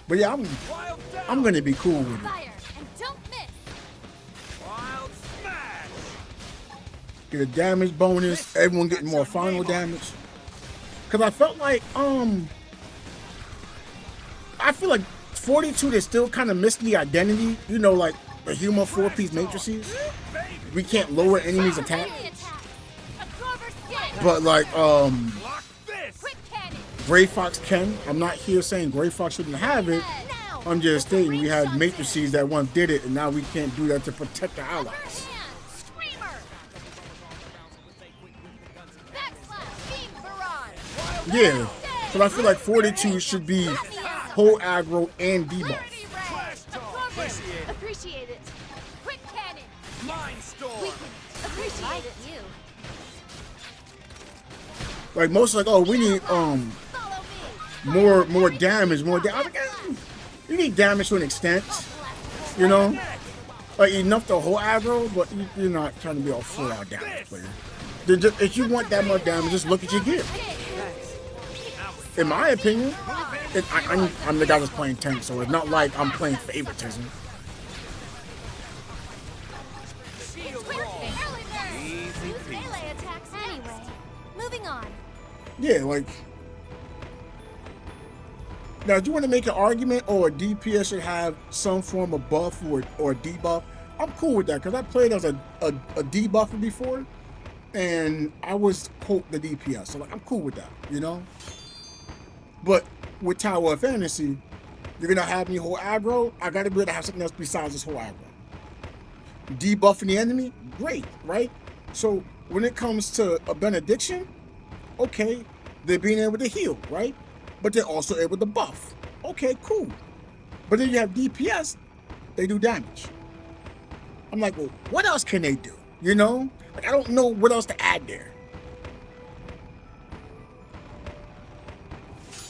But yeah, Wild down. I'm gonna be cool with it. Fire and don't miss. Wild smash. Get a damage bonus. Everyone getting more final damage. Cause I felt like I feel like 42 they still kind of missed the identity. You know, like the human 4-piece matrices. We can't lower enemies' attack. Melee attack. Absorber skin. But like Block this. Quick cannon. Gray Fox can. I'm not here saying Gray Fox shouldn't have it. Now. I'm just stating we had matrices that once did it, and now we can't do that to protect the Upper allies. hand. Screamer. Backslash. Beam barrage. Yeah, but I feel like 42 should be whole aggro and debuff. Clarity ray. Absorber. Appreciate it. Quick cannon. Mind storm. Weaken it. Appreciate it. You. Like most like, oh, we need Follow me. more damage, more damage. Like, you need damage to an extent, you know, like enough to whole aggro, but you're not trying to be all full out damage player. If you want that much damage, just look at your gear. In my opinion, I'm the guy that's playing tank, so it's not like I'm playing favoritism. Shield Quick wall. early bird. Use melee attacks anyway. Moving on. Yeah, like now, do you want to make an argument or a DPS should have some form of buff or debuff? I'm cool with that because I played as a debuffer before, and I was quote the DPS, so like I'm cool with that, you know. But with Tower of Fantasy, you're gonna have me whole aggro. I gotta be able to have something else besides this whole aggro. Debuffing the enemy, great, right? So when it comes to a benediction, okay, they're being able to heal, right? But they're also able to buff. okay, cool. But then you have DPS, they do damage. I'm like, well, what else can they do? You know? Like, I don't know what else to add there.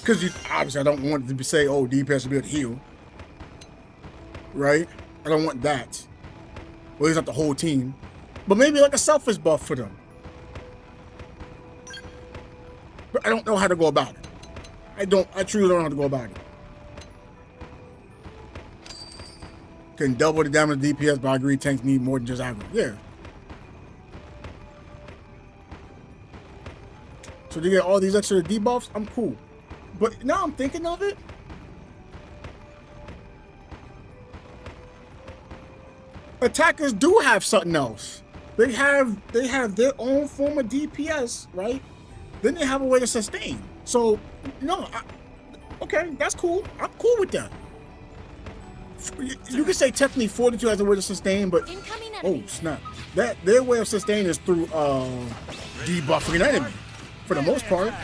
Because obviously I don't want it to say, oh, DPS should be able to heal. Right? I don't want that. Well, it's not the whole team. But maybe like a selfish buff for them. But I don't know how to go about it. I truly don't know how to go about it. Can double the damage DPS, but I agree tanks need more than just aggro. Yeah. So to get all these extra debuffs, I'm cool. But now I'm thinking of it. Attackers do have something else. They have their own form of DPS, right? Then they have a way to sustain. So, no, okay, that's cool. I'm cool with that. You can say technically Fortitude has a way to sustain, but oh snap, their way of sustain is through debuffing an enemy for the most part. Look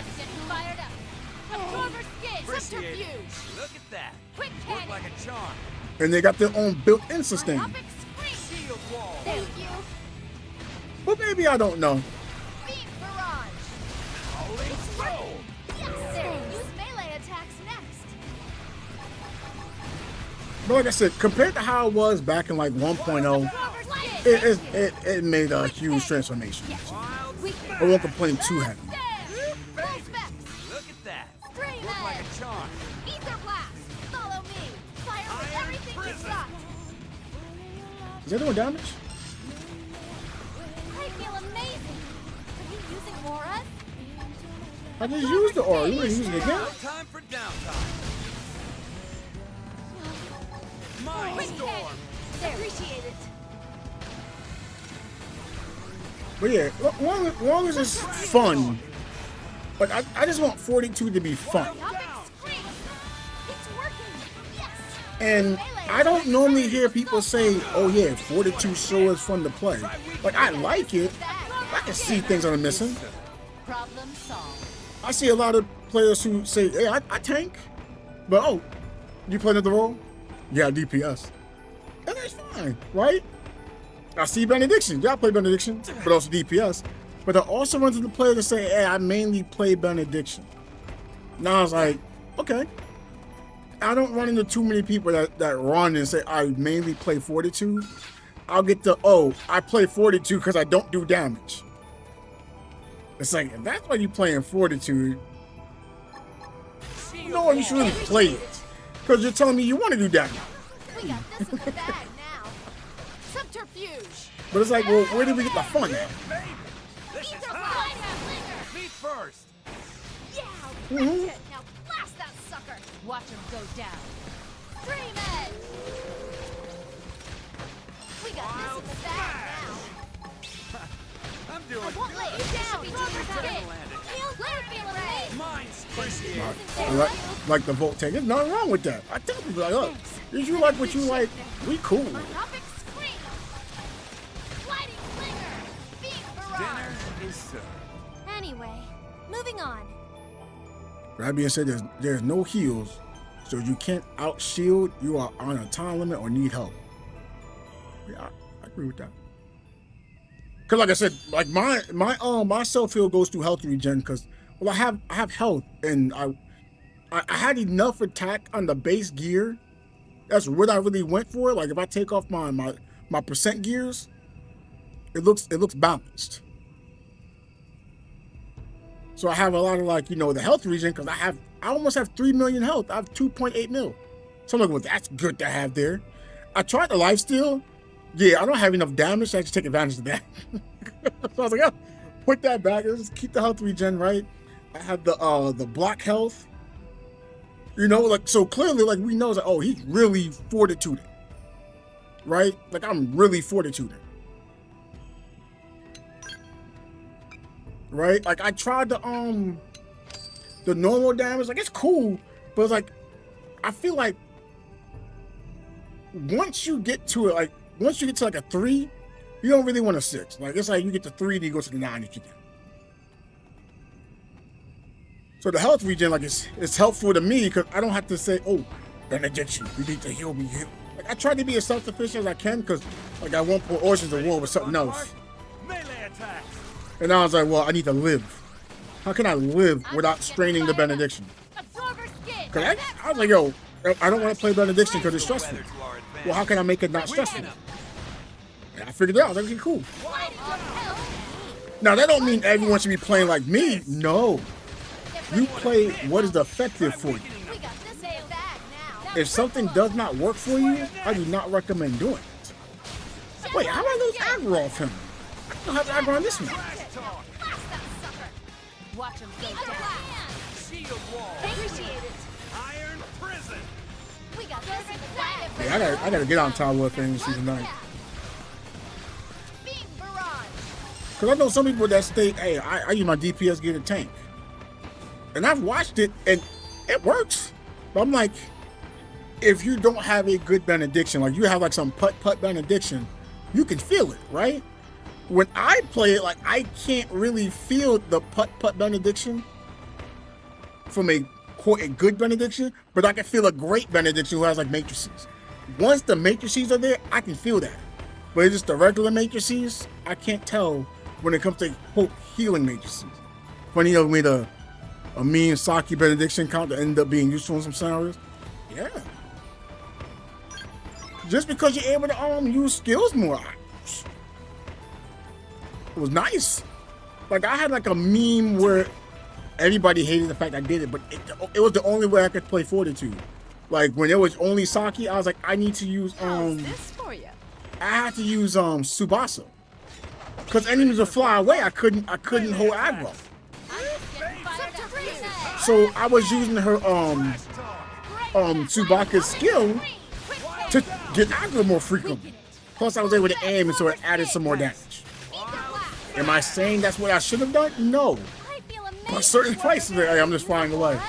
at that. Worked like a charm. And they got their own built-in sustain. Shield wall. Thank you. But maybe I don't know. Beat barrage. Let's go. Yes. Use melee attacks next. But like I said, compared to how it was back in like 1.0, it made a huge transformation. I won't complain too heavy. Look at that. Worked like a charm. Ether blast. Follow me. Fire with everything you've got. Is that doing damage? I feel amazing. Are you using auras? I just used the aura. You want to use it again? Now time for downtime. Mind storm. Appreciate it. But yeah, long as it's fun. Like I just want 42 to be fun. It's working. Yes. And I don't normally hear people say, oh yeah, 42 sure is fun to play. Like I like it. I can see things that I'm missing. Problem solved. I see a lot of players who say, hey, I tank. But oh, you play another role? Yeah, DPS. And that's fine, right? I see Benediction. Yeah, I play Benediction, but also DPS. But I also run to the player to say, hey, I mainly play Benediction. Now I was like, okay. I don't run into too many people that run and say, I mainly play Fortitude. I'll get the, oh, I play Fortitude because I don't do damage. It's like, if that's why you playing Fortitude, no, you should really play it. Because you're telling me you want to do damage. We got this in the bag now. Subterfuge. But it's like, well, where did we get the fun at? This is Ether hot. blast. Me first. Yeah. Right it. Now blast that sucker. Watch him go down. Dream Edge. We got this in the bag now. I'm doing I won't let you down. Feel great. Mine's Like the Volt tank. There's nothing wrong with that. I tell people, like, look, if you like what you like, we cool. Topic scream. Lighting flinger. Beat barrage. dinner is served. Anyway, moving on. That being said, there's no heals, so you can't out shield. You are on a time limit or need help. Yeah, I agree with that. Cause like I said, like my self heal goes through health regen. Cause well, I have health and I had enough attack on the base gear. That's what I really went for. Like if I take off my percent gears, it looks balanced. So I have a lot of like, you know, the health regen because I almost have 3 million health. I have 2.8 mil. So I'm like, well, that's good to have there. I tried the lifesteal. Yeah, I don't have enough damage, so I just take advantage of that. So I was like, oh, put that back. Let's keep the health regen, right? I have the block health. You know, like, so clearly, like, we know that, oh, he's really fortituding. Right? Like, I'm really fortituding. Right? Like, I tried the normal damage. Like, it's cool, but it's like, I feel like once you get to it, like, once you get to like a 3, you don't really want a 6. Like it's like you get to 3, then you go to the 9 if you can. So the health regen, like it's helpful to me because I don't have to say, oh, benediction, you need to heal me. Like I try to be as self-sufficient as I can because like I won't put Oceans of War with something else. Melee attacks. And I was like, well, I need to live. How can I live without straining the benediction? Absorber skin. Cause I was like, yo, I don't want to play benediction because it's stressful. Well, how can I make it not stressful? And I figured it out. I was like, okay, cool. Now that don't mean everyone should be playing like me. No, you play what is effective for you. We got this nail bag now. If something does not work for you, I do not recommend doing it. Wait, how do I lose aggro off him? I don't have aggro on this one. Blast that sucker. Watch him go Eat down. the blast. Shield wall. Appreciate it. Iron prison. We got this in the bag. Yeah, I gotta get on Tower War things season 9. Beam barrage. Cause I know some people that state, hey, I use my DPS get a tank. And I've watched it and it works. But I'm like, if you don't have a good benediction, like you have like some putt benediction, you can feel it, right? When I play it, like I can't really feel the putt benediction from a good benediction, but I can feel a great benediction who has like matrices. Once the matrices are there, I can feel that. But it's just the regular matrices, I can't tell when it comes to quote healing matrices. Funny enough, made a mean Saki benediction count that ended up being useful in some scenarios. Yeah. Just because you're able to use skills more. It was nice. Like I had like a meme where everybody hated the fact I did it, but it was the only way I could play Fortitude. Like when it was only Saki, I was like, I need to use How's this for you? I had to use Tsubasa. Cause enemies would fly away. I couldn't hold aggro. So I was using her Tsubaka's skill to get aggro more frequently. Plus I was able to aim and so it added some more damage. Am I saying that's what I should have done? No. But certain places, hey, I'm just flying away.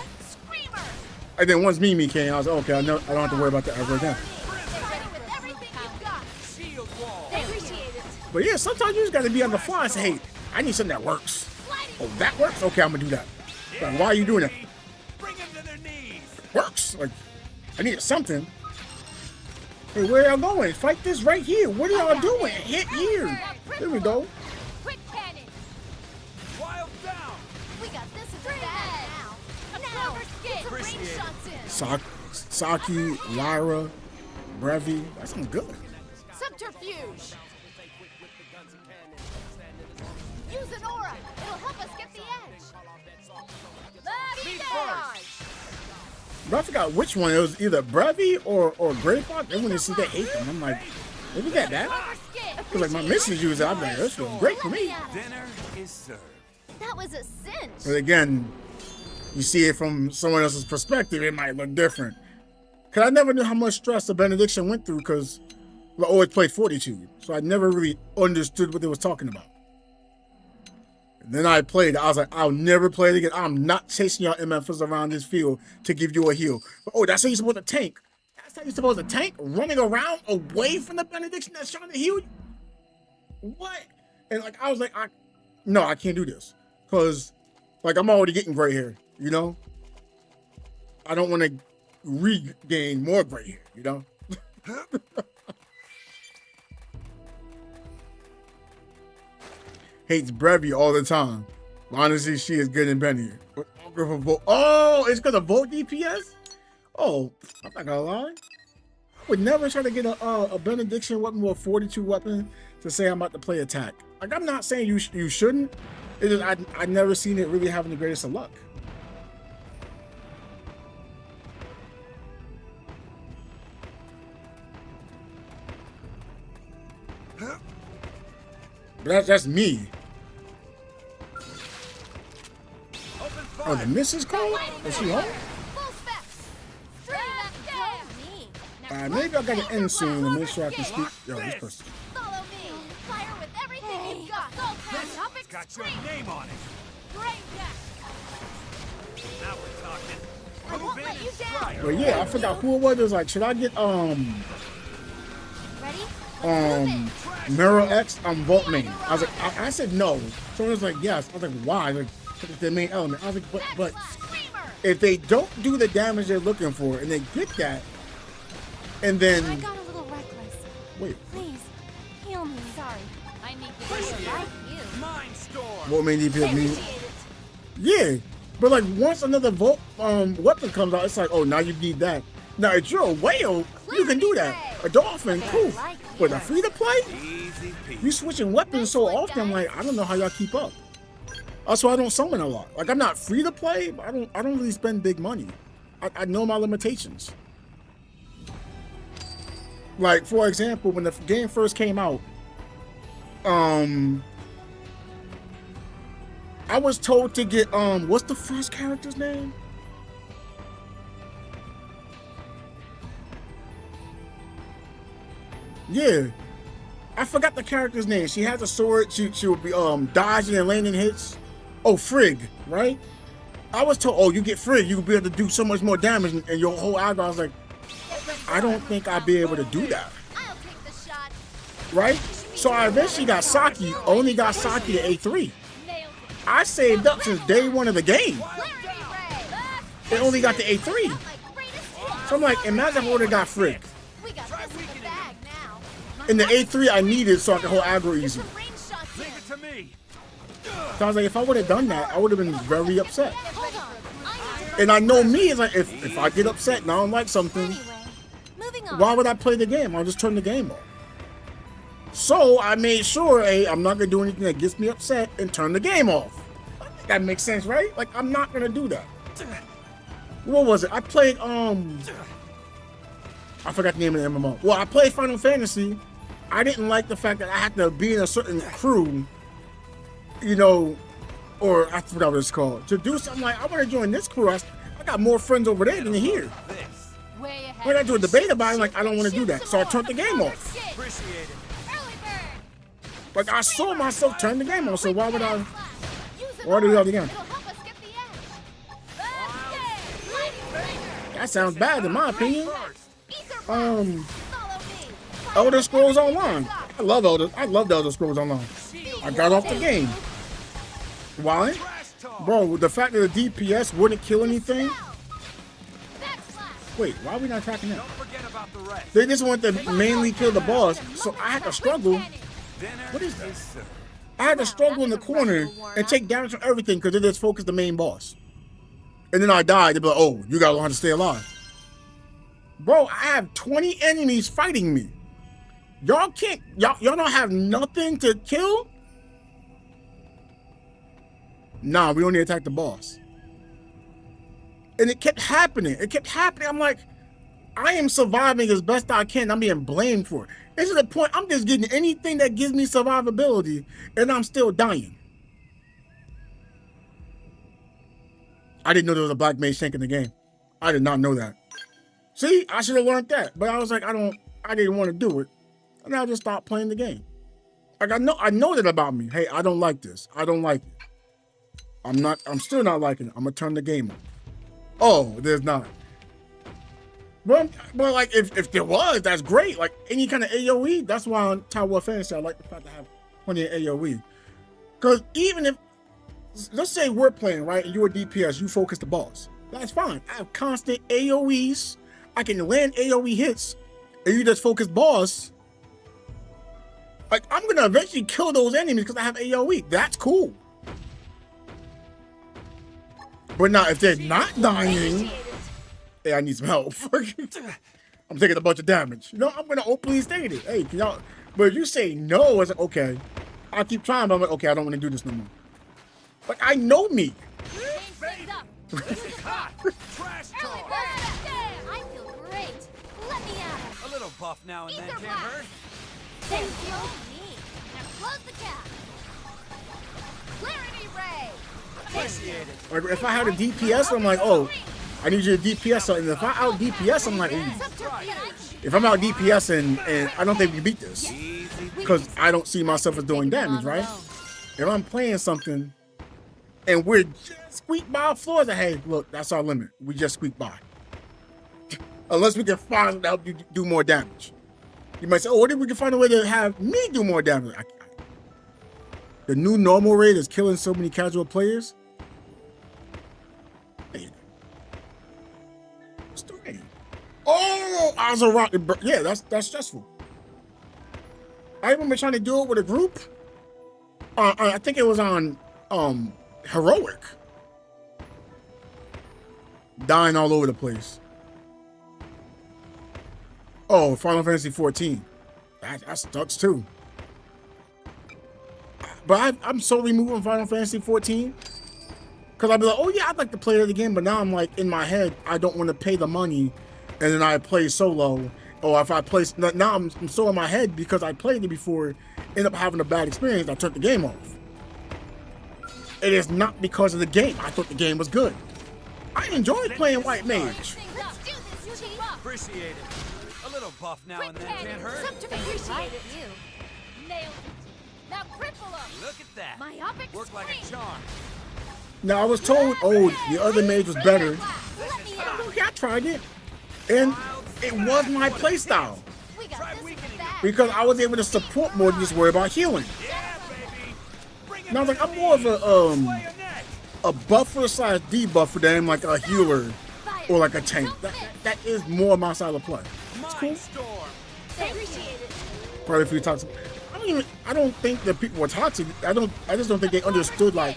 And then once Mimi came, I was like, okay, I don't have to worry about that ever again. But yeah, sometimes you just gotta be on the fly and say, hey, I need something that works. Oh, that works? Okay, I'm gonna do that. Like, why are you doing that? Bring them to their knees. Works. Like, I needed something. Hey, where y'all going? Fight this right here. What are y'all doing? Hit here. There we go. Quick cannon. Wild down. We got this in the bag now. Absorber skin. Put range shots in. Saki, Lyra, Brevi. That sounds good. Subterfuge. Use an aura. It'll help us get the edge. But I forgot which one. It was either Brevi or Grey Fox. Everyone just said they hate them. I'm like, maybe that bad? Because like my missus used it. I'm like, this was great for me. Dinner is served. That was a cinch. But again, you see it from someone else's perspective, it might look different. Because I never knew how much stress the benediction went through because I always played Fortitude. So I never really understood what they was talking about. And then I played. I was like, I'll never play it again. I'm not chasing y'all MFs around this field to give you a heal. But, oh, that's how you're supposed to tank. That's how you're supposed to tank? Running around away from the benediction that's trying to heal you? What? And like, I was like, no, I can't do this. Because, like, I'm already getting gray hair, you know? I don't want to regain more gray hair, you know? Hates Brevi all the time. But honestly, she is good in Benny. Oh, it's because of Volt DPS? Oh, I'm not gonna lie. I would never try to get a benediction weapon or a 42 weapon to say I'm about to play attack. Like, I'm not saying you shouldn't. It is, I've never seen it really having the greatest of luck. But that's me. Oh, the missus called? Is she home? Maybe I gotta end soon to make sure I can speak. Yo, this person. Follow me. Fire with everything you've got. It's got your name on it. Great deck. Now we're talking. I won't let you down. But yeah, I forgot who it was. It was like, should I get Ready? Mirror X Volt main? I was like, I said no. Someone was like, yes. I was like, why? Like, the main element. I was like, but Screamer! if they don't do the damage they're looking for and they get that, and then I got a little reckless. wait, Please, heal me. Sorry. I need to Appreciate like it. you. Mind storm. what made you feel me? Appreciate it. Yeah, but like once another weapon comes out, it's like, oh, now you need that. Now if you're a whale, you can do that. A dolphin, cool. But a free to play, Easy peasy. you switching weapons so often, like I don't know how y'all keep up. That's why I don't summon a lot. Like I'm not free to play, but I don't really spend big money. I know my limitations. Like for example, when the game first came out, I was told to get what's the first character's name? Yeah, I forgot the character's name. She has a sword. She would be dodging and landing hits. Oh, Frigg, right? I was told, oh, you get Frigg, you will be able to do so much more damage, and your whole aggro. I was like, I don't think I'd be able to do that, I'll take the shot. right? So I eventually got Saki. Only got Saki at A3. Nailed I saved up since day one of the game. it. Clarity ray. It only got to A3. My greatest hit. So I'm like, imagine I would have got Frigg. We got this in the bag now. In the A3 I needed so I could hold aggro easy. Range shots Leave in. it to me. So I was like, if I would have done that, I would have been very upset. Hold on. I need to And I know me is like, if I get upset and I don't like something, Anyway, moving on. why would I play the game? I'll just turn the game off. So I made sure, hey, I'm not gonna do anything that gets me upset and turn the game off. That makes sense, right? Like I'm not gonna do that. What was it? I played I forgot the name of the MMO. Well, I played Final Fantasy. I didn't like the fact that I had to be in a certain crew, you know, or I forgot what it's called. To do something like I want to join this crew. I got more friends over there than here. This. Way ahead. When I do a debate about it, like I don't want to do that, so I turned the game off. Appreciate it. Early bird. Like I saw myself turn the game off, so why would I? Use it Why do more. it again? It'll help us get the edge. Lightning bringer. That sounds bad in my opinion. Ether blast. Um, Follow me. Elder Scrolls Online. I love the Elder Scrolls Online. I got off the game. Why? Trash talk. Bro, the fact that the DPS wouldn't kill anything. Backslash. Wait, why are we not tracking that? Don't forget about the rest. They just want to mainly kill the boss, so I had to struggle. Dinner What is that? served. I had to struggle in the corner and take damage from everything because they just focused the main boss. And then I died. They'd be like, oh, you gotta learn how to stay alive. Bro, I have 20 enemies fighting me. Y'all can't, y'all don't have nothing to kill? Nah, we only attack the boss. And it kept happening. It kept happening. I'm like, I am surviving as best I can. I'm being blamed for it. This is the point. I'm just getting anything that gives me survivability, and I'm still dying. I didn't know there was a black mage tank in the game. I did not know that. See, I should have learned that. But I was like, I didn't want to do it. And I just stopped playing the game. Like I know that about me. Hey, I don't like this. I don't like it. I'm still not liking it. I'm gonna turn the game on. Oh, there's not. Well, like if there was, that's great. Like any kind of AoE, that's why on Tower of Fantasy I like the fact to have plenty of AoE. Because even if, let's say we're playing, right, and you're a DPS, you focus the boss. That's fine. I have constant AoEs. I can land AoE hits, and you just focus boss. Like I'm gonna eventually kill those enemies because I have AoE. That's cool. But now if they're not dying, hey, I need some help. I'm taking a bunch of damage. You know, I'm gonna openly state it. Hey, can y'all? But if you say no, it's like, okay. I'll keep trying, but I'm like, okay, I don't want to do this no more. Like I know me. Hot. Trash Early talk. bird. I feel great. Let me out. A little buff now and then Ether can't blast. hurt. Thank you. Now close the cap. Clarity ray. Appreciate it. Like if I had a DPS, I'm like, oh, I need you to DPS something. If I out DPS, I'm like, ooh. If I'm out DPS and I don't think we beat this. Easy. Because I don't see myself as doing damage, right? If I'm playing something and we're just squeak by floors, like, hey, look, that's our limit. We just squeak by. Unless we can find to help you do more damage. You might say, oh, what if we can find a way to have me do more damage? The new normal rate is killing so many casual players. I was a rock. Yeah, that's stressful. I remember trying to do it with a group. I think it was on Heroic. Dying all over the place. Oh, Final Fantasy 14. That sucks too. But I'm so removed from Final Fantasy 14. Because I'd be like, oh yeah, I'd like to play it again. But now I'm like, in my head, I don't want to pay the money. And then I play solo. Or if I play, now I'm so in my head because I played it before, end up having a bad experience, I turned the game off. It is not because of the game. I thought the game was good. I enjoyed playing White Mage. Let's do this, Chief. Appreciate it. A little buff now and then can't hurt. Appreciate it. You nailed it. Now cripple him. Look at that. Myopic Worked like a charm. Now I was told, oh, the other mage was better. Let me out. Okay, I tried it. And it was my playstyle. We got this in the bag. Because I was able to support more than just worry about healing. Yeah, baby. Bring it Now I was like, to I'm more of me. a buffer slash debuffer than like a healer or like a tank. That is more my style of play. It's cool. Storm. Appreciate it. Probably a few toxic. I don't think that people were toxic. I just don't think they understood like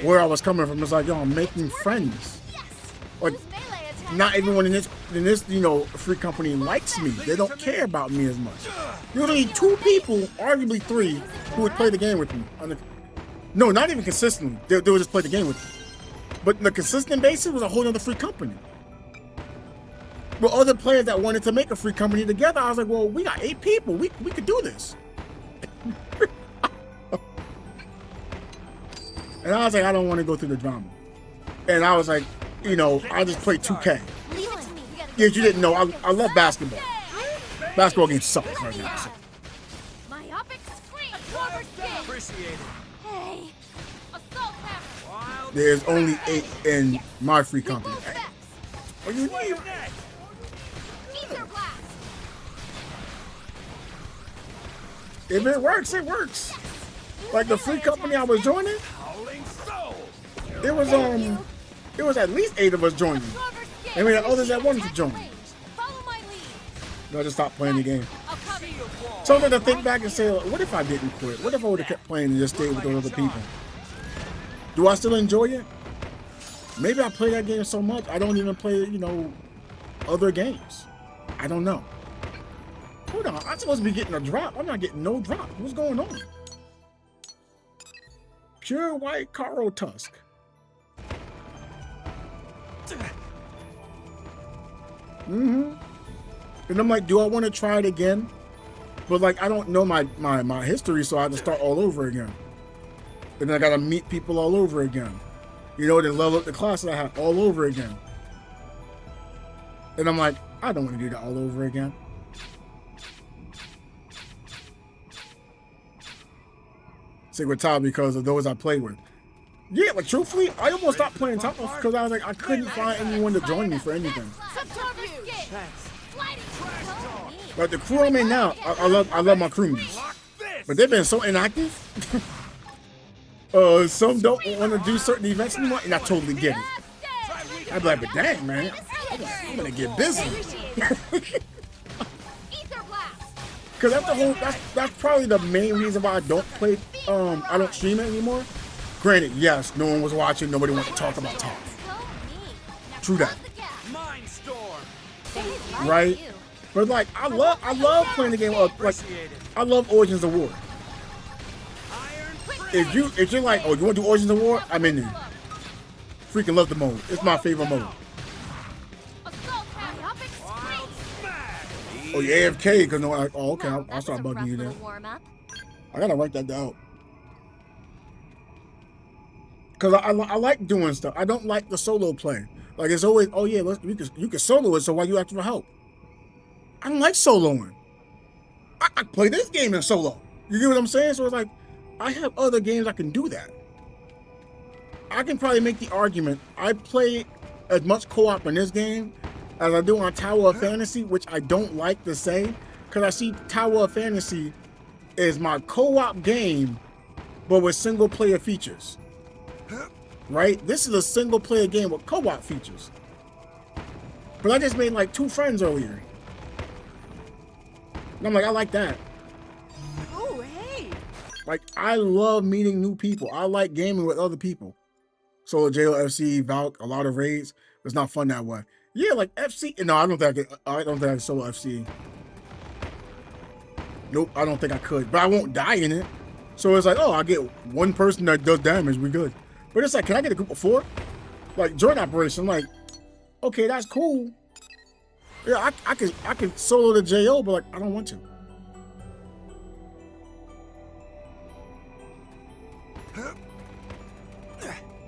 where I was coming from. It's like, yo, I'm making friends. Yes. Like, This melee attack. not everyone in this free company likes me. They don't care about me as much. There's only 2 people, arguably 3, who would play the game with me. No, not even consistently. They would just play the game with me. But on the consistent basis was a whole other free company. But other players that wanted to make a free company together, I was like, well, we got 8 people. We could do this. And I was like, I don't want to go through the drama. And I was like, I just play 2K. Leave it to me. We gotta Yeah, you didn't know. I love basketball. Basketball games suck right now. So. Myopic scream. Clover skin. Appreciate it. Hey. Assault hammer. Wild. There's only 8 in my free company. Full effects. Are you need? Ether blast. If it works, it works. Like the free company I was joining, Howling soul. it was at least 8 of us joining. Clover skin. And we had others that wanted to join. Follow my lead. I just stopped playing the game. I'll cover you. So I'm gonna think back and say, what if I didn't quit? What if I would have kept playing and just stayed with those other people? Do I still enjoy it? Maybe I play that game so much I don't even play, other games. I don't know. Hold on, I'm supposed to be getting a drop. I'm not getting no drop. What's going on? Pure white Caro Tusk. And I'm like, do I want to try it again? But like, I don't know my history, so I have to start all over again. And then I gotta meet people all over again. Then level up the class that I have all over again. And I'm like, I don't want to do that all over again. Sacred Top because of those I played with. Yeah, like truthfully, I almost stopped playing top because I was like, I couldn't find anyone to join me for anything. Like the crew I'm in now, I love my crewmates, but they've been so inactive. Some don't want to do certain events anymore, and I totally get it. I'd be like, but dang, man, I'm gonna get busy. Because that's probably the main reason why I don't play. I don't stream it anymore. Granted, yes, no one was watching, nobody wanted to talk about talk. True that. Right? But like, I love playing the game. Like, I love Origins of War. If you're like, oh, you want to do Origins of War? I'm in there. Freaking love the mode. It's my favorite mode. Oh, you AFK because no, oh, okay, I'll start bugging you then. I gotta write that down. Because I like doing stuff. I don't like the solo play. Like, it's always, oh yeah, you can solo it, so why you ask for help? I don't like soloing. I play this game in solo. You get what I'm saying? So it's like, I have other games I can do that. I can probably make the argument, I play as much co-op in this game as I do on Tower of Fantasy, which I don't like to say, because I see Tower of Fantasy is my co-op game, but with single player features. Right? This is a single player game with co-op features. But I just made like 2 friends earlier. And I'm like, I like that. Ooh, hey. Like, I love meeting new people. I like gaming with other people. Solo JO, FC, Valk, a lot of raids. It's not fun that way. Yeah, like FC. No, I don't think I can solo FC. Nope, I don't think I could. But I won't die in it. So it's like, oh, I get one person that does damage. We good. But it's like, can I get a group of 4? Like joint operation. I'm like, okay, that's cool. Yeah, I could solo the JO, but like, I don't want to.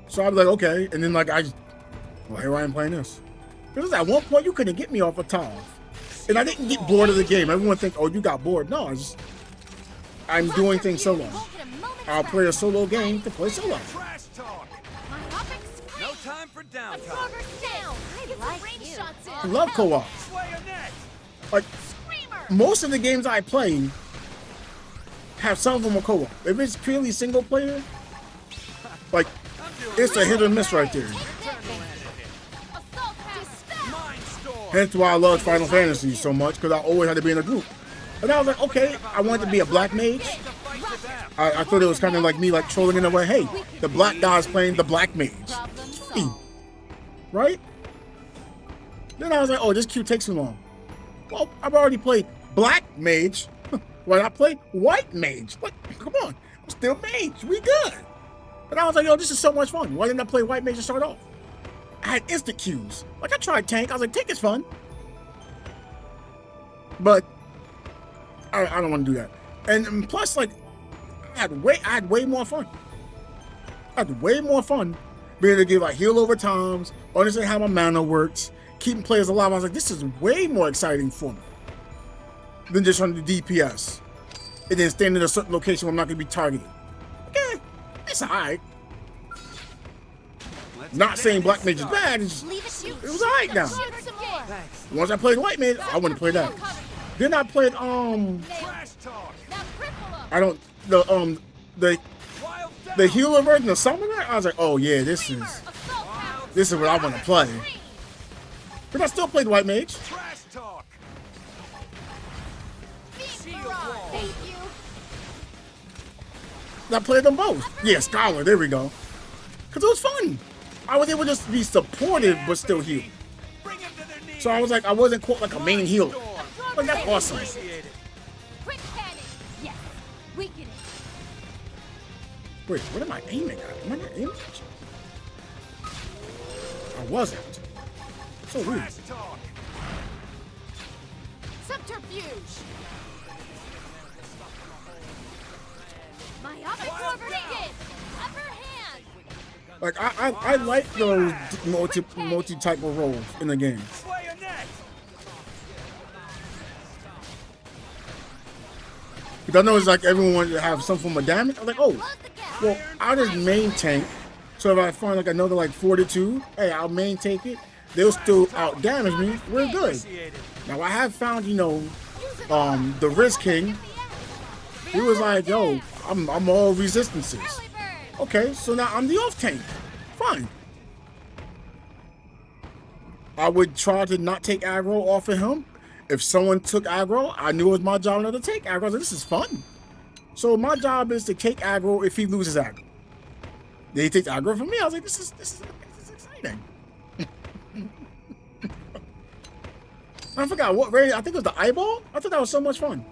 So I'm like, okay, and then like well, here I am playing this. Because at one point you couldn't get me off a tile, and I didn't get bored of the game. Everyone think, oh, you got bored. No, I'm doing things solo. I'll play a solo game to play solo. Trash talk. No time for downtime. Down. I like range shots in. I love co-op. Slay a net. Like most of the games I play have some of them are co-op. If it's purely single player, like it's a hit or miss right there. Hence why I love Final Fantasy so much, because I always had to be in a group. And I was like, okay, I wanted to be a black mage. I thought it was kind of like me like trolling in a way, hey, the black guy's playing the black mage. Right? Then I was like, oh, this queue takes too long. Well, I've already played black mage. Why not play white mage? Like, come on, I'm still mage, we good. But I was like, yo, this is so much fun. Why didn't I play white mage to start off? I had instant queues. Like I tried tank. I was like, tank is fun. But I don't want to do that. And plus, like, I had way more fun. I had way more fun being able to get like heal over times, understand how my mana works, keeping players alive. I was like, this is way more exciting for me than just trying to do DPS and then stand in a certain location where I'm not going to be targeted. Okay, it's alright. Not saying black mage is bad, it was alright now. Once I played white mage, I wouldn't play that. Then I played the healer version of Summoner. I was like, oh yeah, this is what I want to play. But I still played white mage. I played them both. Yeah, Scholar, there we go. Cause it was fun. I was able to just be supportive but still heal. So I was like, I wasn't quite like a main healer. But that's awesome. Wait, what am I aiming at? Am I not aiming at you? I wasn't. So weird. Subterfuge. My upper hand. Like I like those multi type of roles in the game. Because I know it's like everyone wants to have some form of damage. I'm like, oh, well, I'll just main tank. So if I find like another like 42, hey, I'll main take it. They'll still out damage me. We're good. Now I have found, you know, the Riz King. He was like, yo, I'm all resistances. Okay, so now I'm the off tank. Fine. I would try to not take aggro off of him. If someone took aggro, I knew it was my job not to take aggro. I was like, this is fun. So my job is to take aggro if he loses aggro. Then he takes aggro from me. I was like, this is exciting. I forgot what raid. I think it was the eyeball. I thought that was so much fun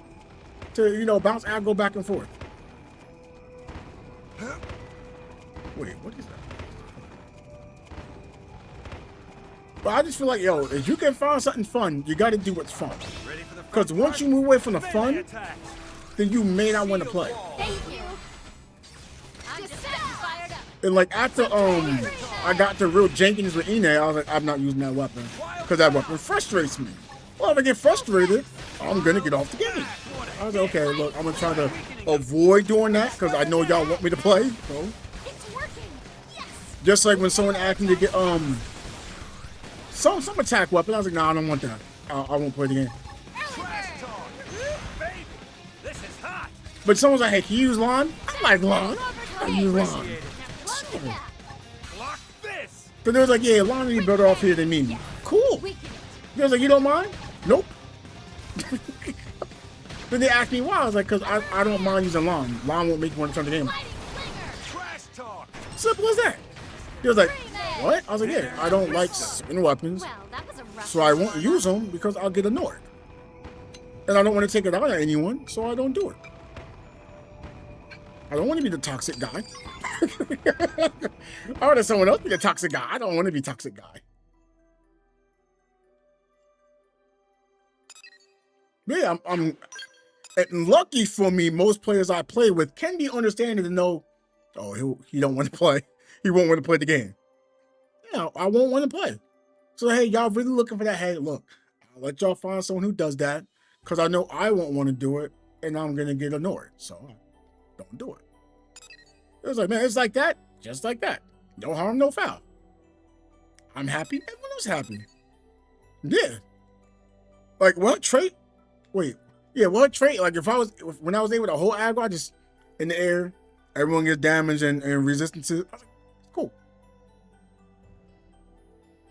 to, you know, bounce aggro back and forth. Wait, what is that? But I just feel like, yo, if you can find something fun, you got to do what's fun. Because once you move away from the fun, then you may not want to play. Thank you. I'm just fired up. And like after I got to real Jenkins with Ine, I was like, I'm not using that weapon because that weapon frustrates me. Well, if I get frustrated, I'm gonna get off the game. I was like, okay, look, I'm gonna try to avoid doing that because I know y'all want me to play. So, It's working. Yes. just like when someone asked me to get some attack weapon, I was like, nah, I don't want that. I won't play the game. But someone's like, hey, can you use Lon? I like Lon. I use Lon. Sure. So they was like, yeah, Lon would be better off here than me. Cool. They was like, you don't mind? Nope. Then they asked me why. I was like, because I don't mind using Lon. Lon won't make me want to turn the game. Lighting flinger. Trash talk. Simple as that. He was like, what? I was like, yeah, I don't like spin weapons, Well, that was a rough so I won't use them because I'll get annoyed. And I don't want to take it out on anyone, so I don't do it. I don't want to be the toxic guy. I want someone else be the toxic guy. I don't want to be toxic guy. Yeah, I'm and lucky for me, most players I play with can be understanding to know, oh, he don't want to play. He won't want to play the game. Yeah, I won't want to play. So, hey, y'all really looking for that? Hey, look, I'll let y'all find someone who does that because I know I won't want to do it and I'm going to get annoyed. So, I don't do it. It was like, man, it's like that, just like that. No harm, no foul. I'm happy. Everyone else happy. Yeah. Like, what trait? Wait. Yeah, what trait? Like, when I was able to hold aggro, I just, in the air, everyone gets damage and resistance to it. I was like, cool.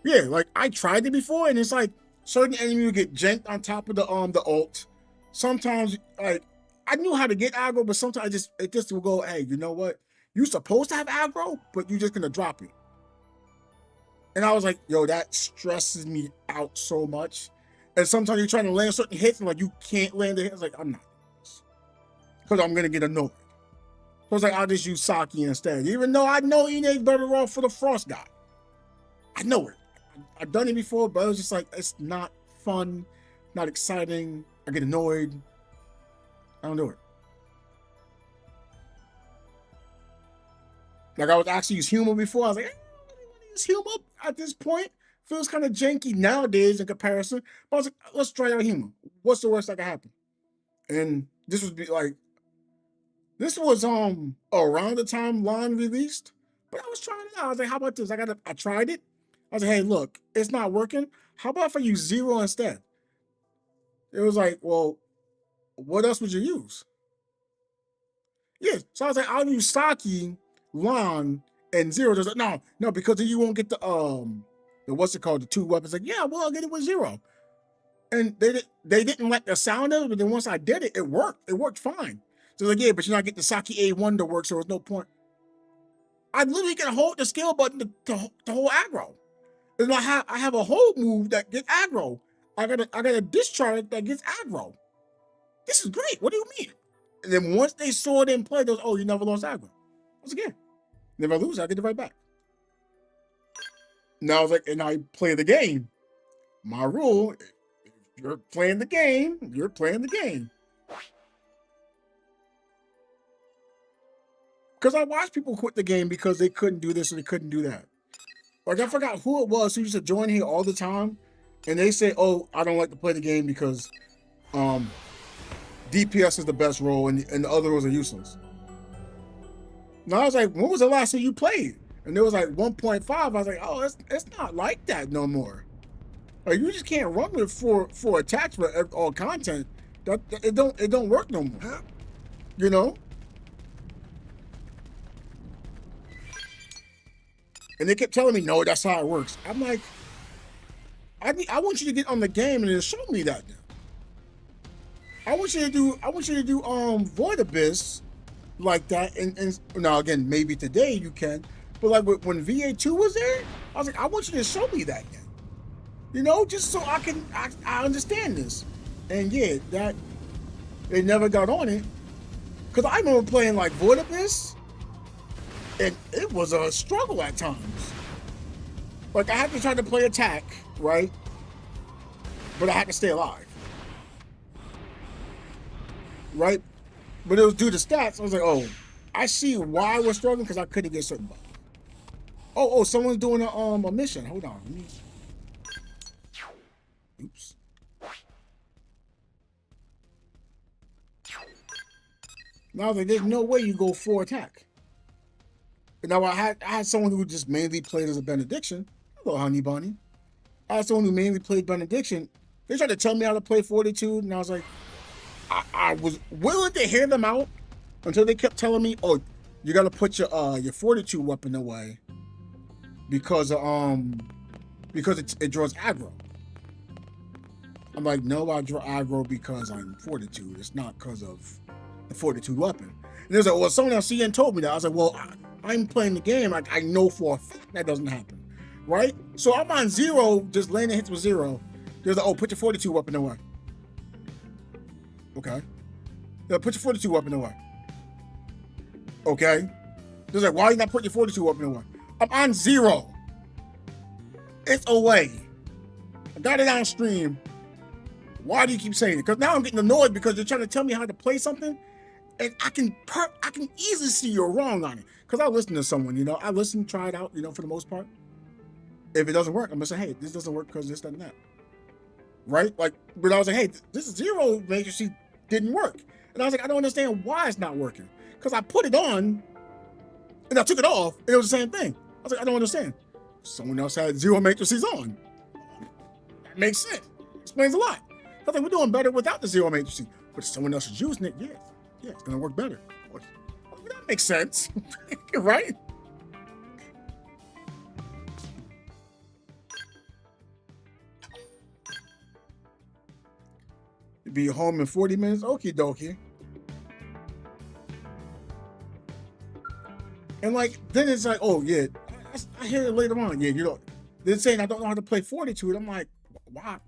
Yeah, like, I tried it before, and it's like, certain enemies will get janked on top of the ult. Sometimes, like, I knew how to get aggro, but sometimes it just will go, hey, you know what? You're supposed to have aggro, but you're just going to drop it. And I was like, yo, that stresses me out so much. And sometimes you're trying to land certain hits and like you can't land the hits. Like, I'm not doing this. Because I'm going to get annoyed. So it's like, I'll just use Saki instead. Even though I know Ine's better off for the Frost guy. I know it. I've done it before, but it was just like, it's not fun, not exciting. I get annoyed. I don't do it. Like, I would actually use humor before. I was like, I don't really want to use humor at this point. Feels kind of janky nowadays in comparison. But I was like, let's try out humor. What's the worst that could happen? And this was this was around the time Lon released. But I was trying it out. I was like, how about this? I tried it. I was like, hey, look, it's not working. How about if I use Zero instead? It was like, well, what else would you use? Yeah. So I was like, I'll use Saki, Lon, and Zero. Just like, no, because then you won't get the what's it called, the two weapons. Like, yeah, well, I'll get it with Zero. And they didn't like the sound of it, but then once I did it, it worked. It worked fine. So like, yeah, but you're not getting the Saki A1 to work, so there's no point. I literally can hold the skill button to hold aggro. And I have a hold move that gets aggro. I got a discharge that gets aggro. This is great. What do you mean? And then once they saw it in play, they was, oh, you never lost aggro. I was like, yeah. And if I lose, I get it right back. Now I was like, and I play the game. My rule, if you're playing the game, you're playing the game. Because I watched people quit the game because they couldn't do this or they couldn't do that. Like, I forgot who it was who used to join here all the time. And they say, oh, I don't like to play the game because DPS is the best role and the other roles are useless. Now I was like, when was the last time you played? And it was like 1.5. I was like, oh, it's not like that no more. Like, you just can't run with four attacks for all content. It don't work no more. You know? And they kept telling me, no, that's how it works. I'm like, I want you to get on the game and then show me that now. I want you to do Void Abyss like that. And now again, maybe today you can, but like when VA2 was there, I was like, I want you to show me that now. You know, just so I understand this. And yeah, that they never got on it. Cause I remember playing like Void Abyss, and it was a struggle at times. Like I had to try to play attack, right? But I had to stay alive. Right? But it was due to stats. I was like, oh, I see why we're struggling because I couldn't get certain buttons. Oh, someone's doing a mission. Hold on. Let me... Oops. Now I was like, there's no way you go 4 attack. But now I had someone who just mainly played as a Benediction. Hello, Honey Bunny. I had someone who mainly played Benediction. They tried to tell me how to play Fortitude, and I was like, I was willing to hear them out until they kept telling me, oh, you gotta put your Fortitude weapon away because it draws aggro. I'm like, no, I aggro because I'm fortitude. It's not because of the fortitude weapon. And there's like, well, someone else CN told me that. I was like, well, I'm playing the game. Like, I know for a fact that doesn't happen, right? So I'm on 0, just landing hits with 0. There's like, oh, put your fortitude weapon away. Okay. Yeah, put your fortitude weapon away. Okay. There's like, why are you not putting your fortitude weapon away? I'm on 0. It's away. I got it on stream. Why do you keep saying it? Because now I'm getting annoyed because you're trying to tell me how to play something, and I can easily see you're wrong on it. Because I listen to someone, you know, I listen, try it out, you know, for the most part. If it doesn't work, I'm gonna say, hey, this doesn't work because this, that, and that. Right? Like, but I was like, hey, this 0 matrix didn't work. And I was like, I don't understand why it's not working. Because I put it on, and I took it off, and it was the same thing. I was like, I don't understand. Someone else had 0 matrices on. That makes sense. Explains a lot. I think we're doing better without the 0 matrices. But if someone else is using it, yeah, it's gonna work better. Well, that makes sense, right? Be home in 40 minutes. Okie dokie. And like, then it's like, oh yeah, I hear it later on. Yeah, you know, they're saying I don't know how to play fortitude. I'm like, why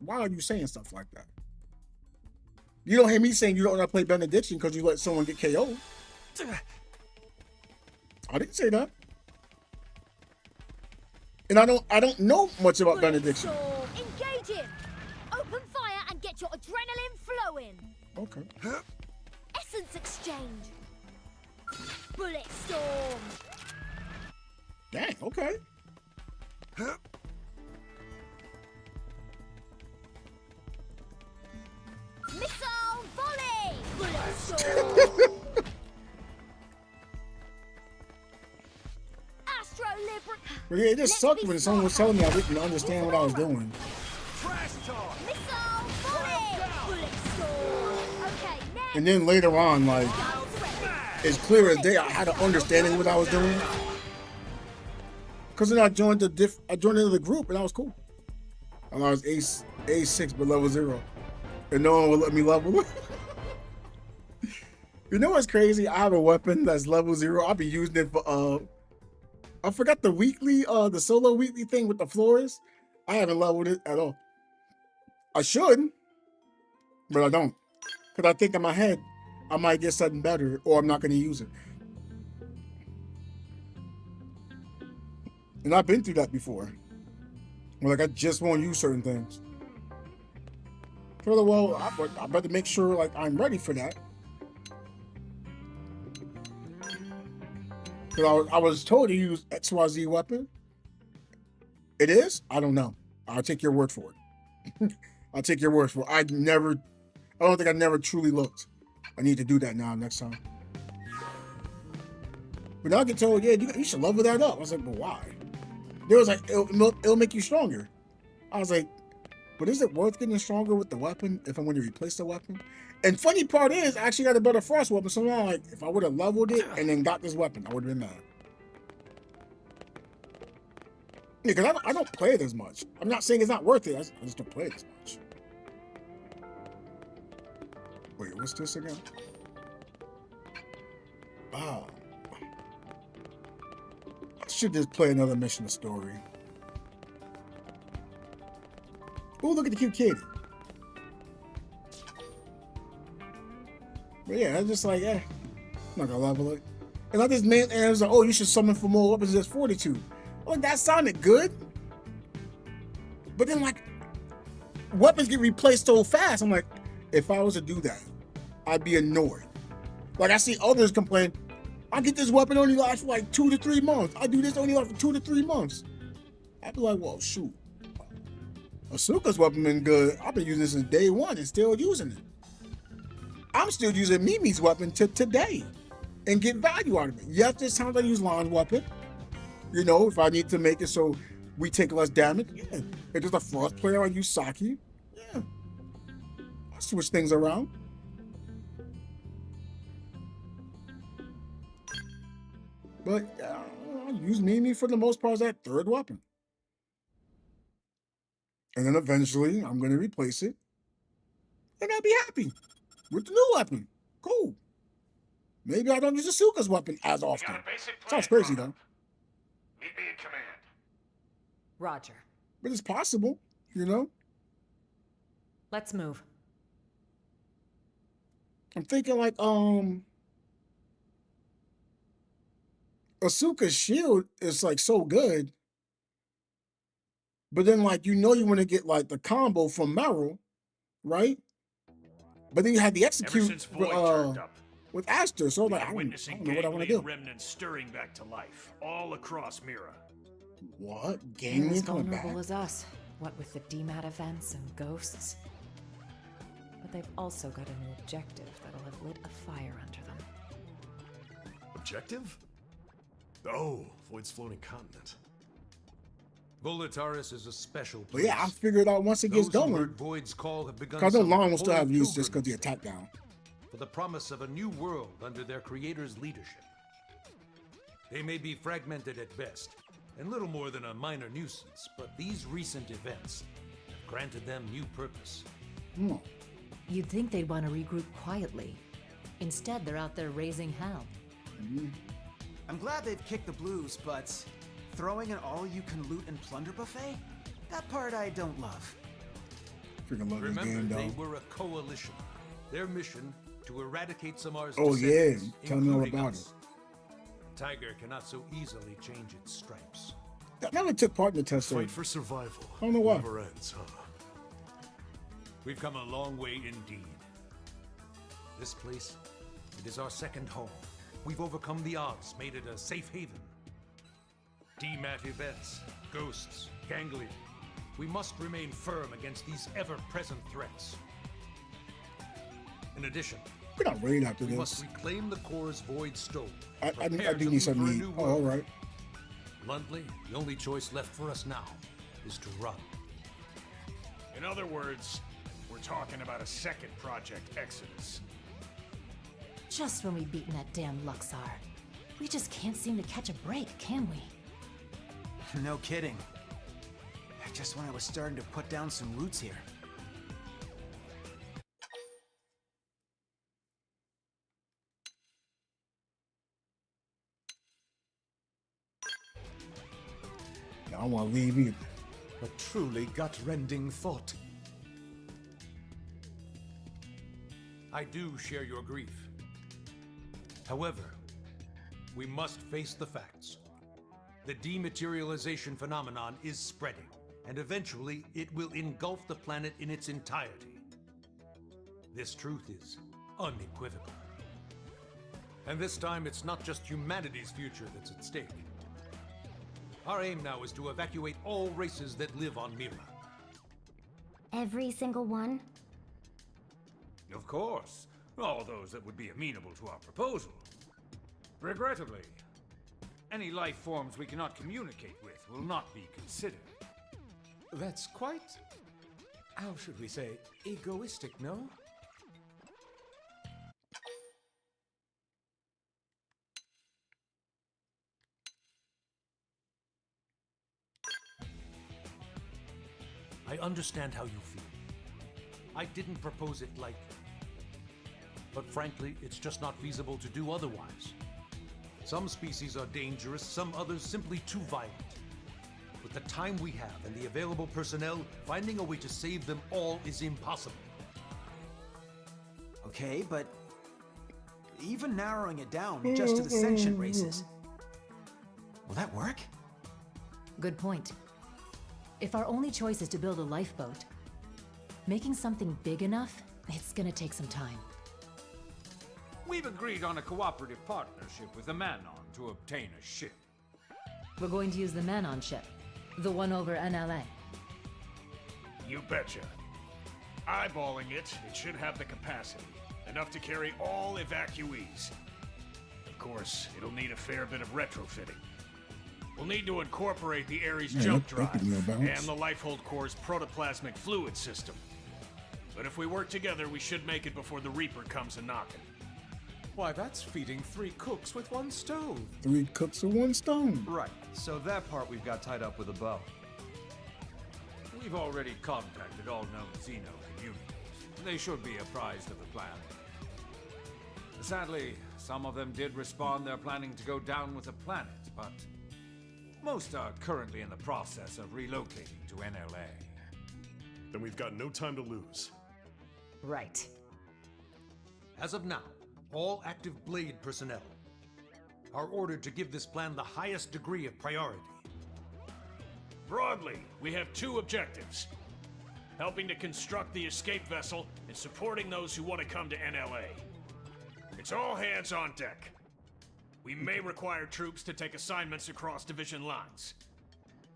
are you saying stuff like that? You don't hear me saying you don't know how to play benediction because you let someone get KO'd. I didn't say that. And I don't know much about benediction. Engage him. Open fire and get your adrenaline flowing. Okay. Essence exchange. Bullet storm. Dang, okay. Missile volley. Bullet storm. Astro Libra. But yeah, it just sucked when someone was telling me I didn't understand what I was doing. Trash talk. Missile volley. Bullet storm. Okay, next. And then later on, like, it's clear as day I had an understanding of what I was doing. Cause then I joined into the group and I was cool. And I was A6 but level 0. And no one would let me level it. You know what's crazy? I have a weapon that's level 0. I'll be using it for I forgot the weekly, the solo weekly thing with the floors. I haven't leveled it at all. I should, but I don't. Cause I think in my head, I might get something better or I'm not gonna use it. And I've been through that before. Where like I just won't use certain things. Further, well, I better make sure like I'm ready for that. Cause I was told to use XYZ weapon. It is? I don't know. I'll take your word for it. I'll take your word for it. I don't think I never truly looked. I need to do that now next time. But now I get told, yeah, you should level that up. I was like, but why? They was like, it'll make you stronger. I was like, but is it worth getting stronger with the weapon if I'm going to replace the weapon? And funny part is, I actually got a better frost weapon. So now, like, if I would have leveled it and then got this weapon, I would have been mad. Yeah, because I don't play it as much. I'm not saying it's not worth it. I just don't play it as much. Wait, what's this again? Ah. I should just play another mission story. Oh, look at the cute kitty. But yeah, I'm just like, I'm not gonna level it. And I just made, and it was like, oh, you should summon for more weapons as fortitude. Like, that sounded good. But then, like, weapons get replaced so fast. I'm like, if I was to do that, I'd be annoyed. Like, I see others complain, I get this weapon only lasts for like 2 to 3 months. I do this only lasts for 2 to 3 months. I'd be like, well, shoot. Asuka's weapon been good. I've been using this since day 1 and still using it. I'm still using Mimi's weapon to today and get value out of it. Yes, there's times I use Lan's weapon. You know, if I need to make it so we take less damage, yeah. If there's a frost player, I use Saki. Yeah. I switch things around. But I use Mimi for the most part as that third weapon. And then eventually, I'm going to replace it. And I'll be happy with the new weapon. Cool. Maybe I don't use Asuka's weapon as often. Sounds crazy, though. Meet me in command. Roger. But it's possible, you know? Let's move. I'm thinking like, Asuka's shield is like so good. But then like, you want to get like the combo from Meryl, right? But then you had the Ever execute since Void turned up, with Aster. So like, I witnessing don't know what I want to gangly do. remnants stirring back to life all across Mira. What? They're as Gangly coming vulnerable back? as us. What with the DMAT events and ghosts. But they've also got a new objective that'll have lit a fire under them. Objective? Oh, Void's floating continent. Volataris is a special But place. yeah, I'll figure it out once it gets Those who going. heard Void's call have begun Because I know some Lon will still holy have used this because the pilgrimage attack down. for the promise of a new world under their creator's leadership. They may be fragmented at best, and little more than a minor nuisance, but these recent events have granted them new purpose. Hmm. You'd think they'd want to regroup quietly. Instead, they're out there raising hell. I'm glad they've kicked the blues, but throwing an all-you-can-loot and plunder buffet? That part I don't love. Freaking love this Remember, game, they though. were a coalition. Their mission to eradicate Samar's Oh, yeah. descendants, Tell me all including about us. A tiger cannot so easily change its stripes. I never took part in the test. Fight for survival. I don't know why. Never ends, huh? We've come a long way indeed. This place, it is our second home. We've overcome the odds, made it a safe haven. DMAT events, ghosts, ganglion. We must remain firm against these ever-present threats. In addition, We're not raid after we this. must reclaim the core's Void stone. I Prepare do to need leave something for a to eat. new Oh, all world. right. Bluntly, the only choice left for us now is to run. In other words, we're talking about a second Project Exodus. Just when we've beaten that damn Luxar. We just can't seem to catch a break, can we? No kidding. Just when I was starting to put down some roots here. I don't want to leave either. A truly gut-rending thought. I do share your grief. However, we must face the facts. The dematerialization phenomenon is spreading, and eventually it will engulf the planet in its entirety. This truth is unequivocal. And this time, it's not just humanity's future that's at stake. Our aim now is to evacuate all races that live on Mira. Every single one? Of course, all those that would be amenable to our proposal. Regrettably, any life forms we cannot communicate with will not be considered. That's quite, how should we say, egoistic, no? I understand how you feel. I didn't propose it lightly. But frankly, it's just not feasible to do otherwise. Some species are dangerous, some others simply too violent. With the time we have and the available personnel, finding a way to save them all is impossible. Okay, but even narrowing it down just to the sentient races. Will that work? Good point. If our only choice is to build a lifeboat, making something big enough, it's gonna take some time. We've agreed on a cooperative partnership with the Manon to obtain a ship. We're going to use the Manon ship, the one over NLA. You betcha. Eyeballing it, it should have the capacity. Enough to carry all evacuees. Of course, it'll need a fair bit of retrofitting. We'll need to incorporate the Ares jump that drive could be a bounce. and the Lifehold Core's protoplasmic fluid system. But if we work together, we should make it before the Reaper comes a-knocking. Why, that's feeding 3 cooks with 1 stove. 3 cooks with 1 stone. Right, so that part we've got tied up with a bow. We've already contacted all known Xeno communities. They should be apprised of the plan. Sadly, some of them did respond they're planning to go down with the planet, but most are currently in the process of relocating to NLA. Then we've got no time to lose. Right. As of now, all active Blade personnel are ordered to give this plan the highest degree of priority. Broadly, we have two objectives. Helping to construct the escape vessel and supporting those who want to come to NLA. It's all hands on deck. We may require troops to take assignments across division lines.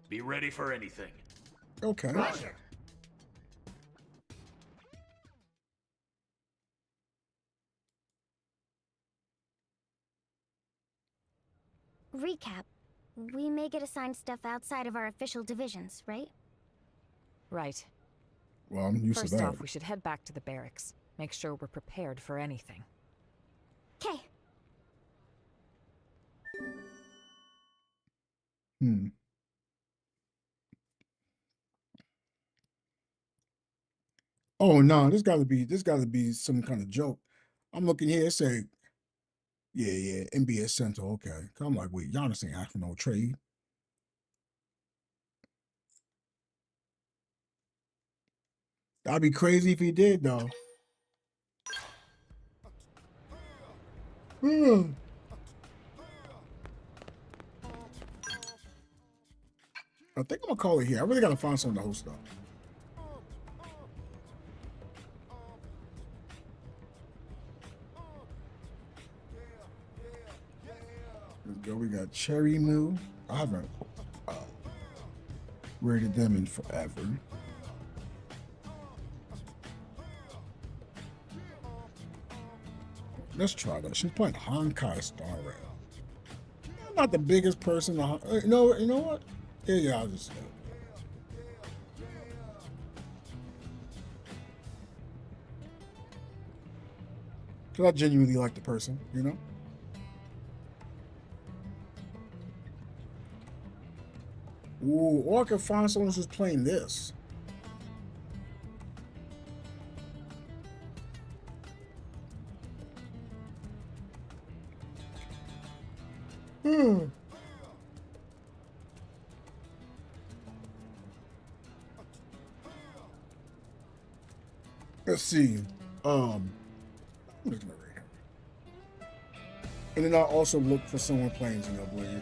Be ready for anything. Okay. Roger. Recap. We may get assigned stuff outside of our official divisions, right? Right. Well, I'm used First to that. off, we should head back to the barracks. Make sure we're prepared for anything. 'Kay. Oh no, this gotta be some kind of joke. I'm looking here, it say, yeah, NBA Center, okay. I'm like, wait, Giannis ain't asking no trade. That'd be crazy if he did, though. I think I'm gonna call it here. I really gotta find someone to host up. Let's go. We got Cherry Moo. I haven't rated them in forever. Let's try that. She's playing Honkai Star Rail. I'm not the biggest person. You know what? Yeah, I'll just. Cause I genuinely like the person, you know. Ooh, or I could find someone who's playing this. Let's see. I'm just gonna rate her. And then I'll also look for someone playing Xenoblade.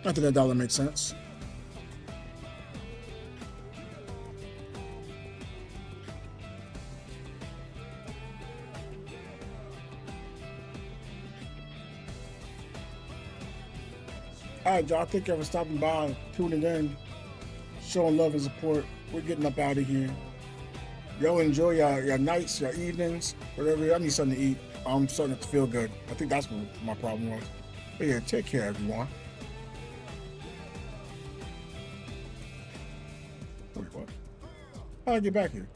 Not that dollar makes sense. All right, y'all. Thank you for stopping by, tuning in, showing love and support. We're getting up out of here. Y'all enjoy your nights, your evenings, whatever. I need something to eat. I'm starting to feel good. I think that's what my problem was. But yeah, take care, everyone. Wait, what? How'd I get back here?